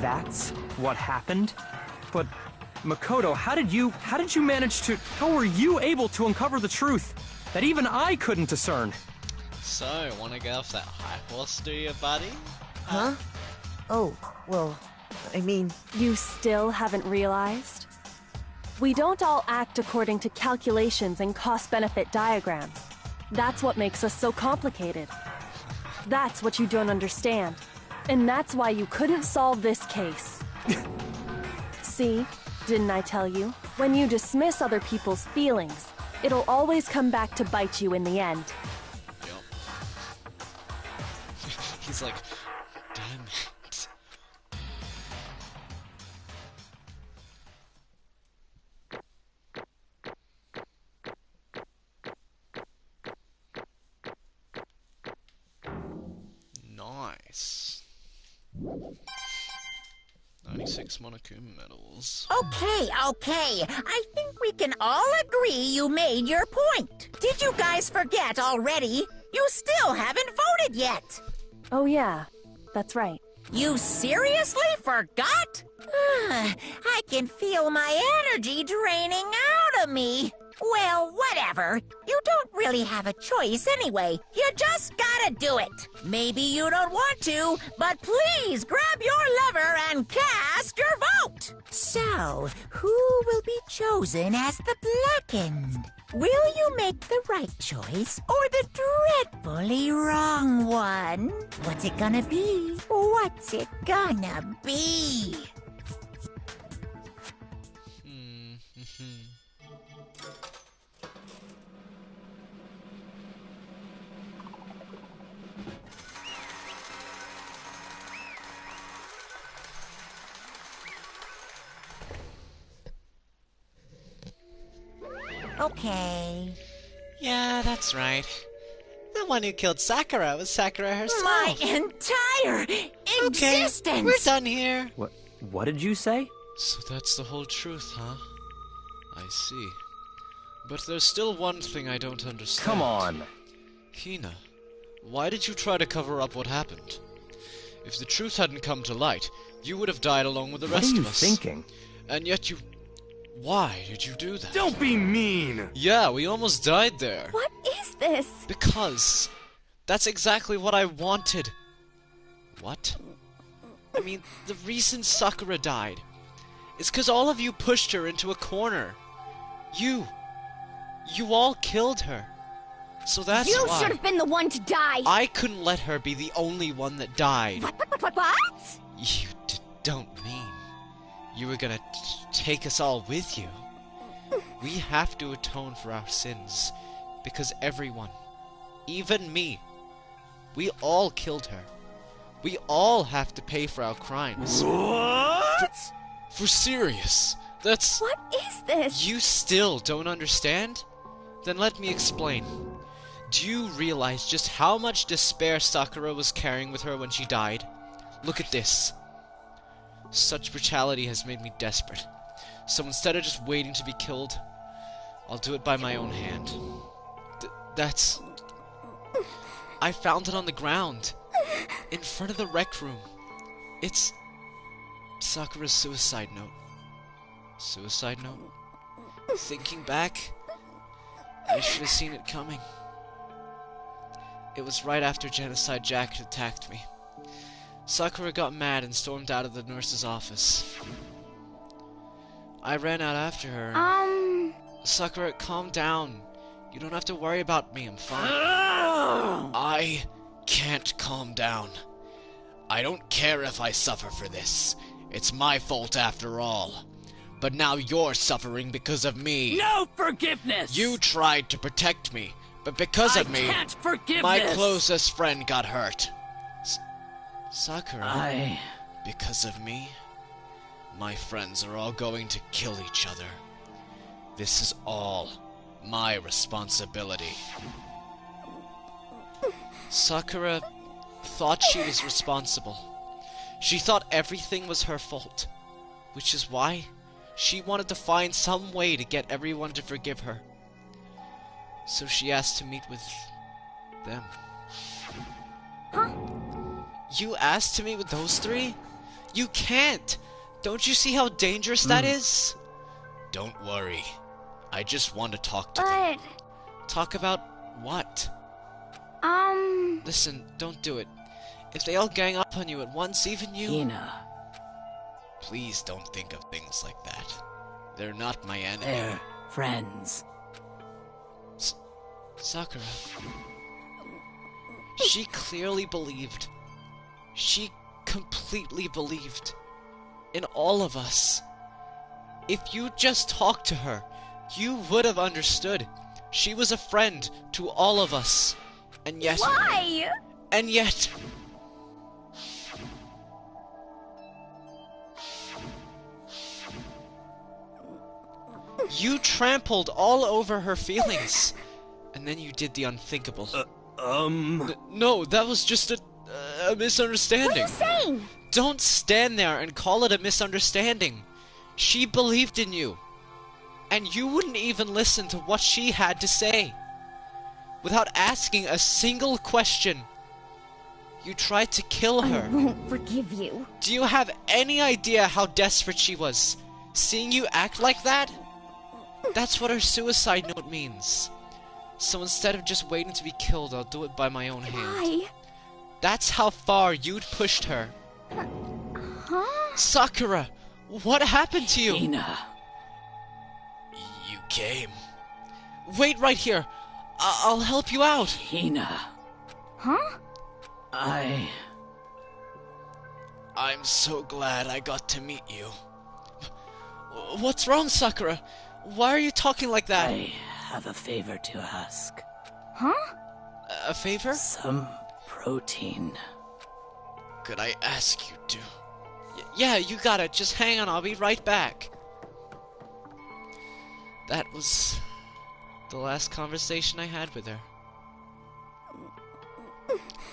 Speaker 6: That's what happened? But, Makoto, how did you manage to... How were you able to uncover the truth that even I couldn't discern?
Speaker 1: So, wanna get off that high horse, do you, buddy?
Speaker 9: Huh? Oh, well, I mean...
Speaker 11: You still haven't realized? We don't all act according to calculations and cost-benefit diagrams. That's what makes us so complicated. That's what you don't understand. And that's why you couldn't solve this case. See? Didn't I tell you? When you dismiss other people's feelings, it'll always come back to bite you in the end.
Speaker 1: Yep. He's like, damn it. Nice. 96 Monokuma medals.
Speaker 3: Okay. I think we can all agree you made your point. Did you guys forget already? You still haven't voted yet.
Speaker 11: Oh yeah, that's right.
Speaker 3: You seriously forgot? I can feel my energy draining out of me. Well, whatever. You don't really have a choice anyway. You just gotta do it. Maybe you don't want to, but please grab your lever and cast your vote. So, who will be chosen as the blackened? Will you make the right choice or the dreadfully wrong one? What's it gonna be? What's it gonna be? Okay.
Speaker 1: Yeah, that's right. The one who killed Sakura was Sakura herself.
Speaker 3: My entire existence!
Speaker 1: Okay, we're done here.
Speaker 6: What did you say?
Speaker 1: So that's the whole truth, huh? I see. But there's still one thing I don't understand.
Speaker 6: Come on.
Speaker 1: Hina, why did you try to cover up what happened? If the truth hadn't come to light, you would have died along with the rest of us.
Speaker 6: What are you thinking?
Speaker 1: And yet you... Why did you do that?
Speaker 5: Don't be mean!
Speaker 1: Yeah, we almost died there.
Speaker 2: What is this?
Speaker 1: Because that's exactly what I wanted. What? I mean, the reason Sakura died is because all of you pushed her into a corner. You all killed her. So that's
Speaker 4: You
Speaker 1: why
Speaker 4: should have been the one to die!
Speaker 1: I couldn't let her be the only one that died.
Speaker 4: What?
Speaker 1: You don't mean you were gonna take us all with you? We have to atone for our sins, because everyone, even me, we all killed her. We all have to pay for our crimes.
Speaker 5: What?
Speaker 1: For serious. That's...
Speaker 4: What is this?
Speaker 1: You still don't understand? Then let me explain. Do you realize just how much despair Sakura was carrying with her when she died? Look at this. Such brutality has made me desperate. So instead of just waiting to be killed, I'll do it by my own hand. That's... I found it on the ground. In front of the rec room. It's... Sakura's suicide note. Suicide note? Thinking back, I should have seen it coming. It was right after Genocide Jack had attacked me. Sakura got mad and stormed out of the nurse's office. I ran out after her. Sakura, calm down. You don't have to worry about me, I'm fine. I can't calm down. I don't care if I suffer for this. It's my fault after all. But now you're suffering because of me.
Speaker 8: No forgiveness!
Speaker 1: You tried to protect me, but because of me,
Speaker 8: can't forgive
Speaker 1: my
Speaker 8: this.
Speaker 1: closest friend got hurt. Sakura, because of me, my friends are all going to kill each other. This is all my responsibility. Sakura thought she was responsible. She thought everything was her fault, which is why she wanted to find some way to get everyone to forgive her. So she asked to meet with them.
Speaker 4: Huh?
Speaker 1: You asked to meet with those three? You can't! Don't you see how dangerous that is? Don't worry. I just want to talk to them. Talk about what? Listen, don't do it. If they all gang up on you at once, even you...
Speaker 8: Hina.
Speaker 1: Please don't think of things like that. They're not my enemy.
Speaker 8: They're friends.
Speaker 1: Sakura. She clearly believed. She completely believed in all of us. If you just talked to her, you would have understood. She was a friend to all of us. And yet...
Speaker 4: Why?
Speaker 1: And yet... You trampled all over her feelings. And then you did the unthinkable. No, that was just a misunderstanding.
Speaker 4: What are you saying?
Speaker 1: Don't stand there and call it a misunderstanding. She believed in you. And you wouldn't even listen to what she had to say. Without asking a single question. You tried to kill her.
Speaker 4: I won't forgive you.
Speaker 1: Do you have any idea how desperate she was? Seeing you act like that? That's what her suicide note means. So instead of just waiting to be killed, I'll do it by my own hand.
Speaker 4: Why?
Speaker 1: That's how far you'd pushed her.
Speaker 4: Huh?
Speaker 1: Sakura, what happened to you?
Speaker 8: Hina.
Speaker 1: You came. Wait right here. I'll help you out.
Speaker 8: Hina.
Speaker 4: Huh?
Speaker 1: I'm so glad I got to meet you. What's wrong, Sakura? Why are you talking like that?
Speaker 8: I have a favor to ask.
Speaker 4: Huh?
Speaker 1: A favor?
Speaker 8: Some protein.
Speaker 1: Could I ask you to? Yeah, you got it. Just hang on, I'll be right back. That was the last conversation I had with her.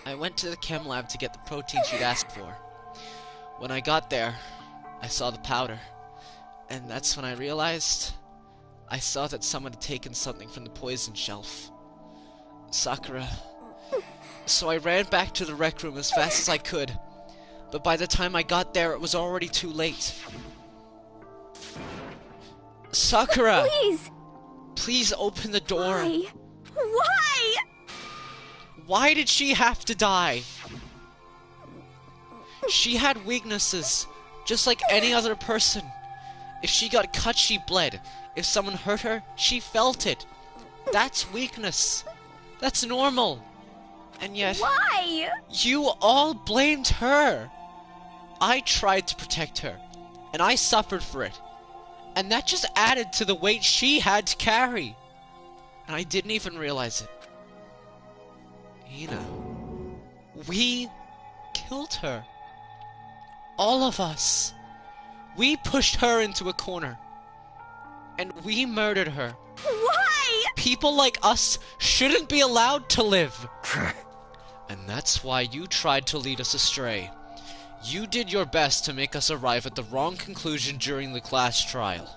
Speaker 1: I went to the chem lab to get the protein she'd asked for. When I got there, I saw the powder. And that's when I realized I saw that someone had taken something from the poison shelf. Sakura. So I ran back to the rec room as fast as I could. But by the time I got there, it was already too late. Sakura!
Speaker 4: Please!
Speaker 1: Please open the door.
Speaker 4: Why? Why?
Speaker 1: Why did she have to die? She had weaknesses, just like any other person. If she got cut, she bled. If someone hurt her, she felt it. That's weakness. That's normal. And yet...
Speaker 4: Why?
Speaker 1: You all blamed her. I tried to protect her, and I suffered for it. And that just added to the weight she had to carry. And I didn't even realize it. Hina. We killed her. All of us. We pushed her into a corner. And we murdered her.
Speaker 4: Why?
Speaker 1: People like us shouldn't be allowed to live. And that's why you tried to lead us astray. You did your best to make us arrive at the wrong conclusion during the class trial.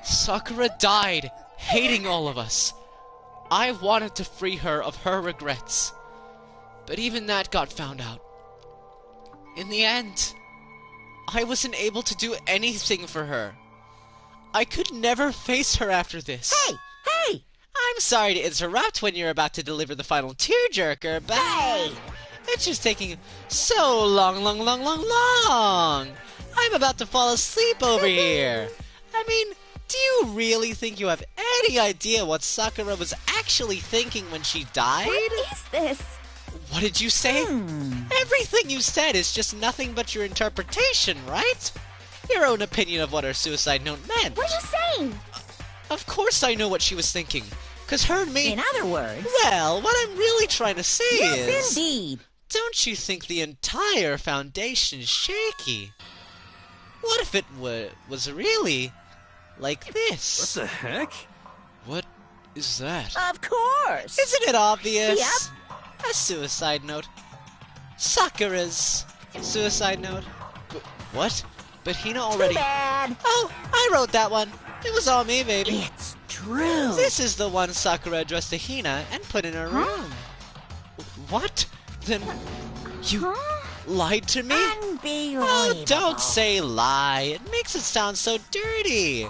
Speaker 1: Sakura died, hating all of us. I wanted to free her of her regrets. But even that got found out. In the end, I wasn't able to do anything for her. I could never face her after this.
Speaker 4: Hey!
Speaker 1: I'm sorry to interrupt when you're about to deliver the final tearjerker, but...
Speaker 4: Hey!
Speaker 1: It's just taking so long. I'm about to fall asleep over here. I mean, do you really think you have any idea what Sakura was actually thinking when she died?
Speaker 4: What is this?
Speaker 1: What did you say? Everything you said is just nothing but your interpretation, right? Your own opinion of what her suicide note meant.
Speaker 4: What are you saying?
Speaker 1: Of course I know what she was thinking. 'Cause her and me...
Speaker 4: In other words...
Speaker 1: Well, what I'm really trying to say is...
Speaker 4: Yes, indeed.
Speaker 1: Don't you think the entire foundation is shaky? What if it was really like this?
Speaker 5: What the heck?
Speaker 1: What is that?
Speaker 4: Of course.
Speaker 1: Isn't it obvious?
Speaker 4: Yep.
Speaker 1: A suicide note. Sakura's suicide note. What? But Hina already...
Speaker 4: Too bad.
Speaker 1: Oh, I wrote that one. It was all me, baby.
Speaker 4: It's true.
Speaker 1: This is the one Sakura addressed to Hina and put in her room. What? Then you lied to me?
Speaker 4: Unbelievable.
Speaker 1: Oh, don't say lie. It makes it sound so dirty.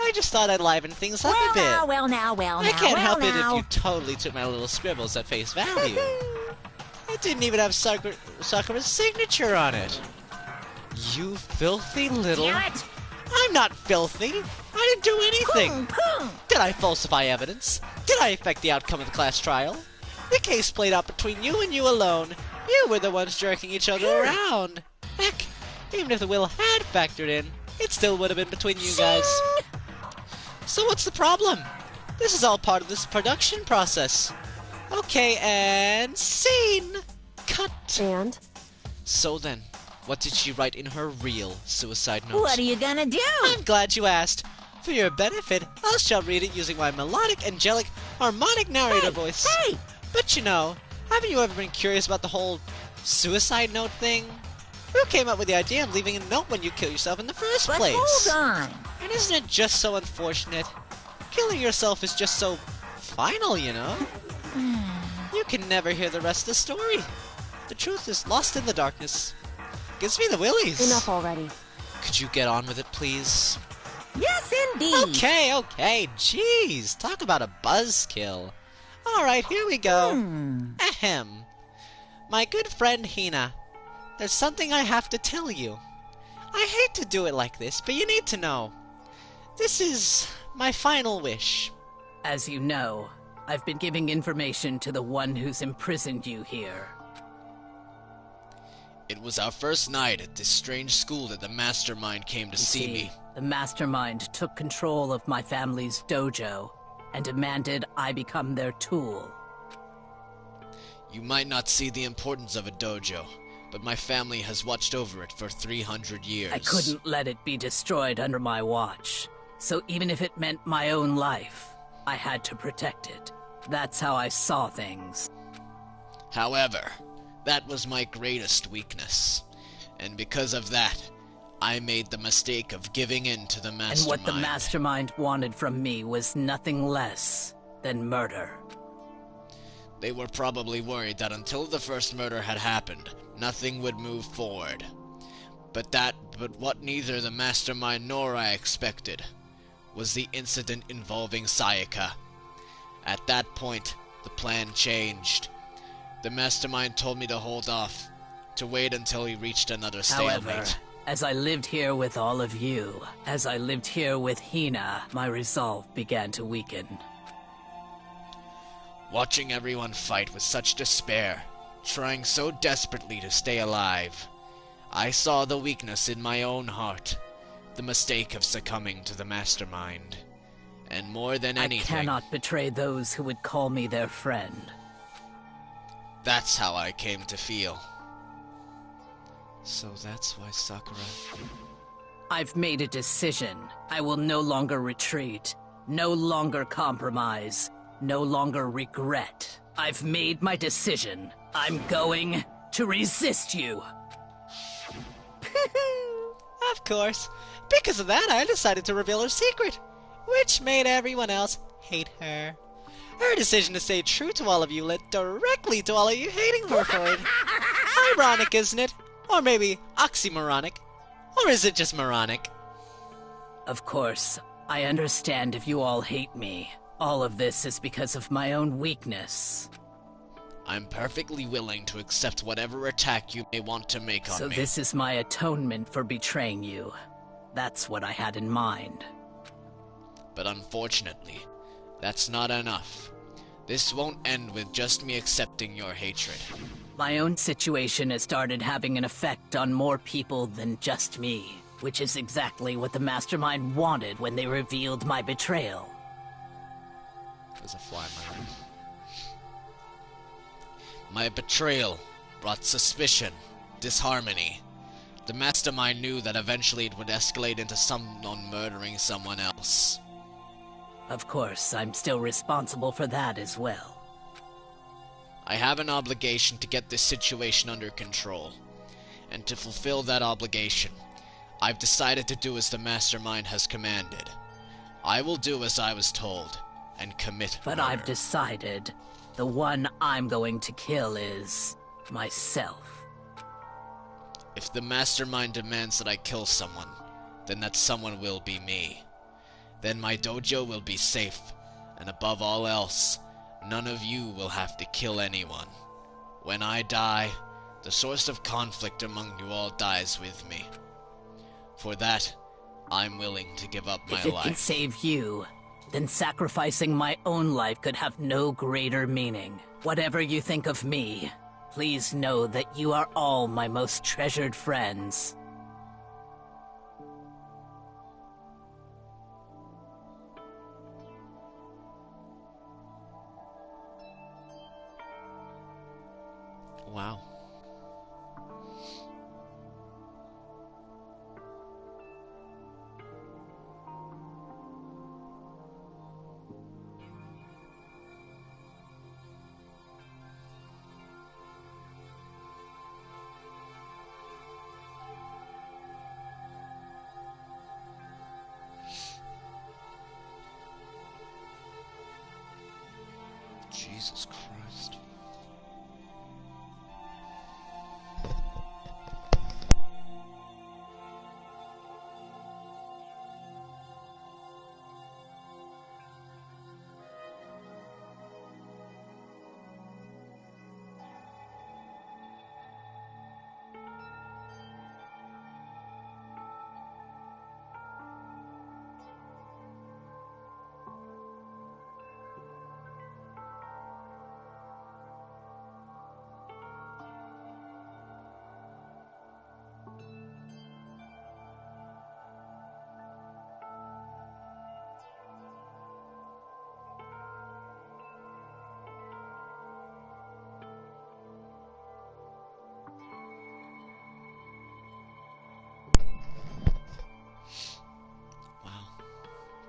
Speaker 1: I just thought I'd liven things up a bit. I can't help it if you totally took my little scribbles at face value. It didn't even have Sakura's signature on it. You filthy little... I'm not filthy. I didn't do anything. Did I falsify evidence? Did I affect the outcome of the class trial? The case played out between you and you alone. You were the ones jerking each other around. Heck, even if the will had factored in, it still would have been between you guys. So what's the problem? This is all part of this production process. Okay, and scene. Cut.
Speaker 11: And?
Speaker 1: So then, what did she write in her real suicide note?
Speaker 4: What are you gonna do?
Speaker 1: I'm glad you asked. For your benefit, I shall read it using my melodic, angelic, harmonic narrator voice.
Speaker 4: Hey!
Speaker 1: But you know, haven't you ever been curious about the whole suicide note thing? Who came up with the idea of leaving a note when you kill yourself in the first place?
Speaker 4: Hold on.
Speaker 1: And isn't it just so unfortunate? Killing yourself is just so final, you know? You can never hear the rest of the story. The truth is lost in the darkness. Gives me the willies.
Speaker 11: Enough already.
Speaker 1: Could you get on with it, please?
Speaker 4: Yes, indeed.
Speaker 1: Okay. Jeez, talk about a buzzkill. Alright, here we go. Ahem. My good friend Hina, there's something I have to tell you. I hate to do it like this, but you need to know. This is my final wish.
Speaker 8: As you know, I've been giving information to the one who's imprisoned you here.
Speaker 1: It was our first night at this strange school that the mastermind came to see me.
Speaker 8: The mastermind took control of my family's dojo and demanded I become their tool.
Speaker 1: You might not see the importance of a dojo, but my family has watched over it for 300 years.
Speaker 8: I couldn't let it be destroyed under my watch, so even if it meant my own life, I had to protect it. That's how I saw things.
Speaker 1: However, that was my greatest weakness, and because of that, I made the mistake of giving in to the mastermind.
Speaker 8: And what the mastermind wanted from me was nothing less than murder.
Speaker 1: They were probably worried that until the first murder had happened, nothing would move forward. But what neither the mastermind nor I expected was the incident involving Sayaka. At that point, the plan changed. The mastermind told me to hold off, to wait until he reached another stalemate.
Speaker 8: However, as I lived here with all of you, as I lived here with Hina, my resolve began to weaken.
Speaker 1: Watching everyone fight with such despair, trying so desperately to stay alive, I saw the weakness in my own heart, the mistake of succumbing to the mastermind. And more than anything,
Speaker 8: I cannot betray those who would call me their friend.
Speaker 1: That's how I came to feel. So that's why Sakura...
Speaker 8: I've made a decision. I will no longer retreat, no longer compromise, no longer regret. I've made my decision. I'm going to resist you.
Speaker 1: Of course. Because of that, I decided to reveal her secret, which made everyone else hate her. Her decision to stay true to all of you led directly to all of you hating her for it. Ironic, isn't it? Or maybe oxymoronic? Or is it just moronic?
Speaker 8: Of course, I understand if you all hate me. All of this is because of my own weakness.
Speaker 1: I'm perfectly willing to accept whatever attack you may want to make on me.
Speaker 8: So this is my atonement for betraying you. That's what I had in mind.
Speaker 1: But unfortunately, that's not enough. This won't end with just me accepting your hatred.
Speaker 8: My own situation has started having an effect on more people than just me, which is exactly what the Mastermind wanted when they revealed my betrayal.
Speaker 1: There's a fly in my room. My betrayal brought suspicion, disharmony. The Mastermind knew that eventually it would escalate into someone murdering someone else.
Speaker 8: Of course, I'm still responsible for that as well.
Speaker 1: I have an obligation to get this situation under control. And to fulfill that obligation, I've decided to do as the Mastermind has commanded. I will do as I was told, and commit
Speaker 8: But
Speaker 1: murder.
Speaker 8: I've decided the one I'm going to kill is myself.
Speaker 1: If the Mastermind demands that I kill someone, then that someone will be me. Then my dojo will be safe, and above all else, none of you will have to kill anyone. When I die, the source of conflict among you all dies with me. For that, I'm willing to give up my
Speaker 8: If it
Speaker 1: life.
Speaker 8: can save you, then sacrificing my own life could have no greater meaning. Whatever you think of me, please know that you are all my most treasured friends.
Speaker 1: Wow. Jesus Christ.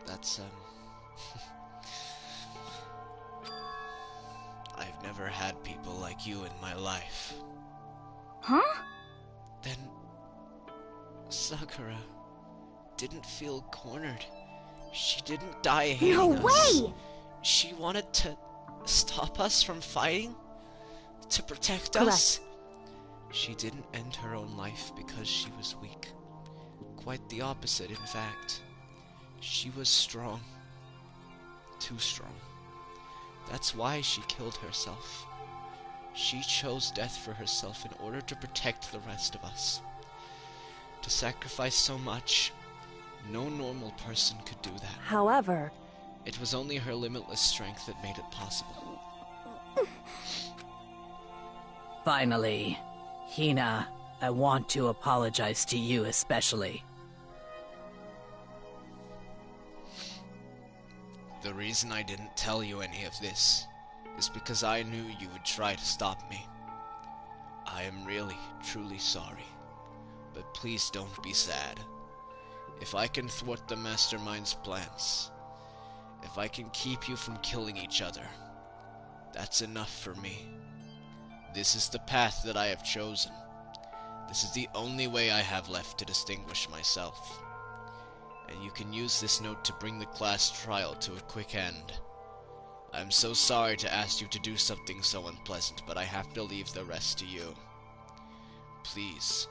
Speaker 1: That's, I've never had people like you in my life.
Speaker 2: Huh?
Speaker 1: Then... Sakura didn't feel cornered. She didn't die hating
Speaker 4: No
Speaker 1: us.
Speaker 4: way!
Speaker 1: She wanted to stop us from fighting? To protect
Speaker 4: Correct.
Speaker 1: us? She didn't end her own life because she was weak. Quite the opposite, in fact. She was strong. Too strong. That's why she killed herself. She chose death for herself in order to protect the rest of us. To sacrifice so much, no normal person could do that.
Speaker 11: However,
Speaker 1: It was only her limitless strength that made it possible.
Speaker 8: Finally. Hina, I want to apologize to you especially.
Speaker 1: The reason I didn't tell you any of this is because I knew you would try to stop me. I am really, truly sorry. But please don't be sad. If I can thwart the Mastermind's plans, if I can keep you from killing each other, that's enough for me. This is the path that I have chosen. This is the only way I have left to distinguish myself. And you can use this note to bring the class trial to a quick end. I'm so sorry to ask you to do something so unpleasant, but I have to leave the rest to you. Please,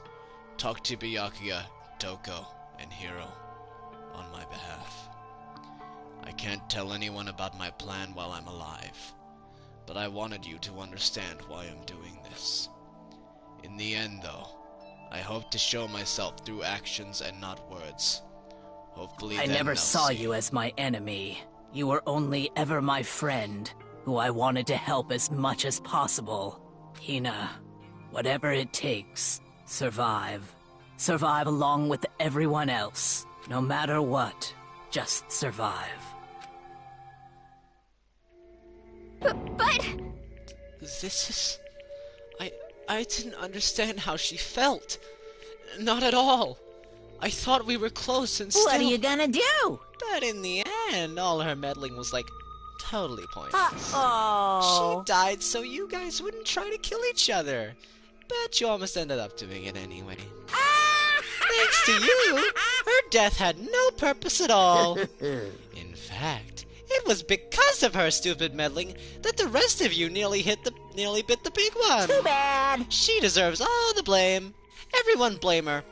Speaker 1: talk to Byakuya, Toko, and Hiro on my behalf. I can't tell anyone about my plan while I'm alive, but I wanted you to understand why I'm doing this. In the end, though, I hope to show myself through actions and not words. Hopefully
Speaker 8: I
Speaker 1: then
Speaker 8: never
Speaker 1: they'll
Speaker 8: saw
Speaker 1: see.
Speaker 8: you as my enemy. You were only ever my friend, who I wanted to help as much as possible. Hina, whatever it takes, survive. Survive along with everyone else. No matter what, just survive.
Speaker 2: But...
Speaker 1: This is... I didn't understand how she felt. Not at all. I thought we were close and still...
Speaker 3: What are you gonna do?
Speaker 1: But in the end, all her meddling was, like, totally pointless.
Speaker 3: Uh-oh.
Speaker 1: She died so you guys wouldn't try to kill each other. Bet you almost ended up doing it anyway. Thanks to you, her death had no purpose at all. In fact, it was because of her stupid meddling that the rest of you nearly bit the big one.
Speaker 3: Too bad.
Speaker 1: She deserves all the blame. Everyone blame her.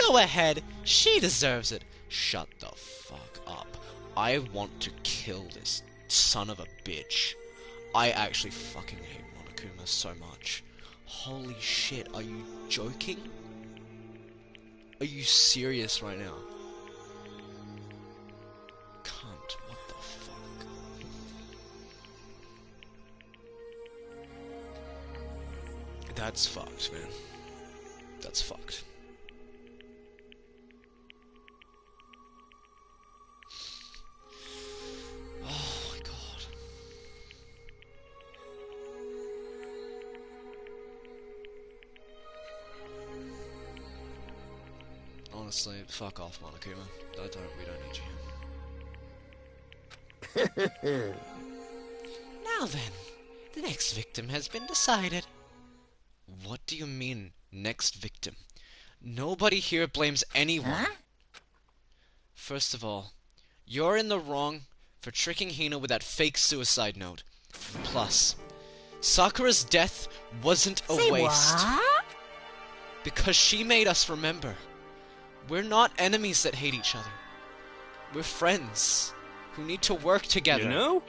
Speaker 1: Go ahead. She deserves it. Shut the fuck up. I want to kill this son of a bitch. I actually fucking hate Monokuma so much. Holy shit, are you joking? Are you serious right now? Cunt, what the fuck? That's fucked, man. That's fucked. Oh my god. Honestly, fuck off, Monokuma. We don't need you. Now then, the next victim has been decided. What do you mean, next victim? Nobody here blames anyone.
Speaker 3: Huh?
Speaker 1: First of all, you're in the wrong for tricking Hina with that fake suicide note. Plus, Sakura's death wasn't a
Speaker 3: Say
Speaker 1: waste.
Speaker 3: what?
Speaker 1: Because she made us remember. We're not enemies that hate each other. We're friends who need to work together.
Speaker 5: You know?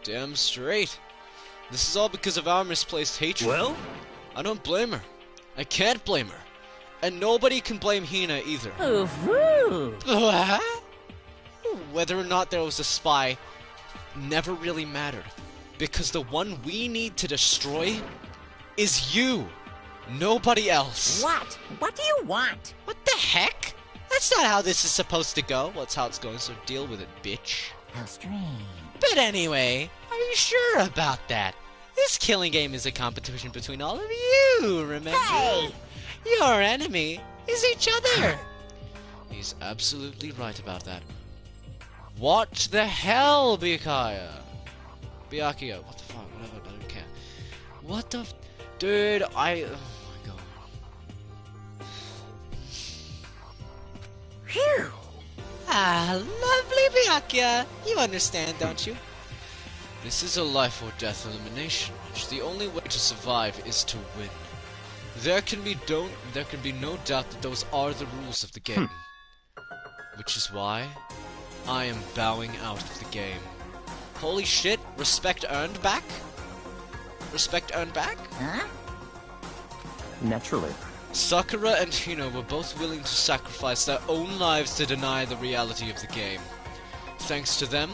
Speaker 1: Damn straight. This is all because of our misplaced hatred.
Speaker 5: Well?
Speaker 1: I don't blame her. I can't blame her. And nobody can blame Hina either.
Speaker 3: Ooh-hoo.
Speaker 1: Whether or not there was a spy never really mattered. Because the one we need to destroy is you. Nobody else.
Speaker 3: What? What do you want?
Speaker 1: What the heck? That's not how this is supposed to go. Well, that's how it's going, so deal with it, bitch.
Speaker 3: How strange.
Speaker 1: But anyway, are you sure about that? This killing game is a competition between all of you, remember?
Speaker 3: Hey!
Speaker 1: Your enemy is each other. He's absolutely right about that. What the hell, Byakuya? Byakuya, what the fuck? Whatever, I don't care. What the dude, oh my god.
Speaker 3: Phew!
Speaker 1: Ah, lovely Byakuya. You understand, don't you? This is a life or death elimination match. The only way to survive is to win. There can be no doubt that those are the rules of the game. Which is why I am bowing out of the game. Holy shit, respect earned back? Respect earned back?
Speaker 3: Huh?
Speaker 6: Naturally.
Speaker 1: Sakura and Hino were both willing to sacrifice their own lives to deny the reality of the game. Thanks to them,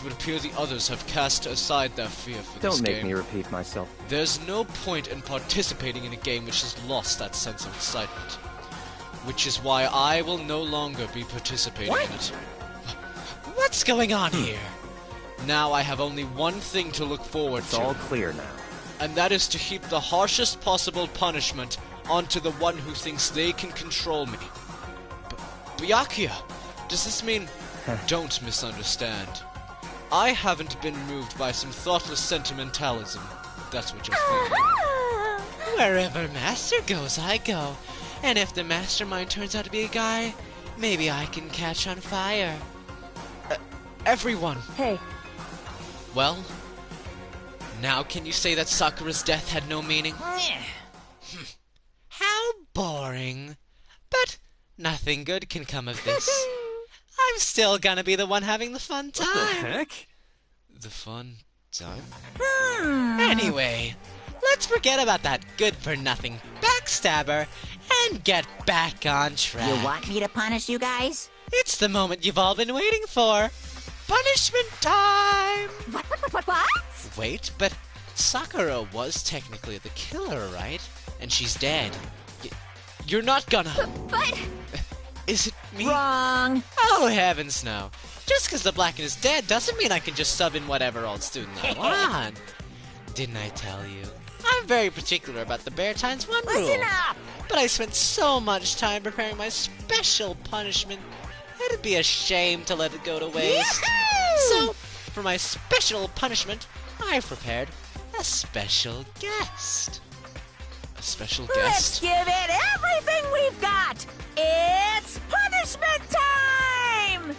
Speaker 1: it would appear the others have cast aside their fear for this
Speaker 6: Don't
Speaker 1: game.
Speaker 6: make me repeat myself.
Speaker 1: There's no point in participating in a game which has lost that sense of excitement. Which is why I will no longer be participating in it. What's going on here? Now I have only one thing to look forward to.
Speaker 6: It's all clear now.
Speaker 1: And that is to heap the harshest possible punishment onto the one who thinks they can control me. Byakuya, does this mean... Don't misunderstand. I haven't been moved by some thoughtless sentimentalism. That's what you're thinking. Wherever Master goes, I go. And if the mastermind turns out to be a guy, maybe I can catch on fire. Everyone.
Speaker 11: Hey.
Speaker 1: Well, now can you say that Sakura's death had no meaning? How boring. But nothing good can come of this. I'm still gonna be the one having the fun time.
Speaker 5: What the heck?
Speaker 1: The fun time? Anyway, let's forget about that good-for-nothing backstabber and get back on track.
Speaker 3: You want me to punish you guys?
Speaker 1: It's the moment you've all been waiting for. Punishment time!
Speaker 4: What?
Speaker 1: Wait, but Sakura was technically the killer, right? And she's dead. You're not gonna...
Speaker 4: But...
Speaker 1: Is it me?
Speaker 3: Wrong!
Speaker 1: Oh, heavens no. Just because the Blacken is dead doesn't mean I can just sub in whatever old student I want. Didn't I tell you? I'm very particular about the Bear Times 1 rule.
Speaker 3: Listen up!
Speaker 1: But I spent so much time preparing my special punishment, it'd be a shame to let it go to waste.
Speaker 3: Yahoo!
Speaker 1: So, for my special punishment, I've prepared a special guest. A special
Speaker 3: Let's
Speaker 1: guest?
Speaker 3: give it everything we've got! It's punishment time!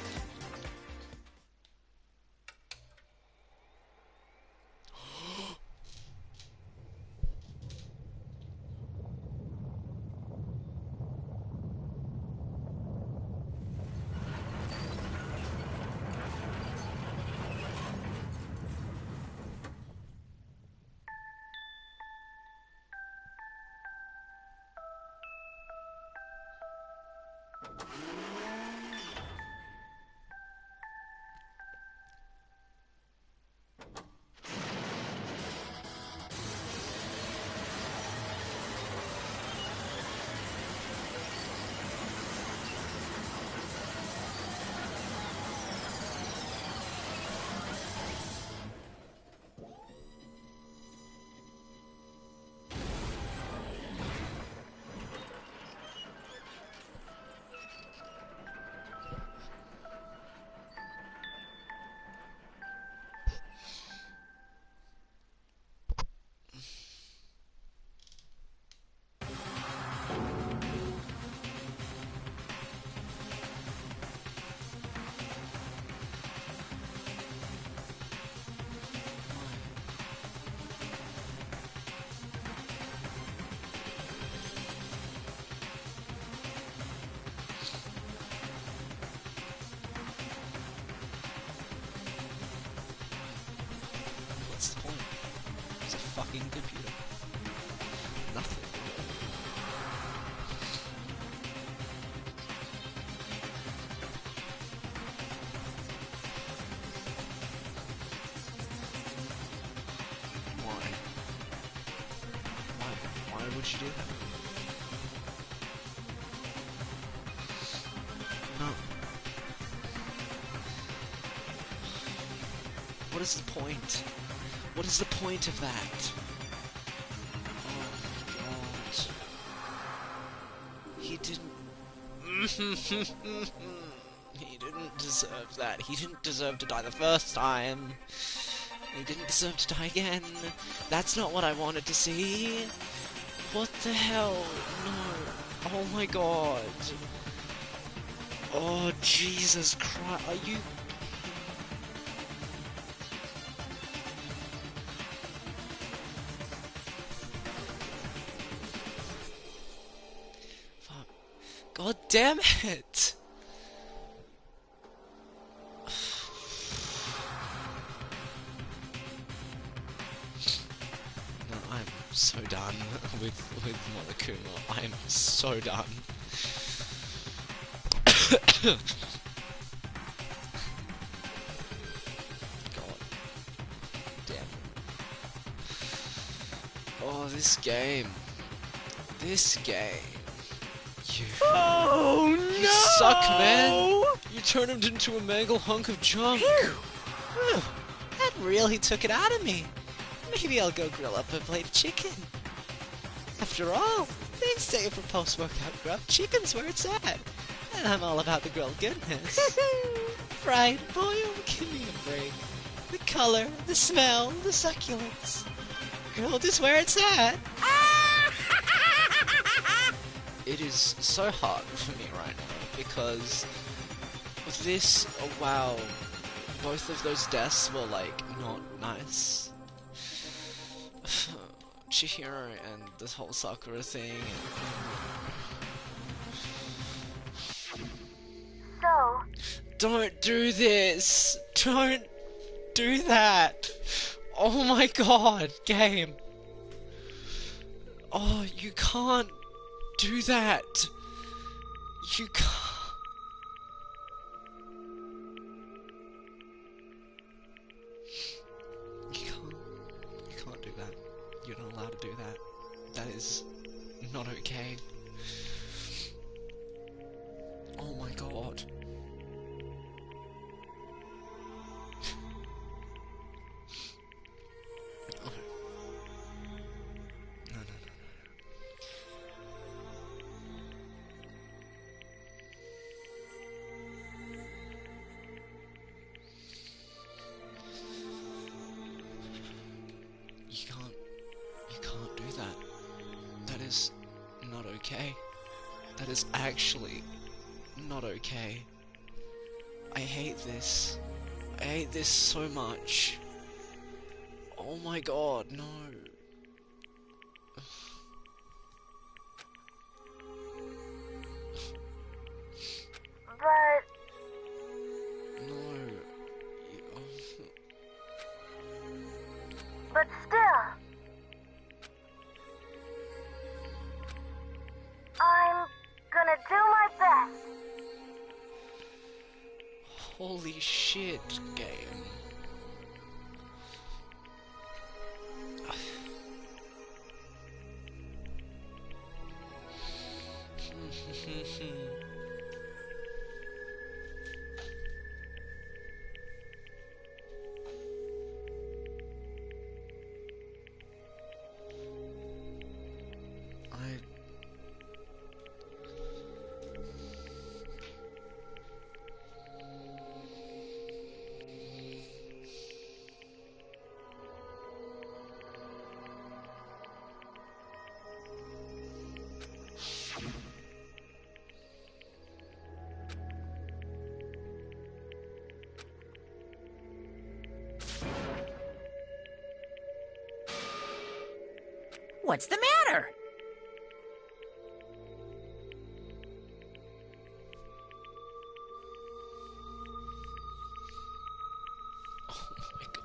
Speaker 1: What's the point? It's a fucking computer. Nothing. Why? Why would you do that? No. What is the point? What is the point of that? Oh god. He didn't... He didn't deserve that. He didn't deserve to die the first time. He didn't deserve to die again. That's not what I wanted to see. What the hell? No. Oh my god. Oh, Jesus Christ. Are you... Fuck. God damn it! No, I'm so done with Monokuma. I'm so done. this game. This game.
Speaker 5: Oh no!
Speaker 1: You suck, man! You turned him into a mangle hunk of junk.
Speaker 13: Whew, that really took it out of me. Maybe I'll go grill up a plate of chicken. After all, they say for post-workout grub, chicken's where it's at. And I'm all about the grilled goodness. Fried, boil, give me a break. The color, the smell, the succulence. Grilled is where it's at.
Speaker 1: It is so hard for me right now because with this, oh wow, both of those deaths were like not nice. Chihiro and this whole Sakura thing.
Speaker 7: So,
Speaker 1: Don't do this! Don't do that! Oh my god, game! Oh, you can't do that! You can't. You can't do that. You're not allowed to do that. That is not okay. Oh my god. You can't do that. That is not okay. That is actually not okay. I hate this. I hate this so much. Oh my god, no.
Speaker 7: but
Speaker 1: No.
Speaker 7: but still, I'm gonna do my best.
Speaker 1: Holy shit, game.
Speaker 8: What's the matter?
Speaker 1: Oh my god.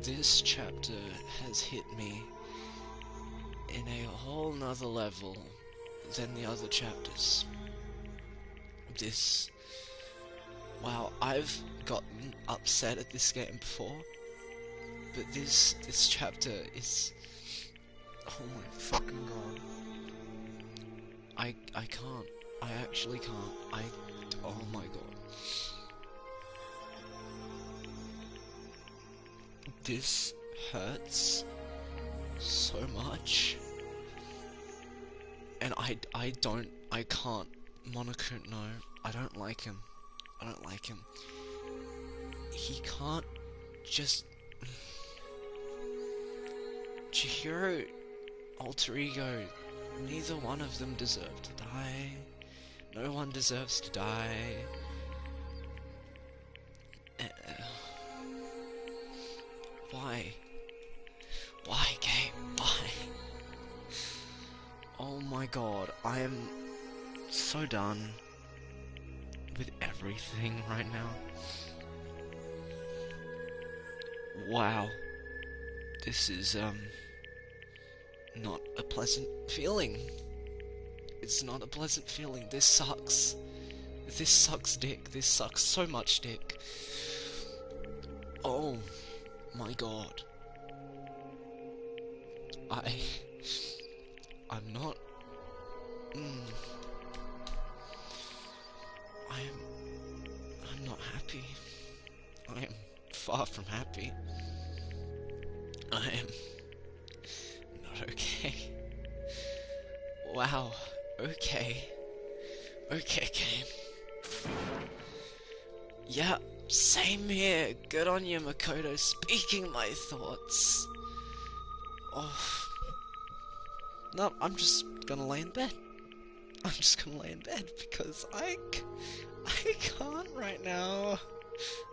Speaker 1: This chapter has hit me in a whole nother level than the other chapters. Wow, I've gotten upset at this game before, but this chapter is, oh my fucking god. I can't. I actually can't. Oh my god. This hurts so much. And I can't. Monokuma, no, I don't like him. I don't like him. He can't just... Chihiro, alter ego, neither one of them deserve to die. No one deserves to die. Why? Why, game? Why? Oh my god, I am so done with everything right now. Wow. This is, not a pleasant feeling. It's not a pleasant feeling. This sucks. This sucks dick. This sucks so much dick. Oh my god. I'm not... I'm not happy. I am far from happy. I am not okay. Wow. Okay. Okay, game. Yeah, same here. Good on you, Makoto. Speaking my thoughts. Oh. No, I'm just gonna lay in bed. I'm just gonna lay in bed because I can't right now.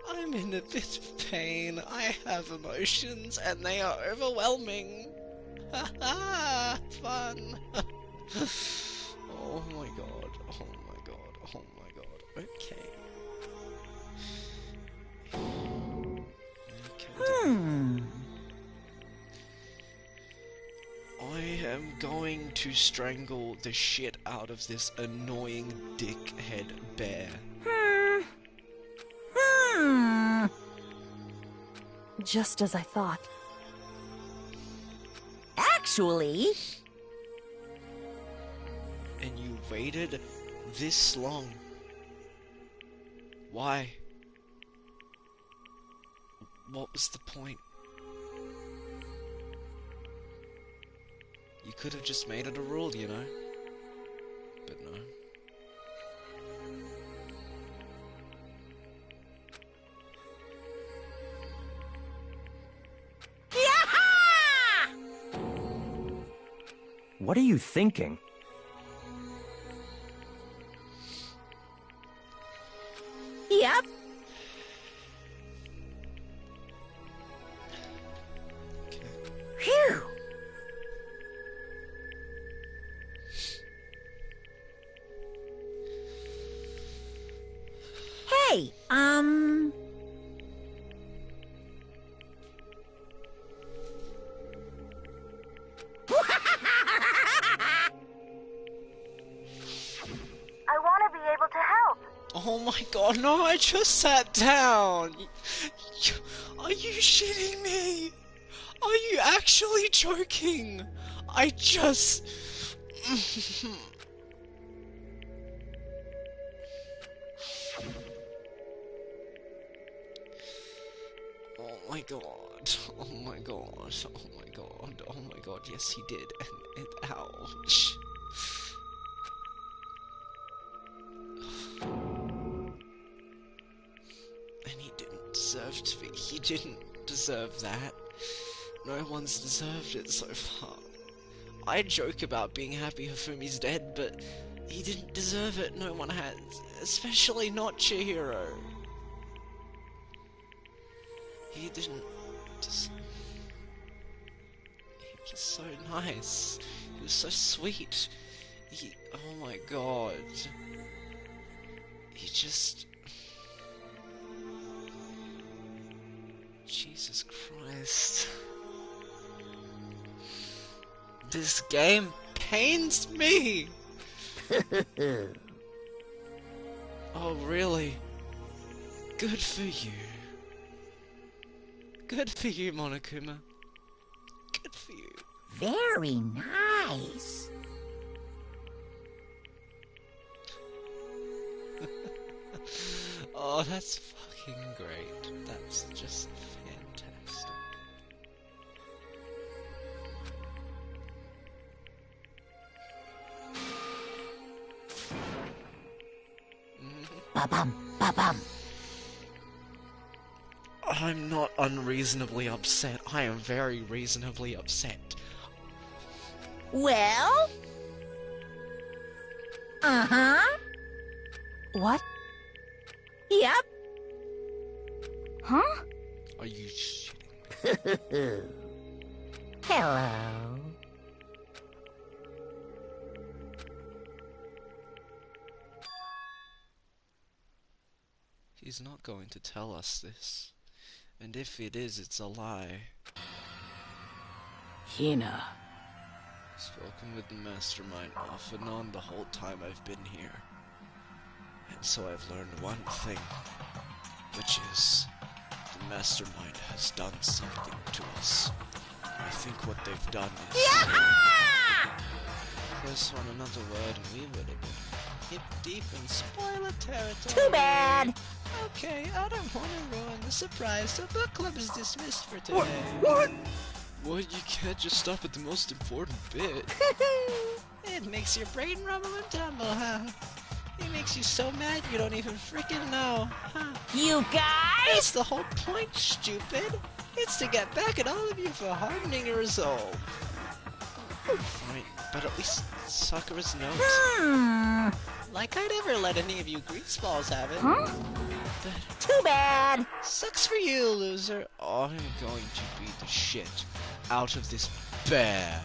Speaker 1: I'm in a bit of pain. I have emotions and they are overwhelming. Haha, fun. Oh my god, oh my god, oh my god. Okay. I am going to strangle the shit out of this annoying dickhead bear.
Speaker 11: Just as I thought.
Speaker 14: Actually...
Speaker 1: And you waited this long. Why? What was the point? You could have just made it a rule, you know? But no.
Speaker 6: What are you thinking?
Speaker 14: Yep. Phew. Hey,
Speaker 7: I want to be able to help.
Speaker 1: Oh my god, no, I just sat down! Are you shitting me? Are you actually joking? I just... Oh my god, oh my god, oh my god, oh my god, yes he did, and ouch. And he didn't deserve to be, he didn't deserve that. No one's deserved it so far. I joke about being happy Hifumi's dead, but he didn't deserve it, no one has, especially not Chihiro. He didn't just... He was so nice. He was so sweet. Oh my god. He just... Jesus Christ. This game pains me! Oh really? Good for you. Good for you, Monokuma. Good for you.
Speaker 14: very nice.
Speaker 1: Oh, that's fucking great. That's just fantastic.
Speaker 14: Ba-bum, ba-bum.
Speaker 1: I'm not unreasonably upset. I am very reasonably upset.
Speaker 14: Well? Uh-huh.
Speaker 11: What?
Speaker 14: Yep.
Speaker 11: Huh?
Speaker 1: Are you shitting me?
Speaker 14: Hello.
Speaker 1: He's not going to tell us this. And if it is, it's a lie.
Speaker 8: Hina,
Speaker 1: Spoken with the mastermind off and on the whole time I've been here. And so I've learned one thing, which is the mastermind has done something to us. I think what they've done is... Press on another word and we would have been hip deep in spoiler territory.
Speaker 14: Too bad.
Speaker 13: Okay, I don't want to ruin the surprise, so book club is dismissed for today.
Speaker 5: What?
Speaker 1: What? You can't just stop at the most important bit.
Speaker 13: It makes your brain rumble and tumble, huh? It makes you so mad you don't even freaking know, huh?
Speaker 14: You guys?
Speaker 13: That's the whole point, stupid. It's to get back at all of you for hardening your resolve.
Speaker 1: Fine, but at least Sakura's knows.
Speaker 13: Like I'd ever let any of you greaseballs have it.
Speaker 14: Huh? Too bad.
Speaker 13: Sucks for you, loser.
Speaker 1: I'm going to beat the shit out of this bear.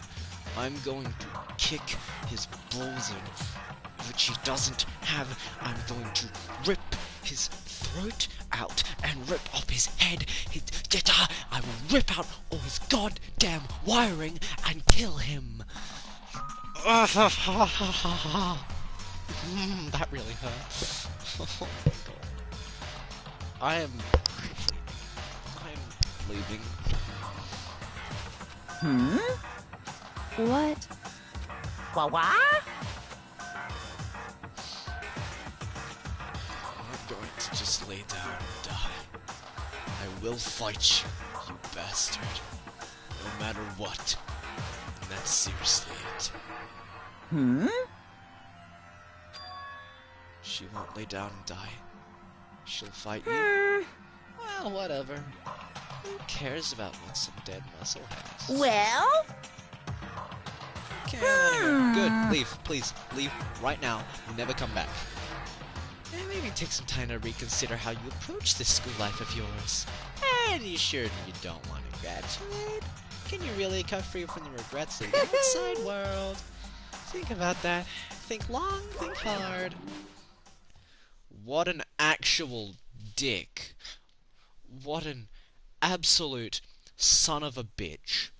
Speaker 1: I'm going to kick his balls in, which he doesn't have. I'm going to rip his throat out and rip off his head. I will rip out all his goddamn wiring and kill him.
Speaker 13: That really hurt.
Speaker 1: Oh my god. I'm leaving.
Speaker 11: What?
Speaker 14: What?
Speaker 1: I'm going to just lay down and die. I will fight you, you bastard. No matter what. And that's seriously it. She won't lay down and die. She'll fight you.
Speaker 13: Well, whatever.
Speaker 1: Who cares about what some dead muscle has?
Speaker 14: Well?
Speaker 1: Okay, I'm out of here. Good. Leave. Please. Leave right now. And never come back. And maybe take some time to reconsider how you approach this school life of yours.
Speaker 13: And you sure you don't want to graduate? Can you really cut free from the regrets of the outside world? Think about that. Think long, think hard.
Speaker 1: What an actual dick. What an absolute son of a bitch.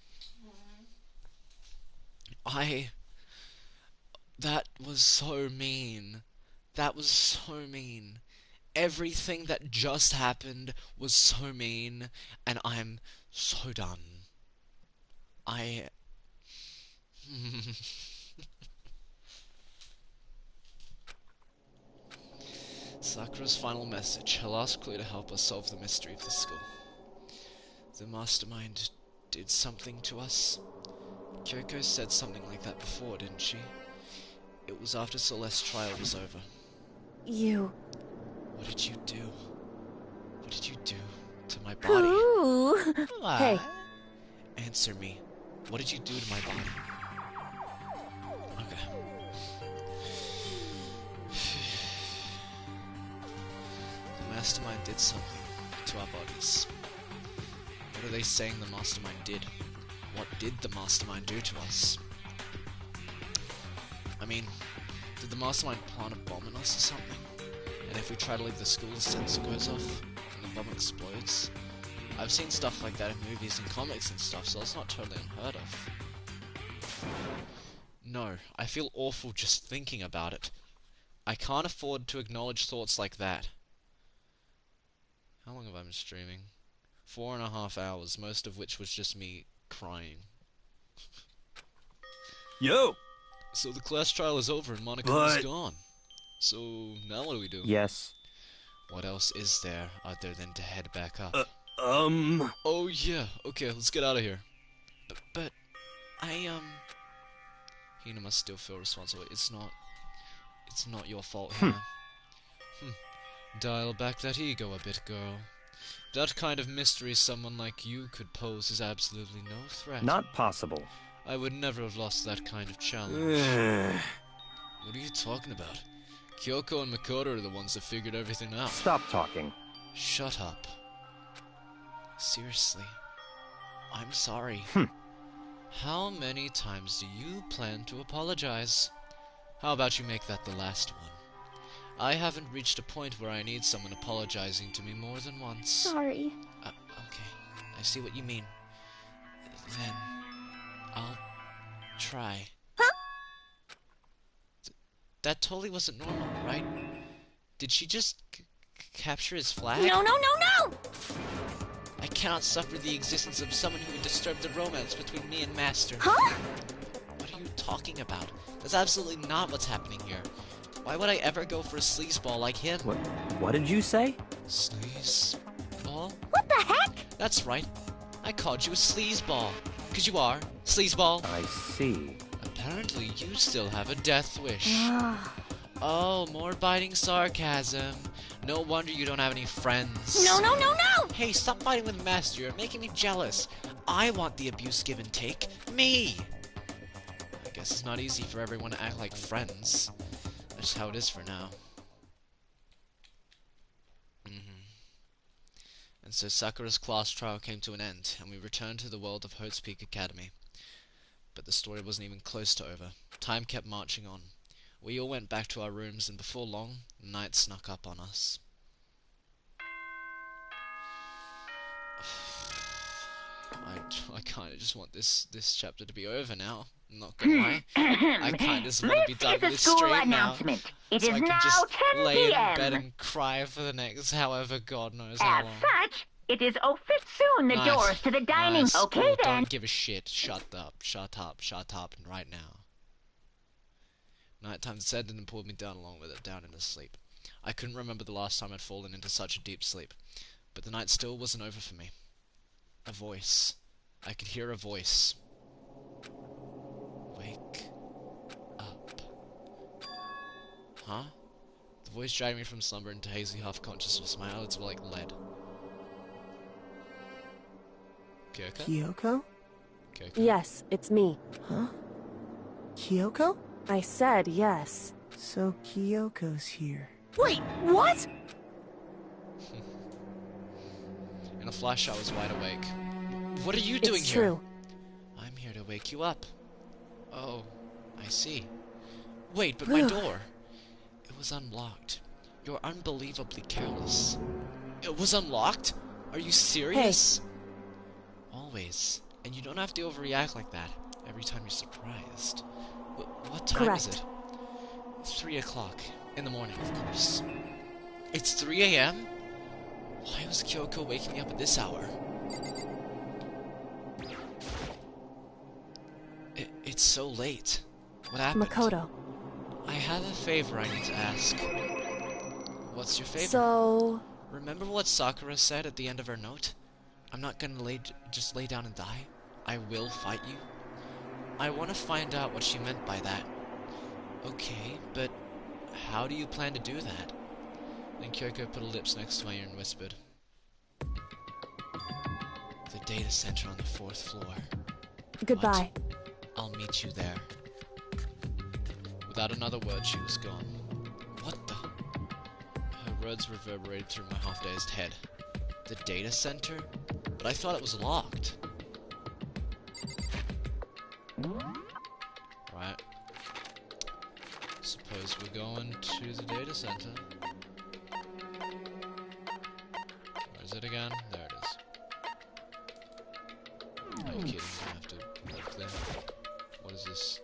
Speaker 1: That was so mean. That was so mean. Everything that just happened was so mean, and I'm so done. Sakura's final message, her last clue to help us solve the mystery of the school. The mastermind did something to us. Kyoko said something like that before, didn't she? It was after Celeste's trial was over.
Speaker 11: You...
Speaker 1: What did you do? What did you do to my body?
Speaker 11: Ooh. Hey.
Speaker 1: Answer me. What did you do to my body? Okay. The mastermind did something to our bodies. What are they saying the mastermind did? What did the mastermind do to us? I mean, did the mastermind plant a bomb in us or something? And if we try to leave the school, the sensor goes off and the bomb explodes? I've seen stuff like that in movies and comics and stuff, so it's not totally unheard of. No, I feel awful just thinking about it. I can't afford to acknowledge thoughts like that. How long have I been streaming? 4.5 hours, most of which was just me crying.
Speaker 5: Yo!
Speaker 1: So the class trial is over and Monica is gone. So now what do we do?
Speaker 6: Yes.
Speaker 1: What else is there other than to head back up?
Speaker 5: Oh
Speaker 1: yeah, okay, let's get out of here. But Hina must still feel responsible. It's not your fault, Hina. Dial back that ego a bit, girl. That kind of mystery someone like you could pose is absolutely no threat.
Speaker 6: Not possible.
Speaker 1: I would never have lost that kind of challenge. What are you talking about? Kyoko and Makoto are the ones that figured everything out.
Speaker 6: Stop talking.
Speaker 1: Shut up. Seriously. I'm sorry. How many times do you plan to apologize? How about you make that the last one? I haven't reached a point where I need someone apologizing to me more than once.
Speaker 11: Sorry.
Speaker 1: Okay. I see what you mean. Then, I'll try.
Speaker 4: Huh?
Speaker 1: That totally wasn't normal, right? Did she just capture his flag?
Speaker 4: No, no, no, no!
Speaker 1: I cannot suffer the existence of someone who would disturb the romance between me and Master.
Speaker 4: Huh?
Speaker 1: What are you talking about? That's absolutely not what's happening here. Why would I ever go for a sleazeball like him?
Speaker 6: What did you say?
Speaker 1: Sleazeball?
Speaker 4: What the heck?
Speaker 1: That's right. I called you a sleazeball. 'Cause you are. Sleazeball.
Speaker 6: I see.
Speaker 1: Apparently you still have a death wish. Oh, more biting sarcasm. No wonder you don't have any friends.
Speaker 4: No, no, no, no!
Speaker 1: Hey, stop fighting with Master. You're making me jealous. I want the abuse give and take. Me! I guess it's not easy for everyone to act like friends. That's just how it is for now. And so Sakura's class trial came to an end, and we returned to the world of Hope's Peak Academy. But the story wasn't even close to over. Time kept marching on. We all went back to our rooms, and before long, night snuck up on us. I kinda just want this chapter to be over now. I'm not gonna lie. I kinda just want to be done with this stream now.
Speaker 3: It
Speaker 1: so
Speaker 3: is
Speaker 1: I can
Speaker 3: now
Speaker 1: just
Speaker 3: 10
Speaker 1: lay in
Speaker 3: p.m.
Speaker 1: bed and cry for the next however God knows how
Speaker 3: As
Speaker 1: long.
Speaker 3: such, it is soon the doors to the dining. Okay
Speaker 1: Well,
Speaker 3: then.
Speaker 1: don't give a shit. Shut up, and right now. Nighttime descended and pulled me down along with it, down into sleep. I couldn't remember the last time I'd fallen into such a deep sleep, but the night still wasn't over for me. A voice. I could hear a voice. Wake up. Huh? The voice dragged me from slumber into hazy half-consciousness. My eyelids were like lead. Kyoko?
Speaker 9: Kyoko?
Speaker 1: Kyoko?
Speaker 11: Yes, it's me.
Speaker 9: Huh? Kyoko?
Speaker 11: I said yes.
Speaker 9: So Kyoko's here.
Speaker 11: Wait, what?
Speaker 1: In a flash, I was wide awake. What are you doing
Speaker 11: It's
Speaker 1: here?
Speaker 11: true.
Speaker 1: I'm here to wake you up. Oh, I see. Wait, but my door. It was unlocked. You're unbelievably careless. It was unlocked? Are you serious?
Speaker 11: Hey.
Speaker 1: Always. And you don't have to overreact like that every time you're surprised. What time
Speaker 11: Correct.
Speaker 1: is it? It's 3 o'clock. In the morning, of course. It's 3 a.m.? Why was Kyoko waking me up at this hour? It's so late. What happened?
Speaker 11: Makoto.
Speaker 1: I have a favor I need to ask. What's your favor?
Speaker 11: So...
Speaker 1: Remember what Sakura said at the end of her note? I'm not gonna just lay down and die. I will fight you. I want to find out what she meant by that. Okay, but how do you plan to do that? Then Kyoko put her lips next to my ear and whispered. The data center on the 4th floor.
Speaker 11: Goodbye.
Speaker 1: What? I'll meet you there. Without another word, she was gone. What the? Her words reverberated through my half-dazed head. The data center? But I thought it was locked. Right. Suppose we're going to the data center. Where is it again? There it is. Are you kidding? I have to look there. What is this?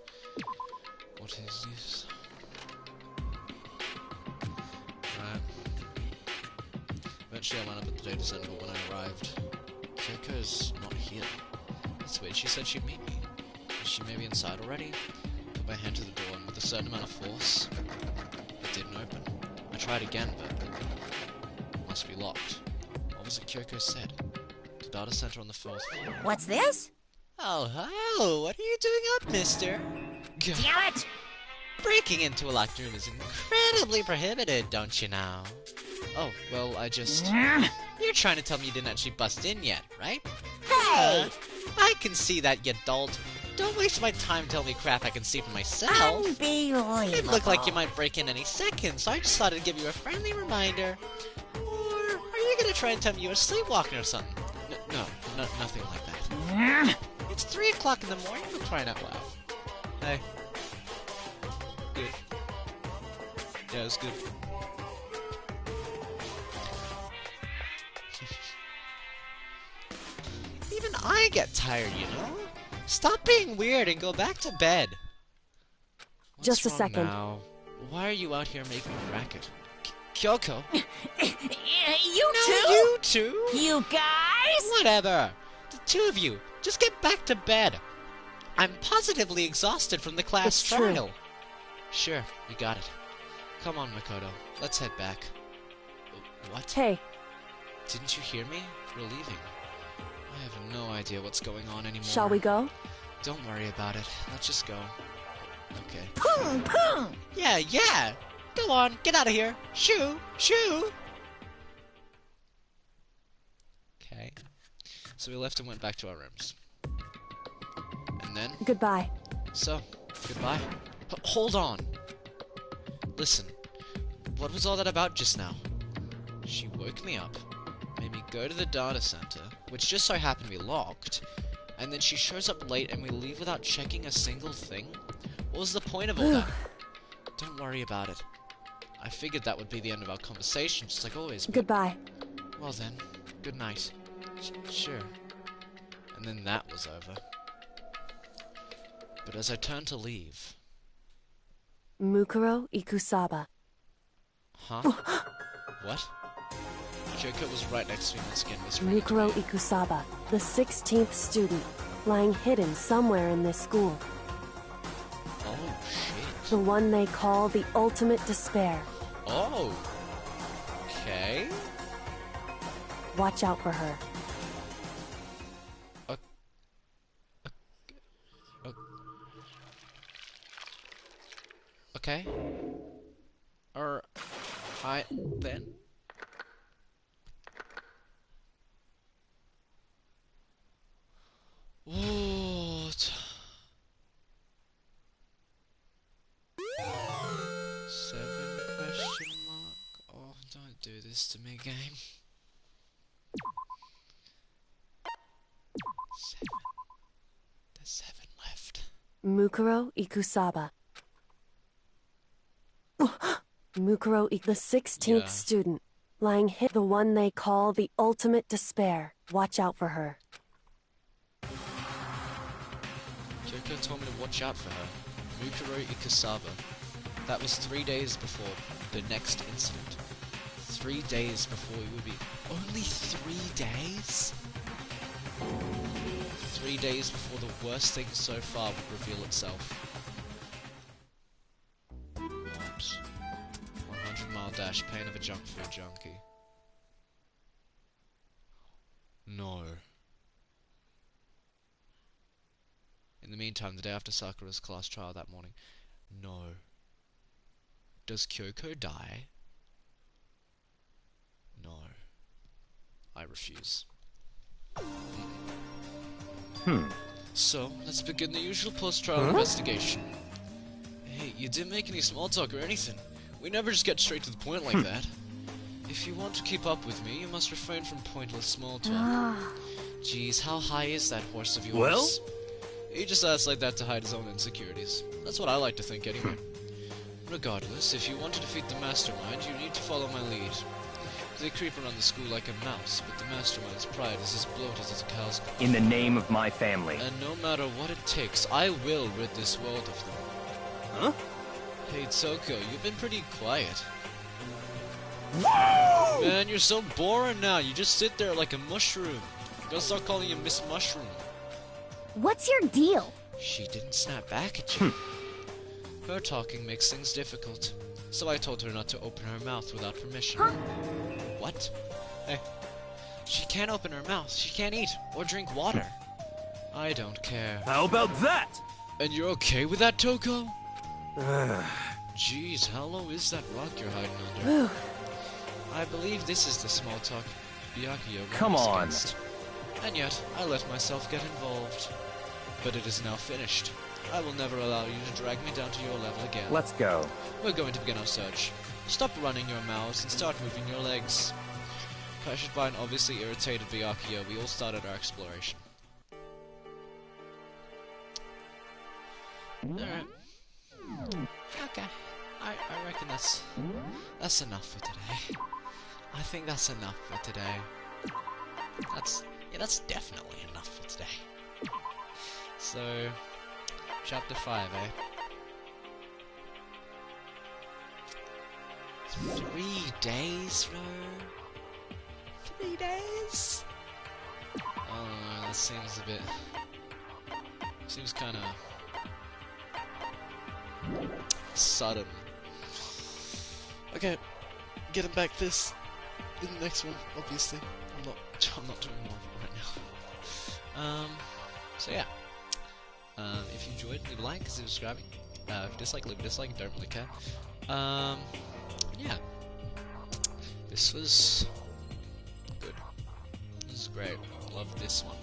Speaker 1: What is this? Right. Eventually I went up at the data center, but when I arrived, Kyoko's not here. That's weird. She said she'd meet me. Is she maybe inside already? Put my hand to the door, and with a certain amount of force, it didn't open. I tried again, but it must be locked. What was it Kyoko said? The data center on the 4th floor.
Speaker 14: What's this?
Speaker 13: Oh, hello. What are you doing up, mister?
Speaker 14: Damn it!
Speaker 1: Breaking into a locked room is incredibly prohibited, don't you know? Oh, well, I just... You're trying to tell me you didn't actually bust in yet, right?
Speaker 14: Hey!
Speaker 1: I can see that, you dolt. Don't waste my time telling me crap I can see for myself.
Speaker 14: Unbelievable.
Speaker 1: It looked like you might break in any second, so I just thought I'd give you a friendly reminder. Or are you gonna try and tell me you were sleepwalking or something? No, nothing like that. It's 3 o'clock in the morning for crying out loud. Hey. Good. Yeah, it was good. Even I get tired, you know?
Speaker 13: Stop being weird and go back to bed. What's
Speaker 11: Just a
Speaker 13: wrong
Speaker 11: second.
Speaker 13: now? Why are you out here making a racket? Kyoko?
Speaker 14: You
Speaker 13: No,
Speaker 14: two?
Speaker 13: you two?
Speaker 14: You guys?
Speaker 13: Whatever. The two of you, just get back to bed. I'm positively exhausted from the class
Speaker 11: It's true.
Speaker 13: trial. Sure, you got it. Come on, Makoto. Let's head back. What?
Speaker 11: Hey,
Speaker 13: Didn't you hear me? We're leaving. I have no idea what's going on anymore.
Speaker 11: shall we go?
Speaker 13: Don't worry about it. Let's just go. Okay.
Speaker 14: Pum, pum.
Speaker 13: Yeah! Go on, get out of here! Shoo! Okay. So we left and went back to our rooms. And then...
Speaker 11: Goodbye.
Speaker 13: So, goodbye. Hold on! Listen, what was all that about just now? She woke me up, made me go to the data center, which just so happened to be locked, and then she shows up late and we leave without checking a single thing? What was the point of all that? Don't worry about it. I figured that would be the end of our conversation, just like always. But...
Speaker 11: Goodbye.
Speaker 13: Well then, good night. Sure. And then that was over. But as I turned to leave...
Speaker 11: Mukuro Ikusaba.
Speaker 13: Huh? What? Kyoko was right next to me once again, whispering.
Speaker 11: Mukuro Ikusaba, the 16th student, lying hidden somewhere in this school.
Speaker 13: Oh, shit.
Speaker 11: The one they call the ultimate despair.
Speaker 13: Oh. Okay.
Speaker 11: Watch out for her.
Speaker 13: Okay. Hi, then. What? 7 question mark? Oh, don't do this to me, game. 7. There's 7 left.
Speaker 11: Mukuro Ikusaba. Mukuro the 16th student, lying hid, the one they call the ultimate despair. Watch out for her.
Speaker 13: Kyoko told me to watch out for her. Mukuro Ikusaba. That was 3 days before the next incident. 3 days before we would be... Only 3 days? 3 days before the worst thing so far would reveal itself. What? 100-mile dash, pain of a junk food junkie. No. In the meantime, the day after Sakura's class trial that morning. No. Does Kyoko die? No. I refuse. So, let's begin the usual post-trial investigation. Hey, you didn't make any small talk or anything. We never just get straight to the point like that. If you want to keep up with me, you must refrain from pointless small talk. Jeez, how high is that horse of yours?
Speaker 5: Well?
Speaker 13: He just asks like that to hide his own insecurities. That's what I like to think anyway. Regardless, if you want to defeat the mastermind, you need to follow my lead. They creep around the school like a mouse, but the mastermind's pride is as bloated as a cow's cock.
Speaker 6: In the name of my family.
Speaker 13: And no matter what it takes, I will rid this world of them.
Speaker 5: Huh?
Speaker 13: Hey Toko, you've been pretty quiet.
Speaker 5: Whoa!
Speaker 13: Man, you're so boring now. You just sit there like a mushroom. Gotta start calling you Miss Mushroom.
Speaker 4: What's your deal?
Speaker 13: She didn't snap back at you. Her talking makes things difficult, so I told her not to open her mouth without permission.
Speaker 4: Huh?
Speaker 13: What? Hey, she can't open her mouth. She can't eat or drink water. I don't care.
Speaker 5: How about that?
Speaker 13: And you're okay with that, Toko? Jeez, how low is that rock you're hiding under? I believe this is the small talk Byakuya
Speaker 6: Come
Speaker 13: warns
Speaker 6: on.
Speaker 13: against. And yet, I let myself get involved. But it is now finished. I will never allow you to drag me down to your level again.
Speaker 6: Let's go.
Speaker 13: We're going to begin our search. Stop running your mouths and start moving your legs. Pressured by an obviously irritated Byakuya, we all started our exploration. Alright. Okay. I reckon that's enough for today. I think that's enough for today. That's definitely enough for today.
Speaker 1: So, chapter 5, eh? 3 days, bro? 3 days? Oh, that seems a bit... Seems kinda... sudden. Okay, getting back this in the next one, obviously. I'm not doing more of it right now. So yeah. If you enjoyed, leave a like, consider subscribing. If you dislike, leave a dislike, don't really care. Yeah. This was good. This is great. Love this one.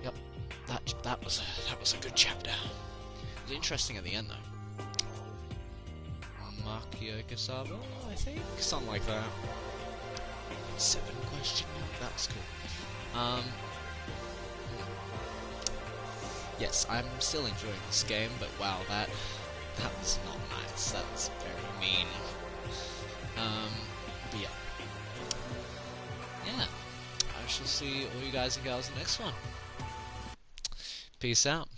Speaker 1: Yep. That was a good chapter. It was interesting at the end though. Makio Kasaba, I think? Something like that. 7 question mark, that's cool. Yes, I'm still enjoying this game, but wow, that was not nice. That was very mean. But yeah. Yeah. I shall see all you guys and gals in the next one. Peace out.